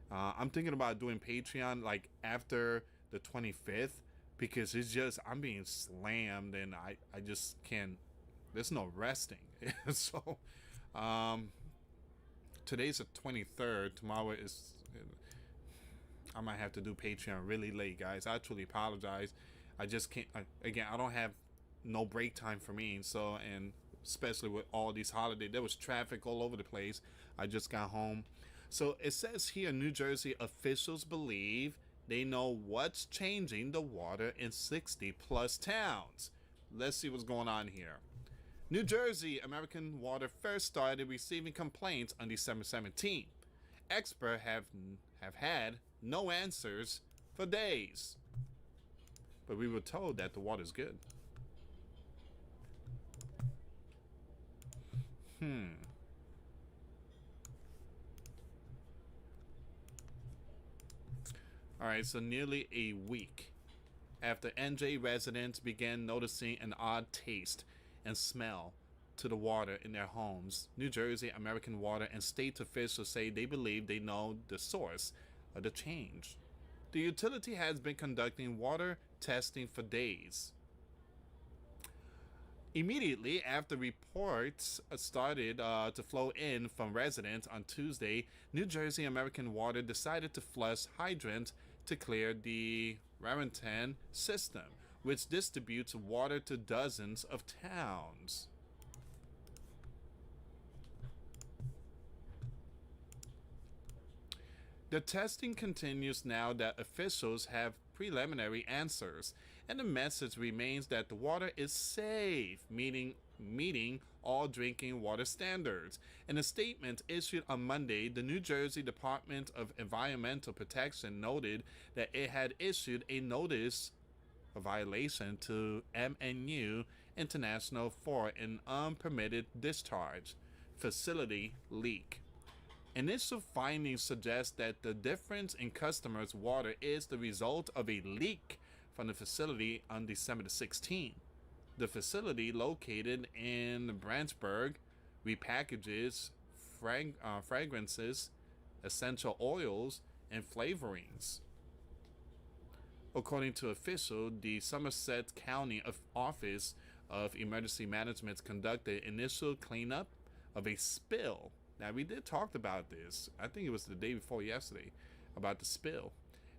I'm thinking about doing Patreon like after the 25th, because it's just, I'm being slammed and I just can't, there's no resting. So today's the 23rd. Tomorrow is, I might have to do Patreon really late, guys. I truly apologize. I just can't, again, I don't have no break time for me. So, and especially with all these holidays, there was traffic all over the place. I just got home. So it says here, New Jersey officials believe they know what's changing the water in 60 plus towns. Let's see what's going on here. New Jersey American Water first started receiving complaints on December 17. Experts have had no answers for days. But we were told that the water's good. Alright, so nearly a week after NJ residents began noticing an odd taste and smell to the water in their homes, New Jersey American Water and state officials say they believe they know the source of the change. The utility has been conducting water testing for days. Immediately after reports started to flow in from residents on Tuesday, New Jersey American Water decided to flush hydrants to clear the Raritan system, which distributes water to dozens of towns. The testing continues now that officials have preliminary answers, and the message remains that the water is safe, meeting all drinking water standards. In a statement issued on Monday, the New Jersey Department of Environmental Protection noted that it had issued a notice of violation to MNU International for an unpermitted discharge facility leak. Initial findings suggest that the difference in customers' water is the result of a leak from the facility on December 16. The facility, located in Branchburg, repackages fragrances, essential oils, and flavorings. According to officials, the Somerset County Office of Emergency Management conducted initial cleanup of a spill. Now, we did talk about this, I think it was the day before yesterday, about the spill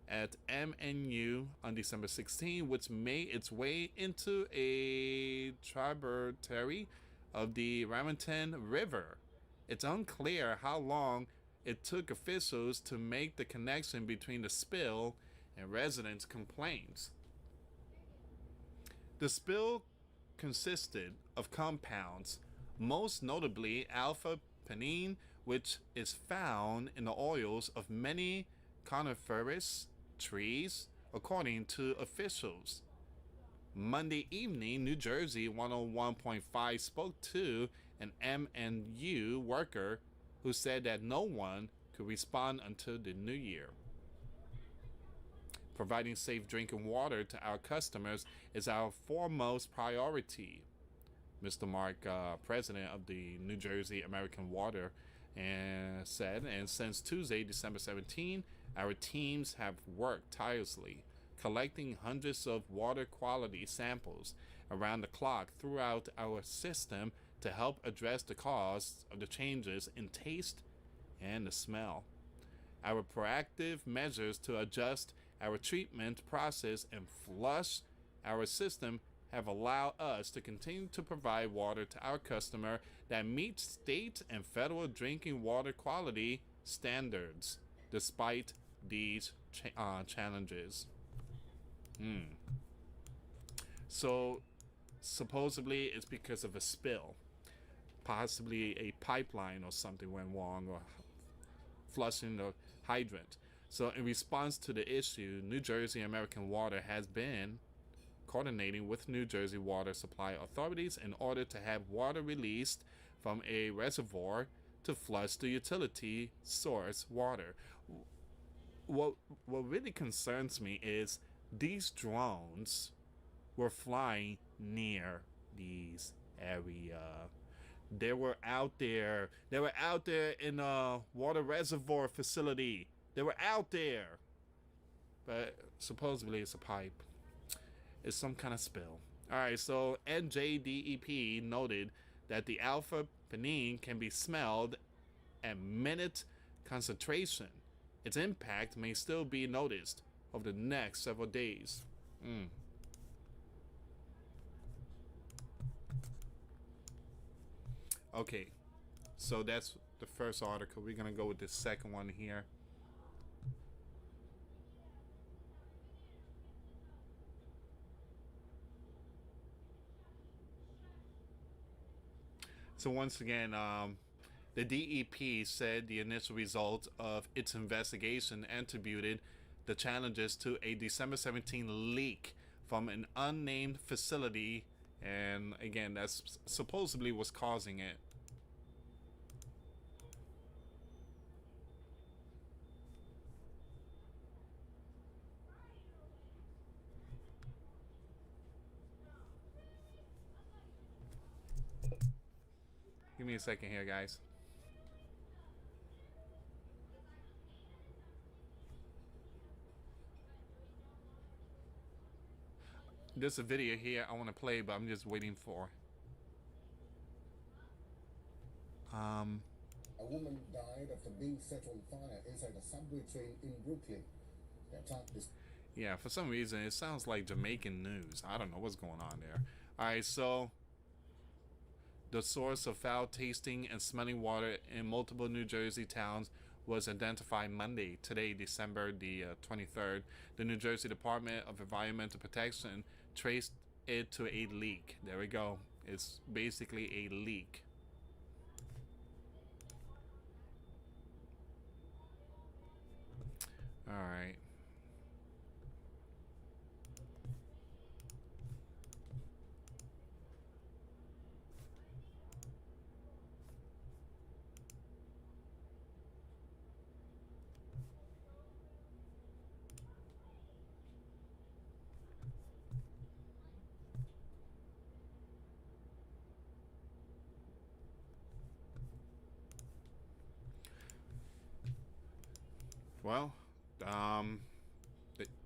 at MNU on December 16, which made its way into a tributary of the Remington River. It's unclear how long it took officials to make the connection between the spill and residents' complaints. The spill consisted of compounds, most notably alpha-pinene, which is found in the oils of many coniferous trees, according to officials. Monday evening, New Jersey 101.5 spoke to an MNU worker who said that no one could respond until the new year. Providing safe drinking water to our customers is our foremost priority, Mr. Mark, president of the New Jersey American Water, said. And since Tuesday, December 17, our teams have worked tirelessly, collecting hundreds of water quality samples around the clock throughout our system to help address the cause of the changes in taste and the smell. Our proactive measures to adjust our treatment process and flush our system have allowed us to continue to provide water to our customer that meets state and federal drinking water quality standards despite these challenges. So supposedly it's because of a spill. Possibly a pipeline or something went wrong, or flushing the hydrant. So in response to the issue, New Jersey American Water has been coordinating with New Jersey Water Supply authorities in order to have water released from a reservoir to flush the utility source water. What really concerns me is these drones were flying near these area. They were out there. They were out there in a water reservoir facility. They were out there. But supposedly it's a pipe. It's some kind of spill. Alright, so NJDEP noted that the alpha-pinene can be smelled at minute concentration. Its impact may still be noticed over the next several days. Okay, so that's the first article. We're gonna go with the second one here. So once again, the DEP said the initial result of its investigation attributed the challenges to a December 17 leak from an unnamed facility, and again, that's supposedly what's causing it. Give me a second here, guys. There's a video here I want to play, but I'm just waiting for. A woman died after being set on fire inside a subway train in Brooklyn. The attack Yeah, for some reason it sounds like Jamaican news. I don't know what's going on there. Alright, so the source of foul tasting and smelling water in multiple New Jersey towns was identified Monday, today, December the 23rd. The New Jersey Department of Environmental Protection traced it to a leak. There we go. It's basically a leak. All right. Well,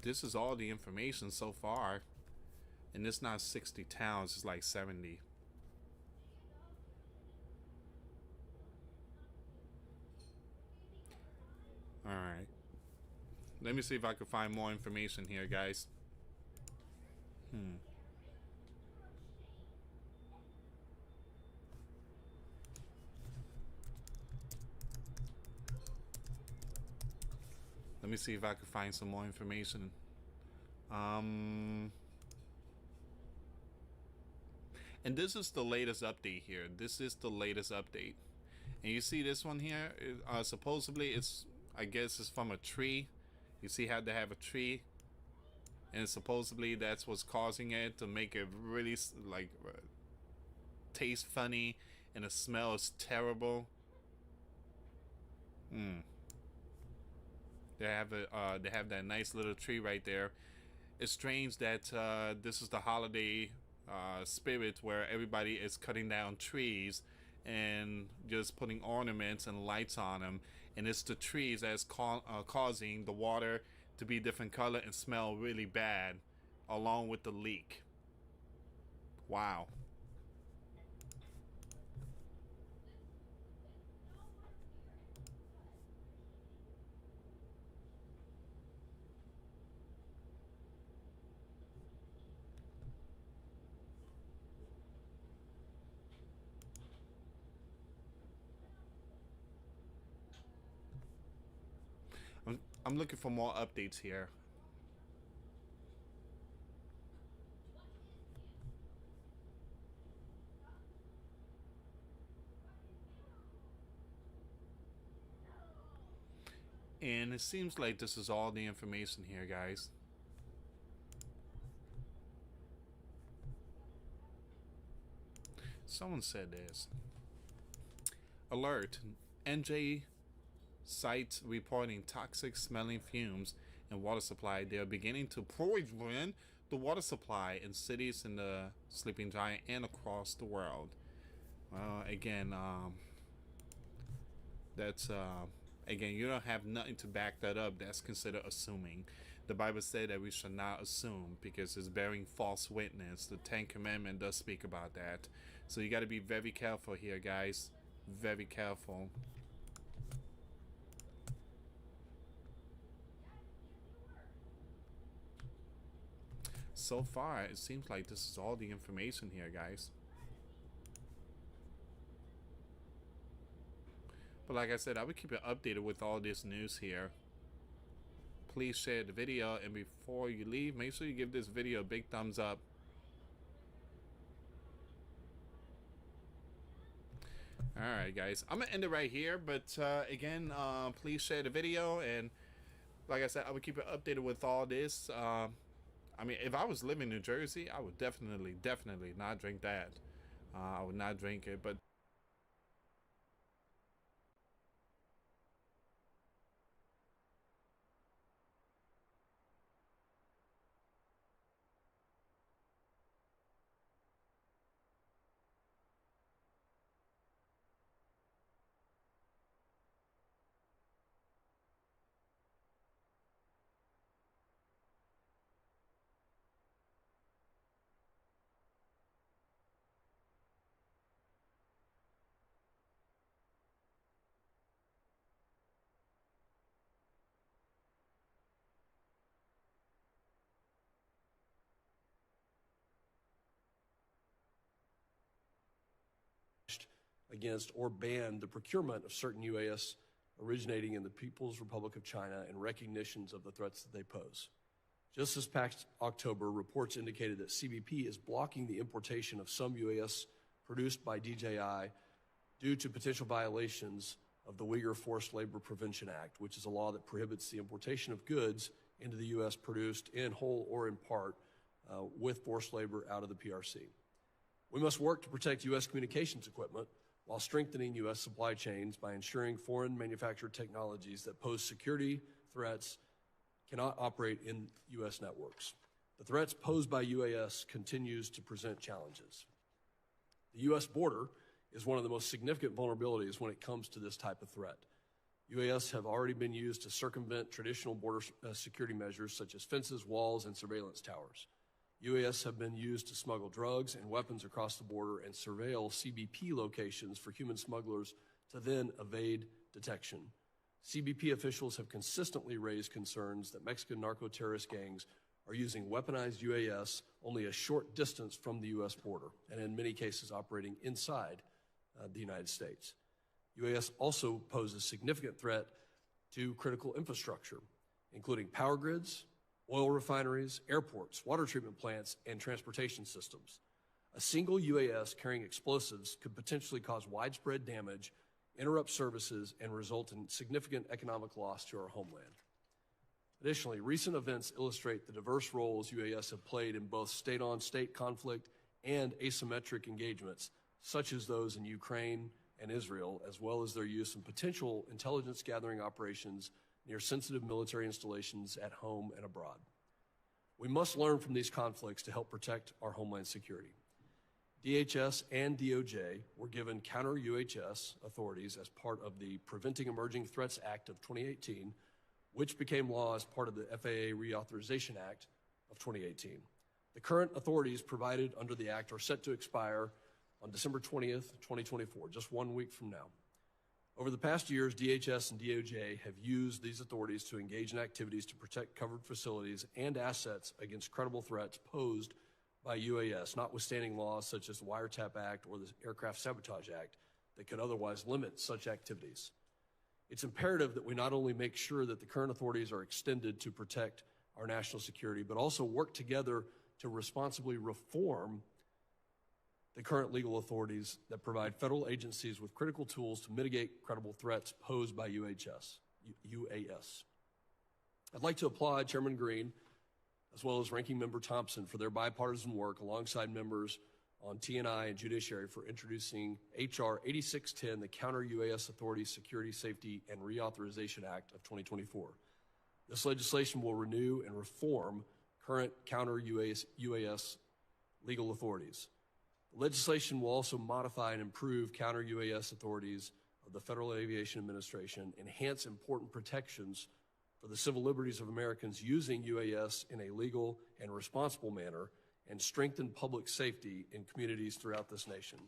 this is all the information so far, and it's not 60 towns, it's like 70. All right, let me see if I can find more information here, guys. Let me see if I can find some more information. And this is the latest update here. This is the latest update. And you see this one here? Supposedly it's, I guess it's from a tree. You see how they have a tree? And supposedly that's what's causing it to make it really like taste funny, and the smell is terrible. They have that nice little tree right there. It's strange that this is the holiday spirit where everybody is cutting down trees and just putting ornaments and lights on them, and it's the trees that's causing the water to be different color and smell really bad, along with the leak. Wow. I'm looking for more updates here. And it seems like this is all the information here, guys. Someone said this. Alert. NJ sites reporting toxic smelling fumes in water supply. They are beginning to poison the water supply in cities in the Sleeping Giant and across the world. Again, that's again, you don't have nothing to back that up. That's considered assuming. The Bible said that we should not assume because it's bearing false witness. The 10 Commandments does speak about that. So you got to be very careful here, guys. Very careful. So far, it seems like this is all the information here, guys. But like I said, I will keep you updated with all this news here. Please share the video, and before you leave, make sure you give this video a big thumbs up. Alright guys, I'm gonna end it right here, but again, please share the video, and like I said, I will keep you updated with all this. I mean, if I was living in New Jersey, I would definitely not drink that. I would not drink it, but against or ban the procurement of certain UAS originating in the People's Republic of China in recognitions of the threats that they pose. Just this past October, reports indicated that CBP is blocking the importation of some UAS produced by DJI due to potential violations of the Uyghur Forced Labor Prevention Act, which is a law that prohibits the importation of goods into the U.S. produced in whole or in part with forced labor out of the PRC. We must work to protect U.S. communications equipment while strengthening U.S. supply chains by ensuring foreign manufactured technologies that pose security threats cannot operate in U.S. networks. The threats posed by UAS continues to present challenges. The U.S. border is one of the most significant vulnerabilities when it comes to this type of threat. UAS have already been used to circumvent traditional border security measures such as fences, walls, and surveillance towers. UAS have been used to smuggle drugs and weapons across the border and surveil CBP locations for human smugglers to then evade detection. CBP officials have consistently raised concerns that Mexican narco-terrorist gangs are using weaponized UAS only a short distance from the U.S. border, and in many cases operating inside the United States. UAS also pose a significant threat to critical infrastructure. including power grids, oil refineries, airports, water treatment plants, and transportation systems. A single UAS carrying explosives could potentially cause widespread damage, interrupt services, and result in significant economic loss to our homeland. Additionally, recent events illustrate the diverse roles UAS have played in both state-on-state conflict and asymmetric engagements, such as those in Ukraine and Israel, as well as their use in potential intelligence gathering operations near sensitive military installations at home and abroad. We must learn from these conflicts to help protect our homeland security. DHS and DOJ were given counter-UHS authorities as part of the Preventing Emerging Threats Act of 2018, which became law as part of the FAA Reauthorization Act of 2018. The current authorities provided under the act are set to expire on December 20th, 2024, just 1 week from now. Over the past years, DHS and DOJ have used these authorities to engage in activities to protect covered facilities and assets against credible threats posed by UAS, notwithstanding laws such as the Wiretap Act or the Aircraft Sabotage Act that could otherwise limit such activities. It's imperative that we not only make sure that the current authorities are extended to protect our national security, but also work together to responsibly reform the current legal authorities that provide federal agencies with critical tools to mitigate credible threats posed by UAS. I'd like to applaud Chairman Green, as well as Ranking Member Thompson, for their bipartisan work alongside members on T&I and Judiciary for introducing H.R. 8610, the Counter-UAS Authority Security, Safety, and Reauthorization Act of 2024. This legislation will renew and reform current counter-UAS legal authorities. The legislation will also modify and improve counter-UAS authorities of the Federal Aviation Administration, enhance important protections for the civil liberties of Americans using UAS in a legal and responsible manner, and strengthen public safety in communities throughout this nation.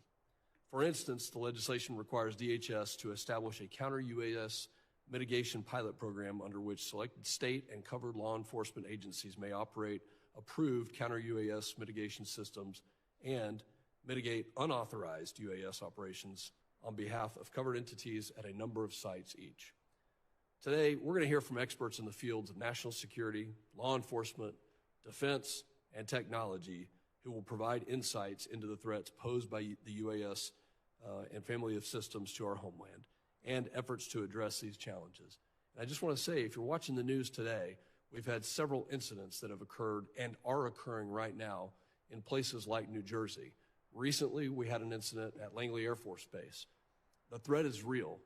For instance, the legislation requires DHS to establish a counter-UAS mitigation pilot program under which selected state and covered law enforcement agencies may operate approved counter-UAS mitigation systems and mitigate unauthorized UAS operations on behalf of covered entities at a number of sites each. Today, we're going to hear from experts in the fields of national security, law enforcement, defense, and technology who will provide insights into the threats posed by the UAS and family of systems to our homeland and efforts to address these challenges. And I just want to say, if you're watching the news today, we've had several incidents that have occurred and are occurring right now in places like New Jersey. Recently, we had an incident at Langley Air Force Base. The threat is real.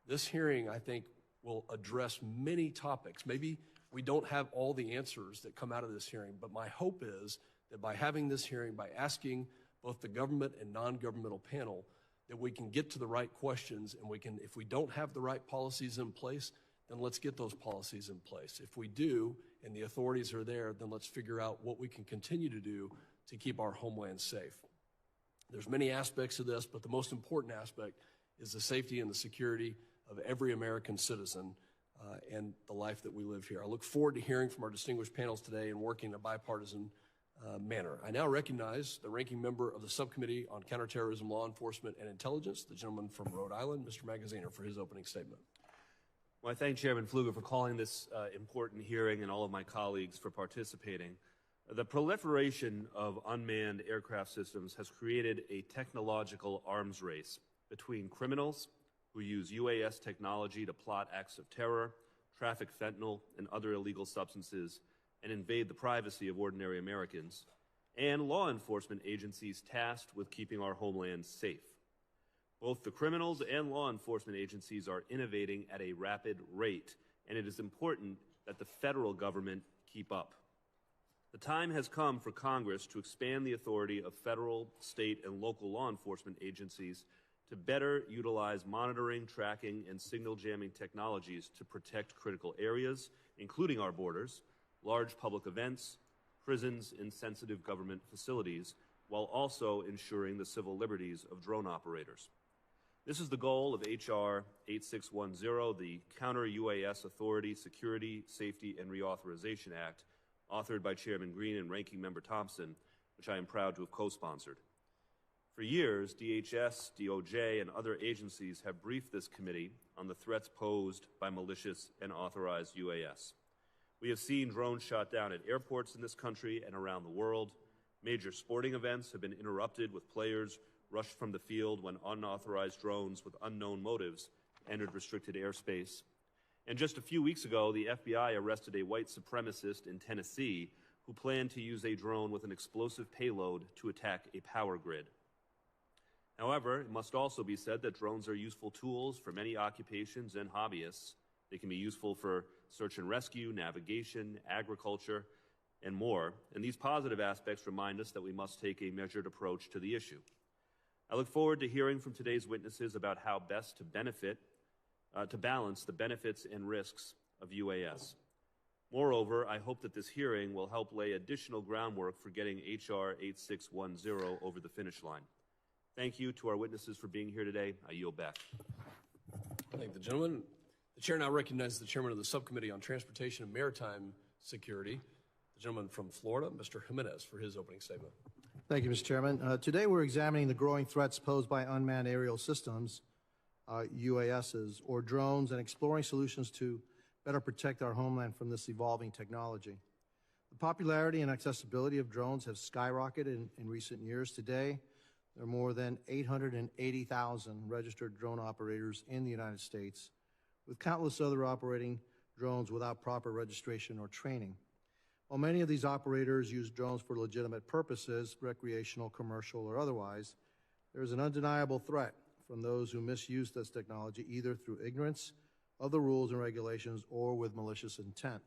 This hearing, I think, will address many topics. Maybe we don't have all the answers that come out of this hearing, but my hope is that by having this hearing, by asking both the government and non-governmental panel, that we can get to the right questions, and we can, if we don't have the right policies in place, then let's get those policies in place. If we do, and the authorities are there, then let's figure out what we can continue to do to keep our homeland safe. There's many aspects of this, but the most important aspect is the safety and the security of every American citizen and the life that we live here. I look forward to hearing from our distinguished panels today and working in a bipartisan manner. I now recognize the ranking member of the Subcommittee on Counterterrorism, Law Enforcement, and Intelligence, the gentleman from Rhode Island, Mr. Magaziner, for his opening statement. Well, I thank Chairman Pfluger for calling this important hearing and all of my colleagues for participating. The proliferation of unmanned aircraft systems has created a technological arms race between criminals who use UAS technology to plot acts of terror, traffic fentanyl and other illegal substances, and invade the privacy of ordinary Americans, and law enforcement agencies tasked with keeping our homeland safe. Both the criminals and law enforcement agencies are innovating at a rapid rate, and it is important that the federal government keep up. The time has come for Congress to expand the authority of federal, state, and local law enforcement agencies to better utilize monitoring, tracking, and signal jamming technologies to protect critical areas, including our borders, large public events, prisons, and sensitive government facilities, while also ensuring the civil liberties of drone operators. This is the goal of H.R. 8610, the Counter-UAS Authority Security, Safety, and Reauthorization Act, authored by Chairman Green and Ranking Member Thompson, which I am proud to have co-sponsored. For years, DHS, DOJ, and other agencies have briefed this committee on the threats posed by malicious and authorized UAS. We have seen drones shot down at airports in this country and around the world. Major sporting events have been interrupted with players rushed from the field when unauthorized drones with unknown motives entered restricted airspace. And just a few weeks ago, the FBI arrested a white supremacist in Tennessee who planned to use a drone with an explosive payload to attack a power grid. However, it must also be said that drones are useful tools for many occupations and hobbyists. They can be useful for search and rescue, navigation, agriculture, and more. And these positive aspects remind us that we must take a measured approach to the issue. I look forward to hearing from today's witnesses about how best to balance the benefits and risks of UAS. Moreover, I hope that this hearing will help lay additional groundwork for getting H.R. 8610 over the finish line. Thank you to our witnesses for being here today. I yield back. I thank the gentleman. The chair now recognizes the chairman of the Subcommittee on Transportation and Maritime Security, the gentleman from Florida, Mr. Jimenez, for his opening statement. Thank you, Mr. Chairman. Today we're examining the growing threats posed by unmanned aerial systems, UASs, or drones, and exploring solutions to better protect our homeland from this evolving technology. The popularity and accessibility of drones have skyrocketed in recent years. Today, there are more than 880,000 registered drone operators in the United States, with countless other operating drones without proper registration or training. While many of these operators use drones for legitimate purposes, recreational, commercial, or otherwise, there is an undeniable threat from those who misuse this technology either through ignorance of the rules and regulations or with malicious intent.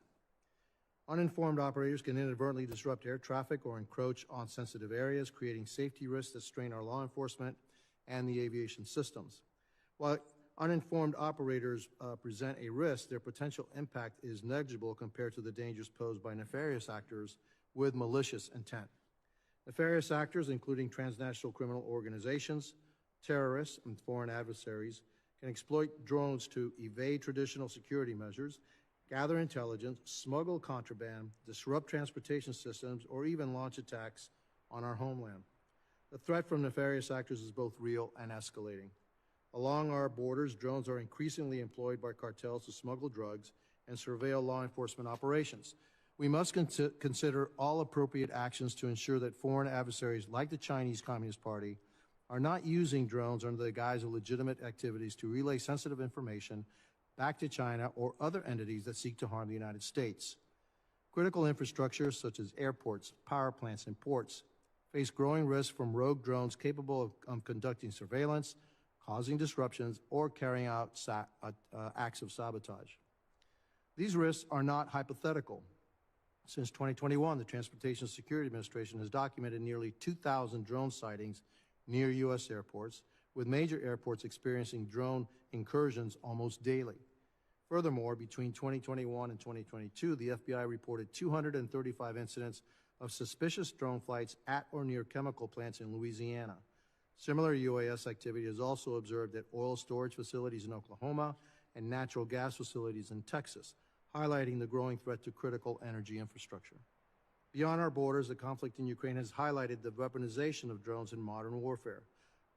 Uninformed operators can inadvertently disrupt air traffic or encroach on sensitive areas, creating safety risks that strain our law enforcement and the aviation systems. While uninformed operators present a risk, their potential impact is negligible compared to the dangers posed by nefarious actors with malicious intent. Nefarious actors, including transnational criminal organizations, terrorists, and foreign adversaries, can exploit drones to evade traditional security measures, gather intelligence, smuggle contraband, disrupt transportation systems, or even launch attacks on our homeland. The threat from nefarious actors is both real and escalating. Along our borders, drones are increasingly employed by cartels to smuggle drugs and surveil law enforcement operations. We must consider all appropriate actions to ensure that foreign adversaries like the Chinese Communist Party are not using drones under the guise of legitimate activities to relay sensitive information back to China or other entities that seek to harm the United States. Critical infrastructure such as airports, power plants, and ports face growing risks from rogue drones capable of conducting surveillance, causing disruptions, or carrying out acts of sabotage. These risks are not hypothetical. Since 2021, the Transportation Security Administration has documented nearly 2,000 drone sightings near U.S. airports, with major airports experiencing drone incursions almost daily. Furthermore, between 2021 and 2022, the FBI reported 235 incidents of suspicious drone flights at or near chemical plants in Louisiana. Similar UAS activity is also observed at oil storage facilities in Oklahoma and natural gas facilities in Texas, highlighting the growing threat to critical energy infrastructure. Beyond our borders, the conflict in Ukraine has highlighted the weaponization of drones in modern warfare.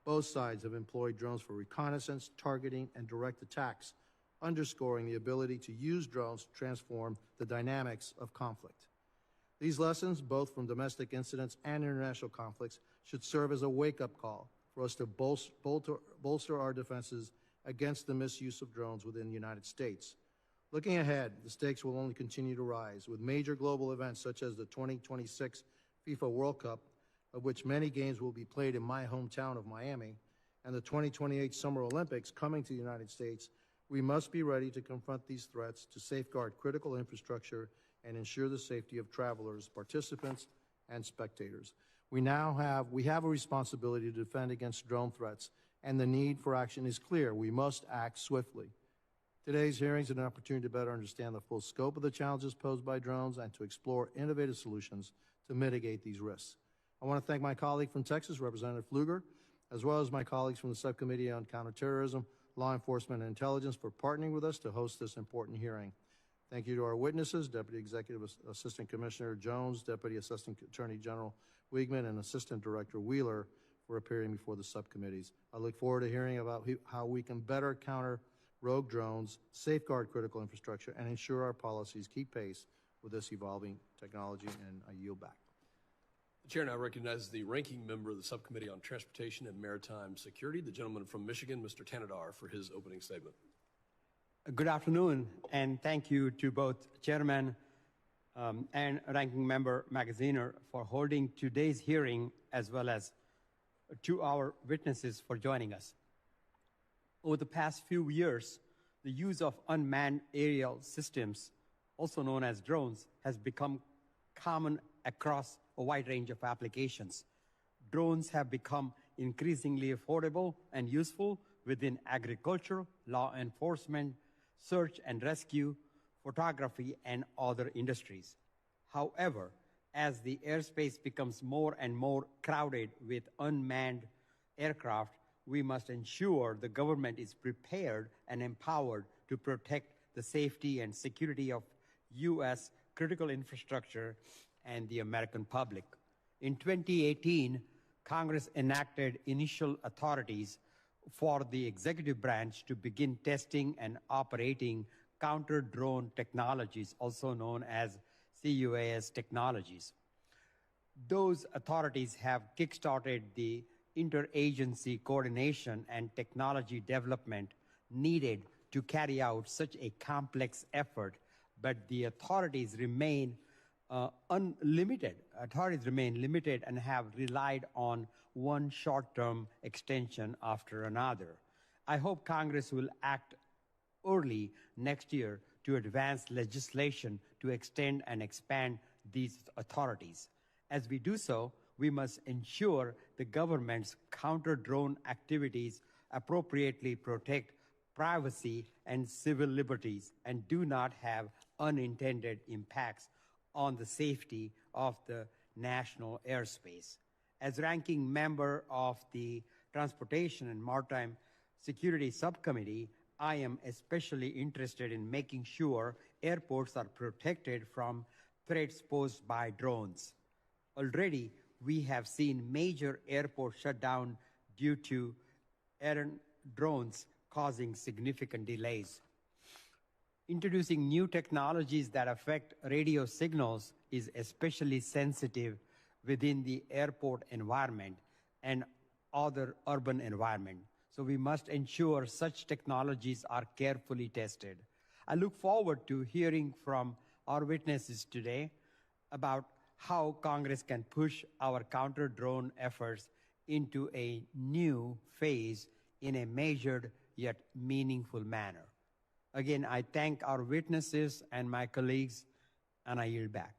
Both sides have employed drones for reconnaissance, targeting, and direct attacks, underscoring the ability to use drones to transform the dynamics of conflict. These lessons, both from domestic incidents and international conflicts, should serve as a wake-up call for us to bolster our defenses against the misuse of drones within the United States. Looking ahead, the stakes will only continue to rise, with major global events such as the 2026 FIFA World Cup, of which many games will be played in my hometown of Miami, and the 2028 Summer Olympics coming to the United States. We must be ready to confront these threats to safeguard critical infrastructure and ensure the safety of travelers, participants, and spectators. We have a responsibility to defend against drone threats, and the need for action is clear. We must act swiftly. Today's hearing is an opportunity to better understand the full scope of the challenges posed by drones and to explore innovative solutions to mitigate these risks. I want to thank my colleague from Texas, Representative Pfluger, as well as my colleagues from the Subcommittee on Counterterrorism, Law Enforcement, and Intelligence for partnering with us to host this important hearing. Thank you to our witnesses, Deputy Executive Assistant Commissioner Jones, Deputy Assistant Attorney General Wiegman, and Assistant Director Wheeler for appearing before the subcommittees. I look forward to hearing about how we can better counter rogue drones, safeguard critical infrastructure, and ensure our policies keep pace with this evolving technology, and I yield back. The chair now recognizes the ranking member of the Subcommittee on Transportation and Maritime Security, the gentleman from Michigan, Mr. Tanadar, for his opening statement. Good afternoon, and thank you to both Chairman and Ranking Member Magaziner for holding today's hearing, as well as to our witnesses for joining us. Over the past few years, the use of unmanned aerial systems, also known as drones, has become common across a wide range of applications. Drones have become increasingly affordable and useful within agriculture, law enforcement, search and rescue, photography, and other industries. However, as the airspace becomes more and more crowded with unmanned aircraft, we must ensure the government is prepared and empowered to protect the safety and security of U.S. critical infrastructure and the American public. In 2018, Congress enacted initial authorities for the executive branch to begin testing and operating counter-drone technologies, also known as CUAS technologies. Those authorities have kickstarted the interagency coordination and technology development needed to carry out such a complex effort, but the authorities remain unlimited. Authorities remain limited and have relied on one short-term extension after another. I hope Congress will act early next year to advance legislation to extend and expand these authorities. As we do so, we must ensure the government's counter-drone activities appropriately protect privacy and civil liberties and do not have unintended impacts on the safety of the national airspace. As ranking member of the Transportation and Maritime Security Subcommittee, I am especially interested in making sure airports are protected from threats posed by drones. Already, we have seen major airports shut down due to errant drones causing significant delays. Introducing new technologies that affect radio signals is especially sensitive within the airport environment and other urban environment. So we must ensure such technologies are carefully tested. I look forward to hearing from our witnesses today about how Congress can push our counter-drone efforts into a new phase in a measured yet meaningful manner. Again, I thank our witnesses and my colleagues, and I yield back.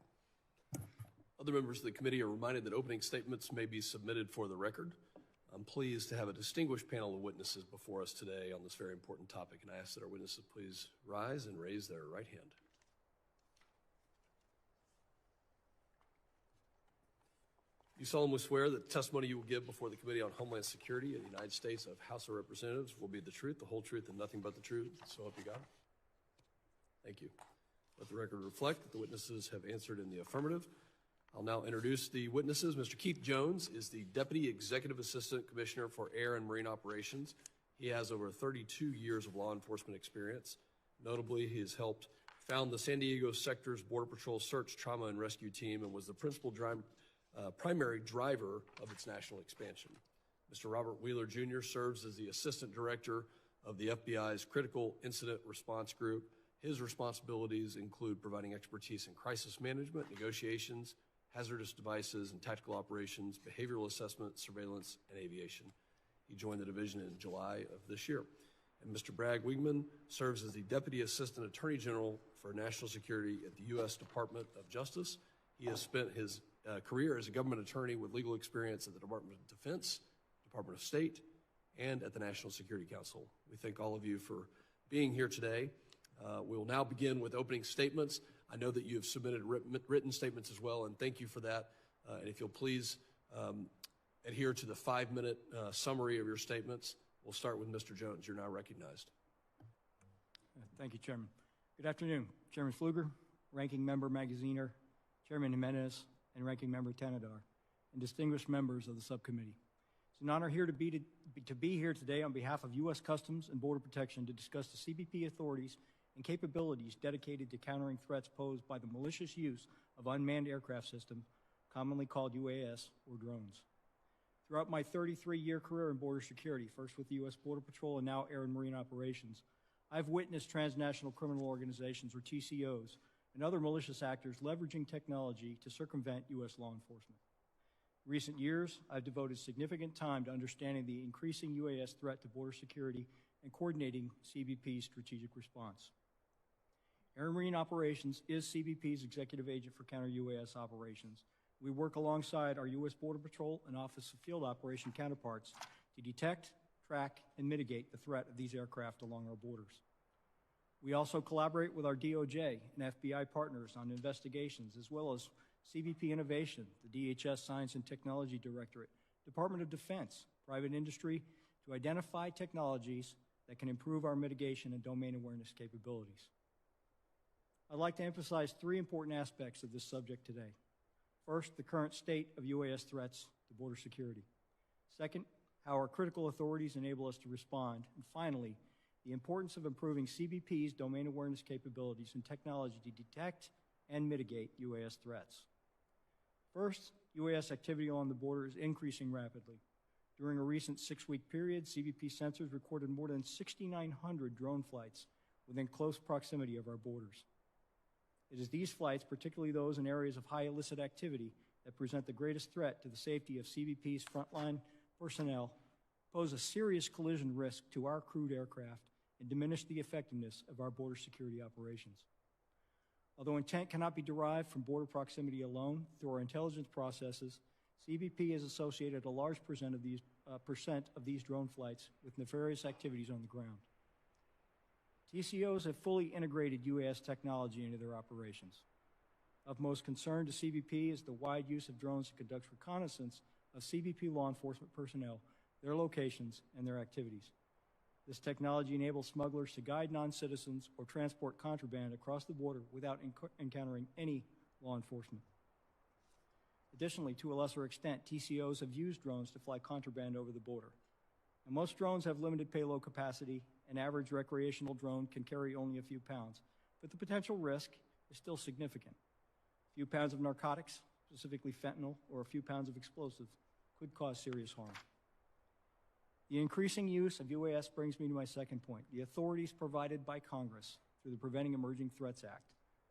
Other members of the committee are reminded that opening statements may be submitted for the record. I'm pleased to have a distinguished panel of witnesses before us today on this very important topic, and I ask that our witnesses please rise and raise their right hand. You solemnly swear that the testimony you will give before the Committee on Homeland Security of the United States of House of Representatives will be the truth, the whole truth, and nothing but the truth. So help you God. Thank you. Let the record reflect that the witnesses have answered in the affirmative. I'll now introduce the witnesses. Mr. Keith Jones is the Deputy Executive Assistant Commissioner for Air and Marine Operations. He has over 32 years of law enforcement experience. Notably, he has helped found the San Diego Sector's Border Patrol Search, Trauma, and Rescue Team and was the primary driver of its national expansion. Mr. Robert Wheeler Jr. serves as the Assistant Director of the FBI's Critical Incident Response Group. His responsibilities include providing expertise in crisis management, negotiations, hazardous devices and tactical operations, behavioral assessment, surveillance, and aviation. He joined the division in July of this year. And Mr. Bragg Wiegman serves as the Deputy Assistant Attorney General for National Security at the U.S. Department of Justice. He has spent his career as a government attorney with legal experience at the Department of Defense, Department of State, and at the National Security Council. We thank all of you for being here today. We will now begin with opening statements. I know that you have submitted written statements as well, and thank you for that. And if you'll please adhere to the 5-minute summary of your statements. We'll start with Mr. Jones. You're now recognized. Thank you, Chairman. Good afternoon, Chairman Pfluger, Ranking Member Magaziner, Chairman Jimenez, and Ranking Member Tanadar, and distinguished members of the subcommittee. It's an honor to be here today on behalf of U.S. Customs and Border Protection to discuss the CBP authorities and capabilities dedicated to countering threats posed by the malicious use of unmanned aircraft systems, commonly called UAS or drones. Throughout my 33-year career in border security, first with the U.S. Border Patrol and now Air and Marine Operations, I've witnessed transnational criminal organizations, or TCOs, and other malicious actors leveraging technology to circumvent U.S. law enforcement. In recent years, I've devoted significant time to understanding the increasing UAS threat to border security and coordinating CBP's strategic response. Air and Marine Operations is CBP's executive agent for counter-UAS operations. We work alongside our U.S. Border Patrol and Office of Field Operation counterparts to detect, track, and mitigate the threat of these aircraft along our borders. We also collaborate with our DOJ and FBI partners on investigations, as well as CBP Innovation, the DHS Science and Technology Directorate, Department of Defense, private industry, to identify technologies that can improve our mitigation and domain awareness capabilities. I'd like to emphasize three important aspects of this subject today. First, the current state of UAS threats to border security. Second, how our critical authorities enable us to respond. And finally, the importance of improving CBP's domain awareness capabilities and technology to detect and mitigate UAS threats. First, UAS activity along the border is increasing rapidly. During a recent 6-week period, CBP sensors recorded more than 6,900 drone flights within close proximity of our borders. It is these flights, particularly those in areas of high illicit activity, that present the greatest threat to the safety of CBP's frontline personnel, pose a serious collision risk to our crewed aircraft, and diminish the effectiveness of our border security operations. Although intent cannot be derived from border proximity alone, through our intelligence processes, CBP has associated a large percent of these drone flights with nefarious activities on the ground. TCOs have fully integrated UAS technology into their operations. Of most concern to CBP is the wide use of drones to conduct reconnaissance of CBP law enforcement personnel, their locations, and their activities. This technology enables smugglers to guide non-citizens or transport contraband across the border without encountering any law enforcement. Additionally, to a lesser extent, TCOs have used drones to fly contraband over the border. Now, most drones have limited payload capacity. An average recreational drone can carry only a few pounds, but the potential risk is still significant. A few pounds of narcotics, specifically fentanyl, or a few pounds of explosives could cause serious harm. The increasing use of UAS brings me to my second point. The authorities provided by Congress through the Preventing Emerging Threats Act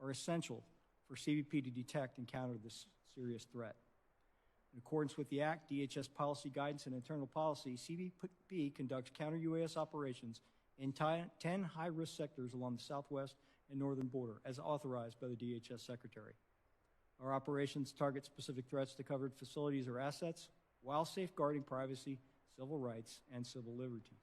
are essential for CBP to detect and counter this serious threat. In accordance with the Act, DHS policy guidance and internal policy, CBP conducts counter-UAS operations in 10 high-risk sectors along the southwest and northern border, as authorized by the DHS Secretary. Our operations target specific threats to covered facilities or assets while safeguarding privacy, civil rights, and civil liberties.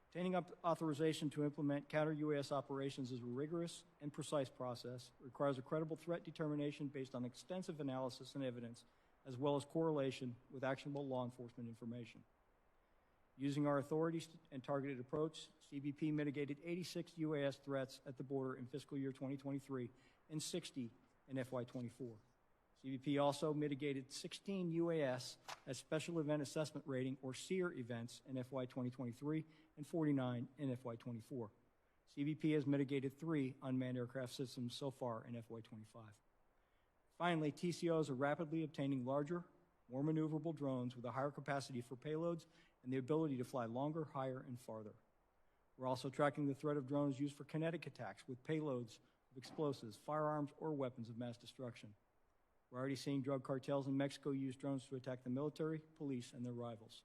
Obtaining authorization to implement counter-UAS operations is a rigorous and precise process. It requires a credible threat determination based on extensive analysis and evidence, as well as correlation with actionable law enforcement information. Using our authorities and targeted approach, CBP mitigated 86 UAS threats at the border in fiscal year 2023 and 60 in FY24. CBP also mitigated 16 UAS at Special Event Assessment Rating, or SEER, events in FY 2023 and 49 in FY24. CBP has mitigated 3 unmanned aircraft systems so far in FY25. Finally, TCOs are rapidly obtaining larger, more maneuverable drones with a higher capacity for payloads and the ability to fly longer, higher, and farther. We're also tracking the threat of drones used for kinetic attacks with payloads of explosives, firearms, or weapons of mass destruction. We're already seeing drug cartels in Mexico use drones to attack the military, police, and their rivals.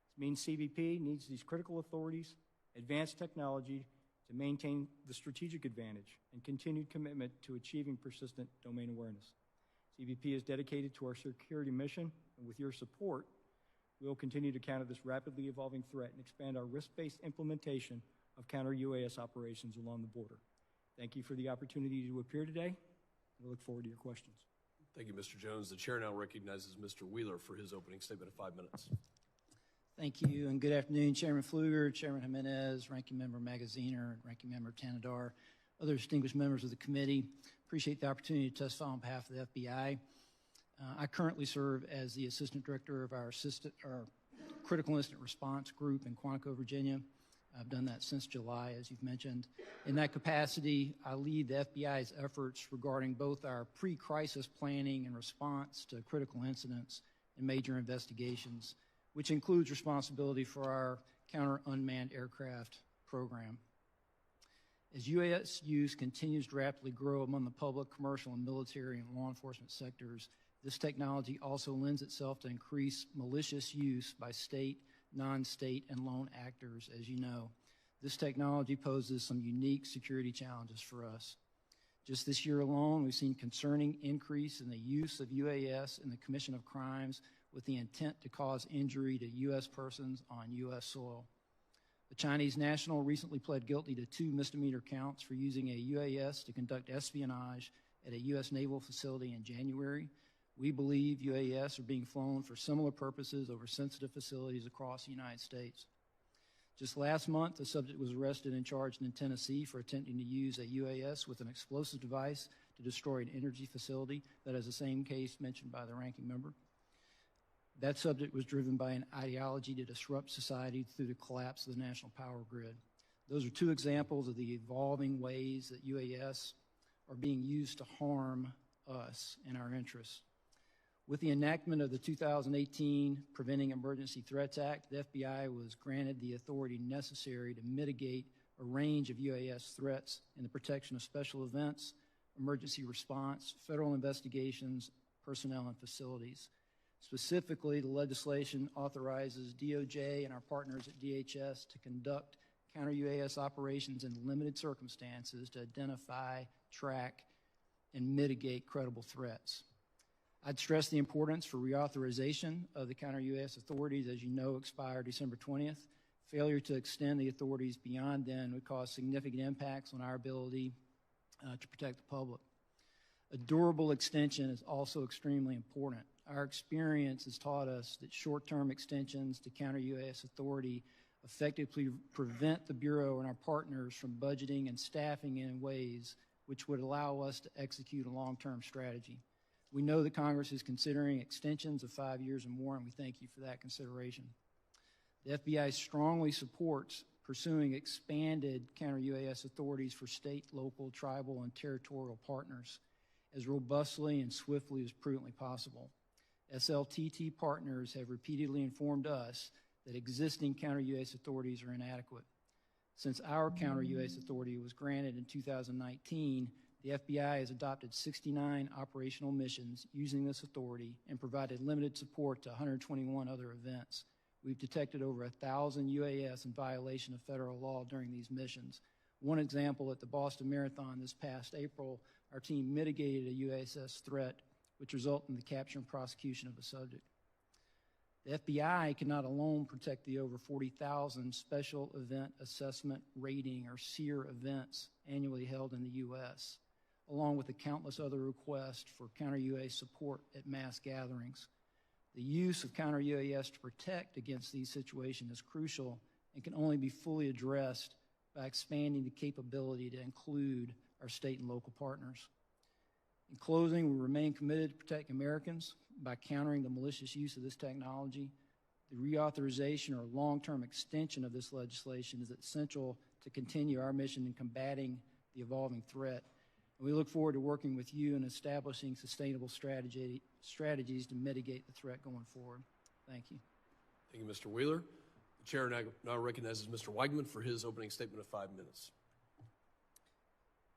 This means CBP needs these critical authorities, advanced technology to maintain the strategic advantage, and continued commitment to achieving persistent domain awareness. CBP is dedicated to our security mission, and with your support, we will continue to counter this rapidly evolving threat and expand our risk-based implementation of counter-UAS operations along the border. Thank you for the opportunity to appear today. I look forward to your questions. Thank you, Mr. Jones. The chair now recognizes Mr. Wheeler for his opening statement of 5 minutes. Thank you, and good afternoon, Chairman Pfluger, Chairman Jimenez, Ranking Member Magaziner, and Ranking Member Tanadar, other distinguished members of the committee. Appreciate the opportunity to testify on behalf of the FBI. I currently serve as the Assistant Director of our Critical Incident Response Group in Quantico, Virginia. I've done that since July, as you've mentioned. In that capacity, I lead the FBI's efforts regarding both our pre-crisis planning and response to critical incidents and major investigations, which includes responsibility for our counter-unmanned aircraft program. As UAS use continues to rapidly grow among the public, commercial, and military and law enforcement sectors, this technology also lends itself to increased malicious use by state, non-state, and lone actors, as you know. This technology poses some unique security challenges for us. Just this year alone, we've seen concerning increase in the use of UAS in the commission of crimes with the intent to cause injury to U.S. persons on U.S. soil. The Chinese national recently pled guilty to 2 misdemeanor counts for using a UAS to conduct espionage at a U.S. naval facility in January. We believe UAS are being flown for similar purposes over sensitive facilities across the United States. Just last month, the subject was arrested and charged in Tennessee for attempting to use a UAS with an explosive device to destroy an energy facility. That is the same case mentioned by the ranking member. That subject was driven by an ideology to disrupt society through the collapse of the national power grid. Those are 2 examples of the evolving ways that UAS are being used to harm us and our interests. With the enactment of the 2018 Preventing Emergency Threats Act, the FBI was granted the authority necessary to mitigate a range of UAS threats in the protection of special events, emergency response, federal investigations, personnel, and facilities. Specifically, the legislation authorizes DOJ and our partners at DHS to conduct counter-UAS operations in limited circumstances to identify, track, and mitigate credible threats. I'd stress the importance for reauthorization of the counter-UAS authorities, as you know, expire December 20th. Failure to extend the authorities beyond then would cause significant impacts on our ability to protect the public. A durable extension is also extremely important. Our experience has taught us that short-term extensions to counter-UAS authority effectively prevent the Bureau and our partners from budgeting and staffing in ways which would allow us to execute a long-term strategy. We know that Congress is considering extensions of 5 years or more, and we thank you for that consideration. The FBI strongly supports pursuing expanded counter-UAS authorities for state, local, tribal, and territorial partners as robustly and swiftly as prudently possible. SLTT partners have repeatedly informed us that existing counter-UAS authorities are inadequate. Since our counter-UAS authority was granted in 2019, the FBI has adopted 69 operational missions using this authority and provided limited support to 121 other events. We've detected over 1,000 UAS in violation of federal law during these missions. One example, at the Boston Marathon this past April, our team mitigated a UAS threat, which resulted in the capture and prosecution of a subject. The FBI cannot alone protect the over 40,000 Special Event Assessment Rating, or SEER, events annually held in the U.S., along with the countless other requests for counter-UAS support at mass gatherings. The use of counter-UAS to protect against these situations is crucial and can only be fully addressed by expanding the capability to include our state and local partners. In closing, we remain committed to protecting Americans by countering the malicious use of this technology. The reauthorization or long-term extension of this legislation is essential to continue our mission in combating the evolving threat. And we look forward to working with you in establishing sustainable strategies to mitigate the threat going forward. Thank you. Thank you, Mr. Wheeler. The chair now recognizes Mr. Weigman for his opening statement of 5 minutes.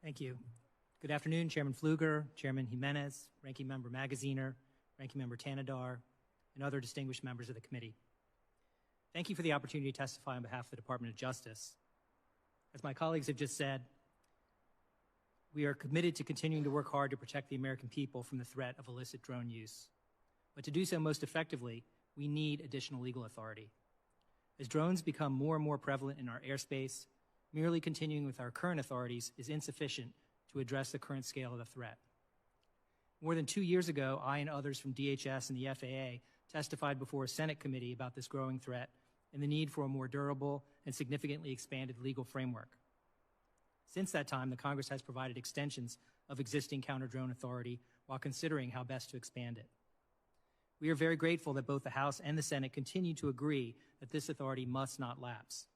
Thank you. Good afternoon, Chairman Pfluger, Chairman Jimenez, Ranking Member Magaziner, Ranking Member Tanadar, and other distinguished members of the committee. Thank you for the opportunity to testify on behalf of the Department of Justice. As my colleagues have just said, we are committed to continuing to work hard to protect the American people from the threat of illicit drone use. But to do so most effectively, we need additional legal authority. As drones become more and more prevalent in our airspace, merely continuing with our current authorities is insufficient to address the current scale of the threat. More than 2 years ago, I and others from DHS and the FAA testified before a Senate committee about this growing threat and the need for a more durable and significantly expanded legal framework. Since that time, the Congress has provided extensions of existing counter-drone authority while considering how best to expand it. We are very grateful that both the House and the Senate continue to agree that this authority must not lapse.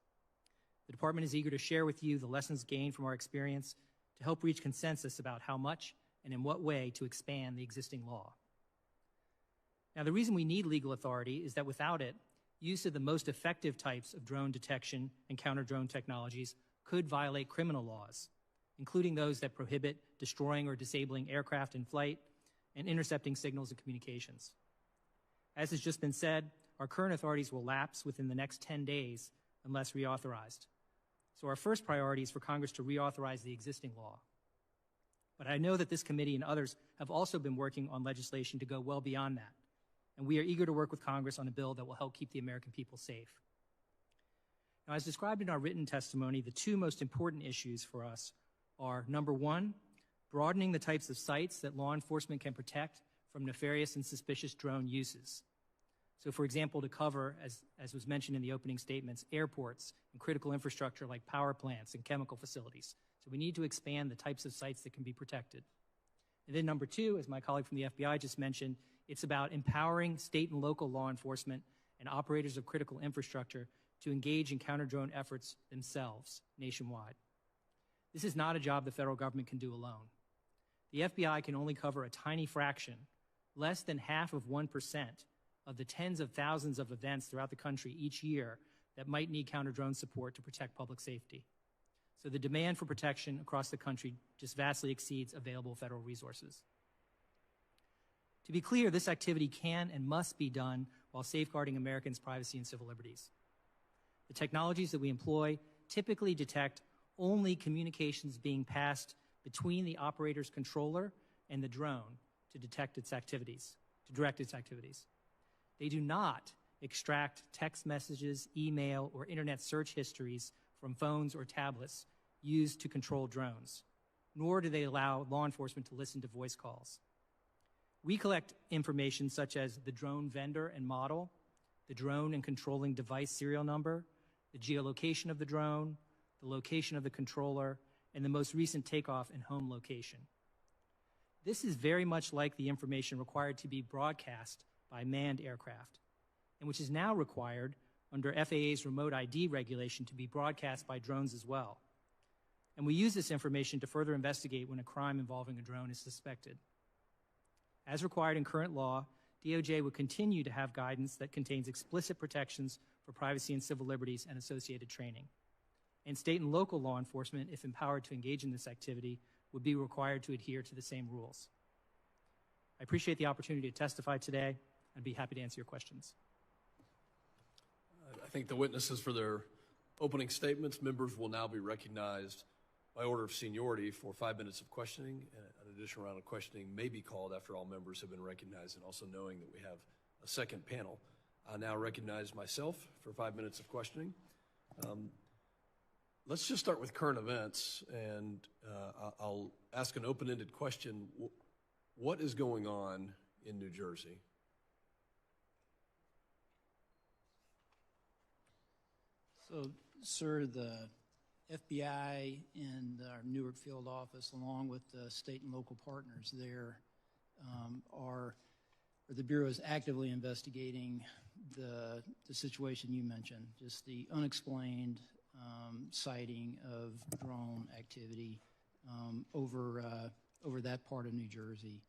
The department is eager to share with you the lessons gained from our experience to help reach consensus about how much and in what way to expand the existing law. Now, the reason we need legal authority is that without it, use of the most effective types of drone detection and counter-drone technologies could violate criminal laws, including those that prohibit destroying or disabling aircraft in flight and intercepting signals and communications. As has just been said, our current authorities will lapse within the next 10 days unless reauthorized. So our first priority is for Congress to reauthorize the existing law. But I know that this committee and others have also been working on legislation to go well beyond that, and we are eager to work with Congress on a bill that will help keep the American people safe. Now, as described in our written testimony, the two most important issues for us are, number one, broadening the types of sites that law enforcement can protect from nefarious and suspicious drone uses. So, for example, to cover, as was mentioned in the opening statements, airports and critical infrastructure like power plants and chemical facilities. So we need to expand the types of sites that can be protected. And then number two, as my colleague from the FBI just mentioned, it's about empowering state and local law enforcement and operators of critical infrastructure to engage in counter-drone efforts themselves nationwide. This is not a job the federal government can do alone. The FBI can only cover a tiny fraction, less than half of 1%, of the tens of thousands of events throughout the country each year that might need counter-drone support to protect public safety. So the demand for protection across the country just vastly exceeds available federal resources. To be clear, this activity can and must be done while safeguarding Americans' privacy and civil liberties. The technologies that we employ typically detect only communications being passed between the operator's controller and the drone to detect its activities, to direct its activities. They do not extract text messages, email, or internet search histories from phones or tablets used to control drones, nor do they allow law enforcement to listen to voice calls. We collect information such as the drone vendor and model, the drone and controlling device serial number, the geolocation of the drone, the location of the controller, and the most recent takeoff and home location. This is very much like the information required to be broadcast by manned aircraft, and which is now required under FAA's remote ID regulation to be broadcast by drones as well. And we use this information to further investigate when a crime involving a drone is suspected. As required in current law, DOJ would continue to have guidance that contains explicit protections for privacy and civil liberties and associated training. And state and local law enforcement, if empowered to engage in this activity, would be required to adhere to the same rules. I appreciate the opportunity to testify today. I'd be happy to answer your questions. I thank the witnesses for their opening statements. Members will now be recognized by order of seniority for 5 minutes of questioning. An additional round of questioning may be called after all members have been recognized, and also knowing that we have a second panel. I now recognize myself for 5 minutes of questioning. Let's just start with current events, and I'll ask an open-ended question. What is going on in New Jersey? So, sir, the FBI and our Newark field office, along with the state and local partners there, the Bureau is actively investigating the situation you mentioned, just the unexplained sighting of drone activity over that part of New Jersey,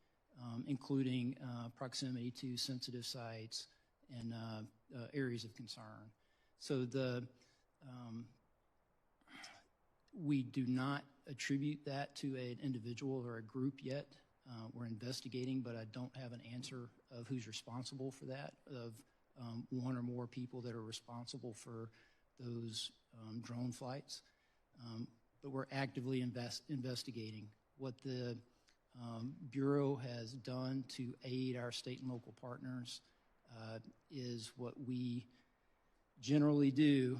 including proximity to sensitive sites and areas of concern. So we do not attribute that to an individual or a group yet. We're investigating, but I don't have an answer of who's responsible for that, of one or more people that are responsible for those drone flights. But we're actively investigating. What the Bureau has done to aid our state and local partners is what we generally do,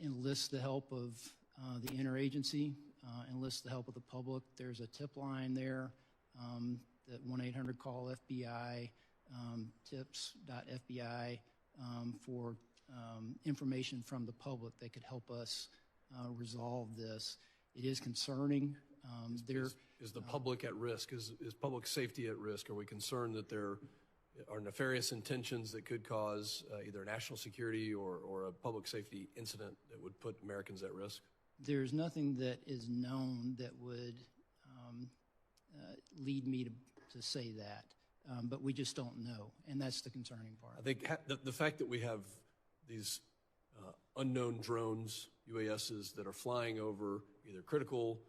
enlist the help of the interagency, enlist the help of the public. There's a tip line there, that 1-800-CALL-FBI, tips.fbi, for information from the public that could help us resolve this. It is concerning. Is the public at risk? Is public safety at risk? Are we concerned that there are nefarious intentions that could cause either national security or a public safety incident that would put Americans at risk? There's nothing that is known that would lead me to say that, but we just don't know, and that's the concerning part. I think the fact that we have these unknown drones, UASs, that are flying over either critical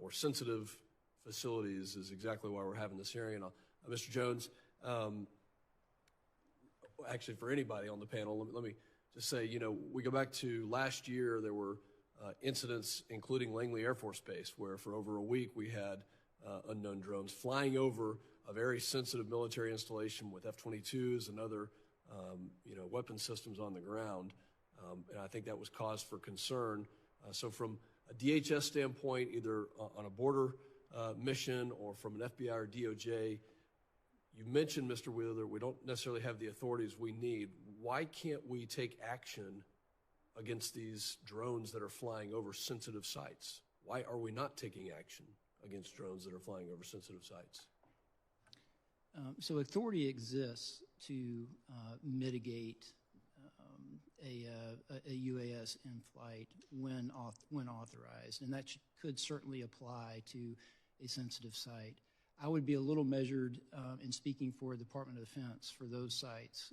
or sensitive facilities is exactly why we're having this hearing. And Mr. Jones, actually for anybody on the panel, let me just say, we go back to last year, there were incidents, including Langley Air Force Base, where for over a week we had unknown drones flying over a very sensitive military installation with F-22s and other, weapon systems on the ground. And I think that was cause for concern. So from a DHS standpoint, either on a border mission or from an FBI or DOJ, you mentioned, Mr. Wheeler, we don't necessarily have the authorities we need. Why can't we take action against these drones that are flying over sensitive sites? Why are we not taking action against drones that are flying over sensitive sites? So authority exists to mitigate a UAS in flight when authorized, and that could certainly apply to a sensitive site. I would be a little measured in speaking for the Department of Defense for those sites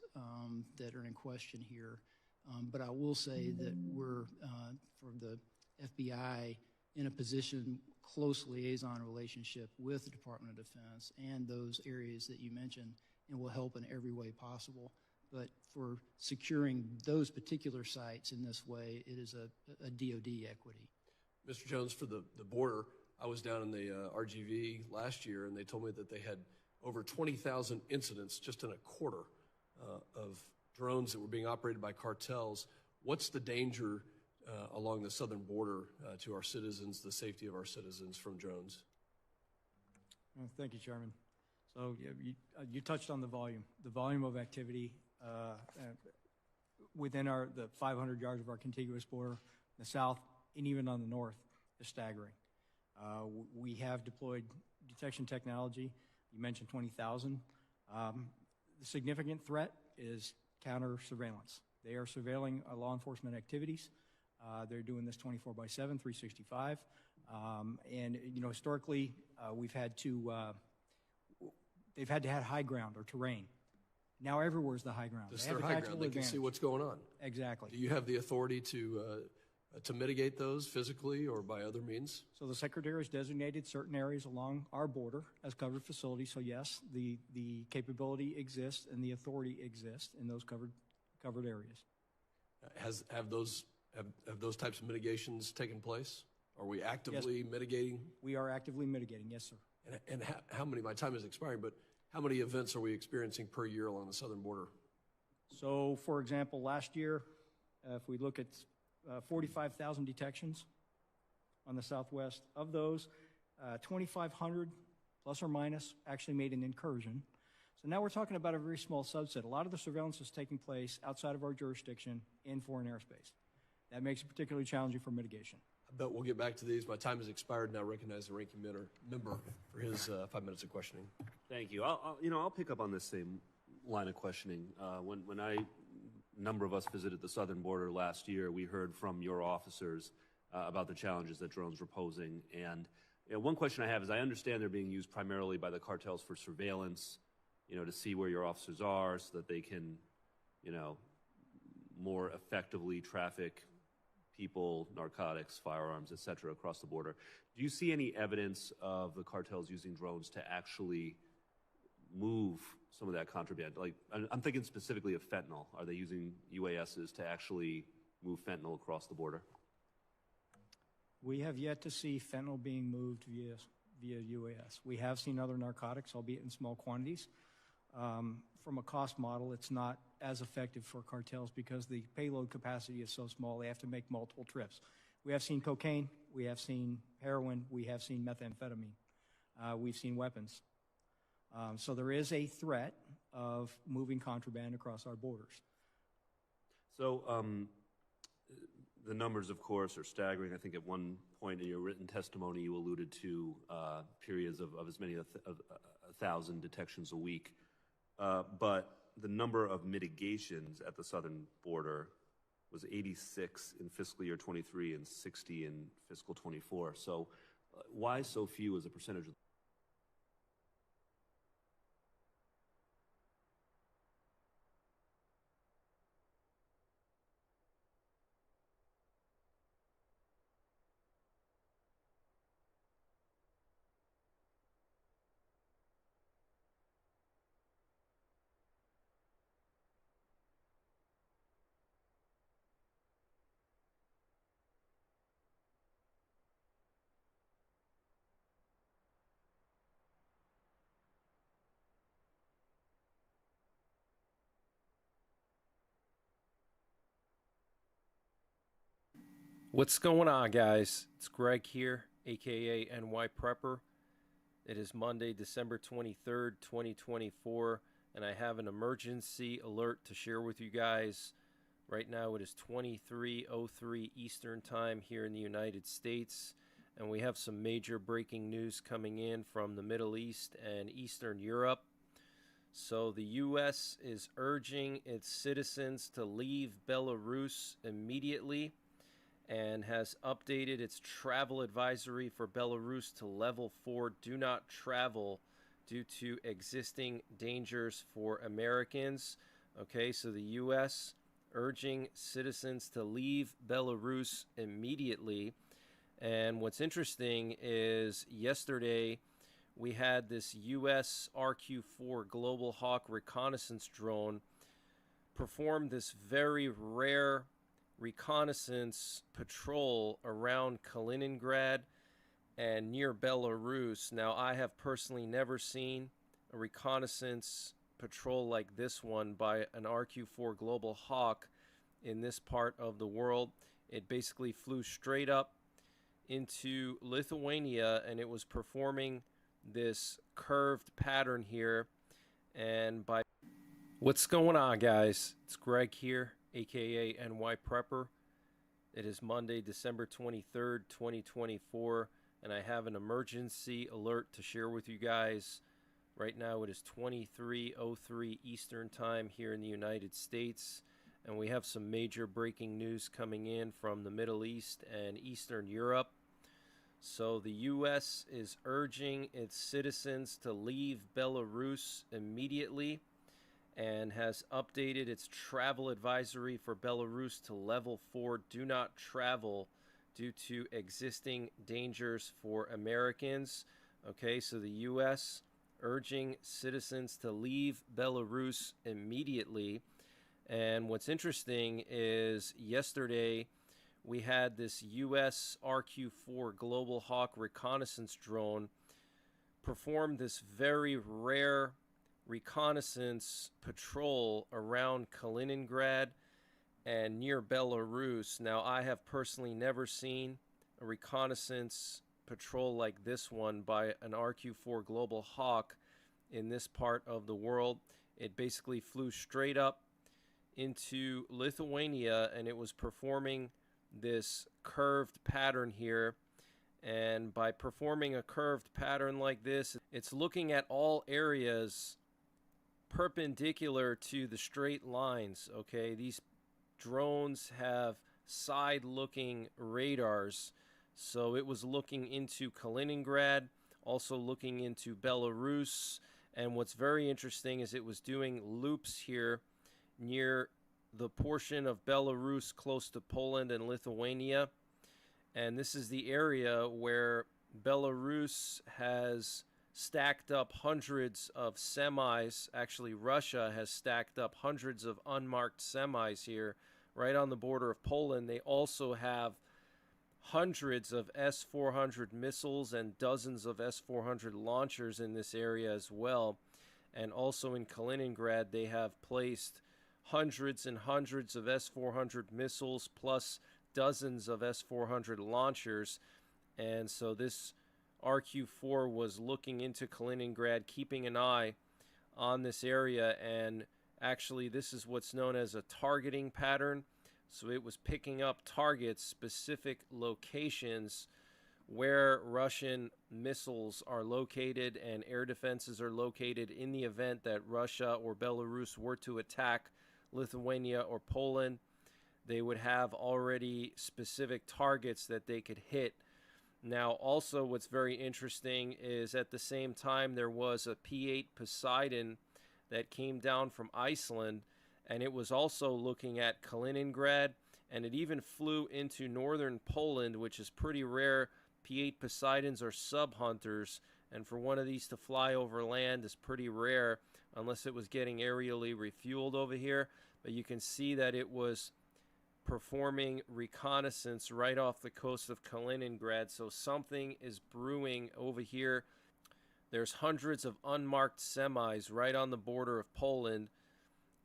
that are in question here, but I will say that we're, for the FBI, in a position, close liaison relationship with the Department of Defense and those areas that you mentioned, and will help in every way possible. But for securing those particular sites in this way, it is a DoD equity. Mr. Jones, for the border, I was down in the RGV last year, and they told me that they had over 20,000 incidents just in a quarter of drones that were being operated by cartels. What's the danger along the southern border to our citizens, the safety of our citizens from drones? Thank you, Chairman. So you touched on the volume of activity within the 500 yards of our contiguous border, the south, and even on the north is staggering. We have deployed detection technology. You mentioned 20,000. The significant threat is counter surveillance. They are surveilling law enforcement activities. They're doing this 24/7, 365. And historically, they've had to have high ground or terrain. Now everywhere is the high ground. This is their high ground. They can see what's going on. Exactly. Do you have the authority to mitigate those physically or by other means? So the Secretary has designated certain areas along our border as covered facilities. So yes, the capability exists and the authority exists in those covered areas. Have those types of mitigations taken place? Are we actively mitigating? We are actively mitigating, yes, sir. And how many, my time is expiring, but how many events are we experiencing per year along the southern border? So, for example, last year, if we look at 45,000 detections on the southwest, of those, 2,500 plus or minus actually made an incursion. So now we're talking about a very small subset. A lot of the surveillance is taking place outside of our jurisdiction in foreign airspace. That makes it particularly challenging for mitigation. I bet we'll get back to these. My time has expired, and I recognize the ranking member for his 5 minutes of questioning. Thank you. I'll pick up on this same line of questioning. When a number of us visited the southern border last year, we heard from your officers about the challenges that drones were posing. And one question I have is, I understand they're being used primarily by the cartels for surveillance, to see where your officers are so that they can, more effectively traffic people, narcotics, firearms, et cetera, across the border. Do you see any evidence of the cartels using drones to actually move some of that contraband? Like, I'm thinking specifically of fentanyl. Are they using UASs to actually move fentanyl across the border? We have yet to see fentanyl being moved via UAS. We have seen other narcotics, albeit in small quantities. From a cost model, it's not as effective for cartels because the payload capacity is so small, they have to make multiple trips. We have seen cocaine, we have seen heroin, we have seen methamphetamine, we've seen weapons. So there is a threat of moving contraband across our borders. So the numbers, of course, are staggering. I think at one point in your written testimony, you alluded to periods of as many as 1,000 detections a week. but the number of mitigations at the southern border was 86 in fiscal year 23 and 60 in fiscal 24. So why so few as a percentage of What's going on, guys? It's Greg here, aka NY Prepper. It is Monday, December 23rd, 2024, and I have an emergency alert to share with you guys. Right now it is 23:03 Eastern Time here in the United States, and we have some major breaking news coming in from the Middle East and Eastern Europe. So the U.S. is urging its citizens to leave Belarus immediately and has updated its travel advisory for Belarus to level 4, do not travel, due to existing dangers for Americans. Okay, so the U.S. urging citizens to leave Belarus immediately. And what's interesting is yesterday we had this U.S. RQ-4 Global Hawk reconnaissance drone perform this very rare reconnaissance patrol around Kaliningrad and near Belarus. Now, I have personally never seen a reconnaissance patrol like this one by an RQ-4 Global Hawk in this part of the world. It basically flew straight up into Lithuania, and it was performing this curved pattern here. And by what's going on, guys? It's Greg here, aka NY Prepper. It is Monday, December 23rd, 2024, and I have an emergency alert to share with you guys. Right now it is 23:03 Eastern Time here in the United States, and we have some major breaking news coming in from the Middle East and Eastern Europe. So the U.S. is urging its citizens to leave Belarus immediately and has updated its travel advisory for Belarus to level 4, do not travel, due to existing dangers for Americans. Okay, so the U.S. urging citizens to leave Belarus immediately. And what's interesting is yesterday we had this U.S. RQ-4 Global Hawk reconnaissance drone perform this very rare reconnaissance patrol around Kaliningrad and near Belarus. Now, I have personally never seen a reconnaissance patrol like this one by an RQ-4 Global Hawk in this part of the world. It basically flew straight up into Lithuania, and it was performing this curved pattern here. And by performing a curved pattern like this, it's looking at all areas perpendicular to the straight lines. Okay, these drones have side-looking radars, so it was looking into Kaliningrad, also looking into Belarus, and what's very interesting is it was doing loops here near the portion of Belarus close to Poland and Lithuania, and this is the area where Belarus has stacked up hundreds of semis. Actually, Russia has stacked up hundreds of unmarked semis here right on the border of Poland. They also have hundreds of S-400 missiles and dozens of S-400 launchers in this area as well. And also in Kaliningrad, they have placed hundreds and hundreds of S-400 missiles plus dozens of S-400 launchers. And so this RQ-4 was looking into Kaliningrad, keeping an eye on this area, and actually this is what's known as a targeting pattern. So it was picking up targets, specific locations where Russian missiles are located and air defenses are located in the event that Russia or Belarus were to attack Lithuania or Poland. They would have already specific targets that they could hit. Now, also what's very interesting is at the same time there was a P-8 Poseidon that came down from Iceland, and it was also looking at Kaliningrad, and it even flew into northern Poland, which is pretty rare. P-8 Poseidons are sub-hunters, and for one of these to fly over land is pretty rare unless it was getting aerially refueled over here. But you can see that it was performing reconnaissance right off the coast of Kaliningrad, so something is brewing over here. There's hundreds of unmarked semis right on the border of Poland,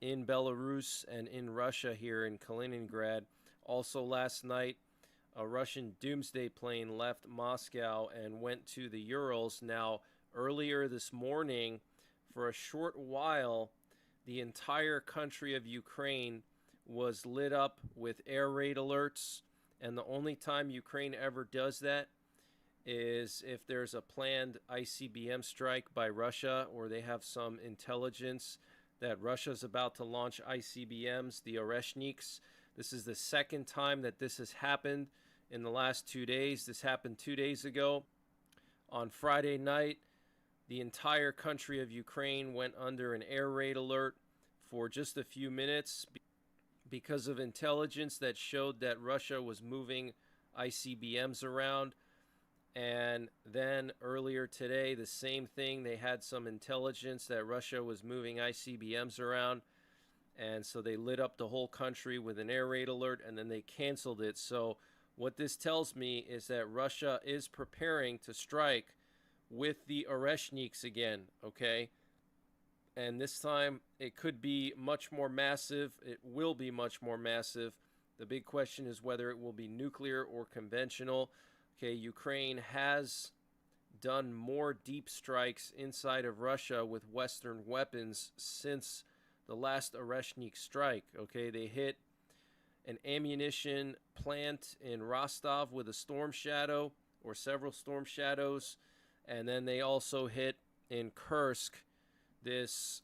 in Belarus, and in Russia here in Kaliningrad. Also last night, a Russian doomsday plane left Moscow and went to the Urals. Now, earlier this morning, for a short while, the entire country of Ukraine was lit up with air raid alerts, and the only time Ukraine ever does that is if there's a planned ICBM strike by Russia, or they have some intelligence that Russia's about to launch ICBMs, the Oreshniks. This is the second time that this has happened in the last 2 days. This happened 2 days ago. On Friday night, the entire country of Ukraine went under an air raid alert for just a few minutes because of intelligence that showed that Russia was moving ICBMs around. And then earlier today, the same thing. They had some intelligence that Russia was moving ICBMs around. And so they lit up the whole country with an air raid alert, and then they canceled it. So what this tells me is that Russia is preparing to strike with the Oreshniks again, okay? And this time it could be much more massive. It will be much more massive. The big question is whether it will be nuclear or conventional. Okay, Ukraine has done more deep strikes inside of Russia with Western weapons since the last Oreshnik strike. Okay, they hit an ammunition plant in Rostov with a Storm Shadow, or several Storm Shadows, and then they also hit in Kursk, this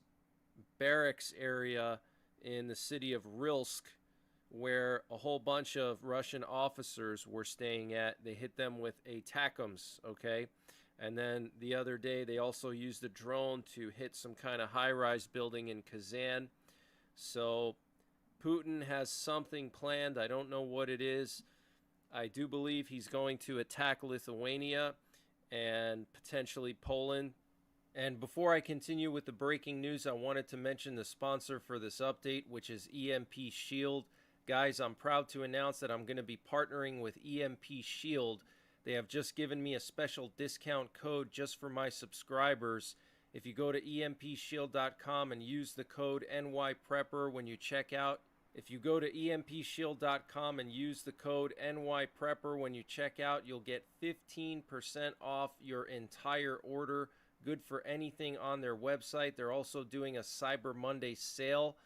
barracks area in the city of Rilsk, where a whole bunch of Russian officers were staying at. They hit them with ATACMS, okay? And then the other day, they also used a drone to hit some kind of high-rise building in Kazan. So Putin has something planned. I don't know what it is. I do believe he's going to attack Lithuania and potentially Poland. And before I continue with the breaking news, I wanted to mention the sponsor for this update, which is EMP Shield. Guys, I'm proud to announce that I'm going to be partnering with EMP Shield. They have just given me a special discount code just for my subscribers. If you go to empshield.com and use the code NYPrepper when you check out, you'll get 15% off your entire order. Good for anything on their website. They're also doing a Cyber Monday sale.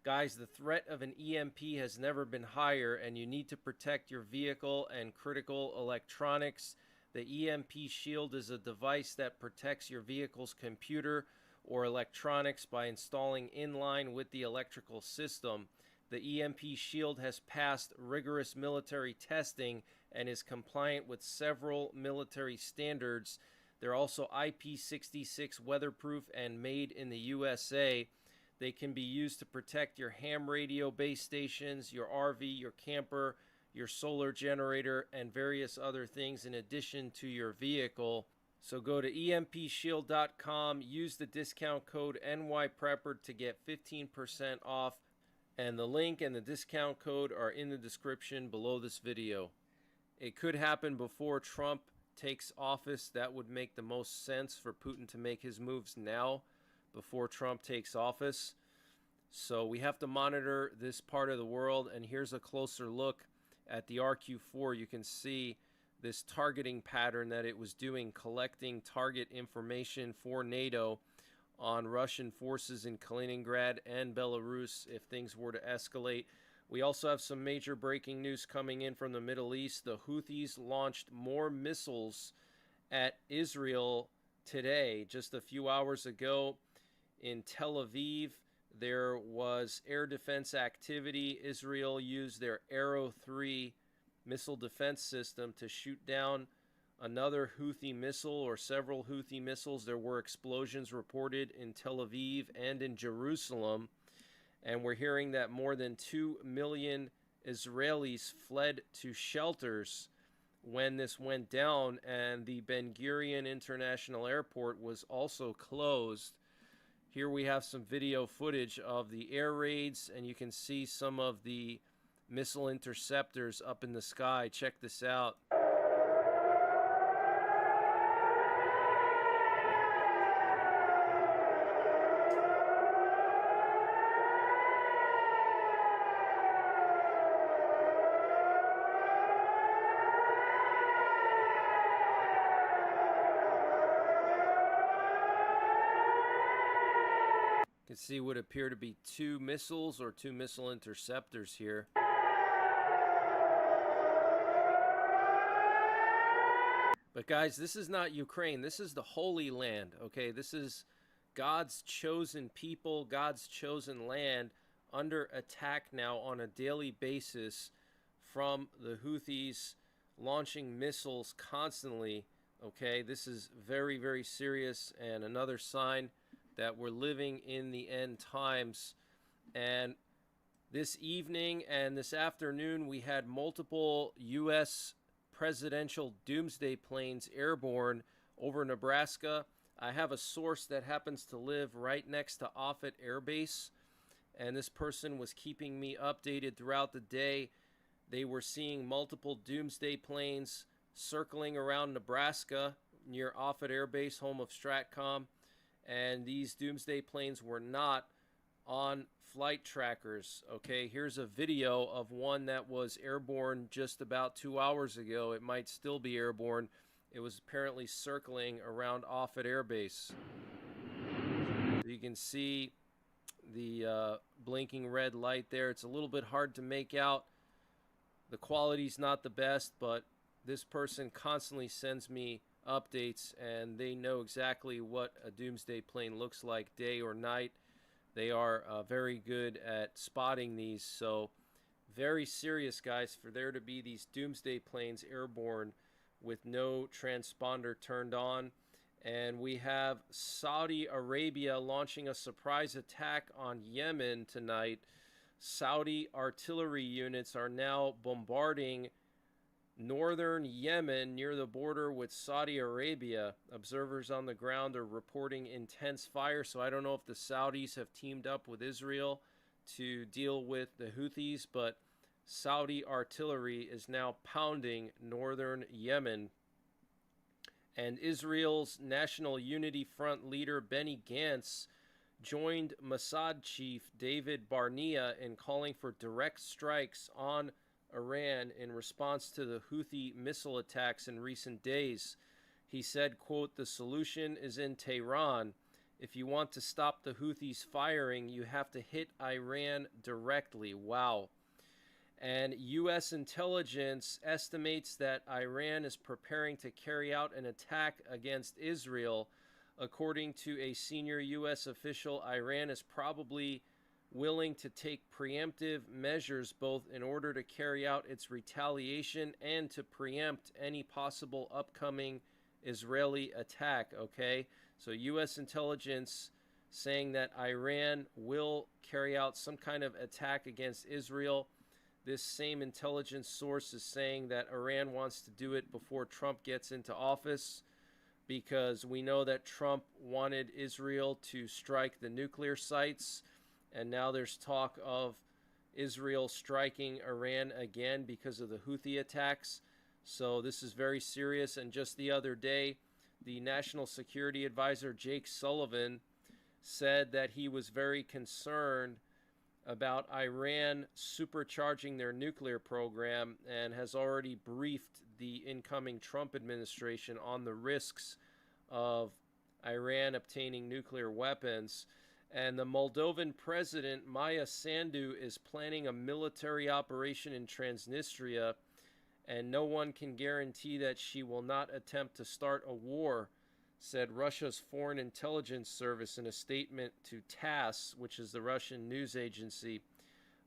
Guys, the threat of an EMP has never been higher, and you need to protect your vehicle and critical electronics. The EMP Shield is a device that protects your vehicle's computer or electronics by installing in line with the electrical system. The EMP Shield has passed rigorous military testing and is compliant with several military standards. They're also IP66 weatherproof and made in the USA. They can be used to protect your ham radio base stations, your RV, your camper, your solar generator, and various other things in addition to your vehicle. So go to empshield.com, use the discount code NYPrepper to get 15% off, and the link and the discount code are in the description below this video. It could happen before Trump takes office. That would make the most sense for Putin to make his moves now, before Trump takes office. So we have to monitor this part of the world, and here's a closer look at the RQ-4. You can see this targeting pattern that it was doing, collecting target information for NATO on Russian forces in Kaliningrad and Belarus if things were to escalate. We also have some major breaking news coming in from the Middle East. The Houthis launched more missiles at Israel today. Just a few hours ago in Tel Aviv, there was air defense activity. Israel used their Arrow 3 missile defense system to shoot down another Houthi missile or several Houthi missiles. There were explosions reported in Tel Aviv and in Jerusalem. And we're hearing that more than 2 million Israelis fled to shelters when this went down, and the Ben Gurion International Airport was also closed. Here we have some video footage of the air raids, and you can see some of the missile interceptors up in the sky. Check this out. You can see what appear to be 2 missiles or 2 missile interceptors here. But guys, this is not Ukraine. This is the Holy Land, okay? This is God's chosen people, God's chosen land under attack now on a daily basis from the Houthis launching missiles constantly, okay? This is very, very serious and another sign that we're living in the end times. And this evening and this afternoon, we had multiple U.S. presidential doomsday planes airborne over Nebraska. I have a source that happens to live right next to Offutt Air Base, and this person was keeping me updated throughout the day. They were seeing multiple doomsday planes circling around Nebraska near Offutt Air Base, home of STRATCOM. And these doomsday planes were not on flight trackers. Okay, here's a video of one that was airborne just about 2 hours ago. It might still be airborne. It was apparently circling around Offutt Air Base. You can see the blinking red light there. It's a little bit hard to make out. The quality's not the best, but this person constantly sends me updates, and they know exactly what a doomsday plane looks like day or night. They are very good at spotting these. So very serious, guys, for there to be these doomsday planes airborne with no transponder turned on. And we have Saudi Arabia launching a surprise attack on Yemen tonight. Saudi artillery units are now bombarding northern Yemen near the border with Saudi Arabia. Observers on the ground are reporting intense fire, so I don't know if the Saudis have teamed up with Israel to deal with the Houthis, but Saudi artillery is now pounding northern Yemen. And Israel's National Unity Front leader Benny Gantz joined Mossad chief David Barnea in calling for direct strikes on Iran in response to the Houthi missile attacks in recent days. He said, quote, "The solution is in Tehran. If you want to stop the Houthis firing, you have to hit Iran directly." Wow. And U.S. intelligence estimates that Iran is preparing to carry out an attack against Israel. According to a senior U.S. official, Iran is probably willing to take preemptive measures both in order to carry out its retaliation and to preempt any possible upcoming Israeli attack, okay? So U.S. intelligence saying that Iran will carry out some kind of attack against Israel. This same intelligence source is saying that Iran wants to do it before Trump gets into office, because we know that Trump wanted Israel to strike the nuclear sites. And now there's talk of Israel striking Iran again because of the Houthi attacks. So this is very serious. And just the other day, the National Security Advisor Jake Sullivan said that he was very concerned about Iran supercharging their nuclear program and has already briefed the incoming Trump administration on the risks of Iran obtaining nuclear weapons. And the Moldovan president, Maya Sandu, is planning a military operation in Transnistria, and no one can guarantee that she will not attempt to start a war, said Russia's Foreign Intelligence Service in a statement to TASS, which is the Russian news agency.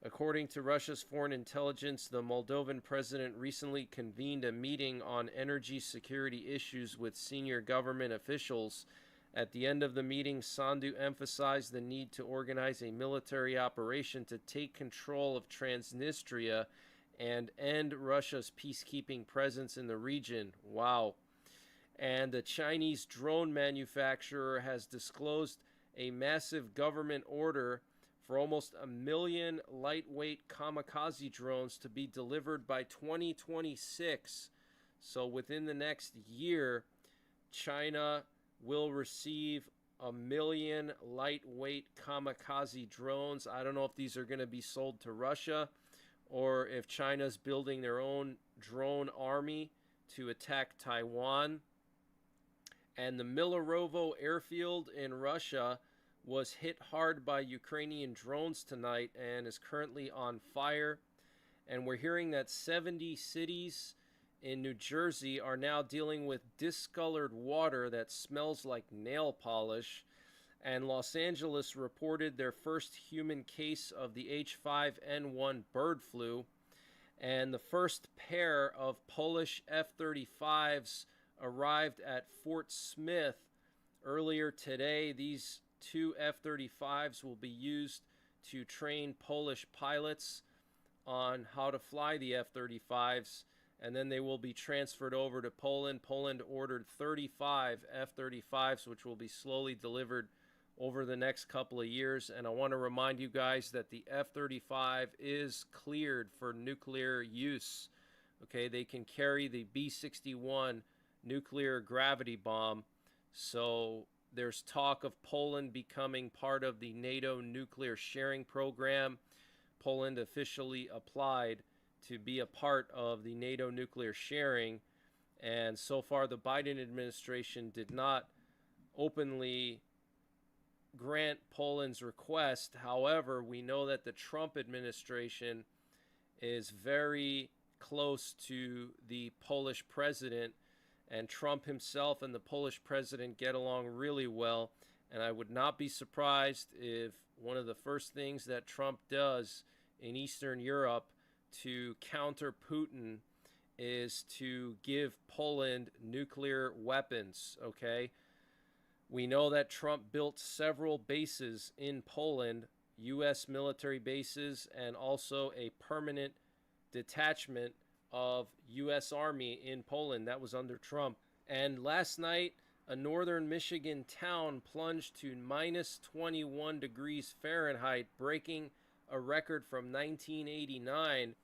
According to Russia's foreign intelligence, the Moldovan president recently convened a meeting on energy security issues with senior government officials. At the end of the meeting, Sandu emphasized the need to organize a military operation to take control of Transnistria and end Russia's peacekeeping presence in the region. Wow. And the Chinese drone manufacturer has disclosed a massive government order for almost 1 million lightweight kamikaze drones to be delivered by 2026. So within the next year, China will receive 1 million lightweight kamikaze drones. I don't know if these are going to be sold to Russia or if China's building their own drone army to attack Taiwan. And the Milarovo airfield in Russia was hit hard by Ukrainian drones tonight and is currently on fire. And we're hearing that 70 cities in New Jersey are now dealing with discolored water that smells like nail polish. And Los Angeles reported their first human case of the H5N1 bird flu. And the first pair of Polish F-35s arrived at Fort Smith earlier today. These two F-35s will be used to train Polish pilots on how to fly the F-35s, and then they will be transferred over to Poland. Poland ordered 35 F-35s, which will be slowly delivered over the next couple of years. And I want to remind you guys that the F-35 is cleared for nuclear use. Okay, they can carry the B-61 nuclear gravity bomb. So there's talk of Poland becoming part of the NATO nuclear sharing program. Poland officially applied to be a part of the NATO nuclear sharing, and so far the Biden administration did not openly grant Poland's request. However, we know that the Trump administration is very close to the Polish president, and Trump himself and the Polish president get along really well. And I would not be surprised if one of the first things that Trump does in Eastern Europe to counter Putin is to give Poland nuclear weapons, okay? We know that Trump built several bases in Poland, U.S. military bases, and also a permanent detachment of U.S. Army in Poland. That was under Trump. And last night, a northern Michigan town plunged to minus 21 degrees Fahrenheit, breaking a record from 1989.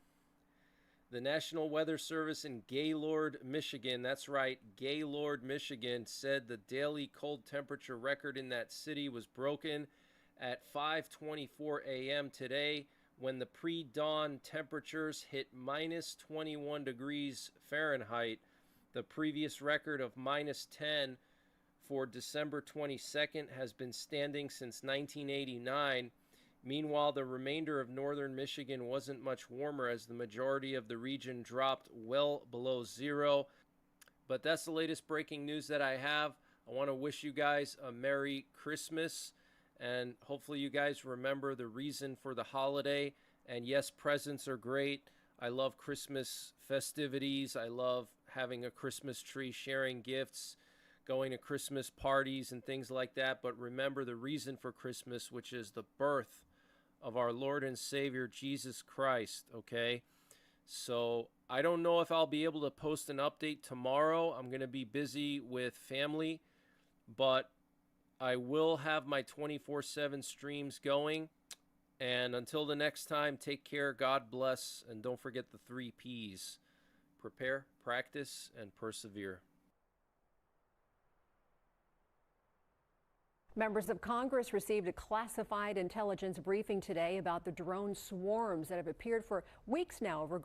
The National Weather Service in Gaylord, Michigan, that's right, Gaylord, Michigan, said the daily cold temperature record in that city was broken at 5:24 a.m. today, when the pre-dawn temperatures hit minus 21 degrees Fahrenheit. The previous record of minus 10 for December 22nd has been standing since 1989. Meanwhile, the remainder of northern Michigan wasn't much warmer, as the majority of the region dropped well below zero. But that's the latest breaking news that I have. I want to wish you guys a Merry Christmas, and hopefully you guys remember the reason for the holiday. And yes, presents are great. I love Christmas festivities. I love having a Christmas tree, sharing gifts, going to Christmas parties and things like that. But remember the reason for Christmas, which is the birth of our Lord and Savior Jesus Christ, okay? So I don't know if I'll be able to post an update tomorrow. I'm going to be busy with family, but I will have my 24/7 streams going. And until the next time, take care, God bless, and don't forget the 3 Ps. Prepare, practice, and persevere. Members of Congress received a classified intelligence briefing today about the drone swarms that have appeared for weeks now over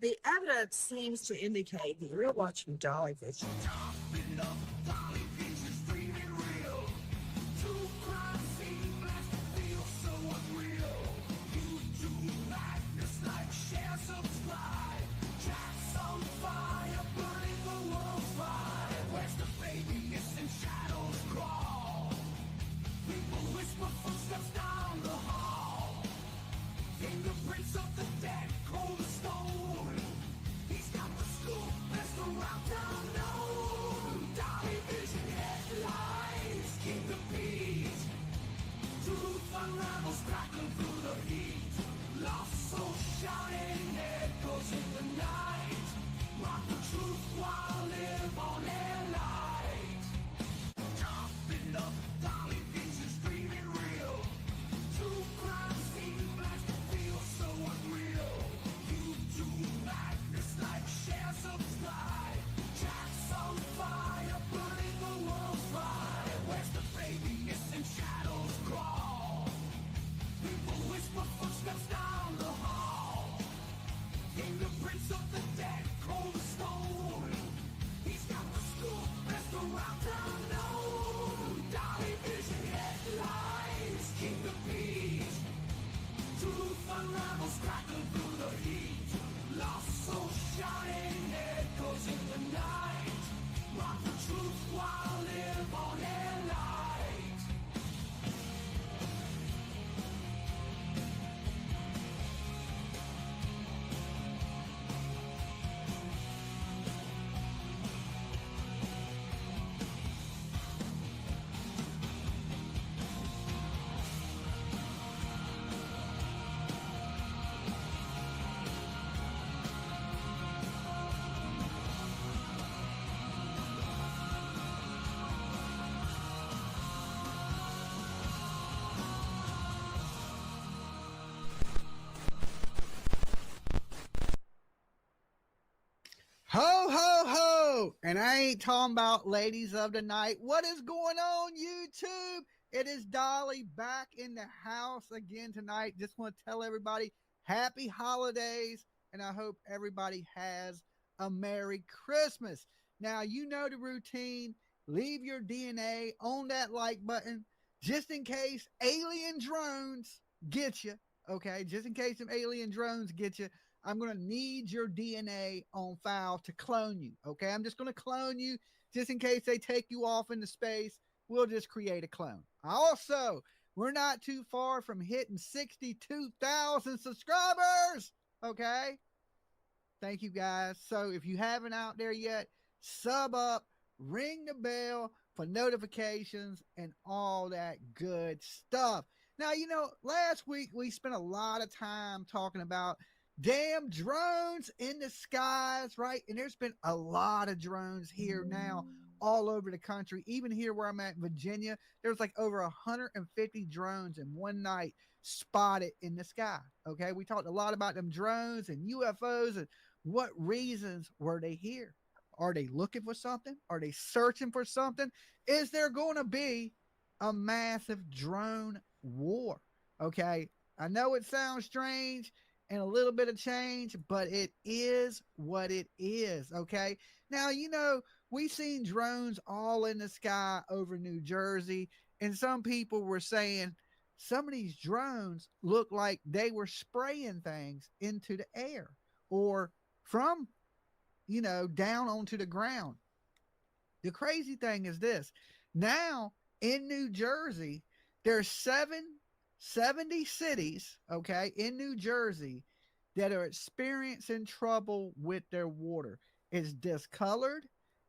The evidence seems to indicate that you're watching dolly vision. Fingerprints of the dead, cold as stone. He's got the scoop, best around town known. Dolly vision headlines, king of peace. Truth unravels, crackling through the heat. Lost soul shouting, echoes in the night. Rock the truth while live on air light. Tough enough, Dolly vision screaming real. True crime scene blast feels so unreal. YouTube madness like share, subscribe. Chat's on fire, burning the world's fire. Where's the baby missing shadows crawl? People whisper footsteps down the hall. Fingerprints of the dead, cold as stone. He's got the scoop, best around town known. Dolly vision headlines, king of peace. Truth unravels, crackling through the heat. Lost soul shouting, echoes in the night. Rock the truth while live on air light. Ho, ho, ho! And I ain't talking about ladies of the night. What is going on, YouTube? It is Dolly back in the house again tonight. Just want to tell everybody happy holidays, and I hope everybody has a Merry Christmas. Now, you know the routine. Leave your DNA on that like button just in case alien drones get you. Okay, just in case some alien drones get you. I'm going to need your DNA on file to clone you. Okay, I'm just going to clone you just in case they take you off into space. We'll just create a clone. Also, we're not too far from hitting 62,000 subscribers. Okay, thank you guys. So if you haven't out there yet, sub up, ring the bell for notifications and all that good stuff. Now, you know, last week we spent a lot of time talking about damn drones in the skies, right? And there's been a lot of drones here now all over the country. Even here where I'm at in Virginia, there's like over 150 drones in one night spotted in the sky. Okay, we talked a lot about them drones and UFOs and what reasons were they here? Are they looking for something? Are they searching for something? Is there going to be a massive drone war? Okay, I know it sounds strange and a little bit of change, but it is what it is. Okay, now, you know, we've seen drones all in the sky over New Jersey, and some people were saying some of these drones look like they were spraying things into the air or from, you know, down onto the ground. The crazy thing is this: now in New Jersey, there's 70 cities, okay, in New Jersey that are experiencing trouble with their water. It's discolored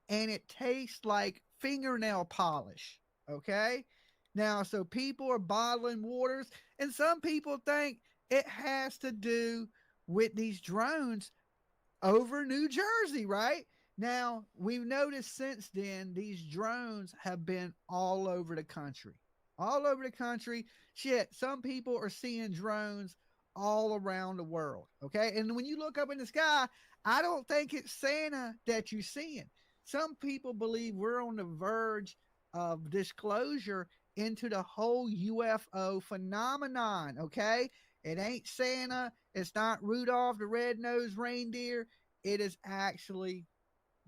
and it tastes like fingernail polish, okay? Now, so people are bottling waters, and some people think it has to do with these drones over New Jersey, right? Now, we've noticed since then, these drones have been all over the country. All over the country. Shit, some people are seeing drones all around the world, okay? And when you look up in the sky, I don't think it's Santa that you're seeing. Some people believe we're on the verge of disclosure into the whole UFO phenomenon, okay? It ain't Santa. It's not Rudolph the red-nosed reindeer. It is actually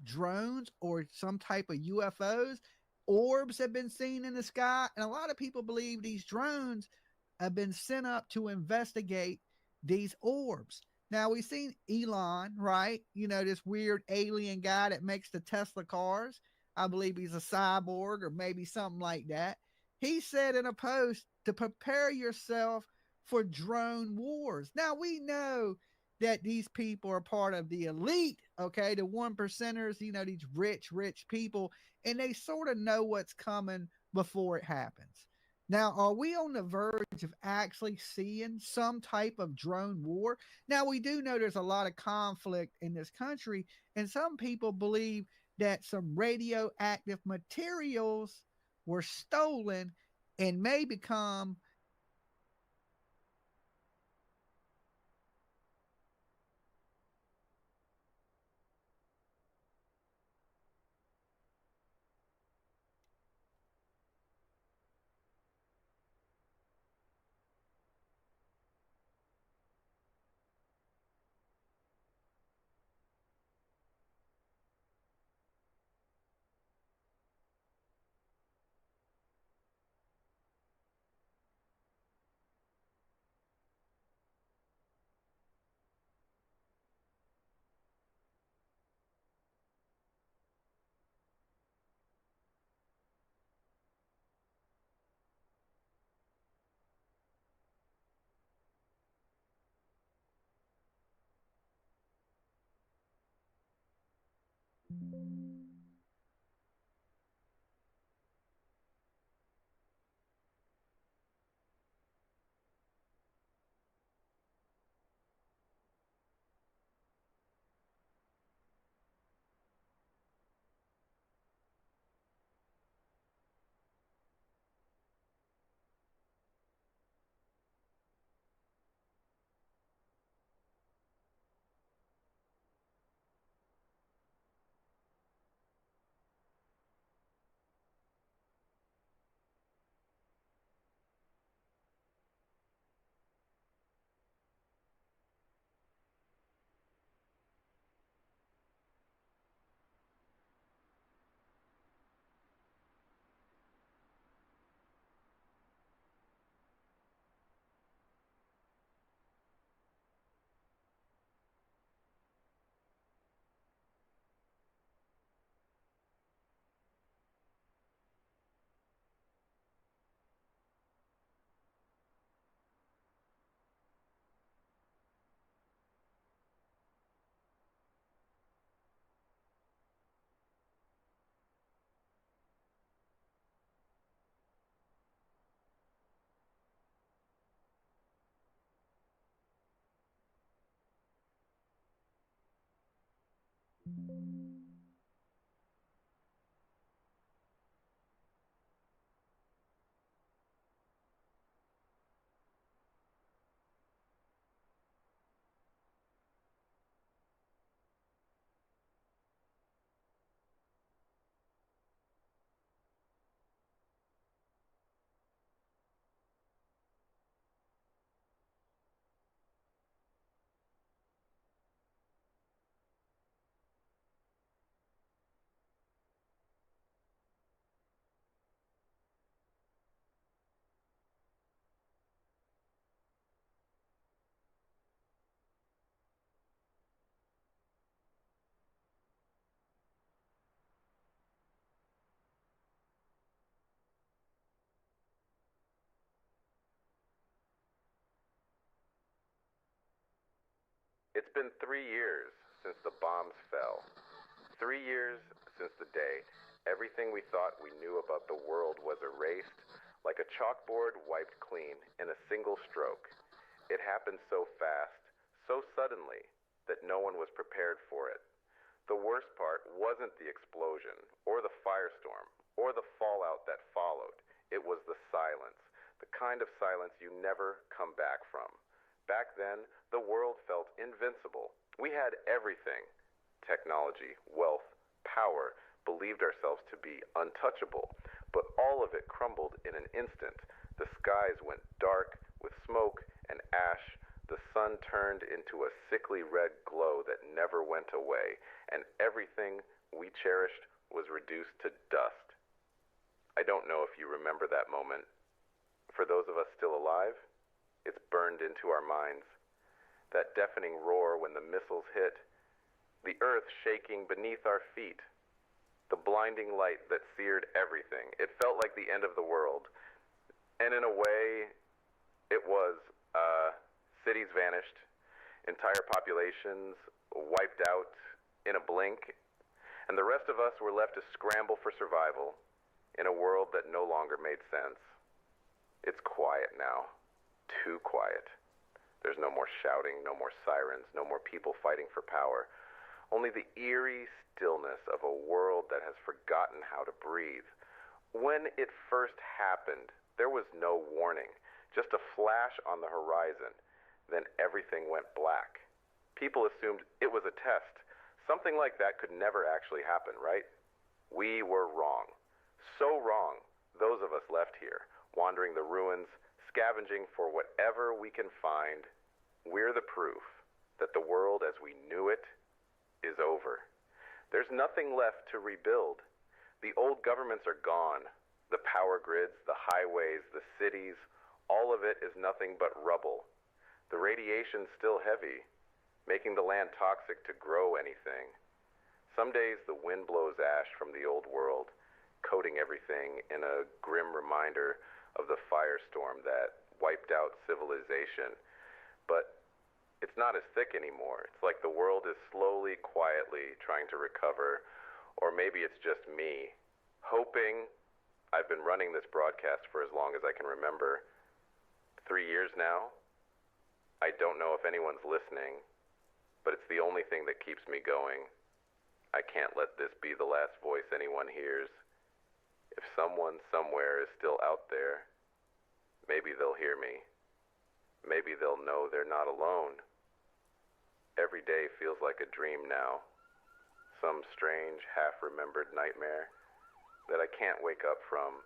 drones or some type of UFOs. Orbs have been seen in the sky, and a lot of people believe these drones have been sent up to investigate these orbs. Now, we've seen Elon, right? You know, this weird alien guy that makes the Tesla cars. I believe he's a cyborg or maybe something like that. He said in a post to prepare yourself for drone wars. Now, we know that these people are part of the elite, okay, the one percenters, you know, these rich people, and they sort of know what's coming before it happens. Now, are we on the verge of actually seeing some type of drone war? Now, we do know there's a lot of conflict in this country, and some people believe that some radioactive materials were stolen and may become It's been 3 years since the bombs fell. 3 years since the day everything we thought we knew about the world was erased, like a chalkboard wiped clean in a single stroke. It happened so fast, so suddenly, that no one was prepared for it. The worst part wasn't the explosion, or the firestorm, or the fallout that followed. It was the silence, the kind of silence you never come back from. Back then, the world felt invincible. We had everything: technology, wealth, power, believed ourselves to be untouchable. But all of it crumbled in an instant. The skies went dark with smoke and ash, the sun turned into a sickly red glow that never went away, and everything we cherished was reduced to dust. I don't know if you remember that moment. For those of us still alive, it's burned into our minds. That deafening roar when the missiles hit, the earth shaking beneath our feet, the blinding light that seared everything. It felt like the end of the world. And in a way, it was. Cities vanished, entire populations wiped out in a blink, and the rest of us were left to scramble for survival in a world that no longer made sense. It's quiet now. Too quiet. There's no more shouting, no more sirens, no more people fighting for power. Only the eerie stillness of a world that has forgotten how to breathe. When it first happened, there was no warning, just a flash on the horizon. Then everything went black. People assumed it was a test. Something like that could never actually happen, right? We were wrong. So wrong, those of us left here, wandering the ruins, scavenging for whatever we can find. We're the proof that the world as we knew it is over. There's nothing left to rebuild. The old governments are gone. The power grids, the highways, the cities, all of it is nothing but rubble. The radiation's still heavy, making the land toxic to grow anything. Some days the wind blows ash from the old world, coating everything in a grim reminder of the firestorm that wiped out civilization. But it's not as thick anymore. It's like the world is slowly, quietly trying to recover. Or maybe it's just me, hoping. I've been running this broadcast for as long as I can remember. 3 years now. I don't know if anyone's listening, but it's the only thing that keeps me going. I can't let this be the last voice anyone hears. If someone somewhere is still out there, maybe they'll hear me. Maybe they'll know they're not alone. Every day feels like a dream now. Some strange, half-remembered nightmare that I can't wake up from.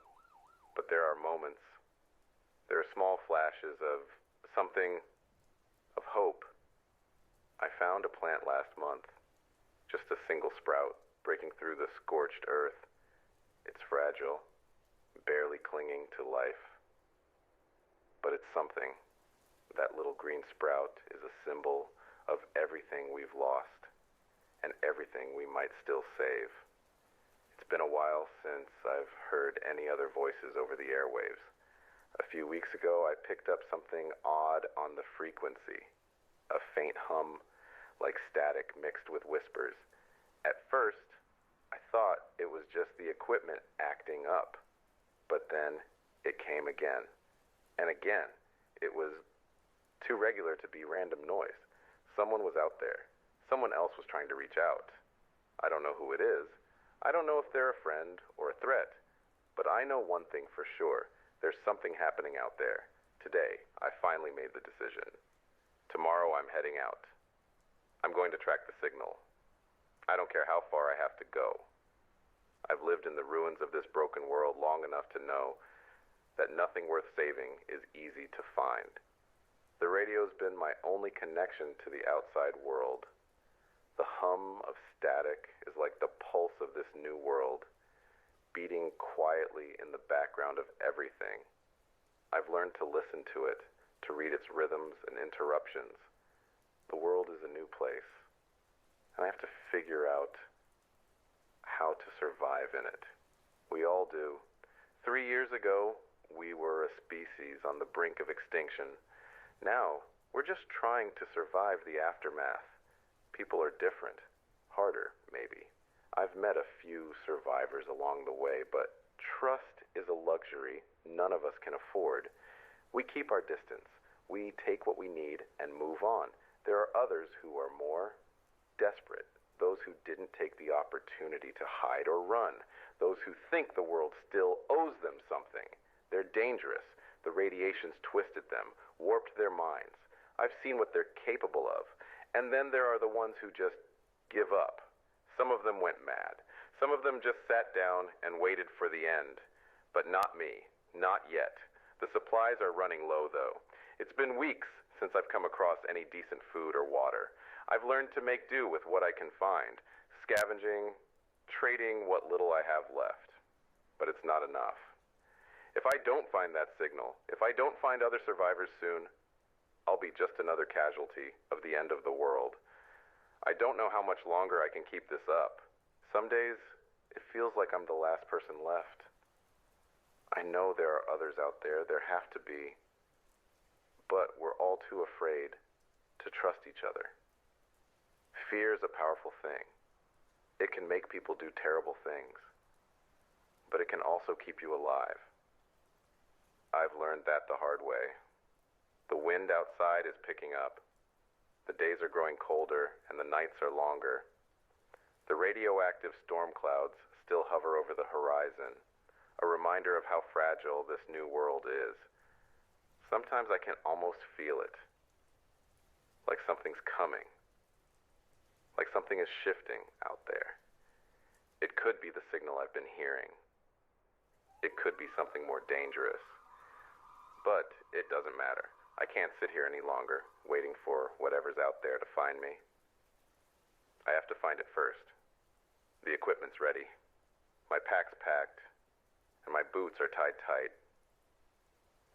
But there are moments. There are small flashes of something, of hope. I found a plant last month. Just a single sprout breaking through the scorched earth. It's fragile, barely clinging to life. But it's something. That little green sprout is a symbol of everything we've lost and everything we might still save. It's been a while since I've heard any other voices over the airwaves. A few weeks ago, I picked up something odd on the frequency. A faint hum, like static mixed with whispers. At first, I thought it was just the equipment acting up. But then, it came again. And again. It was too regular to be random noise. Someone was out there. Someone else was trying to reach out. I don't know who it is. I don't know if they're a friend or a threat. But I know one thing for sure. There's something happening out there. Today, I finally made the decision. Tomorrow, I'm heading out. I'm going to track the signal. I don't care how far I have to go. I've lived in the ruins of this broken world long enough to know that nothing worth saving is easy to find. The radio's been my only connection to the outside world. The hum of static is like the pulse of this new world, beating quietly in the background of everything. I've learned to listen to it, to read its rhythms and interruptions. The world is a new place, and I have to figure out how to survive in it. We all do. 3 years ago, we were a species on the brink of extinction. Now, we're just trying to survive the aftermath. People are different, harder, maybe. I've met a few survivors along the way, but trust is a luxury none of us can afford. We keep our distance. We take what we need and move on. There are others who are more desperate, those who didn't take the opportunity to hide or run, those who think the world still owes them something. They're dangerous. The radiation's twisted them, warped their minds. I've seen what they're capable of. And then there are the ones who just give up. Some of them went mad. Some of them just sat down and waited for the end. But not me. Not yet. The supplies are running low, though. It's been weeks since I've come across any decent food or water. I've learned to make do with what I can find, scavenging, trading what little I have left. But it's not enough. If I don't find that signal, if I don't find other survivors soon, I'll be just another casualty of the end of the world. I don't know how much longer I can keep this up. Some days, it feels like I'm the last person left. I know there are others out there, there have to be. But we're all too afraid to trust each other. Fear is a powerful thing. It can make people do terrible things. But it can also keep you alive. I've learned that the hard way. The wind outside is picking up. The days are growing colder and the nights are longer. The radioactive storm clouds still hover over the horizon, a reminder of how fragile this new world is. Sometimes I can almost feel it. Like something's coming. Like something is shifting out there. It could be the signal I've been hearing. It could be something more dangerous. But it doesn't matter. I can't sit here any longer, waiting for whatever's out there to find me. I have to find it first. The equipment's ready. My pack's packed, and my boots are tied tight.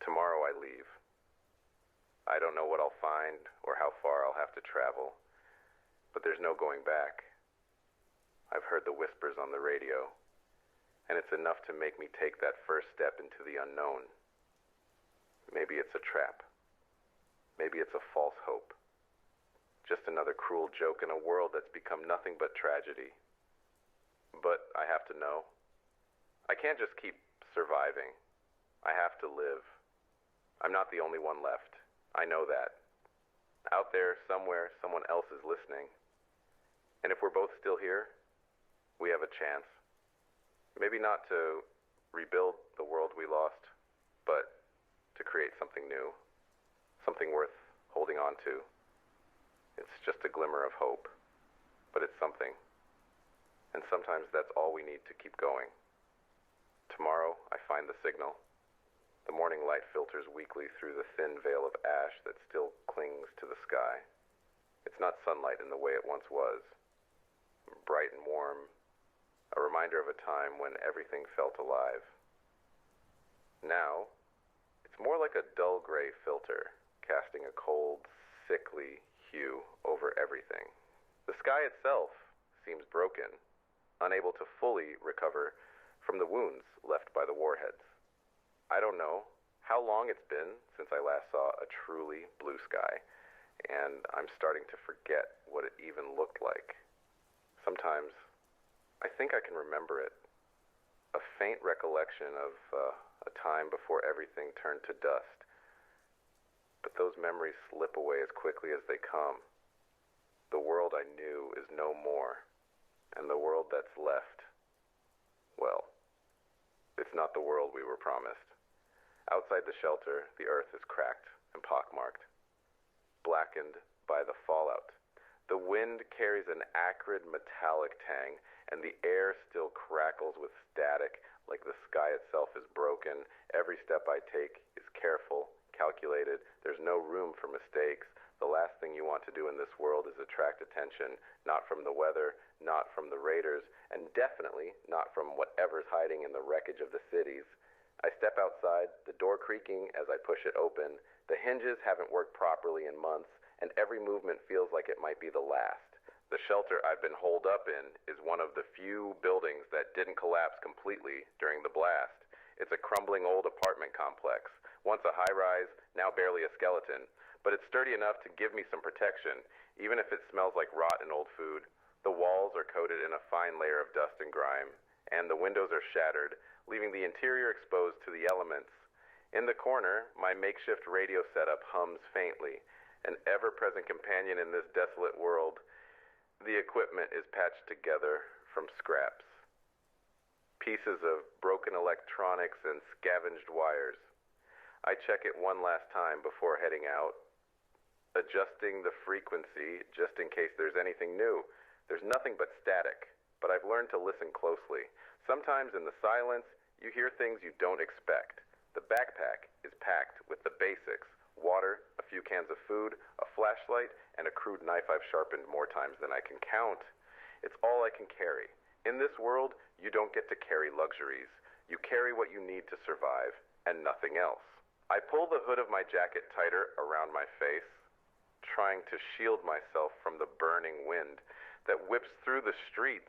Tomorrow I leave. I don't know what I'll find or how far I'll have to travel, but there's no going back. I've heard the whispers on the radio, and it's enough to make me take that first step into the unknown. Maybe it's a trap. Maybe it's a false hope. Just another cruel joke in a world that's become nothing but tragedy. But I have to know. I can't just keep surviving. I have to live. I'm not the only one left. I know that. Out there, somewhere, someone else is listening. And if we're both still here, we have a chance. Maybe not to rebuild the world we lost, but to create something new. Something worth holding on to. It's just a glimmer of hope, but it's something. And sometimes that's all we need to keep going. Tomorrow, I find the signal. The morning light filters weakly through the thin veil of ash that still clings to the sky. It's not sunlight in the way it once was. Bright and warm, a reminder of a time when everything felt alive. Now, it's more like a dull gray filter, casting a cold, sickly hue over everything. The sky itself seems broken, unable to fully recover from the wounds left by the warheads. I don't know how long it's been since I last saw a truly blue sky, and I'm starting to forget what it even looked like. Sometimes, I think I can remember it. A faint recollection of a time before everything turned to dust. But those memories slip away as quickly as they come. The world I knew is no more, and the world that's left, well, it's not the world we were promised. Outside the shelter, the earth is cracked and pockmarked, blackened by the fallout. The wind carries an acrid metallic tang, and the air still crackles with static, like the sky itself is broken. Every step I take is careful, calculated. There's no room for mistakes. The last thing you want to do in this world is attract attention, not from the weather, not from the raiders, and definitely not from whatever's hiding in the wreckage of the cities. I step outside, the door creaking as I push it open. The hinges haven't worked properly in months, and every movement feels like it might be the last. The shelter I've been holed up in is one of the few buildings that didn't collapse completely during the blast. It's a crumbling old apartment complex, once a high-rise, now barely a skeleton, but it's sturdy enough to give me some protection, even if it smells like rot and old food. The walls are coated in a fine layer of dust and grime, and the windows are shattered, leaving the interior exposed to the elements. In the corner, my makeshift radio setup hums faintly, an ever-present companion in this desolate world. The equipment is patched together from scraps. Pieces of broken electronics and scavenged wires. I check it one last time before heading out, adjusting the frequency just in case there's anything new. There's nothing but static, but I've learned to listen closely. Sometimes in the silence, you hear things you don't expect. The backpack is packed with the basics: water, food, a flashlight, and a crude knife I've sharpened more times than I can count. It's all I can carry. In this world, you don't get to carry luxuries. You carry what you need to survive, and nothing else. I pull the hood of my jacket tighter around my face, trying to shield myself from the burning wind that whips through the streets.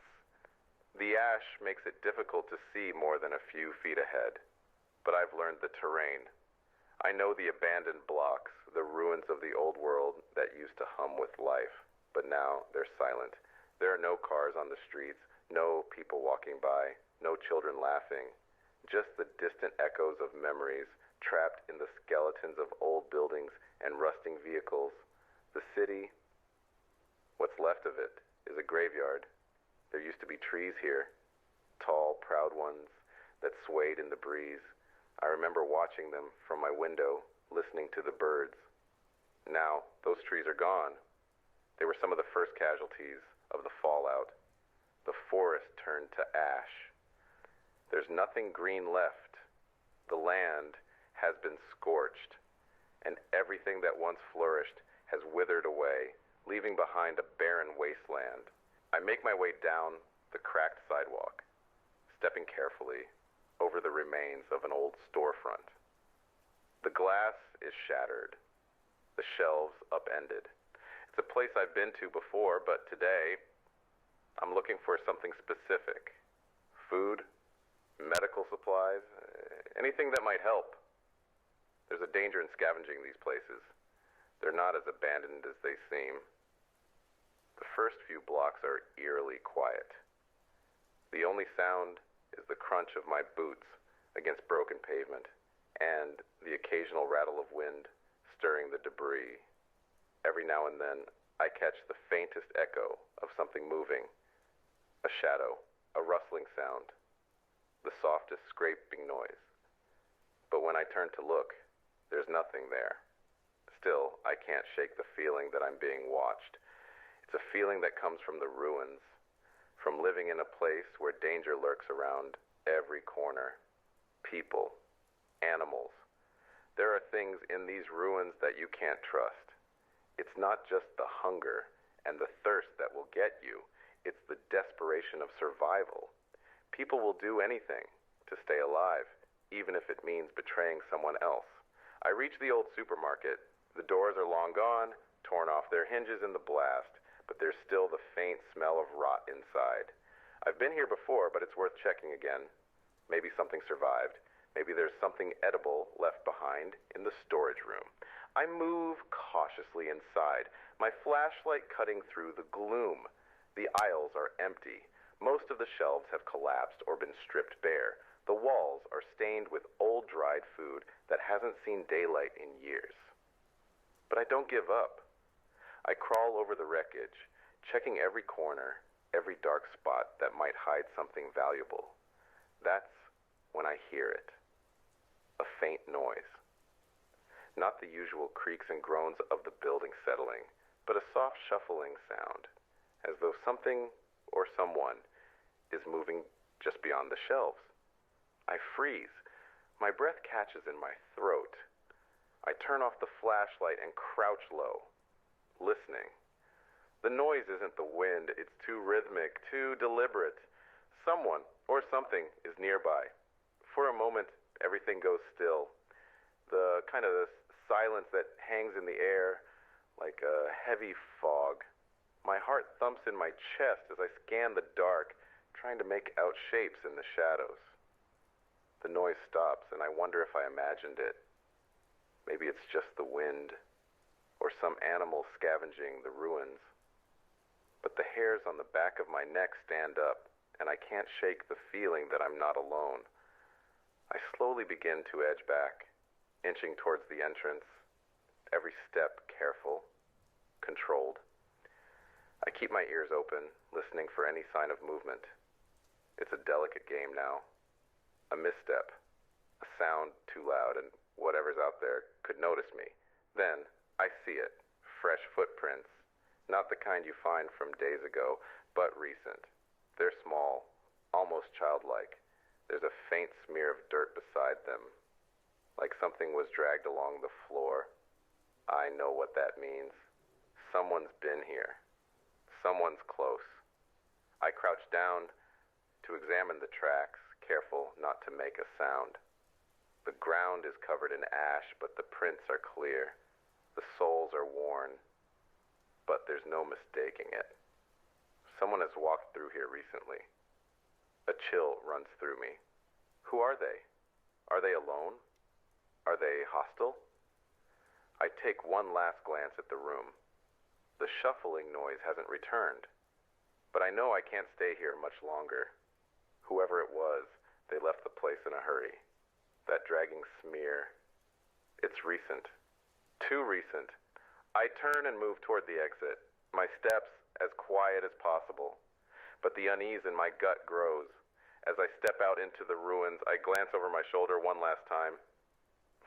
The ash makes it difficult to see more than a few feet ahead, but I've learned the terrain. I know the abandoned blocks, the ruins of the old world that used to hum with life, but now they're silent. There are no cars on the streets, no people walking by, no children laughing, just the distant echoes of memories trapped in the skeletons of old buildings and rusting vehicles. The city, what's left of it, is a graveyard. There used to be trees here, tall, proud ones that swayed in the breeze. I remember watching them from my window, listening to the birds. Now, those trees are gone. They were some of the first casualties of the fallout. The forest turned to ash. There's nothing green left. The land has been scorched, and everything that once flourished has withered away, leaving behind a barren wasteland. I make my way down the cracked sidewalk, stepping carefully over the remains of an old storefront. The glass is shattered, the shelves upended. It's a place I've been to before, but today I'm looking for something specific. Food, medical supplies, anything that might help. There's a danger in scavenging these places. They're not as abandoned as they seem. The first few blocks are eerily quiet. The only sound is the crunch of my boots against broken pavement and the occasional rattle of wind stirring the debris. Every now and then, I catch the faintest echo of something moving, a shadow, a rustling sound, the softest scraping noise. But when I turn to look, there's nothing there. Still, I can't shake the feeling that I'm being watched. It's a feeling that comes from the ruins, from living in a place where danger lurks around every corner. People, animals. There are things in these ruins that you can't trust. It's not just the hunger and the thirst that will get you. It's the desperation of survival. People will do anything to stay alive, even if it means betraying someone else. I reach the old supermarket. The doors are long gone, torn off their hinges in the blast, but there's still the faint smell of rot inside. I've been here before, but it's worth checking again. Maybe something survived. Maybe there's something edible left behind in the storage room. I move cautiously inside, my flashlight cutting through the gloom. The aisles are empty. Most of the shelves have collapsed or been stripped bare. The walls are stained with old dried food that hasn't seen daylight in years. But I don't give up. I crawl over the wreckage, checking every corner, every dark spot that might hide something valuable. That's when I hear it. A faint noise. Not the usual creaks and groans of the building settling, but a soft shuffling sound, as though something or someone is moving just beyond the shelves. I freeze. My breath catches in my throat. I turn off the flashlight and crouch low, listening. The noise isn't the wind. It's too rhythmic, too deliberate. Someone or something is nearby. For a moment, everything goes still. The kind of silence that hangs in the air like a heavy fog. My heart thumps in my chest as I scan the dark, trying to make out shapes in the shadows. The noise stops, and I wonder if I imagined it. Maybe it's just the wind, or some animal scavenging the ruins. But the hairs on the back of my neck stand up, and I can't shake the feeling that I'm not alone. I slowly begin to edge back, inching towards the entrance, every step careful, controlled. I keep my ears open, listening for any sign of movement. It's a delicate game now. A misstep, a sound too loud, and whatever's out there could notice me. Then, I see it. Fresh footprints. Not the kind you find from days ago, but recent. They're small, almost childlike. There's a faint smear of dirt beside them, like something was dragged along the floor. I know what that means. Someone's been here. Someone's close. I crouch down to examine the tracks, careful not to make a sound. The ground is covered in ash, but the prints are clear. The soles are worn, but there's no mistaking it. Someone has walked through here recently. A chill runs through me. Who are they? Are they alone? Are they hostile? I take one last glance at the room. The shuffling noise hasn't returned, but I know I can't stay here much longer. Whoever it was, they left the place in a hurry. That dragging smear, it's recent. Too recent. I turn and move toward the exit, my steps as quiet as possible, but the unease in my gut grows. As I step out into the ruins, I glance over my shoulder one last time.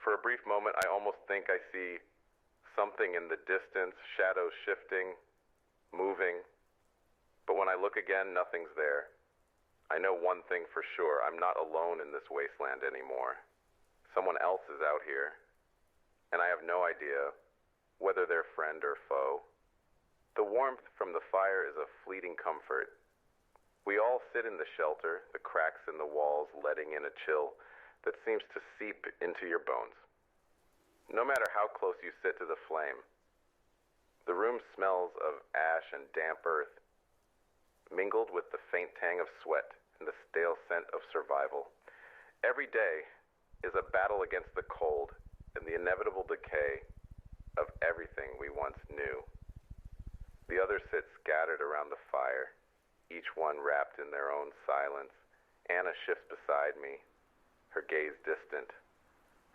For a brief moment, I almost think I see something in the distance, shadows shifting, moving. But when I look again, nothing's there. I know one thing for sure. I'm not alone in this wasteland anymore. Someone else is out here, and I have no idea whether they're friend or foe. The warmth from the fire is a fleeting comfort. We all sit in the shelter, the cracks in the walls letting in a chill that seems to seep into your bones. No matter how close you sit to the flame, the room smells of ash and damp earth, mingled with the faint tang of sweat and the stale scent of survival. Every day is a battle against the cold and the inevitable decay of everything we once knew. The others sit scattered around the fire, each one wrapped in their own silence. Anna shifts beside me, her gaze distant,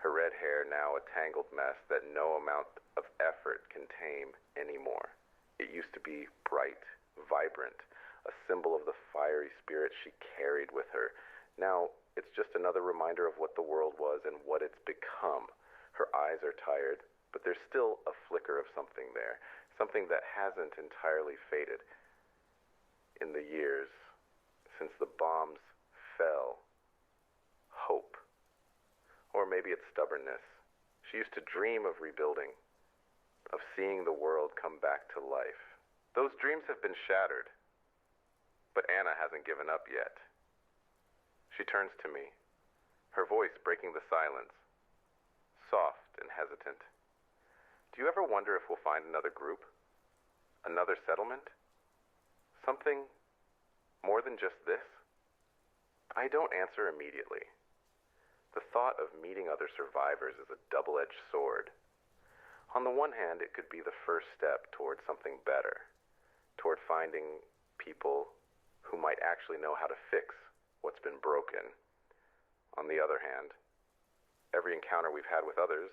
her red hair now a tangled mess that no amount of effort can tame anymore. It used to be bright, vibrant, a symbol of the fiery spirit she carried with her. Now, it's just another reminder of what the world was and what it's become. Her eyes are tired, but there's still a flicker of something there, something that hasn't entirely faded. In the years since the bombs fell, hope. Or maybe it's stubbornness. She used to dream of rebuilding, of seeing the world come back to life. Those dreams have been shattered, but Anna hasn't given up yet. She turns to me, her voice breaking the silence, soft and hesitant. Do you ever wonder if we'll find another group? Another settlement? Something more than just this? I don't answer immediately. The thought of meeting other survivors is a double-edged sword. On the one hand, it could be the first step toward something better, toward finding people who might actually know how to fix what's been broken. On the other hand, every encounter we've had with others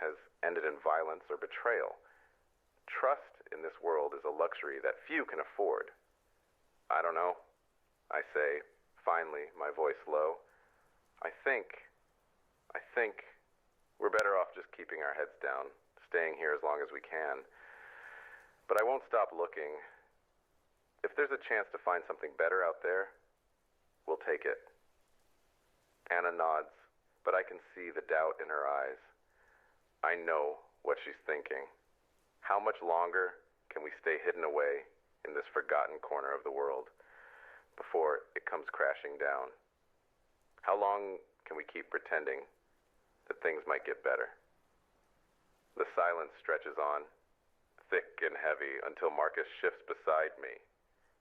has ended in violence or betrayal. Trust in this world is a luxury that few can afford. I don't know, I say, finally, my voice low. I think we're better off just keeping our heads down, staying here as long as we can. But I won't stop looking. If there's a chance to find something better out there, we'll take it. Anna nods, but I can see the doubt in her eyes. I know what she's thinking. How much longer can we stay hidden away in this forgotten corner of the world before it comes crashing down? How long can we keep pretending that things might get better? The silence stretches on, thick and heavy, until Marcus shifts beside me.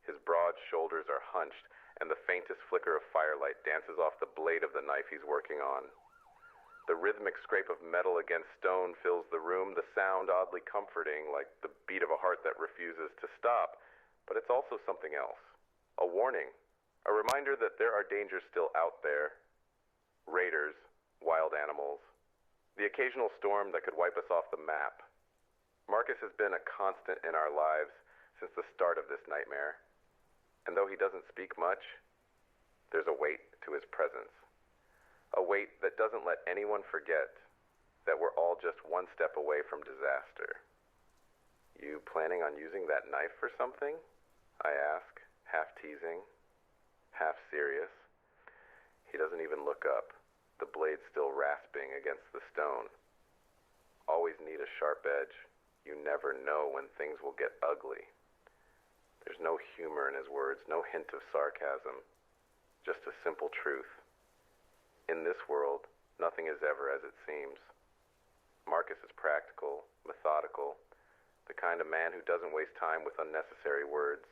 His broad shoulders are hunched, and the faintest flicker of firelight dances off the blade of the knife he's working on. The rhythmic scrape of metal against stone fills the room, the sound oddly comforting, like the beat of a heart that refuses to stop. But it's also something else. A warning. A reminder that there are dangers still out there. Raiders, wild animals, the occasional storm that could wipe us off the map. Marcus has been a constant in our lives since the start of this nightmare. And though he doesn't speak much, there's a weight to his presence. A weight that doesn't let anyone forget that we're all just one step away from disaster. You planning on using that knife for something? I ask, half teasing, half serious. He doesn't even look up, the blade still rasping against the stone. always need a sharp edge. You never know when things will get ugly. There's no humor in his words, no hint of sarcasm, just a simple truth. In this world, nothing is ever as it seems. Marcus is practical, methodical, the kind of man who doesn't waste time with unnecessary words.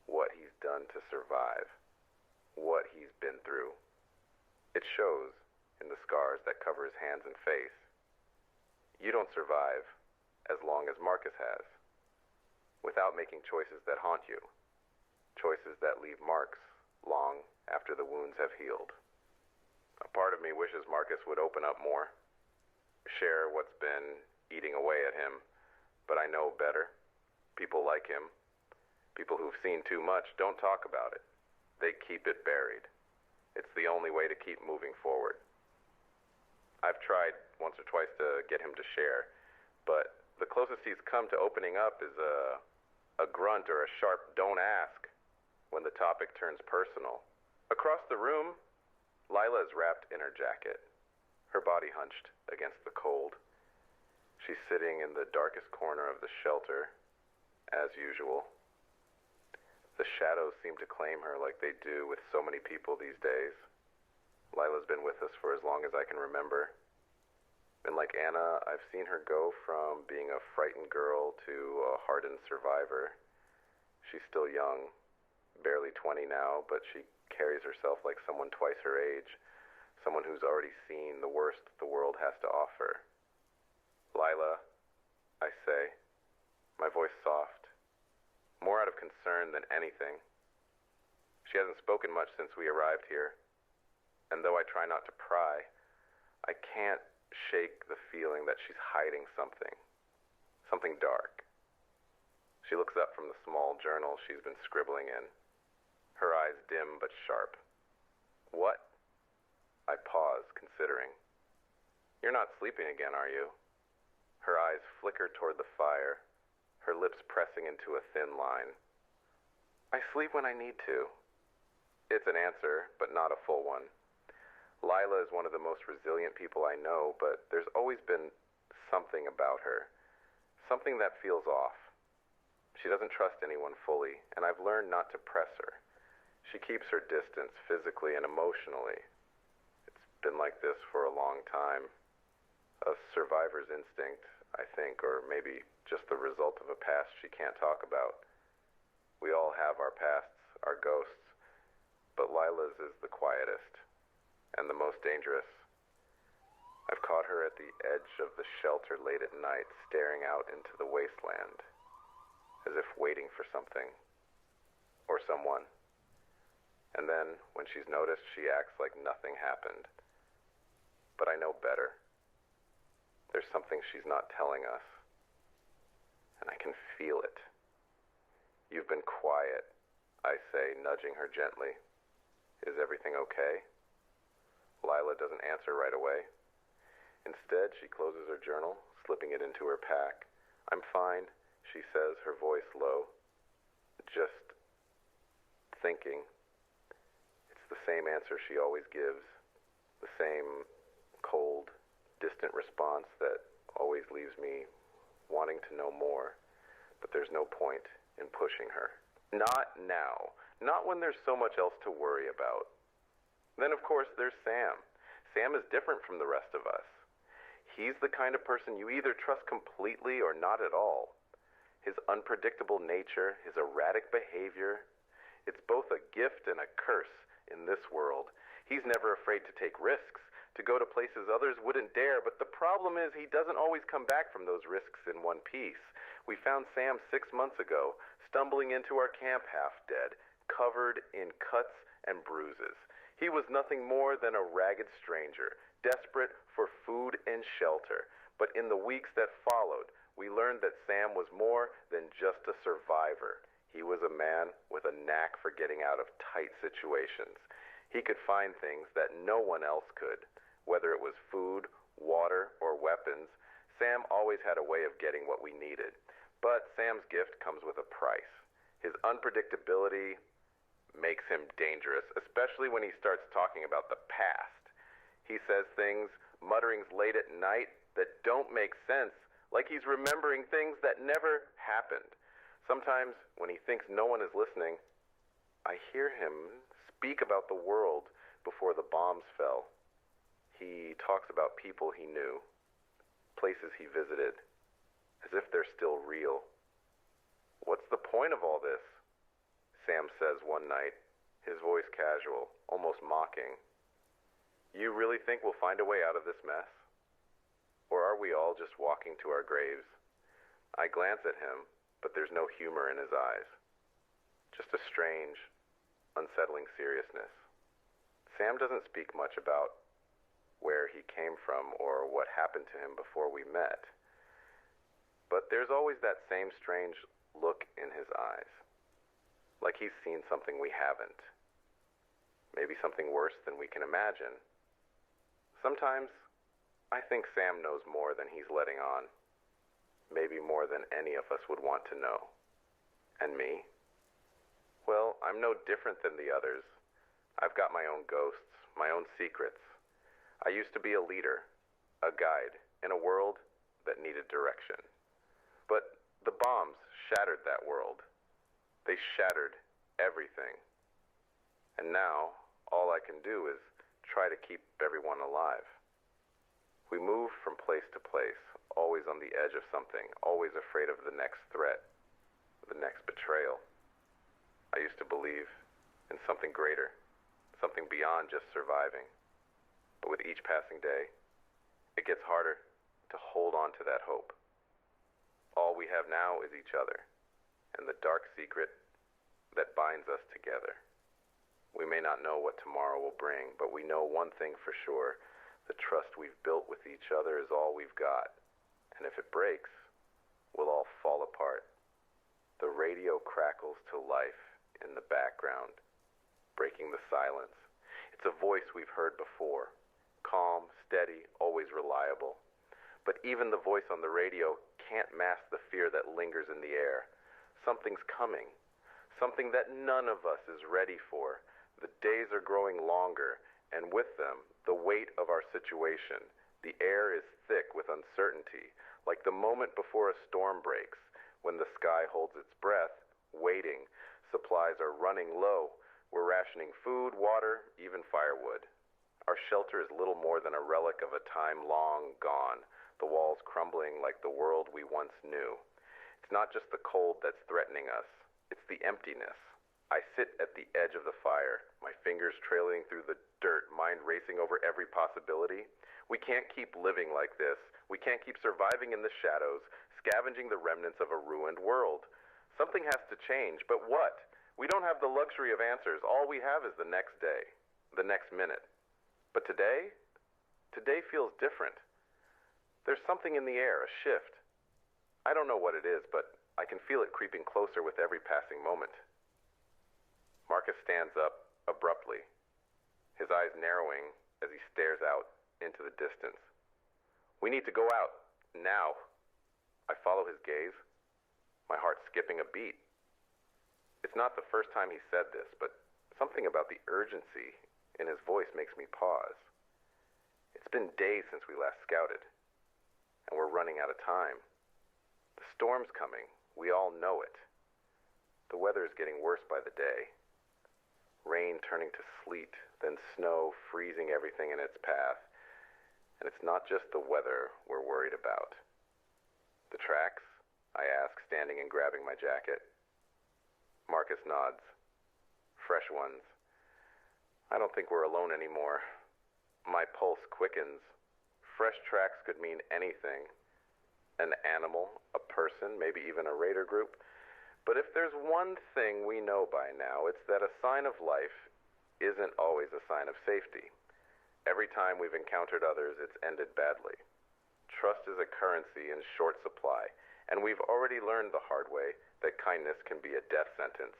What he's done to survive, what he's been through. It shows in the scars that cover his hands and face. You don't survive as long as Marcus has, without making choices that haunt you, choices that leave marks long after the wounds have healed. A part of me wishes Marcus would open up more, share what's been eating away at him, but I know better. People like him, people who've seen too much, don't talk about it. They keep it buried. It's the only way to keep moving forward. I've tried once or twice to get him to share, but the closest he's come to opening up is a grunt or a sharp "don't ask" when the topic turns personal. Across the room, Lila is wrapped in her jacket, her body hunched against the cold. She's sitting in the darkest corner of the shelter, as usual. The shadows seem to claim her like they do with so many people these days. Lila's been with us for as long as I can remember. And like Anna, I've seen her go from being a frightened girl to a hardened survivor. She's still young, barely 20 now, but she carries herself like someone twice her age, someone who's already seen the worst the world has to offer. Lila, I say, my voice soft, more out of concern than anything. She hasn't spoken much since we arrived here, and though I try not to pry, I can't shake the feeling that she's hiding something dark. She looks up from the small journal she's been scribbling in, her eyes dim but sharp. What? I pause, considering. You're not sleeping again, are you? Her eyes flicker toward the fire, her lips pressing into a thin line. I sleep when I need to. It's an answer, but not a full one. Lila is one of the most resilient people I know, but there's always been something about her, something that feels off. She doesn't trust anyone fully, and I've learned not to press her. She keeps her distance physically and emotionally. It's been like this for a long time. A survivor's instinct, I think, or maybe just the result of a past she can't talk about. We all have our pasts, our ghosts, but Lila's is the quietest and the most dangerous. I've caught her at the edge of the shelter late at night, staring out into the wasteland, as if waiting for something or someone. And then, when she's noticed, she acts like nothing happened. But I know better. There's something she's not telling us, and I can feel it. You've been quiet, I say, nudging her gently. Is everything okay? Lila doesn't answer right away. Instead, she closes her journal, slipping it into her pack. I'm fine, she says, her voice low. Just thinking. It's the same answer she always gives. The same cold, distant response that always leaves me wanting to know more. But there's no point in pushing her. Not now. Not when there's so much else to worry about. Then, of course, there's Sam. Sam is different from the rest of us. He's the kind of person you either trust completely or not at all. His unpredictable nature, his erratic behavior, it's both a gift and a curse in this world. He's never afraid to take risks, to go to places others wouldn't dare, but the problem is he doesn't always come back from those risks in one piece. We found Sam 6 months ago, stumbling into our camp half dead, covered in cuts and bruises. He was nothing more than a ragged stranger, desperate for food and shelter. But in the weeks that followed, we learned that Sam was more than just a survivor. He was a man with a knack for getting out of tight situations. He could find things that no one else could. Whether it was food, water, or weapons, Sam always had a way of getting what we needed. But Sam's gift comes with a price. His unpredictability makes him dangerous, especially when he starts talking about the past. He says things mutterings late at night that don't make sense, like he's remembering things that never happened. Sometimes, when he thinks no one is listening, I hear him speak about the world before the bombs fell. He talks about people he knew, places he visited, as if they're still real. "What's the point of all this?" Sam says one night, his voice casual, almost mocking. "You really think we'll find a way out of this mess? Or are we all just walking to our graves?" I glance at him, but there's no humor in his eyes. Just a strange, unsettling seriousness. Sam doesn't speak much about where he came from or what happened to him before we met. But there's always that same strange look in his eyes. Like he's seen something we haven't. Maybe something worse than we can imagine. Sometimes, I think Sam knows more than he's letting on. Maybe more than any of us would want to know. And me? Well, I'm no different than the others. I've got my own ghosts, my own secrets. I used to be a leader, a guide, in a world that needed direction. But the bombs shattered that world. They shattered everything. And now, all I can do is try to keep everyone alive. We move from place to place, always on the edge of something, always afraid of the next threat, the next betrayal. I used to believe in something greater, something beyond just surviving. But with each passing day, it gets harder to hold on to that hope. All we have now is each other, and the dark secret that binds us together. We may not know what tomorrow will bring, but we know one thing for sure. The trust we've built with each other is all we've got. And if it breaks, we'll all fall apart. The radio crackles to life in the background, breaking the silence. It's a voice we've heard before. Calm, steady, always reliable. But even the voice on the radio can't mask the fear that lingers in the air. Something's coming. Something that none of us is ready for. The days are growing longer, and with them, the weight of our situation. The air is thick with uncertainty, like the moment before a storm breaks, when the sky holds its breath, waiting. Supplies are running low. We're rationing food, water, even firewood. Our shelter is little more than a relic of a time long gone, the walls crumbling like the world we once knew. It's not just the cold that's threatening us, it's the emptiness. I sit at the edge of the fire, my fingers trailing through the dirt, mind racing over every possibility. We can't keep living like this. We can't keep surviving in the shadows, scavenging the remnants of a ruined world. Something has to change, but what? We don't have the luxury of answers. All we have is the next day, the next minute. But today feels different. There's something in the air, a shift. I don't know what it is, but I can feel it creeping closer with every passing moment. Marcus stands up abruptly, his eyes narrowing as he stares out into the distance. "We need to go out, now." I follow his gaze, my heart skipping a beat. It's not the first time he said this, but something about the urgency in his voice makes me pause. It's been days since we last scouted, and we're running out of time. The storm's coming. We all know it. The weather is getting worse by the day. Rain turning to sleet, then snow freezing everything in its path. And it's not just the weather we're worried about. "The tracks?" I ask, standing and grabbing my jacket. Marcus nods. "Fresh ones. I don't think we're alone anymore." My pulse quickens. Fresh tracks could mean anything. An animal, a person, maybe even a raider group. But if there's one thing we know by now, it's that a sign of life isn't always a sign of safety. Every time we've encountered others, it's ended badly. Trust is a currency in short supply, and we've already learned the hard way that kindness can be a death sentence.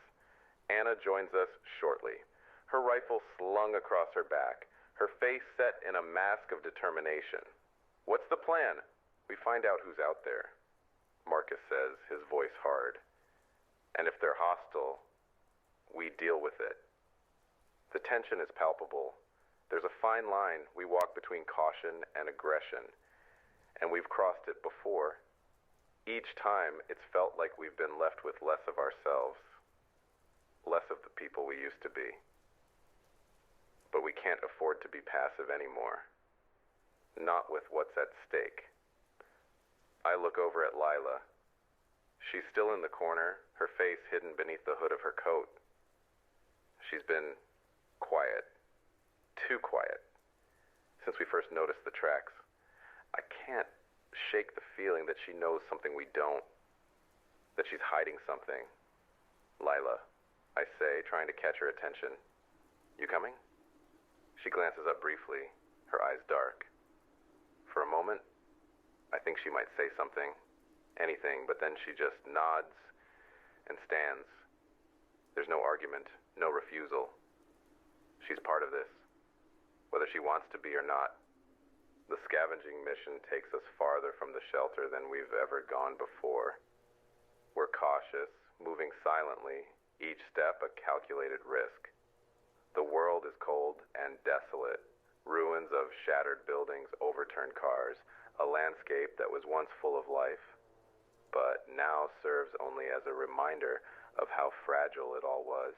Anna joins us shortly, her rifle slung across her back, her face set in a mask of determination. "What's the plan?" "We find out who's out there," Marcus says, his voice hard. "And if they're hostile, we deal with it." The tension is palpable. There's a fine line we walk between caution and aggression, and we've crossed it before. Each time, it's felt like we've been left with less of ourselves, less of the people we used to be. But we can't afford to be passive anymore. Not with what's at stake. I look over at Lila. She's still in the corner, her face hidden beneath the hood of her coat. She's been quiet. Too quiet. Since we first noticed the tracks. I can't shake the feeling that she knows something we don't. That she's hiding something. Lila, I say, trying to catch her attention. You coming? She glances up briefly, her eyes dark. For a moment, I think she might say something, anything, but then she just nods and stands. There's no argument, no refusal. She's part of this, whether she wants to be or not. The scavenging mission takes us farther from the shelter than we've ever gone before. We're cautious, moving silently, each step a calculated risk. The world is cold and desolate. Ruins of shattered buildings, overturned cars, a landscape that was once full of life, but now serves only as a reminder of how fragile it all was.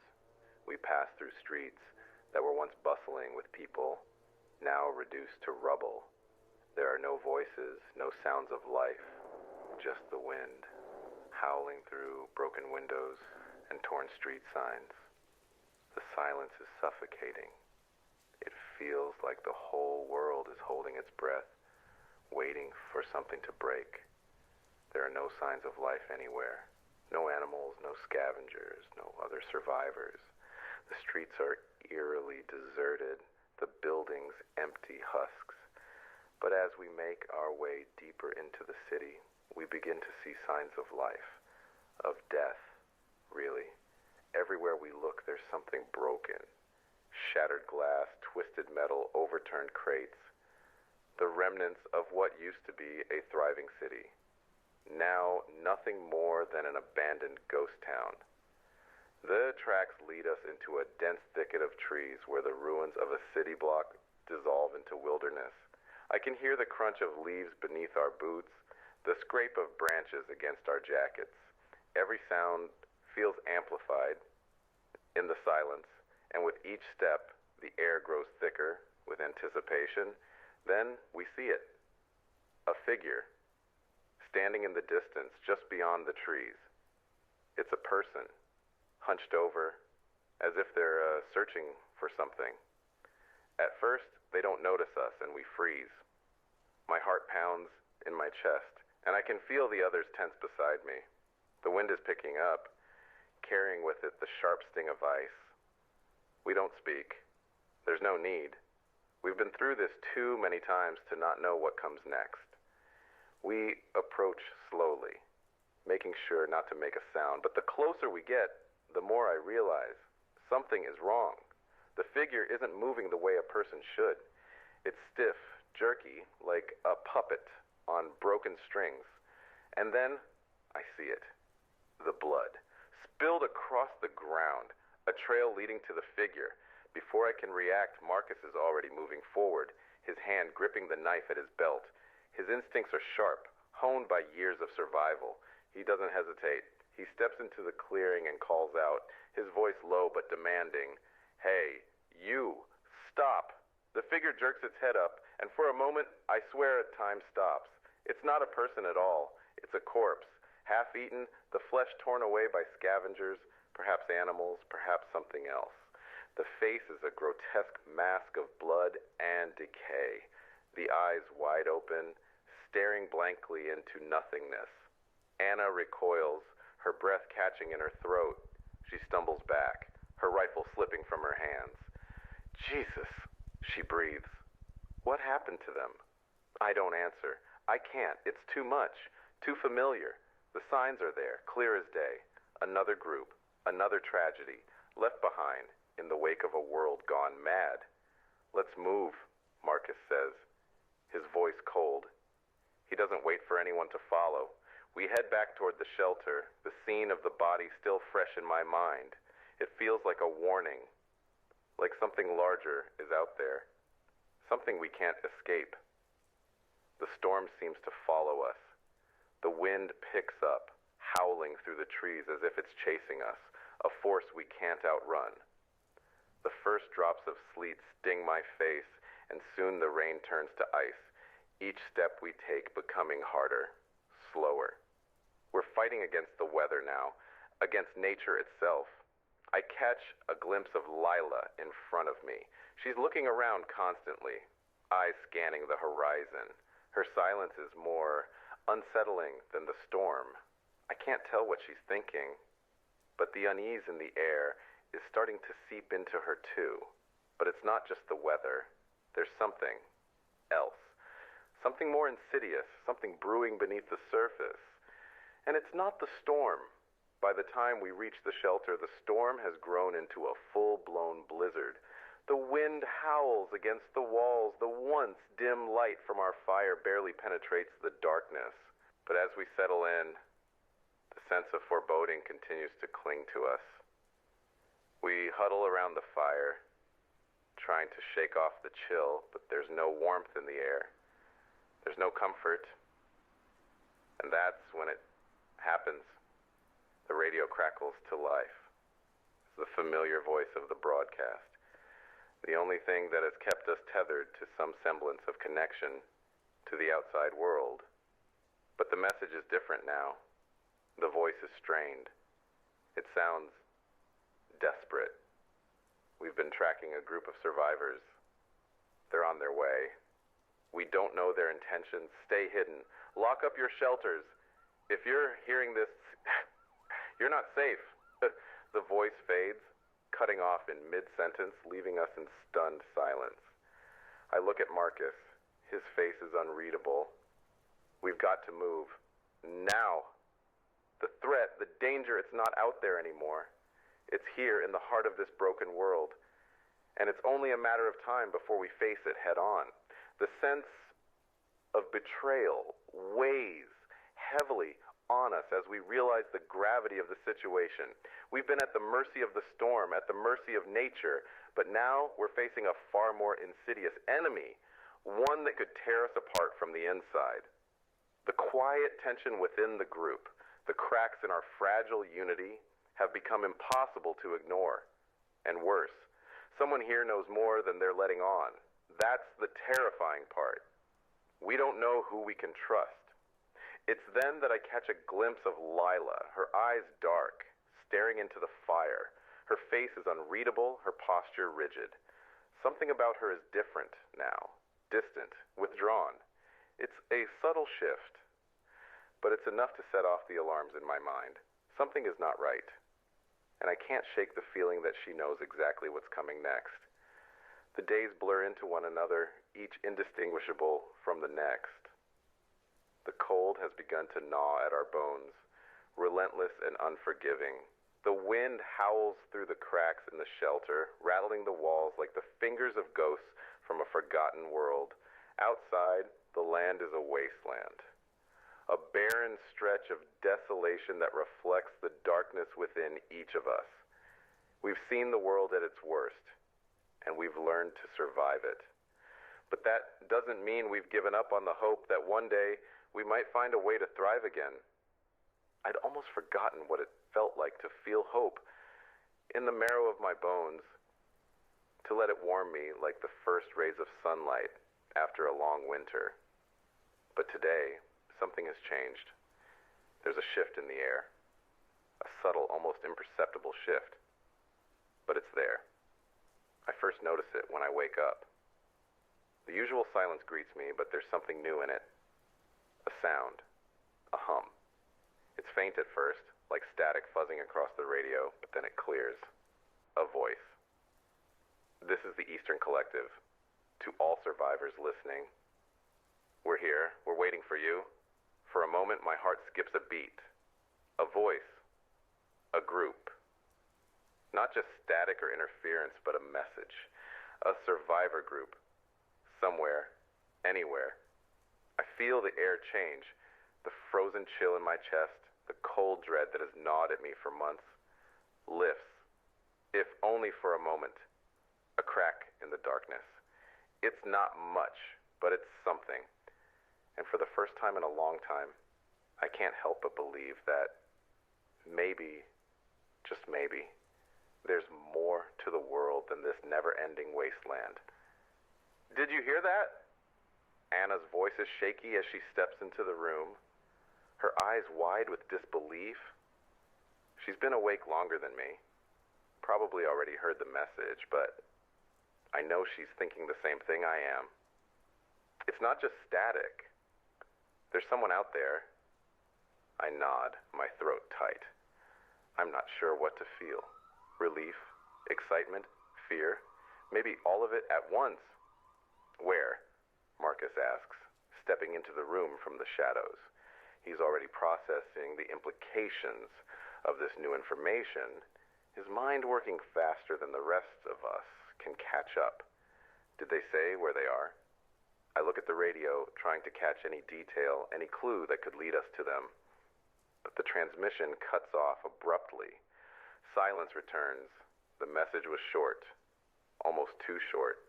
We pass through streets that were once bustling with people, now reduced to rubble. There are no voices, no sounds of life, just the wind, howling through broken windows and torn street signs. The silence is suffocating. It feels like the whole world is holding its breath, waiting for something to break. There are no signs of life anywhere. No animals, no scavengers, no other survivors. The streets are eerily deserted, the buildings empty husks. But as we make our way deeper into the city, we begin to see signs of life, of death, really. Everywhere we look, there's something broken. Shattered glass, twisted metal, overturned crates. The remnants of what used to be a thriving city. Now, nothing more than an abandoned ghost town. The tracks lead us into a dense thicket of trees where the ruins of a city block dissolve into wilderness. I can hear the crunch of leaves beneath our boots, the scrape of branches against our jackets. Every sound feels amplified in the silence, and with each step, the air grows thicker with anticipation. Then we see it. A figure, standing in the distance just beyond the trees. It's a person, hunched over, as if they're searching for something. At first, they don't notice us and we freeze. My heart pounds in my chest, and I can feel the others tense beside me. The wind is picking up, carrying with it the sharp sting of ice. We don't speak. There's no need. We've been through this too many times to not know what comes next. We approach slowly, making sure not to make a sound, but the closer we get, the more I realize something is wrong. The figure isn't moving the way a person should. It's stiff, jerky, like a puppet on broken strings. And then I see it. The blood, spilled across the ground, a trail leading to the figure. Before I can react, Marcus is already moving forward, his hand gripping the knife at his belt. His instincts are sharp, honed by years of survival. He doesn't hesitate. He steps into the clearing and calls out, his voice low but demanding, "Hey, you, stop!" The figure jerks its head up, and for a moment, I swear time stops. It's not a person at all. It's a corpse, half-eaten, the flesh torn away by scavengers, perhaps animals, perhaps something else. The face is a grotesque mask of blood and decay, the eyes wide open, staring blankly into nothingness. Anna recoils, her breath catching in her throat. She stumbles back, her rifle slipping from her hands. "Jesus," she breathes. What happened to them? I don't answer. I can't. It's too much, too familiar. The signs are there, clear as day. Another group, another tragedy, left behind in the wake of a world gone mad. "Let's move," Marcus says, his voice cold. He doesn't wait for anyone to follow. We head back toward the shelter, the scene of the body still fresh in my mind. It feels like a warning, like something larger is out there, something we can't escape. The storm seems to follow us. The wind picks up, howling through the trees as if it's chasing us, a force we can't outrun. The first drops of sleet sting my face, and soon the rain turns to ice, each step we take becoming harder, slower. We're fighting against the weather now, against nature itself. I catch a glimpse of Lila in front of me. She's looking around constantly, eyes scanning the horizon. Her silence is more unsettling than the storm. I can't tell what she's thinking, but the unease in the air is starting to seep into her too. But it's not just the weather. There's something else. Something more insidious, something brewing beneath the surface. And it's not the storm. By the time we reach the shelter, the storm has grown into a full-blown blizzard. The wind howls against the walls. The once dim light from our fire barely penetrates the darkness. But as we settle in, the sense of foreboding continues to cling to us. We huddle around the fire, trying to shake off the chill, but there's no warmth in the air. There's no comfort. And that's when it happens. The radio crackles to life. It's the familiar voice of the broadcast. The only thing that has kept us tethered to some semblance of connection to the outside world. But the message is different now. The voice is strained. It sounds desperate. We've been tracking a group of survivors. They're on their way. We don't know their intentions. Stay hidden. Lock up your shelters. If you're hearing this, you're not safe. The voice fades, cutting off in mid-sentence, leaving us in stunned silence. I look at Marcus. His face is unreadable. We've got to move. Now. The threat, the danger, it's not out there anymore. It's here in the heart of this broken world. And it's only a matter of time before we face it head on. The sense of betrayal weighs heavily on us as we realize the gravity of the situation. We've been at the mercy of the storm, at the mercy of nature, but now we're facing a far more insidious enemy, one that could tear us apart from the inside. The quiet tension within the group, the cracks in our fragile unity, have become impossible to ignore. And worse, someone here knows more than they're letting on. That's the terrifying part. We don't know who we can trust. It's then that I catch a glimpse of Lila, her eyes dark, staring into the fire. Her face is unreadable, her posture rigid. Something about her is different now, distant, withdrawn. It's a subtle shift, but it's enough to set off the alarms in my mind. Something is not right, and I can't shake the feeling that she knows exactly what's coming next. The days blur into one another, each indistinguishable from the next. The cold has begun to gnaw at our bones, relentless and unforgiving. The wind howls through the cracks in the shelter, rattling the walls like the fingers of ghosts from a forgotten world. Outside, the land is a wasteland, a barren stretch of desolation that reflects the darkness within each of us. We've seen the world at its worst, and we've learned to survive it. But that doesn't mean we've given up on the hope that one day we might find a way to thrive again. I'd almost forgotten what it felt like to feel hope in the marrow of my bones, to let it warm me like the first rays of sunlight after a long winter. But today, something has changed. There's a shift in the air, a subtle, almost imperceptible shift. But it's there. I first notice it when I wake up. The usual silence greets me, but there's something new in it. A sound. A hum. It's faint at first, like static fuzzing across the radio, but then it clears. A voice. This is the Eastern Collective. To all survivors listening. We're here. We're waiting for you. For a moment, my heart skips a beat. A voice. A group. Not just static or interference, but a message. A survivor group. Somewhere. Anywhere. I feel the air change, the frozen chill in my chest, the cold dread that has gnawed at me for months, lifts, if only for a moment, a crack in the darkness. It's not much, but it's something. And for the first time in a long time, I can't help but believe that maybe, just maybe, there's more to the world than this never-ending wasteland. Did you hear that? Anna's voice is shaky as she steps into the room, her eyes wide with disbelief. She's been awake longer than me, probably already heard the message, but I know she's thinking the same thing I am. It's not just static. There's someone out there. I nod, my throat tight. I'm not sure what to feel. Relief, excitement, fear, maybe all of it at once. Where? Marcus asks, stepping into the room from the shadows. He's already processing the implications of this new information, his mind working faster than the rest of us can catch up. Did they say where they are? I look at the radio, trying to catch any detail, any clue that could lead us to them. But the transmission cuts off abruptly. Silence returns. The message was short, almost too short.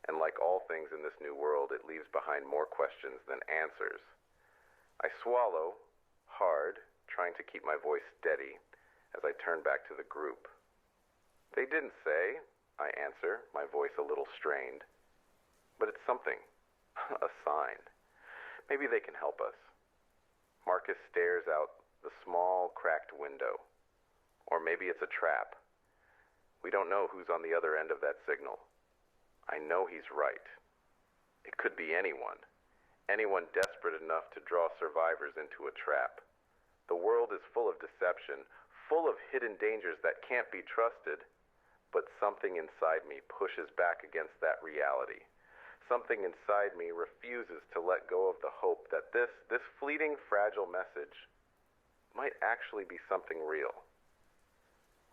And like all things in this new world, it leaves behind more questions than answers. I swallow, hard, trying to keep my voice steady as I turn back to the group. They didn't say, I answer, my voice a little strained. But it's something, a sign. Maybe they can help us. Marcus stares out the small, cracked window. Or maybe it's a trap. We don't know who's on the other end of that signal. I know he's right. It could be anyone. Anyone desperate enough to draw survivors into a trap. The world is full of deception, full of hidden dangers that can't be trusted. But something inside me pushes back against that reality. Something inside me refuses to let go of the hope that this fleeting, fragile message might actually be something real.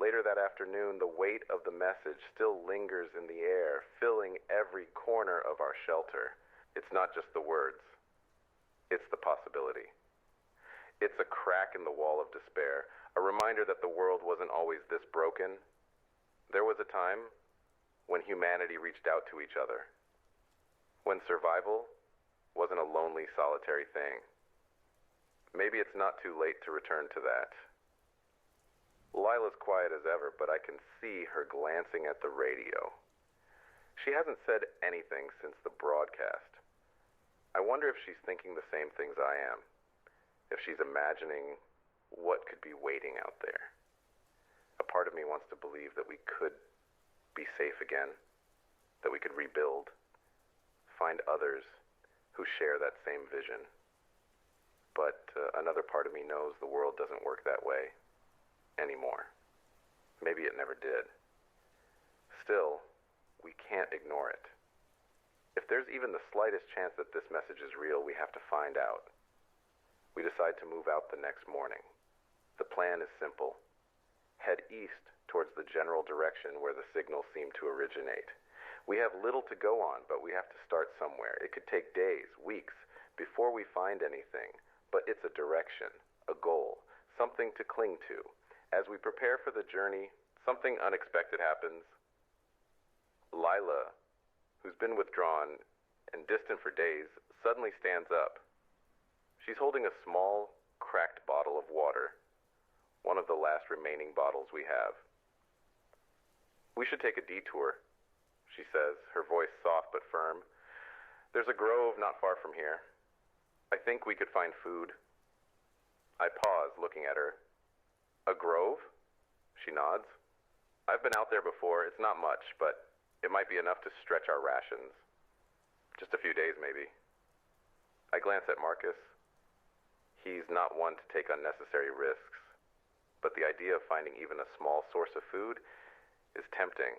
Later that afternoon, the weight of the message still lingers in the air, filling every corner of our shelter. It's not just the words. It's the possibility. It's a crack in the wall of despair, a reminder that the world wasn't always this broken. There was a time when humanity reached out to each other, when survival wasn't a lonely, solitary thing. Maybe it's not too late to return to that. Lila's quiet as ever, but I can see her glancing at the radio. She hasn't said anything since the broadcast. I wonder if she's thinking the same things I am, if she's imagining what could be waiting out there. A part of me wants to believe that we could be safe again, that we could rebuild, find others who share that same vision. But another part of me knows the world doesn't work that way anymore. Maybe it never did. Still, we can't ignore it. If there's even the slightest chance that this message is real, we have to find out. We decide to move out the next morning. The plan is simple. Head east towards the general direction where the signal seemed to originate. We have little to go on, but we have to start somewhere. It could take days, weeks, before we find anything, but it's a direction, a goal, something to cling to. As we prepare for the journey, something unexpected happens. Lila, who's been withdrawn and distant for days, suddenly stands up. She's holding a small, cracked bottle of water, one of the last remaining bottles we have. We should take a detour, she says, her voice soft but firm. There's a grove not far from here. I think we could find food. I pause, looking at her. A grove? She nods. I've been out there before. It's not much, but it might be enough to stretch our rations. Just a few days, maybe. I glance at Marcus. He's not one to take unnecessary risks, but the idea of finding even a small source of food is tempting.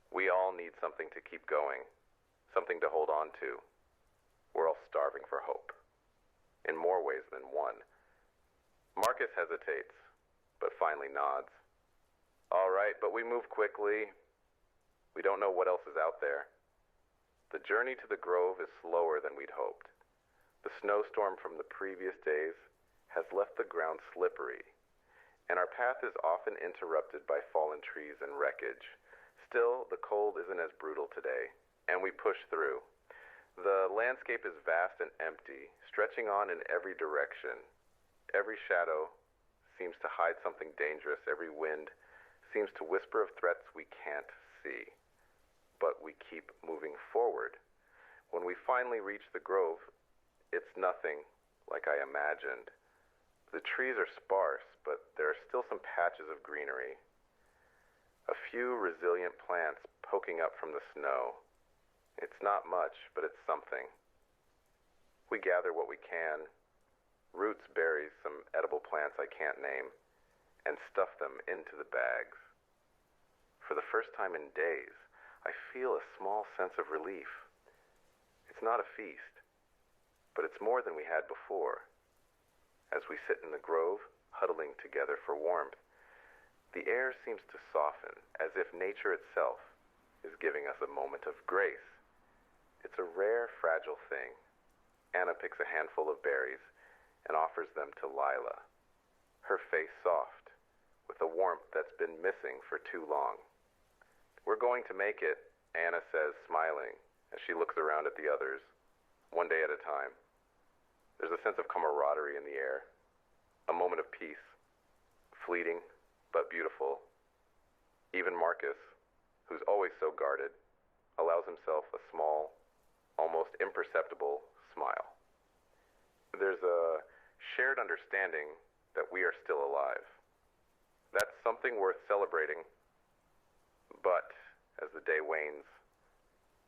We all need something to keep going, something to hold on to. We're all starving for hope, in more ways than one. Marcus hesitates, but finally nods. All right, but we move quickly. We don't know what else is out there. The journey to the grove is slower than we'd hoped. The snowstorm from the previous days has left the ground slippery, and our path is often interrupted by fallen trees and wreckage. Still, the cold isn't as brutal today. and we push through. The landscape is vast and empty, stretching on in every direction. Every shadow seems to hide something dangerous. Every wind seems to whisper of threats we can't see. But we keep moving forward. When we finally reach the grove, it's nothing like I imagined. The trees are sparse, but there are still some patches of greenery. A few resilient plants poking up from the snow. It's not much, but it's something. We gather what we can, roots, berries, some edible plants I can't name, and stuff them into the bags. For the first time in days, I feel a small sense of relief. It's not a feast, but it's more than we had before. As we sit in the grove, huddling together for warmth, the air seems to soften, as if nature itself is giving us a moment of grace. It's a rare, fragile thing. Anna picks a handful of berries and offers them to Lila, her face soft, with a warmth that's been missing for too long. We're going to make it, Anna says, smiling, as she looks around at the others, one day at a time. There's a sense of camaraderie in the air, a moment of peace, fleeting but beautiful. Even Marcus, who's always so guarded, allows himself a small, almost imperceptible smile. There's a shared understanding that we are still alive. That's something worth celebrating. But as the day wanes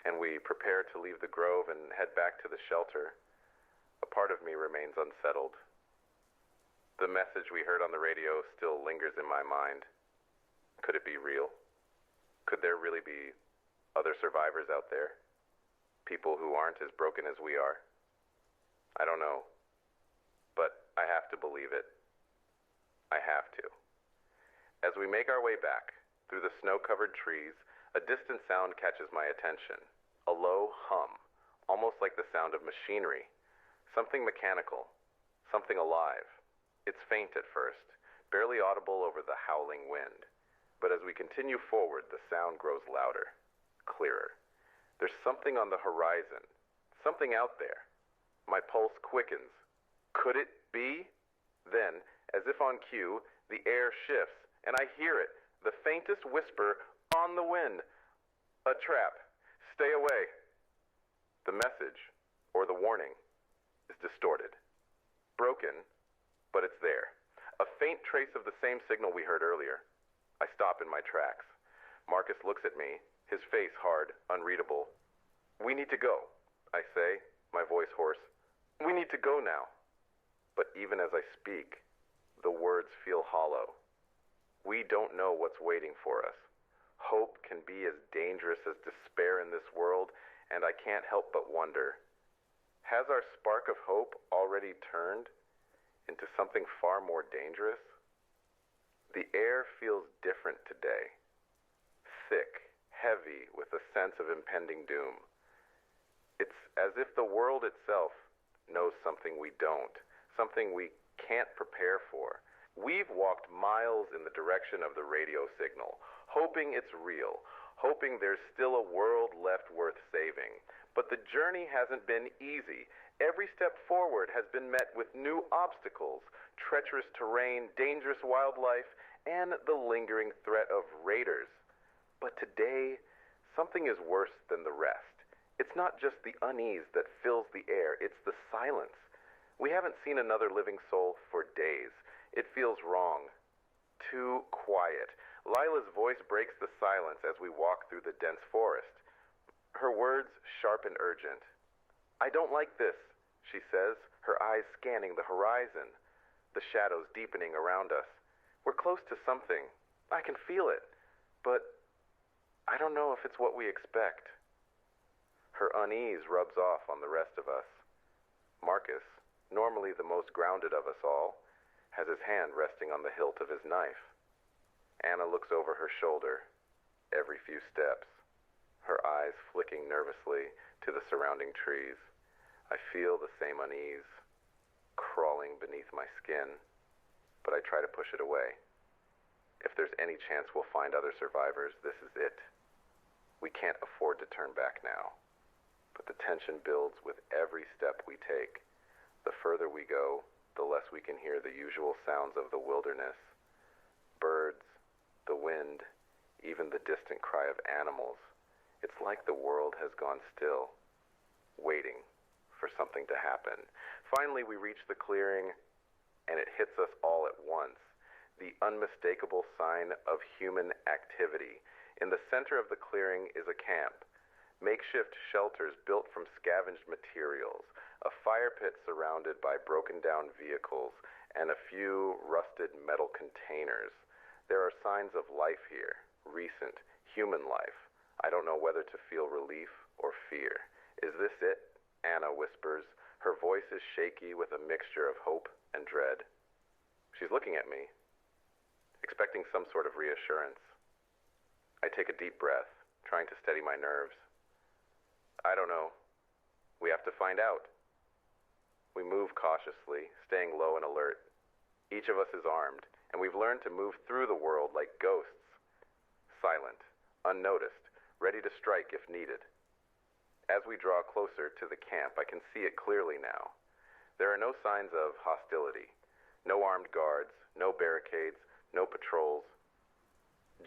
and we prepare to leave the grove and head back to the shelter, a part of me remains unsettled. The message we heard on the radio still lingers in my mind. Could it be real? Could there really be other survivors out there? People who aren't as broken as we are? I don't know. But I have to believe it. I have to. As we make our way back through the snow-covered trees, a distant sound catches my attention. A low hum, almost like the sound of machinery. Something mechanical. Something alive. It's faint at first, barely audible over the howling wind. But as we continue forward, the sound grows louder, clearer. There's something on the horizon, something out there. My pulse quickens. Could it be? Then, as if on cue, the air shifts, and I hear it, the faintest whisper on the wind. A trap. Stay away. The message, or the warning, is distorted. Broken, but it's there. A faint trace of the same signal we heard earlier. I stop in my tracks. Marcus looks at me, his face hard, unreadable. We need to go, I say, my voice hoarse. We need to go now. But even as I speak, the words feel hollow. We don't know what's waiting for us. Hope can be as dangerous as despair in this world, and I can't help but wonder, has our spark of hope already turned into something far more dangerous? The air feels different today. Thick, heavy, with a sense of impending doom. It's as if the world itself knows something we don't, something we can't prepare for. We've walked miles in the direction of the radio signal, hoping it's real, hoping there's still a world left worth saving. But the journey hasn't been easy. Every step forward has been met with new obstacles, treacherous terrain, dangerous wildlife, and the lingering threat of raiders. But today, something is worse than the rest. It's not just the unease that fills the air, it's the silence. We haven't seen another living soul for days. It feels wrong. Too quiet. Lila's voice breaks the silence as we walk through the dense forest. Her words sharp and urgent. I don't like this, she says, her eyes scanning the horizon, the shadows deepening around us. We're close to something. I can feel it, but I don't know if it's what we expect. Her unease rubs off on the rest of us. Marcus, normally the most grounded of us all, has his hand resting on the hilt of his knife. Anna looks over her shoulder every few steps, her eyes flicking nervously to the surrounding trees. I feel the same unease crawling beneath my skin, but I try to push it away. If there's any chance we'll find other survivors, this is it. We can't afford to turn back now. But the tension builds with every step we take. The further we go, the less we can hear the usual sounds of the wilderness. Birds, the wind, even the distant cry of animals. It's like the world has gone still, waiting for something to happen. Finally, we reach the clearing, and it hits us all at once. The unmistakable sign of human activity. In the center of the clearing is a camp. Makeshift shelters built from scavenged materials, a fire pit surrounded by broken down vehicles, and a few rusted metal containers. There are signs of life here, recent, human life. I don't know whether to feel relief or fear. Is this it? Anna whispers. Her voice is shaky with a mixture of hope and dread. She's looking at me, expecting some sort of reassurance. I take a deep breath, trying to steady my nerves. I don't know. We have to find out. We move cautiously, staying low and alert. Each of us is armed, and we've learned to move through the world like ghosts. Silent, unnoticed, ready to strike if needed. As we draw closer to the camp, I can see it clearly now. There are no signs of hostility. No armed guards, no barricades, no patrols.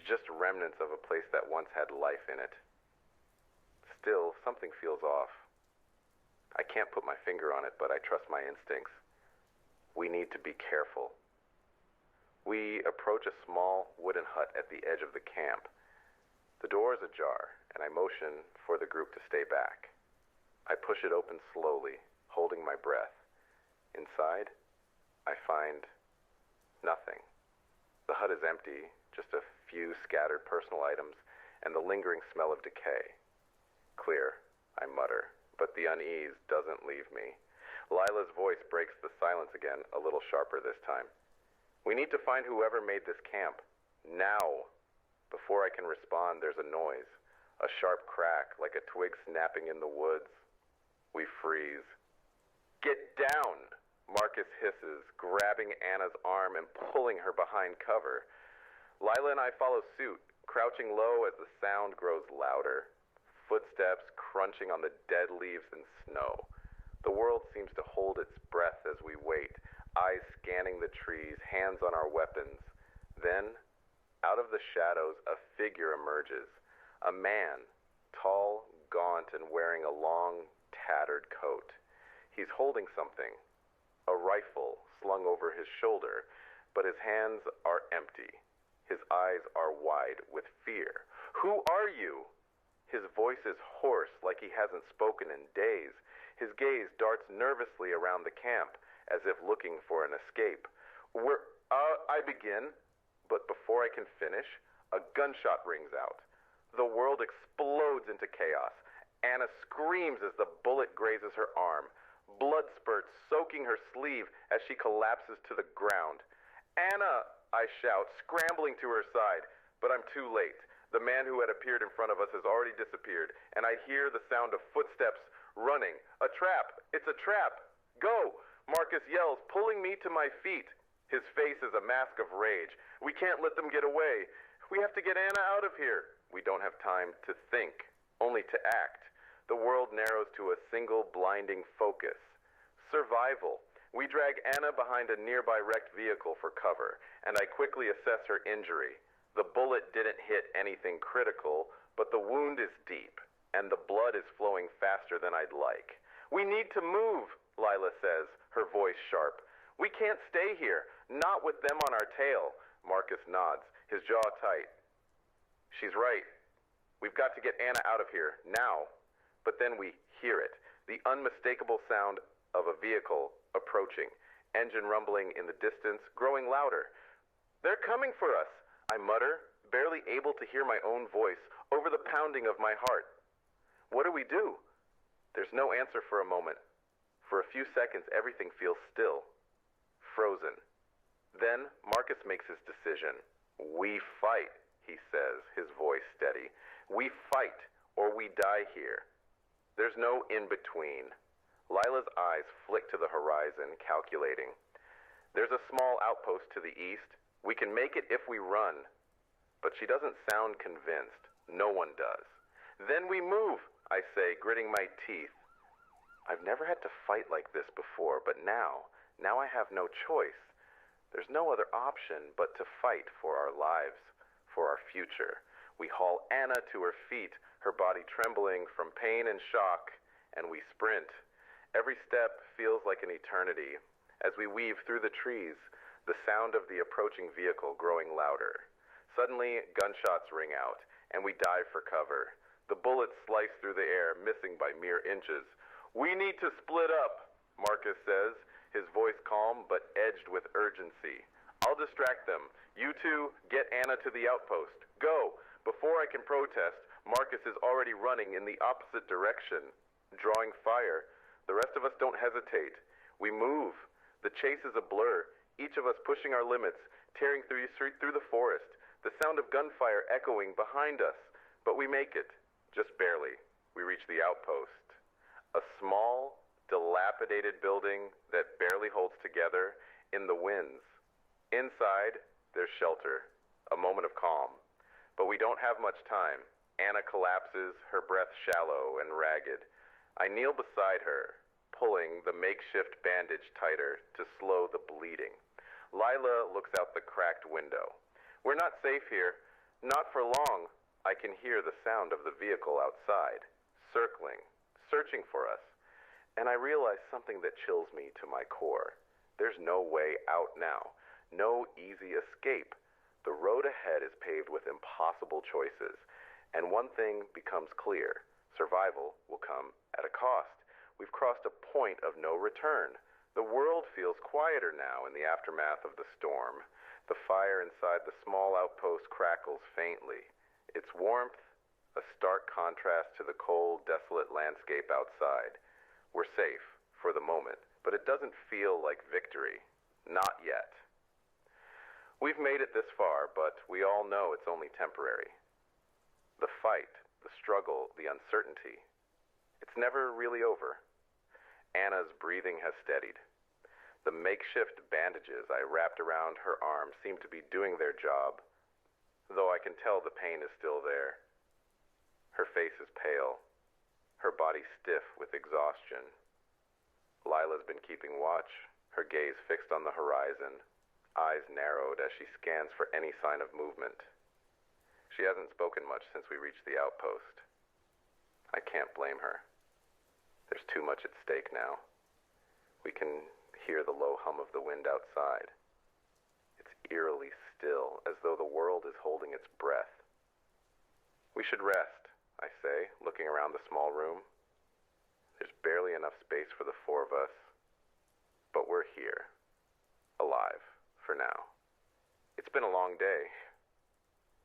Just remnants of a place that once had life in it. Still, something feels off. I can't put my finger on it, but I trust my instincts. We need to be careful. We approach a small wooden hut at the edge of the camp. The door is ajar, and I motion for the group to stay back. I push it open slowly, holding my breath. Inside, I find nothing. The hut is empty, just a few scattered personal items, and the lingering smell of decay. Clear, I mutter, but the unease doesn't leave me. Lila's voice breaks the silence again, a little sharper this time. We need to find whoever made this camp. Now. Before I can respond, there's a noise. A sharp crack, like a twig snapping in the woods. We freeze. Get down! Marcus hisses, grabbing Anna's arm and pulling her behind cover. Lila and I follow suit, crouching low as the sound grows louder. Footsteps crunching on the dead leaves and snow. The world seems to hold its breath as we wait, eyes scanning the trees, hands on our weapons. Then, out of the shadows, a figure emerges. A man, tall, gaunt, and wearing a long, tattered coat. He's holding something, a rifle slung over his shoulder, but his hands are empty. His eyes are wide with fear. Who are you? His voice is hoarse, like he hasn't spoken in days. His gaze darts nervously around the camp, as if looking for an escape. I begin, but before I can finish, a gunshot rings out. The world explodes into chaos. Anna screams as the bullet grazes her arm. Blood spurts soaking her sleeve as she collapses to the ground. Anna, I shout, scrambling to her side, but I'm too late. The man who had appeared in front of us has already disappeared, and I hear the sound of footsteps running. A trap! It's a trap! Go! Marcus yells, pulling me to my feet. His face is a mask of rage. We can't let them get away. We have to get Anna out of here. We don't have time to think, only to act. The world narrows to a single blinding focus. Survival. We drag Anna behind a nearby wrecked vehicle for cover, and I quickly assess her injury. The bullet didn't hit anything critical, but the wound is deep, and the blood is flowing faster than I'd like. We need to move, Lila says, her voice sharp. We can't stay here, not with them on our tail. Marcus nods, his jaw tight. She's right. We've got to get Anna out of here, now. But then we hear it, the unmistakable sound of a vehicle approaching, engine rumbling in the distance, growing louder. They're coming for us, I mutter, barely able to hear my own voice over the pounding of my heart. What do we do? There's no answer for a moment. For a few seconds, everything feels still, frozen. Then Marcus makes his decision. We fight, he says, his voice steady. We fight, or we die here. There's no in-between. Lila's eyes flick to the horizon, calculating. There's a small outpost to the east. We can make it if we run. But she doesn't sound convinced. No one does. Then we move, I say, gritting my teeth. I've never had to fight like this before, but now I have no choice. There's no other option but to fight for our lives, for our future. We haul Anna to her feet, her body trembling from pain and shock, and we sprint. Every step feels like an eternity. As we weave through the trees, the sound of the approaching vehicle growing louder. Suddenly, gunshots ring out, and we dive for cover. The bullets slice through the air, missing by mere inches. "We need to split up," Marcus says, his voice calm but edged with urgency. "I'll distract them. You two, get Anna to the outpost. Go." Before I can protest, Marcus is already running in the opposite direction, drawing fire. The rest of us don't hesitate. We move. The chase is a blur, each of us pushing our limits, tearing through the forest, the sound of gunfire echoing behind us. But we make it, just barely. We reach the outpost. A small, dilapidated building that barely holds together in the winds. Inside, there's shelter, a moment of calm. But we don't have much time. Anna collapses, her breath shallow and ragged. I kneel beside her, pulling the makeshift bandage tighter to slow the bleeding. Lila looks out the cracked window. We're not safe here. Not for long. I can hear the sound of the vehicle outside, circling, searching for us. And I realize something that chills me to my core. There's no way out now. No easy escape. The road ahead is paved with impossible choices. And one thing becomes clear. Survival will come at a cost. We've crossed a point of no return. The world feels quieter now in the aftermath of the storm. The fire inside the small outpost crackles faintly. Its warmth, a stark contrast to the cold, desolate landscape outside. We're safe, for the moment, but it doesn't feel like victory. Not yet. We've made it this far, but we all know it's only temporary. The fight, the struggle, the uncertainty, it's never really over. Anna's breathing has steadied. The makeshift bandages I wrapped around her arm seem to be doing their job, though I can tell the pain is still there. Her face is pale, her body stiff with exhaustion. Lila's been keeping watch, her gaze fixed on the horizon, eyes narrowed as she scans for any sign of movement. She hasn't spoken much since we reached the outpost. I can't blame her. There's too much at stake now. We can hear the low hum of the wind outside. It's eerily still, as though the world is holding its breath. We should rest, I say, looking around the small room. There's barely enough space for the four of us, but we're here, alive, for now. It's been a long day.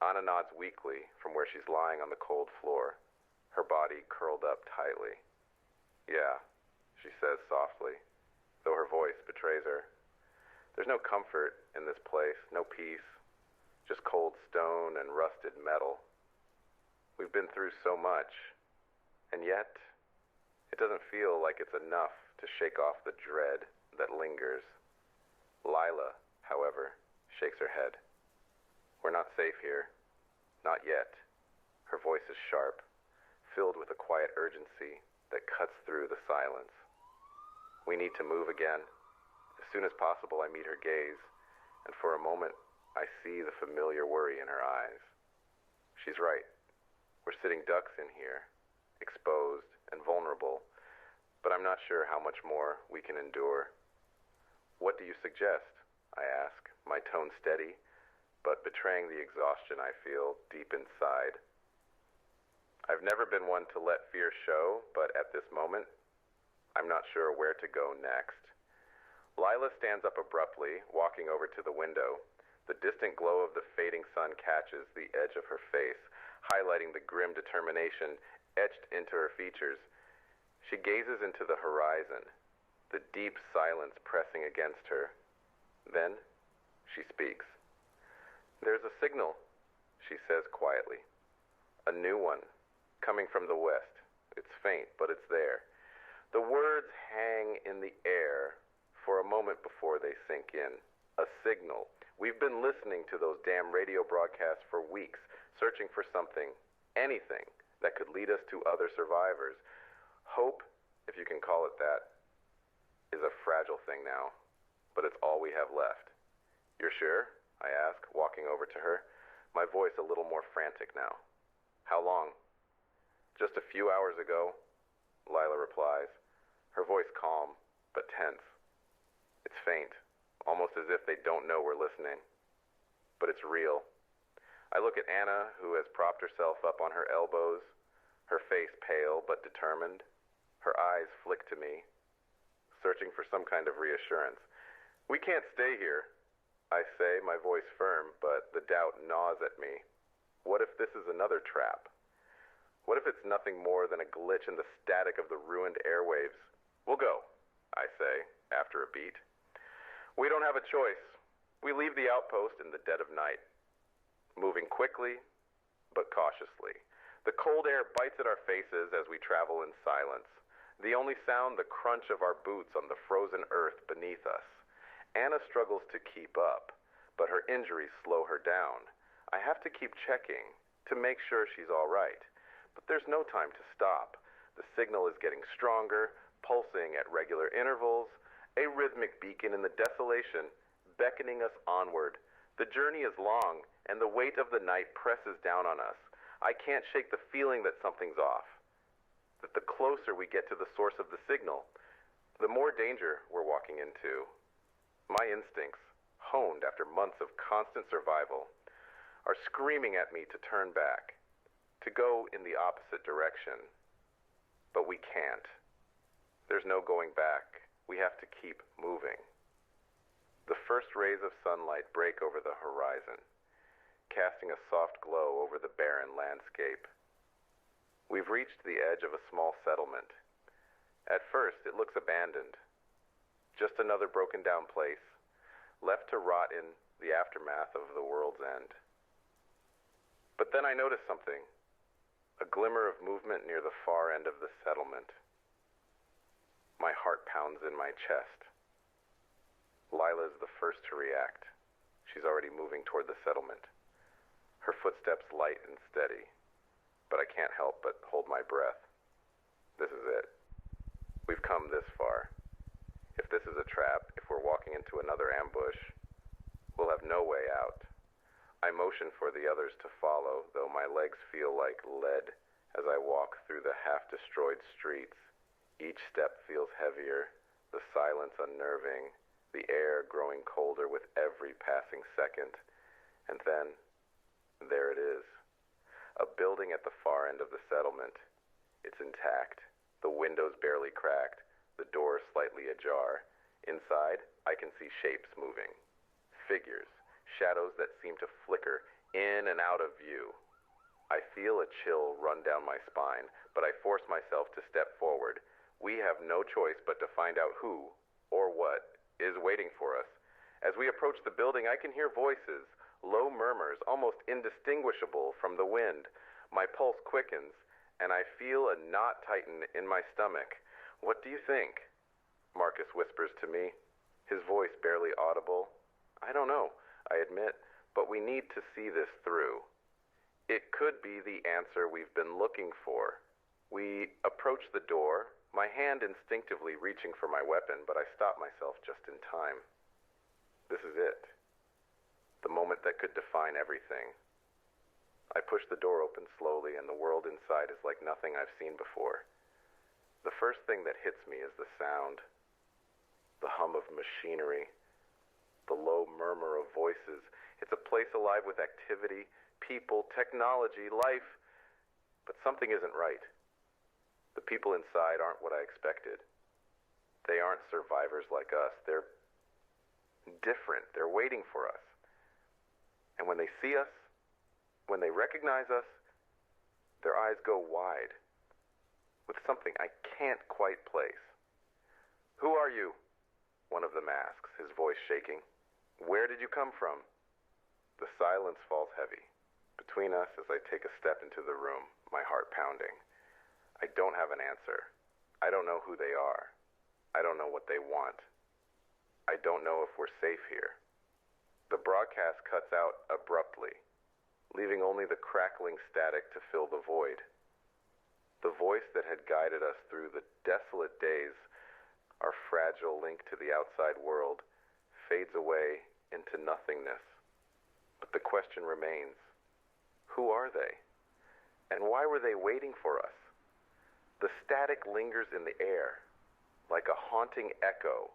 Anna nods weakly from where she's lying on the cold floor, her body curled up tightly. "Yeah," she says softly, though her voice betrays her. There's no comfort in this place, no peace, just cold stone and rusted metal. We've been through so much, and yet it doesn't feel like it's enough to shake off the dread that lingers. Lila, however, shakes her head. We're not safe here. Not yet. Her voice is sharp, filled with a quiet urgency that cuts through the silence. We need to move again. As soon as possible, I meet her gaze, and for a moment, I see the familiar worry in her eyes. She's right. We're sitting ducks in here, exposed and vulnerable, but I'm not sure how much more we can endure. "What do you suggest?" I ask, my tone steady, but betraying the exhaustion I feel deep inside. I've never been one to let fear show, but at this moment, I'm not sure where to go next. Lila stands up abruptly, walking over to the window. The distant glow of the fading sun catches the edge of her face, highlighting the grim determination etched into her features. She gazes into the horizon, the deep silence pressing against her. Then, she speaks. "There's a signal," she says quietly. "A new one, coming from the west. It's faint, but it's there." The words hang in the air for a moment before they sink in. A signal. We've been listening to those damn radio broadcasts for weeks, searching for something, anything, that could lead us to other survivors. Hope, if you can call it that, is a fragile thing now, but it's all we have left. You're sure? I ask, walking over to her, my voice a little more frantic now. How long? Just a few hours ago, Lila replies, her voice calm, but tense. It's faint, almost as if they don't know we're listening. But it's real. I look at Anna, who has propped herself up on her elbows, her face pale but determined. Her eyes flick to me, searching for some kind of reassurance. We can't stay here, I say, my voice firm, but the doubt gnaws at me. What if this is another trap? What if it's nothing more than a glitch in the static of the ruined airwaves? We'll go, I say, after a beat. We don't have a choice. We leave the outpost in the dead of night, moving quickly but cautiously. The cold air bites at our faces as we travel in silence. The only sound, the crunch of our boots on the frozen earth beneath us. Anna struggles to keep up, but her injuries slow her down. I have to keep checking to make sure she's all right. But there's no time to stop. The signal is getting stronger, pulsing at regular intervals, a rhythmic beacon in the desolation, beckoning us onward. The journey is long, and the weight of the night presses down on us. I can't shake the feeling that something's off, that the closer we get to the source of the signal, the more danger we're walking into. My instincts, honed after months of constant survival, are screaming at me to turn back, to go in the opposite direction. But we can't. There's no going back. We have to keep moving. The first rays of sunlight break over the horizon, casting a soft glow over the barren landscape. We've reached the edge of a small settlement. At first, it looks abandoned. Just another broken down place, left to rot in the aftermath of the world's end. But then I notice something, a glimmer of movement near the far end of the settlement. My heart pounds in my chest. Lila's the first to react. She's already moving toward the settlement. Her footsteps light and steady, but I can't help but hold my breath. This is it. We've come this far. If this is a trap, if we're walking into another ambush, we'll have no way out. I motion for the others to follow, though my legs feel like lead as I walk through the half-destroyed streets. Each step feels heavier, the silence unnerving, the air growing colder with every passing second. And then, there it is. A building at the far end of the settlement. It's intact, the windows barely cracked, the doors slightly ajar. Inside, I can see shapes moving. Figures, shadows that seem to flicker in and out of view. I feel a chill run down my spine, but I force myself to step forward. We have no choice but to find out who, or what, is waiting for us. As we approach the building, I can hear voices, low murmurs, almost indistinguishable from the wind. My pulse quickens, and I feel a knot tighten in my stomach. What do you think? Marcus whispers to me, his voice barely audible. I don't know, I admit, but we need to see this through. It could be the answer we've been looking for. We approach the door, my hand instinctively reaching for my weapon, but I stop myself just in time. This is it. The moment that could define everything. I push the door open slowly, and the world inside is like nothing I've seen before. The first thing that hits me is the sound. The hum of machinery. The low murmur of voices. It's a place alive with activity, people, technology, life. But something isn't right. The people inside aren't what I expected. They aren't survivors like us. They're different. They're waiting for us. And when they see us, when they recognize us, their eyes go wide with something I can't quite place. Who are you? One of them asks, his voice shaking. Where did you come from? The silence falls heavy between us as I take a step into the room, my heart pounding. I don't have an answer. I don't know who they are. I don't know what they want. I don't know if we're safe here. The broadcast cuts out abruptly, leaving only the crackling static to fill the void. the voice that had guided us through the desolate days, our fragile link to the outside world, fades away into nothingness. But the question remains, who are they? And why were they waiting for us? The static lingers in the air, like a haunting echo,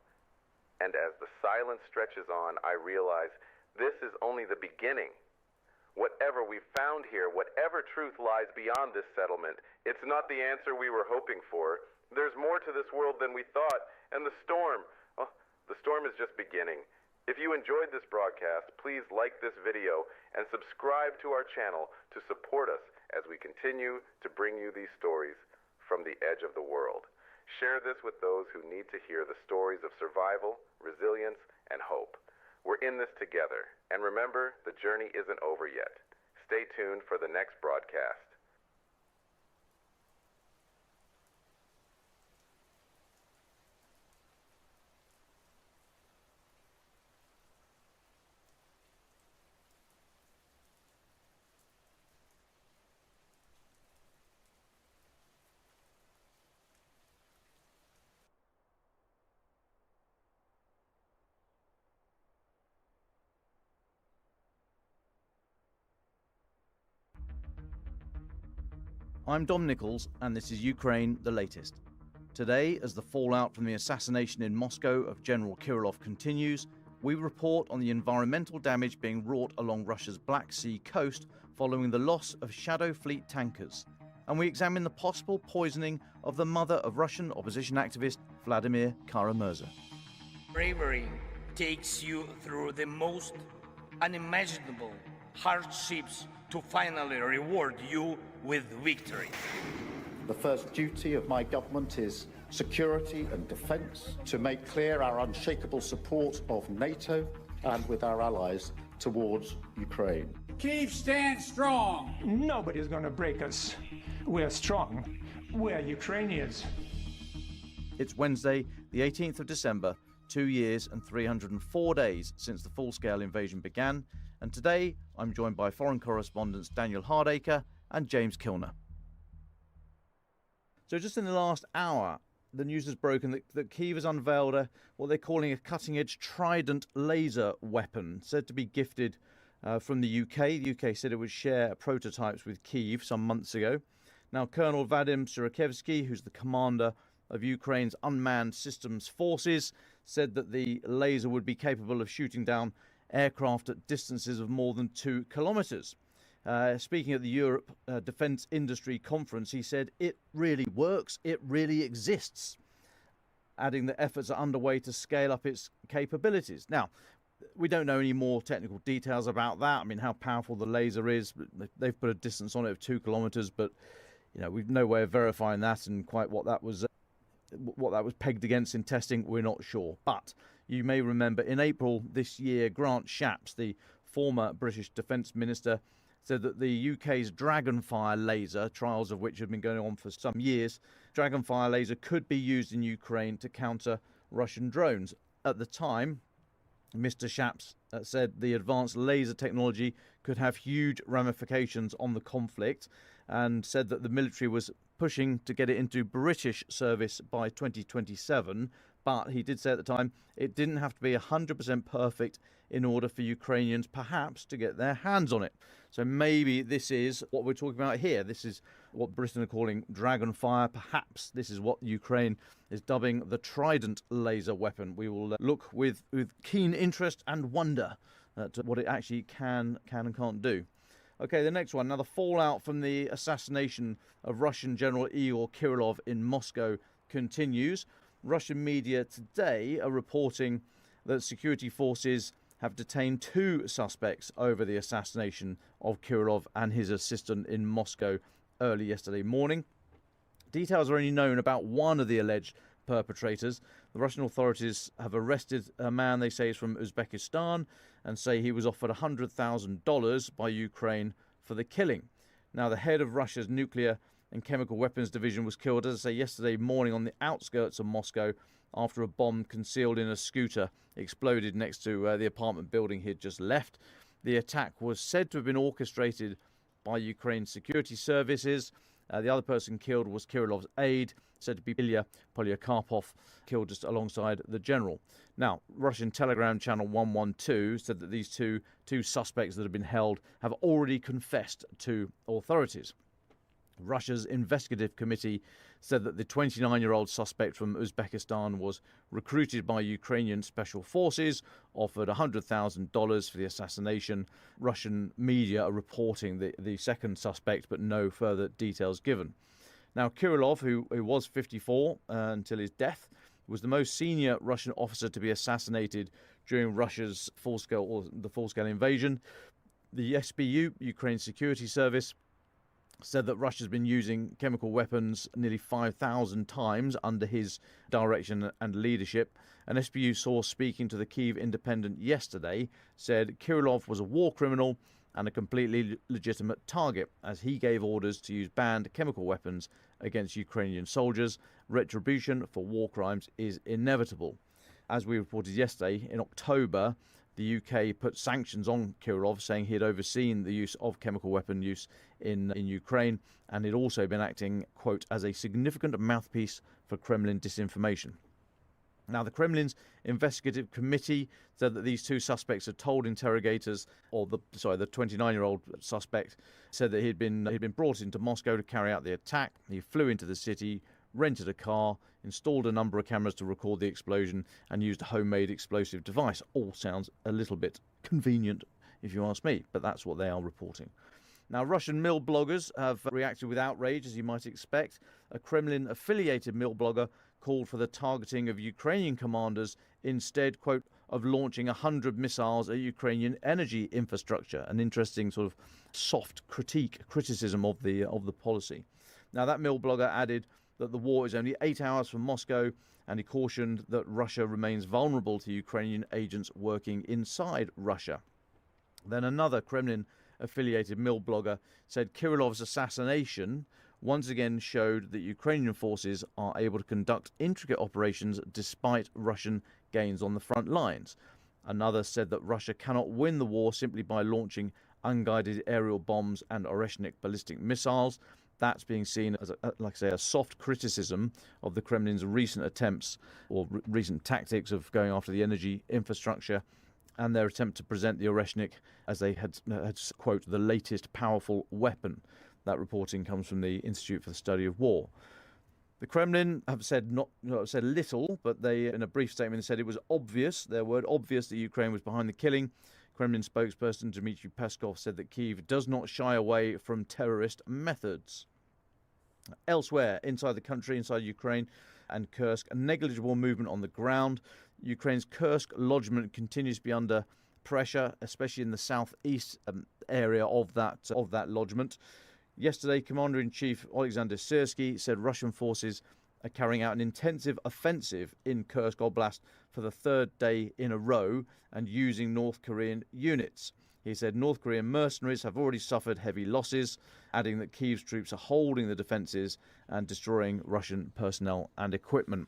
and as the silence stretches on, I realize this is only the beginning. Whatever we've found here, whatever truth lies beyond this settlement, it's not the answer we were hoping for. There's more to this world than we thought, and the storm is just beginning. If you enjoyed this broadcast, please like this video and subscribe to our channel to support us as we continue to bring you these stories from the edge of the world. Share this with those who need to hear the stories of survival, resilience, and hope. We're in this together, and remember, the journey isn't over yet. Stay tuned for the next broadcast. I'm Dom Nichols, and this is Ukraine the Latest. Today, as the fallout from the assassination in Moscow of General Kirillov continues, we report on the environmental damage being wrought along Russia's Black Sea coast following the loss of Shadow Fleet tankers. And we examine the possible poisoning of the mother of Russian opposition activist Vladimir Kara-Murza. Bravery takes you through the most unimaginable hardships to finally reward you with victory. The first duty of my government is security and defence, to make clear our unshakable support of NATO and with our allies towards Ukraine. Kyiv stands strong. Nobody's going to break us. We're strong. We're Ukrainians. It's Wednesday, the 18th of December, 2 years and 304 days since the full-scale invasion began, and today I'm joined by foreign correspondents Daniel Hardacre and James Kilner. So just in the last hour, the news has broken that Kyiv has unveiled what they're calling a cutting-edge Trident laser weapon, said to be gifted from the UK. The UK said it would share prototypes with Kyiv some months ago. Now, Colonel Vadim Syrikevsky, who's the commander of Ukraine's unmanned systems forces, said that the laser would be capable of shooting down aircraft at distances of more than 2 kilometres. Speaking at the Europe Defence Industry Conference, he said, "It really works, it really exists," adding that efforts are underway to scale up its capabilities. Now, we don't know any more technical details about that. I mean, how powerful the laser is. They've put a distance on it of 2 kilometres, but we've no way of verifying that, and quite what that was pegged against in testing, we're not sure. But you may remember in April this year, Grant Shapps, the former British Defence Minister, said that the UK's Dragonfire laser, trials of which have been going on for some years, Dragonfire laser could be used in Ukraine to counter Russian drones. At the time, Mr. Shapps said the advanced laser technology could have huge ramifications on the conflict, and said that the military was pushing to get it into British service by 2027. But he did say at the time it didn't have to be 100% perfect in order for Ukrainians perhaps to get their hands on it. So maybe this is what we're talking about here. This is what Britain are calling Dragonfire. Perhaps this is what Ukraine is dubbing the Trident laser weapon. We will look with keen interest and wonder at what it actually can and can't do. Okay, the next one. Now, the fallout from the assassination of Russian General Igor Kirillov in Moscow continues. Russian media today are reporting that security forces have detained 2 suspects over the assassination of Kirillov and his assistant in Moscow early yesterday morning. Details are only known about one of the alleged perpetrators. The Russian authorities have arrested a man they say is from Uzbekistan and say he was offered $100,000 by Ukraine for the killing. Now, the head of Russia's nuclear and chemical weapons division was killed, as I say, yesterday morning on the outskirts of Moscow after a bomb concealed in a scooter exploded next to the apartment building he had just left. The attack was said to have been orchestrated by Ukraine's security services, The other person killed was Kirilov's aide, said to be Ilya Polyakopov, killed just alongside the general. Now, Russian Telegram channel 112 said that these two suspects that have been held have already confessed to authorities. Russia's investigative committee said that the 29-year-old suspect from Uzbekistan was recruited by Ukrainian special forces, offered $100,000 for the assassination. Russian media are reporting the second suspect, but no further details given. Now, Kirilov, who was 54 until his death, was the most senior Russian officer to be assassinated during Russia's full-scale invasion. The SBU, Ukraine Security Service, said that Russia's been using chemical weapons nearly 5,000 times under his direction and leadership. An SBU source speaking to the Kyiv Independent yesterday said Kirilov was a war criminal and a completely legitimate target, as he gave orders to use banned chemical weapons against Ukrainian soldiers. Retribution for war crimes is inevitable. As we reported yesterday, in October, the UK put sanctions on Kirilov, saying he had overseen the use of chemical weapon use in Ukraine, and he'd also been acting, quote, as a significant mouthpiece for Kremlin disinformation. Now, the Kremlin's investigative committee said that these two suspects had told interrogators, the 29-year-old suspect said that he'd been brought into Moscow to carry out the attack. He flew into the city, rented a car, installed a number of cameras to record the explosion, and used a homemade explosive device. All sounds a little bit convenient, if you ask me, but that's what they are reporting. Now, Russian mill bloggers have reacted with outrage, as you might expect. A Kremlin-affiliated mill blogger called for the targeting of Ukrainian commanders instead, quote, of launching 100 missiles at Ukrainian energy infrastructure. An interesting sort of soft criticism of the policy. Now, that mill blogger added that the war is only 8 hours from Moscow, and he cautioned that Russia remains vulnerable to Ukrainian agents working inside Russia. Then another Kremlin-affiliated mill blogger said Kirilov's assassination once again showed that Ukrainian forces are able to conduct intricate operations despite Russian gains on the front lines. Another said that Russia cannot win the war simply by launching unguided aerial bombs and Oreshnik ballistic missiles. That's being seen as, a soft criticism of the Kremlin's recent attempts or recent tactics of going after the energy infrastructure, and their attempt to present the Oreshnik as they had quote, the latest powerful weapon. That reporting comes from the Institute for the Study of War. The Kremlin have said said little, but they, in a brief statement, said it was obvious, their word obvious, that Ukraine was behind the killing. Kremlin spokesperson Dmitry Peskov said that Kyiv does not shy away from terrorist methods. Elsewhere, inside the country, inside Ukraine and Kursk, a negligible movement on the ground. Ukraine's Kursk lodgement continues to be under pressure, especially in the southeast area of that lodgement. Yesterday, Commander-in-Chief Alexander Syrsky said Russian forces are carrying out an intensive offensive in Kursk Oblast for the third day in a row and using North Korean units. He said North Korean mercenaries have already suffered heavy losses, adding that Kyiv's troops are holding the defences and destroying Russian personnel and equipment.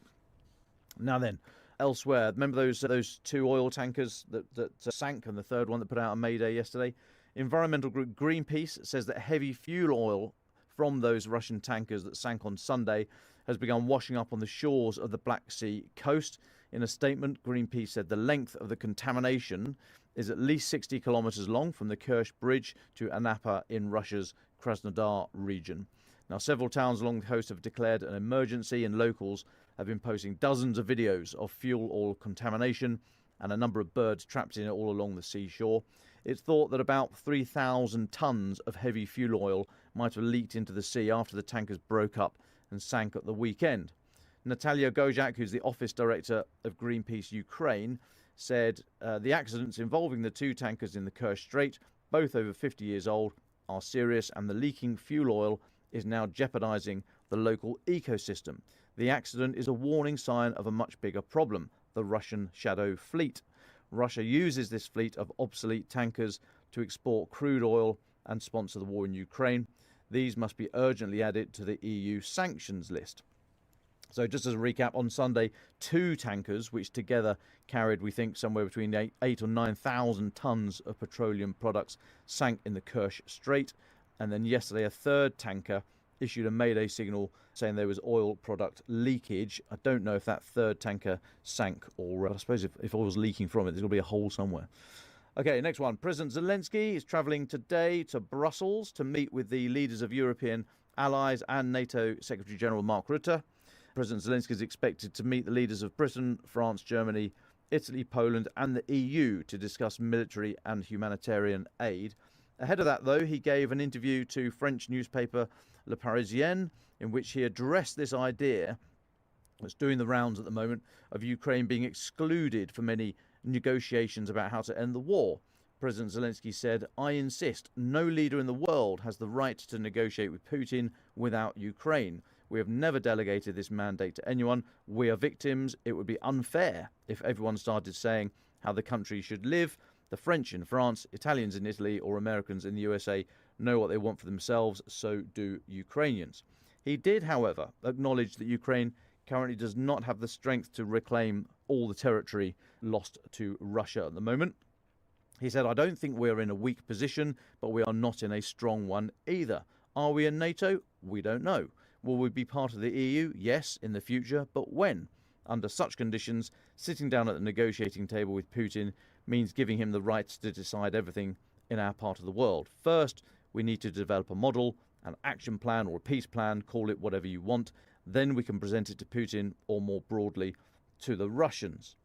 Now then, elsewhere, remember those two oil tankers that sank, and the third one that put out a mayday yesterday? Environmental group Greenpeace says that heavy fuel oil from those Russian tankers that sank on Sunday has begun washing up on the shores of the Black Sea coast. In a statement, Greenpeace said the length of the contamination is at least 60 kilometers long from the Kerch Bridge to Anapa in Russia's Krasnodar region. Now, several towns along the coast have declared an emergency, and locals have been posting dozens of videos of fuel oil contamination and a number of birds trapped in it all along the seashore. It's thought that about 3,000 tons of heavy fuel oil might have leaked into the sea after the tankers broke up and sank at the weekend. Natalia Gojak, who's the office director of Greenpeace Ukraine, said the accidents involving the two tankers in the Kerch Strait, both over 50 years old, are serious, and the leaking fuel oil is now jeopardizing the local ecosystem. The accident is a warning sign of a much bigger problem, the Russian shadow fleet. Russia uses this fleet of obsolete tankers to export crude oil and sponsor the war in Ukraine. These must be urgently added to the EU sanctions list. So just as a recap, on Sunday, two tankers, which together carried, we think, somewhere between 8,000 or 9,000 tons of petroleum products, sank in the Kerch Strait. And then yesterday, a third tanker issued a mayday signal saying there was oil product leakage. I don't know if that third tanker sank, or I suppose if oil's leaking from it, there's going to be a hole somewhere. Okay, next one. President Zelensky is travelling today to Brussels to meet with the leaders of European allies and NATO Secretary General Mark Rutte. President Zelensky is expected to meet the leaders of Britain, France, Germany, Italy, Poland and the EU to discuss military and humanitarian aid. Ahead of that, though, he gave an interview to French newspaper Le Parisien in which he addressed this idea that's doing the rounds at the moment of Ukraine being excluded from any negotiations about how to end the war. President Zelensky said, "I insist, no leader in the world has the right to negotiate with Putin without Ukraine. We have never delegated this mandate to anyone. We are victims. It would be unfair if everyone started saying how the country should live. The French in France, Italians in Italy, or Americans in the USA know what they want for themselves, so do Ukrainians." He did, however, acknowledge that Ukraine currently does not have the strength to reclaim all the territory lost to Russia at the moment. He said, "I don't think we're in a weak position, but we are not in a strong one either. Are we in NATO? We don't know. Will we be part of the EU? Yes, in the future, but when? Under such conditions, sitting down at the negotiating table with Putin means giving him the right to decide everything in our part of the world. First, we need to develop a model, an action plan or a peace plan, call it whatever you want. Then we can present it to Putin or more broadly to the Russians."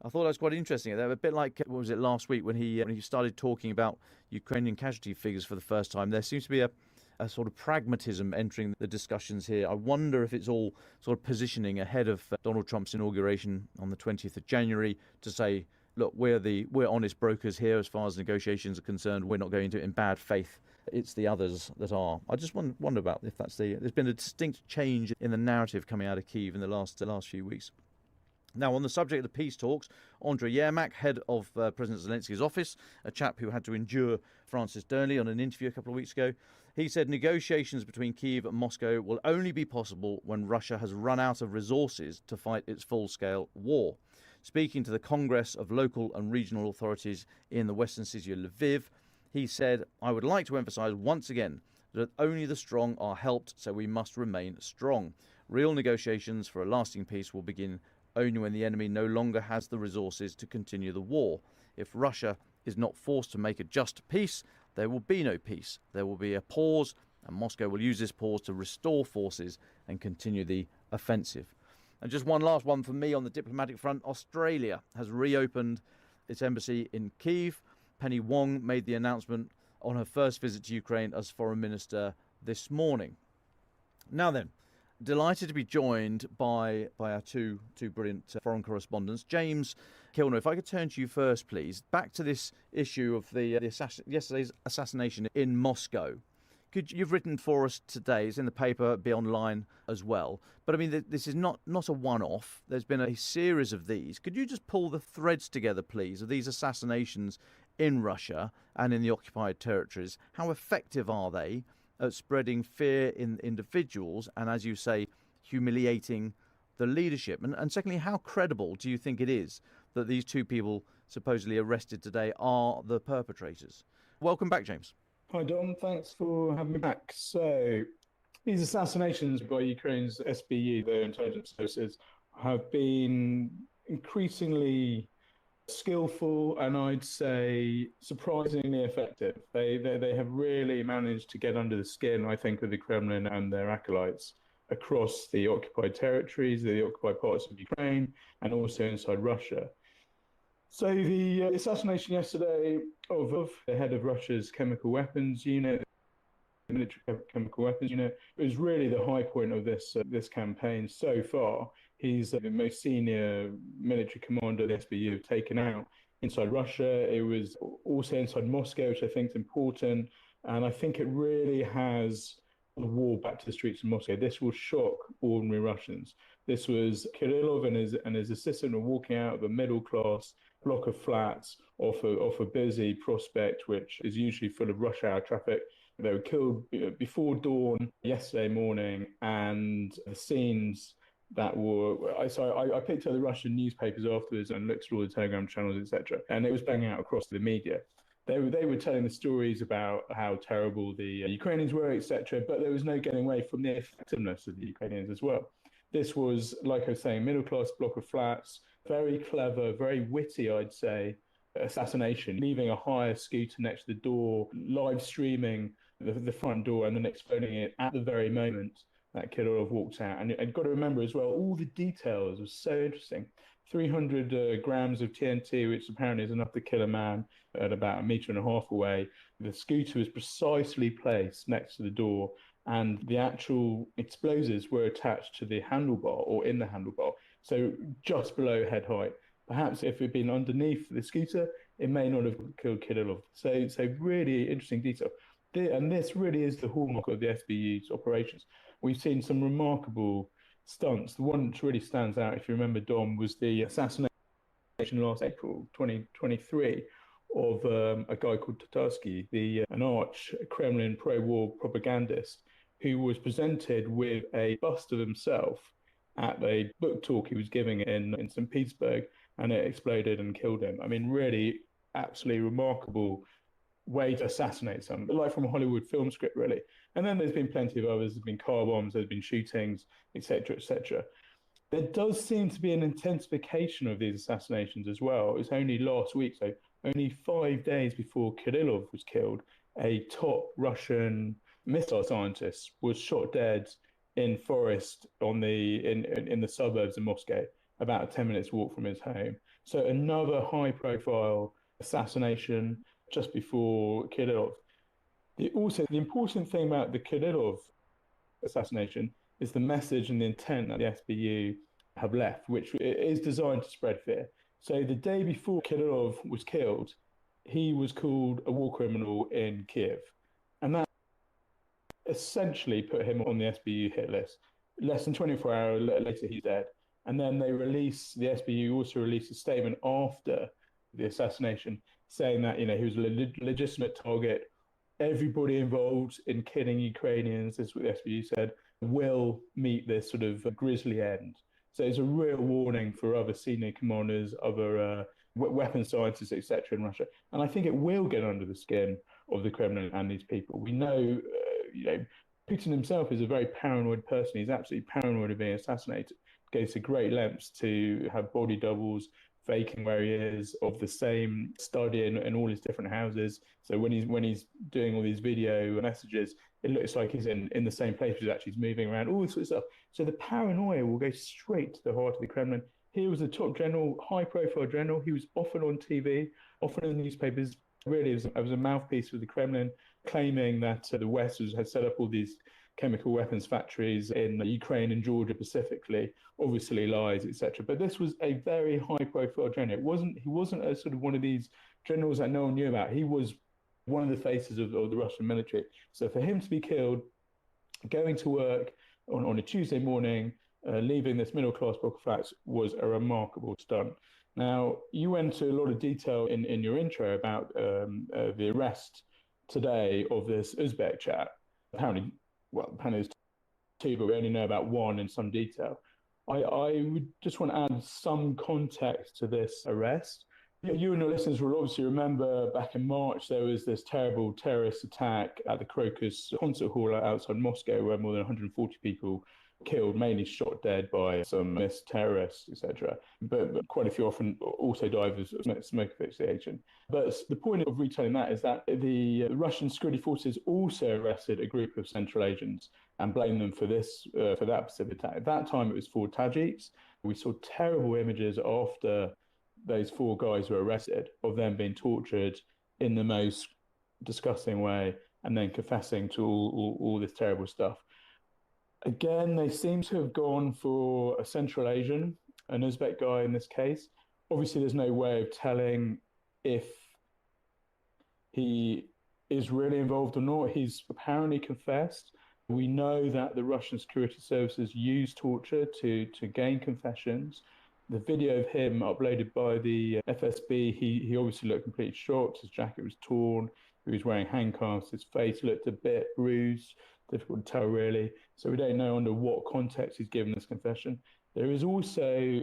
I thought that was quite interesting. They're a bit like, what was it, last week when he started talking about Ukrainian casualty figures for the first time. There seems to be a sort of pragmatism entering the discussions here. I wonder if it's all sort of positioning ahead of Donald Trump's inauguration on the 20th of January to say, look, we're honest brokers here as far as negotiations are concerned. We're not going into it in bad faith. It's the others that are. I just wonder about if there's been a distinct change in the narrative coming out of Kyiv in the last few weeks. Now, on the subject of the peace talks, Andrei Yermak, head of President Zelensky's office, a chap who had to endure Francis Durnley on an interview a couple of weeks ago, he said negotiations between Kyiv and Moscow will only be possible when Russia has run out of resources to fight its full-scale war. Speaking to the Congress of Local and Regional Authorities in the western city of Lviv, he said, "I would like to emphasize once again that only the strong are helped, so we must remain strong. Real negotiations for a lasting peace will begin only when the enemy no longer has the resources to continue the war. If Russia is not forced to make a just peace, there will be no peace. There will be a pause, and Moscow will use this pause to restore forces and continue the offensive." And just one last one from me on the diplomatic front. Australia has reopened its embassy in Kyiv. Penny Wong made the announcement on her first visit to Ukraine as foreign minister this morning. Now then, delighted to be joined by our two brilliant foreign correspondents. James Kilner, if I could turn to you first, please. Back to this issue of yesterday's assassination in Moscow. You've written for us today, it's in the paper, be online as well. But I mean, this is not a one-off. There's been a series of these. Could you just pull the threads together, please, of these assassinations in Russia and in the occupied territories? How effective are they at spreading fear in individuals and, as you say, humiliating the leadership? And secondly, how credible do you think it is that these two people supposedly arrested today are the perpetrators? Welcome back, James. Hi, Dom. Thanks for having me back. So, these assassinations by Ukraine's SBU, their intelligence services, have been increasingly skillful and I'd say surprisingly effective. They have really managed to get under the skin, I think, of the Kremlin and their acolytes across the occupied territories, the occupied parts of Ukraine, and also inside Russia. So the assassination yesterday of the head of Russia's chemical weapons unit, the military chemical weapons unit, was really the high point of this campaign so far. He's the most senior military commander the SBU have taken out inside Russia. It was also inside Moscow, which I think is important. And I think it really has the war back to the streets of Moscow. This will shock ordinary Russians. This was Kirillov and his assistant were walking out of a middle-class block of flats off a busy prospect, which is usually full of rush hour traffic. They were killed before dawn yesterday morning, and the scenes that were... I picked up the Russian newspapers afterwards and looked at all the Telegram channels, etc., and it was banging out across the media. They were telling the stories about how terrible the Ukrainians were, etc. But there was no getting away from the effectiveness of the Ukrainians as well. This was, like I was saying, middle class block of flats, very clever, very witty, I'd say, assassination, leaving a hire scooter next to the door, live streaming the front door, and then exploding it at the very moment that Kirillov walked out. And you've got to remember as well, all the details was so interesting. 300 grams of TNT, which apparently is enough to kill a man at about 1.5 meters away. The scooter was precisely placed next to the door, and the actual explosives were attached to the handlebar or in the handlebar, so just below head height. Perhaps if it had been underneath the scooter, it may not have killed Kirillov. So really interesting detail. And this really is the hallmark of the SBU's operations. We've seen some remarkable stunts. The one that really stands out, if you remember, Dom, was the assassination last April 2023 of a guy called Tatarsky, an arch Kremlin pro-war propagandist who was presented with a bust of himself at a book talk he was giving in St. Petersburg, and it exploded and killed him. I mean, really, absolutely remarkable way to assassinate someone, like from a Hollywood film script, really. And then there's been plenty of others. There's been car bombs, there's been shootings, etc., etc. There does seem to be an intensification of these assassinations as well. It's only last week, so only 5 days before Kirillov was killed, a top Russian missile scientist was shot dead in forest in the suburbs of Moscow, about a 10 minutes walk from his home. So another high-profile assassination just before Kirillov. Also, the important thing about the Kirillov assassination is the message and the intent that the SBU have left, which is designed to spread fear. So the day before Kirillov was killed, he was called a war criminal in Kiev. And that essentially put him on the SBU hit list. Less than 24 hours later, he's dead. And then the SBU also released a statement after the assassination saying that, he was a legitimate target. Everybody involved in killing Ukrainians, this is what the SBU said, will meet this sort of grisly end. So it's a real warning for other senior commanders, other weapons scientists, etc. in Russia. And I think it will get under the skin of the Kremlin and these people. We know, Putin himself is a very paranoid person. He's absolutely paranoid of being assassinated. Goes to great lengths to have body doubles, faking where he is, of the same study in all his different houses. So when he's doing all these video messages, it looks like he's in the same place, he's actually moving around, all this sort of stuff. So the paranoia will go straight to the heart of the Kremlin. He was a top general, high-profile general. He was often on TV, often in the newspapers. Really, it was a mouthpiece for the Kremlin, claiming that the West had set up all these chemical weapons factories in Ukraine and Georgia specifically, obviously lies, etc. But this was a very high-profile general. He wasn't a sort of one of these generals that no one knew about. He was one of the faces of the Russian military. So for him to be killed, going to work on a Tuesday morning, leaving this middle-class block of flats was a remarkable stunt. Now, you went into a lot of detail in your intro about the arrest today of this Uzbek chap. Apparently there's two, but we only know about one in some detail. I would just want to add some context to this arrest. You and your listeners will obviously remember back in March, there was this terrible terrorist attack at the Crocus concert hall outside Moscow where more than 140 people killed, mainly shot dead by some missed terrorists, etc. But quite a few often also died of smoke asphyxiation. But the point of retelling that is that the Russian security forces also arrested a group of Central Asians and blamed them for that specific attack. At that time, it was 4 Tajiks. We saw terrible images after those 4 guys were arrested of them being tortured in the most disgusting way and then confessing to all this terrible stuff. Again, they seem to have gone for a Central Asian, an Uzbek guy in this case. Obviously, there's no way of telling if he is really involved or not. He's apparently confessed. We know that the Russian security services use torture to gain confessions. The video of him uploaded by the FSB, he obviously looked completely shocked. His jacket was torn. He was wearing handcuffs. His face looked a bit bruised. Difficult to tell, really. So we don't know under what context he's given this confession. There is also,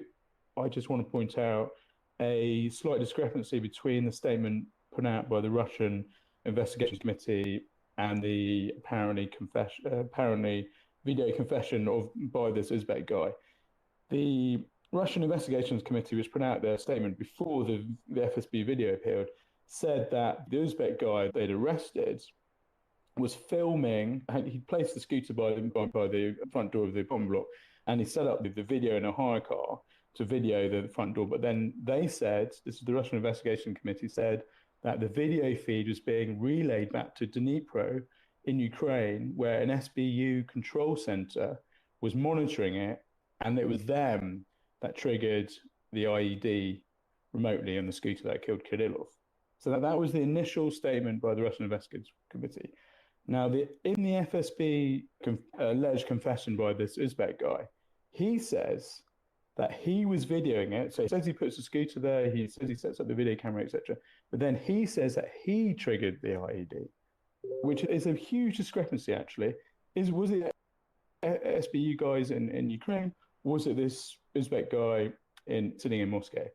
I just want to point out, a slight discrepancy between the statement put out by the Russian Investigation Committee and the apparently video confession by this Uzbek guy. The Russian Investigations Committee, which put out their statement before the FSB video appeared, said that the Uzbek guy they'd arrested was filming. He placed the scooter by the front door of the bomb block, and he set up the video in a hire car to video the front door. But then they said, this is the Russian Investigation Committee said, that the video feed was being relayed back to Dnipro in Ukraine, where an SBU control center was monitoring it, and it was them that triggered the IED remotely on the scooter that killed Kirillov. So that was the initial statement by the Russian Investigative Committee. Now, in the FSB alleged confession by this Uzbek guy, he says that he was videoing it. So he says he puts the scooter there, he says he sets up the video camera, etc. But then he says that he triggered the IED, which is a huge discrepancy, actually. Was it SBU guys in Ukraine? Was it this Uzbek guy sitting in Moscow?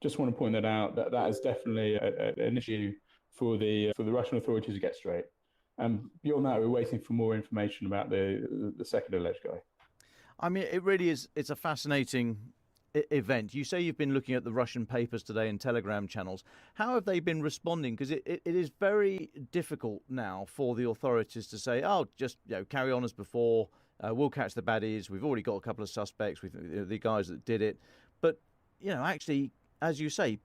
Just want to point that out, that is definitely an issue for the Russian authorities to get straight. And beyond that, we're waiting for more information about the second alleged guy. I mean, it really is. It's a fascinating event. You say you've been looking at the Russian papers today and Telegram channels. How have they been responding? Because it is very difficult now for the authorities to say, "Oh, just carry on as before. We'll catch the baddies. We've already got a couple of suspects with the guys that did it." But actually, as you say,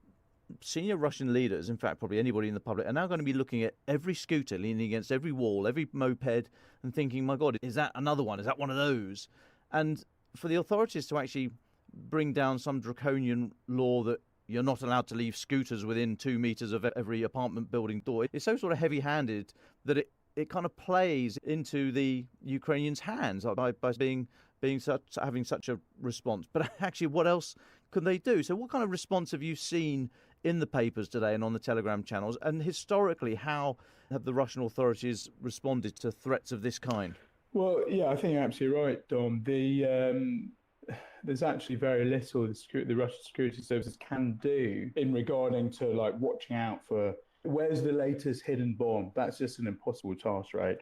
senior Russian leaders, in fact, probably anybody in the public, are now going to be looking at every scooter leaning against every wall, every moped, and thinking, "My God, is that another one? Is that one of those?" And for the authorities to actually bring down some draconian law that you're not allowed to leave scooters within 2 meters of every apartment building door, it's so sort of heavy-handed that it kind of plays into the Ukrainians' hands by having such a response. But actually, what else can they do? So what kind of response have you seen in the papers today and on the Telegram channels? And historically, how have the Russian authorities responded to threats of this kind? Well, yeah, I think you're absolutely right, Dom. There's actually very little the Russian security services can do in regarding to watching out for where's the latest hidden bomb. That's just an impossible task, right?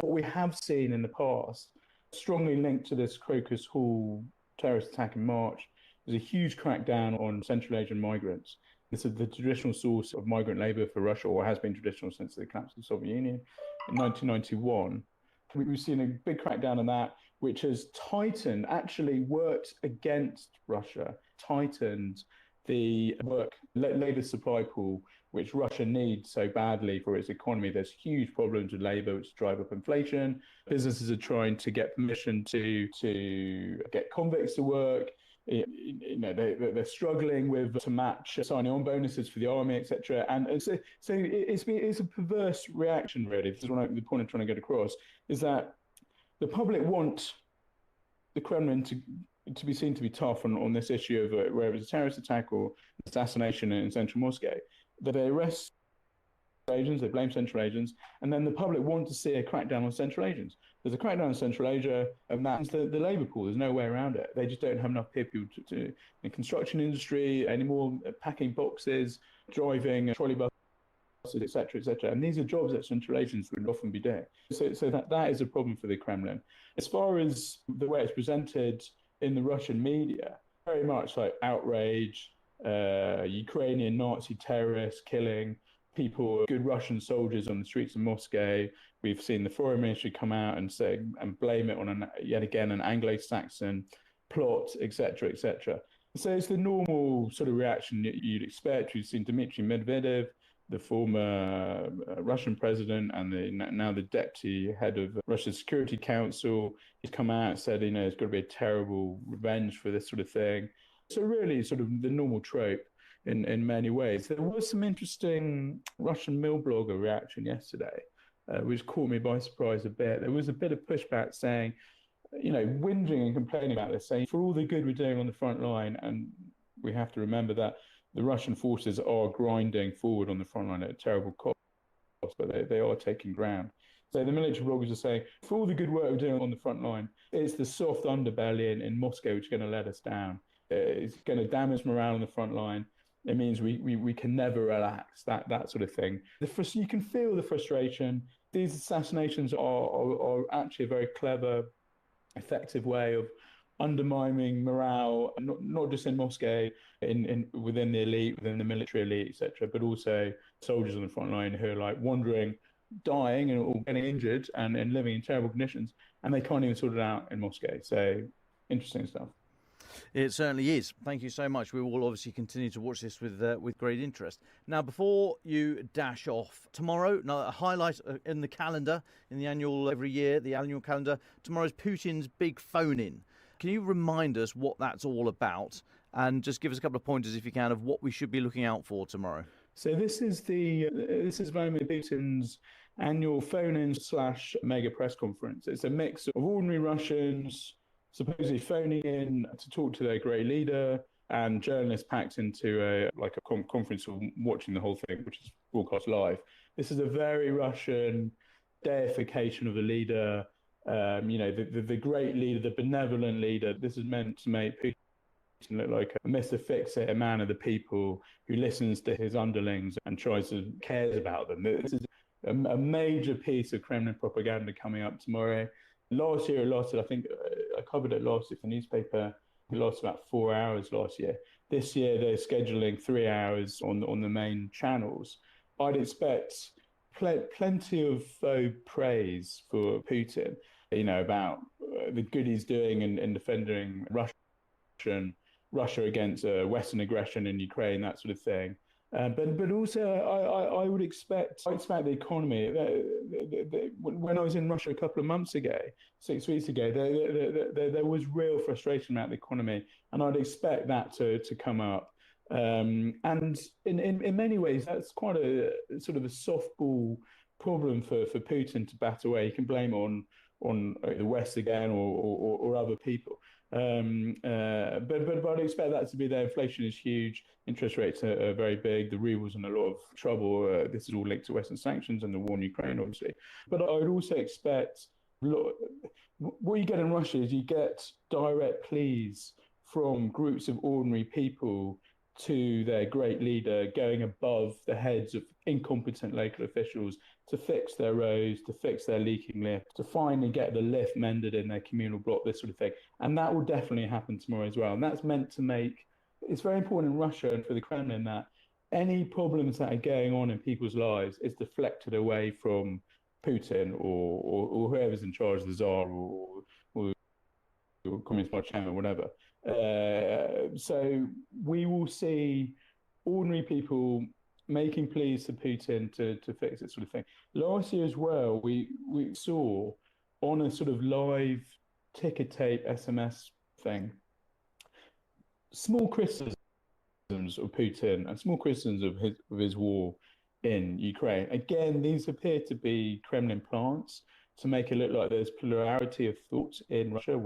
What we have seen in the past, strongly linked to this Crocus Hall terrorist attack in March, was a huge crackdown on Central Asian migrants. This is the traditional source of migrant labor for Russia, or has been traditional since the collapse of the Soviet Union in 1991. We've seen a big crackdown on that, which has actually worked against Russia, tightened the labor supply pool, which Russia needs so badly for its economy. There's huge problems with labor, which drive up inflation. Businesses are trying to get permission to get convicts to work. They're struggling to match signing on bonuses for the army, etc. And so it's a perverse reaction, really. This is the point I'm trying to get across, is that the public want the Kremlin to be seen to be tough on this issue of whether it's a terrorist attack or assassination in central Moscow. That they arrest agents, they blame Central agents, and then the public want to see a crackdown on Central agents. There's a crackdown in Central Asia, and that's the labour pool. There's no way around it. They just don't have enough people to in the construction industry anymore, packing boxes, driving trolley buses, etc., etc. And these are jobs that Central agents would often be doing. So that is a problem for the Kremlin. As far as the way it's presented in the Russian media, very much like outrage, Ukrainian Nazi terrorists killing people, good Russian soldiers on the streets of Moscow. We've seen the foreign ministry come out and say and blame it on yet again an Anglo-Saxon plot, etc., etc. So it's the normal sort of reaction that you'd expect. We've seen Dmitry Medvedev, the former Russian president and now the deputy head of Russia's Security Council. He's come out and said, there's got to be a terrible revenge for this sort of thing. So really sort of the normal trope in many ways. There was some interesting Russian mill blogger reaction yesterday, which caught me by surprise a bit. There was a bit of pushback saying, whinging and complaining about this, saying for all the good we're doing on the front line, and we have to remember that the Russian forces are grinding forward on the front line at a terrible cost, but they are taking ground. So the military bloggers are saying, for all the good work we're doing on the front line, it's the soft underbelly in Moscow which is going to let us down. It's going to damage morale on the front line. It means we can never relax, that sort of thing. You can feel the frustration. These assassinations are actually a very clever, effective way of undermining morale, not just in Moscow, within the elite, within the military elite, etc., but also soldiers on the front line who are like wandering, dying, or getting injured and living in terrible conditions, and they can't even sort it out in Moscow. So, interesting stuff. It certainly is. Thank you so much. We will obviously continue to watch this with great interest. Now, before you dash off, tomorrow, a highlight in the calendar, in the annual every year, the annual calendar, tomorrow's Putin's big phone-in. Can you remind us what that's all about, and just give us a couple of pointers, if you can, of what we should be looking out for tomorrow? So this is Vladimir Putin's annual phone-in / mega press conference. It's a mix of ordinary Russians supposedly phoning in to talk to their great leader, and journalists packed into a conference or watching the whole thing, which is broadcast live. This is a very Russian deification of the leader. The great leader, the benevolent leader. This is meant to make Putin look like a Mr. Fix-It, a man of the people who listens to his underlings and cares about them. This is a major piece of Kremlin propaganda coming up tomorrow. Last year it lasted, I think, I covered it last week, the newspaper, it lasted about 4 hours last year. This year they're scheduling 3 hours on the main channels. I'd expect plenty of praise for Putin, about the good he's doing in defending Russia against Western aggression in Ukraine, that sort of thing. But also, I would expect the economy. When I was in Russia a couple of months ago, 6 weeks ago, there was real frustration about the economy, and I'd expect that to come up. And in many ways, that's quite a sort of a softball problem for Putin to bat away. He can blame on the West again or other people. But I'd expect that to be there. Inflation is huge. Interest rates are very big. The ruble's in a lot of trouble. This is all linked to Western sanctions and the war in Ukraine, obviously. But I would also expect what you get in Russia is you get direct pleas from groups of ordinary people to their great leader, going above the heads of incompetent local officials to fix their roads, to fix their leaking lift, to finally get the lift mended in their communal block, this sort of thing. And that will definitely happen tomorrow as well. And that's meant to make, it's very important in Russia and for the Kremlin that any problems that are going on in people's lives is deflected away from Putin or whoever's in charge, the Tsar or Communist Party chairman, whatever. So we will see ordinary people making pleas to Putin to fix this sort of thing. Last year as well, we saw on a sort of live ticker tape SMS thing, small criticisms of Putin and small criticisms of his war in Ukraine. Again, these appear to be Kremlin plants to make it look like there's plurality of thought in Russia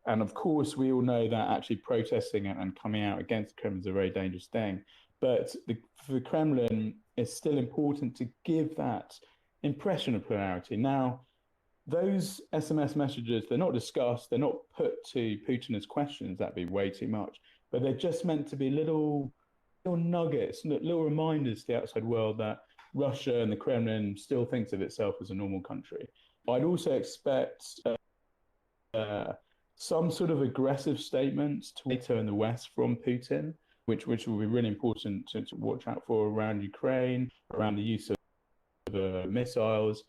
and of course, we all know that actually protesting and coming out against the Kremlin is a very dangerous thing. But for the Kremlin, it's still important to give that impression of plurality. Now, those SMS messages, they're not discussed, they're not put to Putin as questions, that'd be way too much. But they're just meant to be little nuggets, little reminders to the outside world that Russia and the Kremlin still thinks of itself as a normal country. I'd also expect some sort of aggressive statements to NATO and the West from Putin, which will be really important to watch out for around Ukraine, around the use of missiles.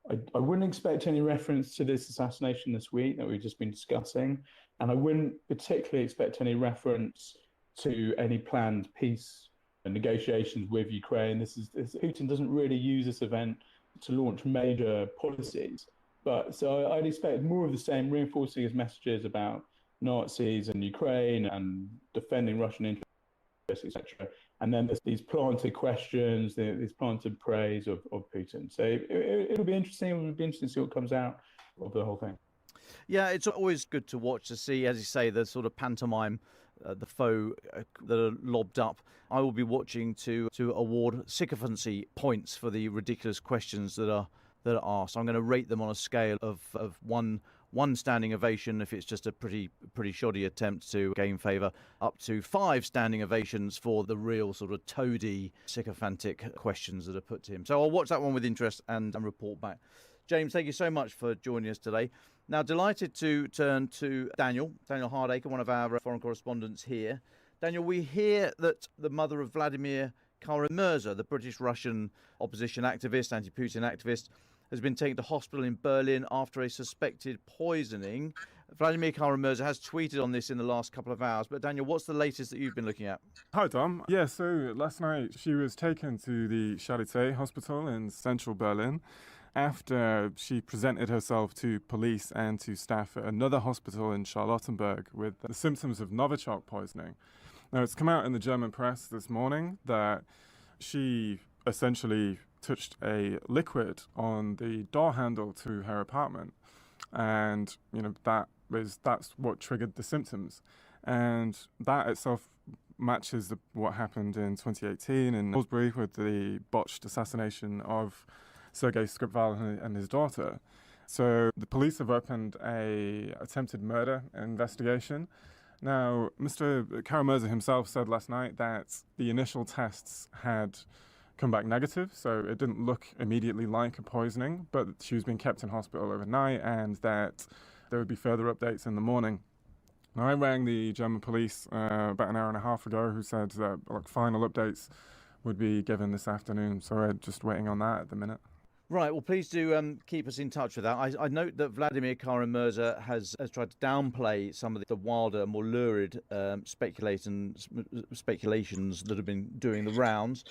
I wouldn't expect any reference to this assassination this week that we've just been discussing, and I wouldn't particularly expect any reference to any planned peace negotiations with Ukraine. Putin doesn't really use this event to launch major policies. But so I'd expect more of the same, reinforcing his messages about Nazis and Ukraine and defending Russian interests, etc. And then there's these planted questions, these planted praise of Putin. So it'll be interesting. It'll be interesting to see what comes out of the whole thing. Yeah, it's always good to watch, to see, as you say, the sort of pantomime, the foe that are lobbed up. I will be watching to award sycophancy points for the ridiculous questions that are asked. I'm going to rate them on a scale of one 1 standing ovation if it's just a pretty shoddy attempt to gain favour, up to 5 standing ovations for the real sort of toady, sycophantic questions that are put to him. So I'll watch that one with interest and report back. James, thank you so much for joining us today. Now, delighted to turn to Daniel Hardacre, one of our foreign correspondents here. Daniel, we hear that the mother of Vladimir Kara-Murza, the British-Russian opposition activist, anti-Putin activist, has been taken to hospital in Berlin after a suspected poisoning. Vladimir Kara-Murza has tweeted on this in the last couple of hours. But Daniel, what's the latest that you've been looking at? Hi, Dom. Yeah, so last night she was taken to the Charité hospital in central Berlin after she presented herself to police and to staff at another hospital in Charlottenburg with the symptoms of Novichok poisoning. Now, it's come out in the German press this morning that she essentially touched a liquid on the door handle to her apartment, and that's what triggered the symptoms, and that itself matches what happened in 2018 in Salisbury with the botched assassination of Sergei Skripal and his daughter. So the police have opened a attempted murder investigation. Now, Mr. Kara-Murza himself said last night that the initial tests had come back negative, so it didn't look immediately like a poisoning, but she was being kept in hospital overnight and that there would be further updates in the morning. Now, I rang the German police about an hour and a half ago, who said that final updates would be given this afternoon, so we're just waiting on that at the minute. Right, well, please do keep us in touch with that. I note that Vladimir Kara-Murza has tried to downplay some of the wilder, more lurid speculations that have been doing the rounds.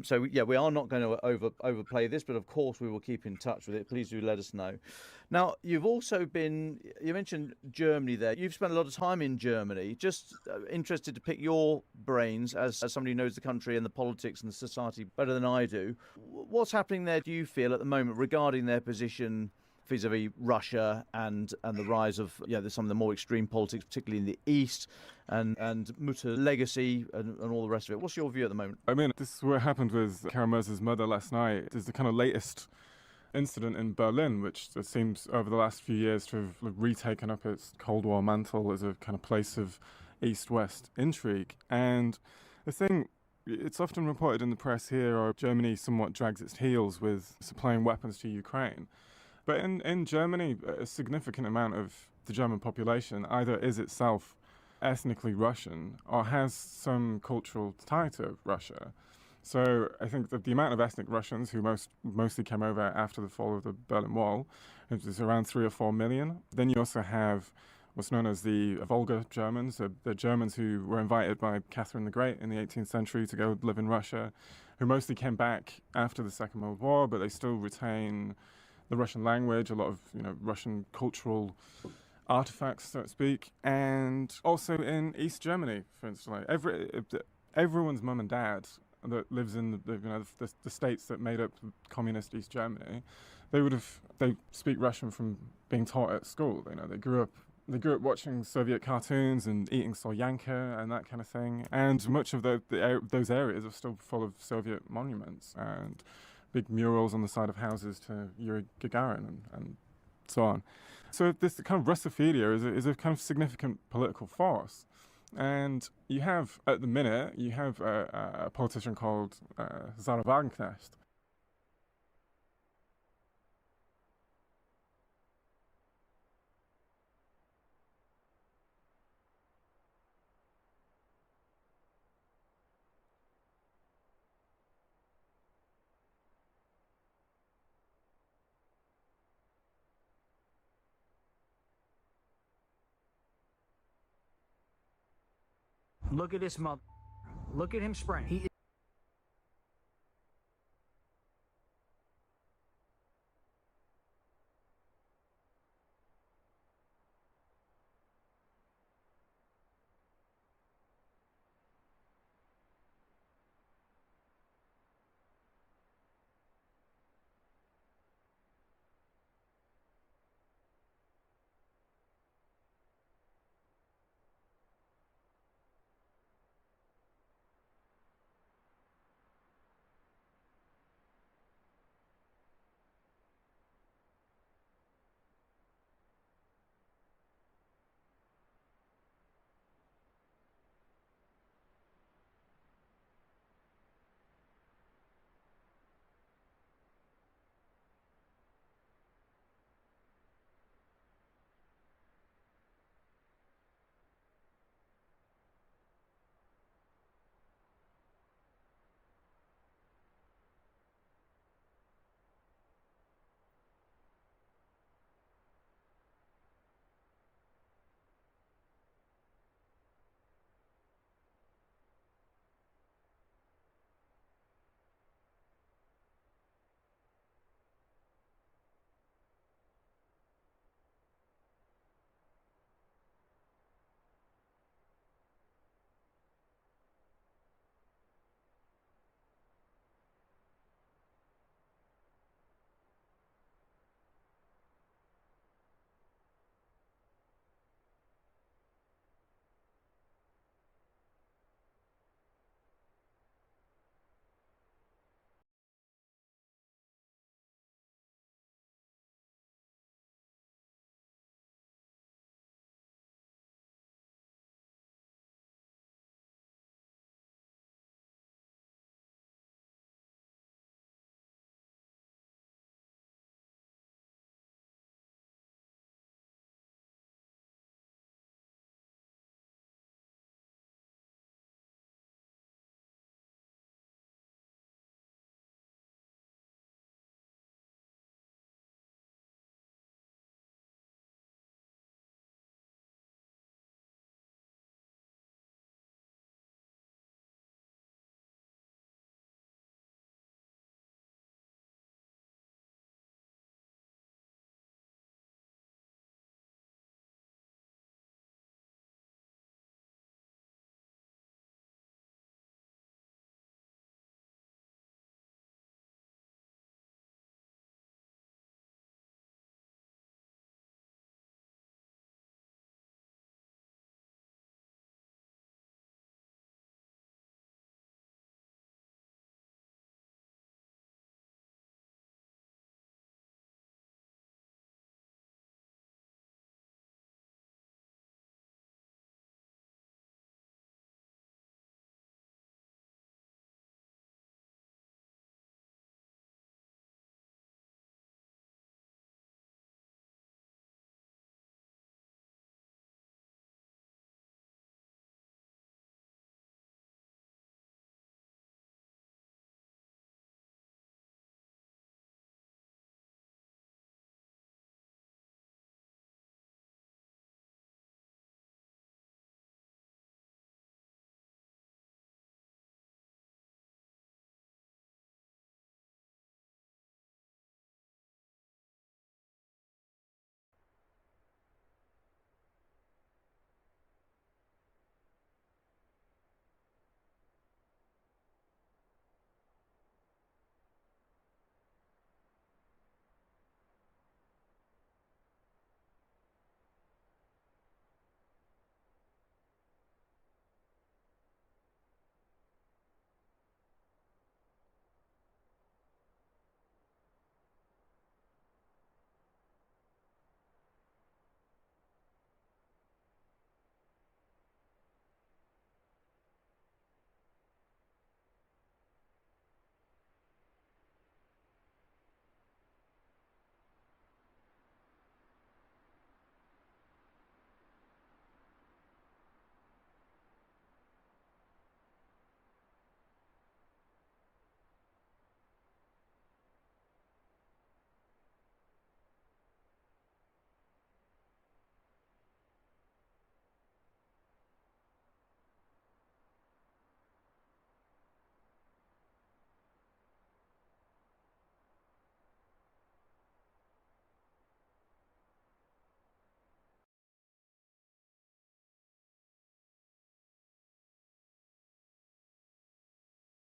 So, yeah, we are not going to overplay this, but of course we will keep in touch with it. Please do let us know. Now, you've also you mentioned Germany there. You've spent a lot of time in Germany. Just interested to pick your brains as somebody who knows the country and the politics and the society better than I do. What's happening there, do you feel, at the moment regarding their position vis-a-vis Russia and the rise of some of the more extreme politics, particularly in the East, and Mutter's legacy and all the rest of it? What's your view at the moment? I mean, this is what happened with Kara-Murza's mother last night. It's the kind of latest incident in Berlin, which seems over the last few years to have retaken up its Cold War mantle as a kind of place of East-West intrigue. And the thing, it's often reported in the press here, or Germany somewhat drags its heels with supplying weapons to Ukraine. But in Germany, a significant amount of the German population either is itself ethnically Russian or has some cultural tie to Russia. So I think that the amount of ethnic Russians who mostly came over after the fall of the Berlin Wall is around 3 or 4 million. Then you also have what's known as the Volga Germans, the Germans who were invited by Catherine the Great in the 18th century to go live in Russia, who mostly came back after the Second World War, but they still retain the Russian language, a lot of Russian cultural artifacts, so to speak, and also in East Germany, for instance, everyone's mum and dad that lives in the states that made up communist East Germany, they speak Russian from being taught at school. They grew up watching Soviet cartoons and eating solyanka and that kind of thing. And much of those areas are still full of Soviet monuments and big murals on the side of houses to Yuri Gagarin and so on. So this kind of Russophilia is a kind of significant political force. And you have, at the minute, a politician called Sarah Wagenknecht. Look at his mother. Look at him spraying.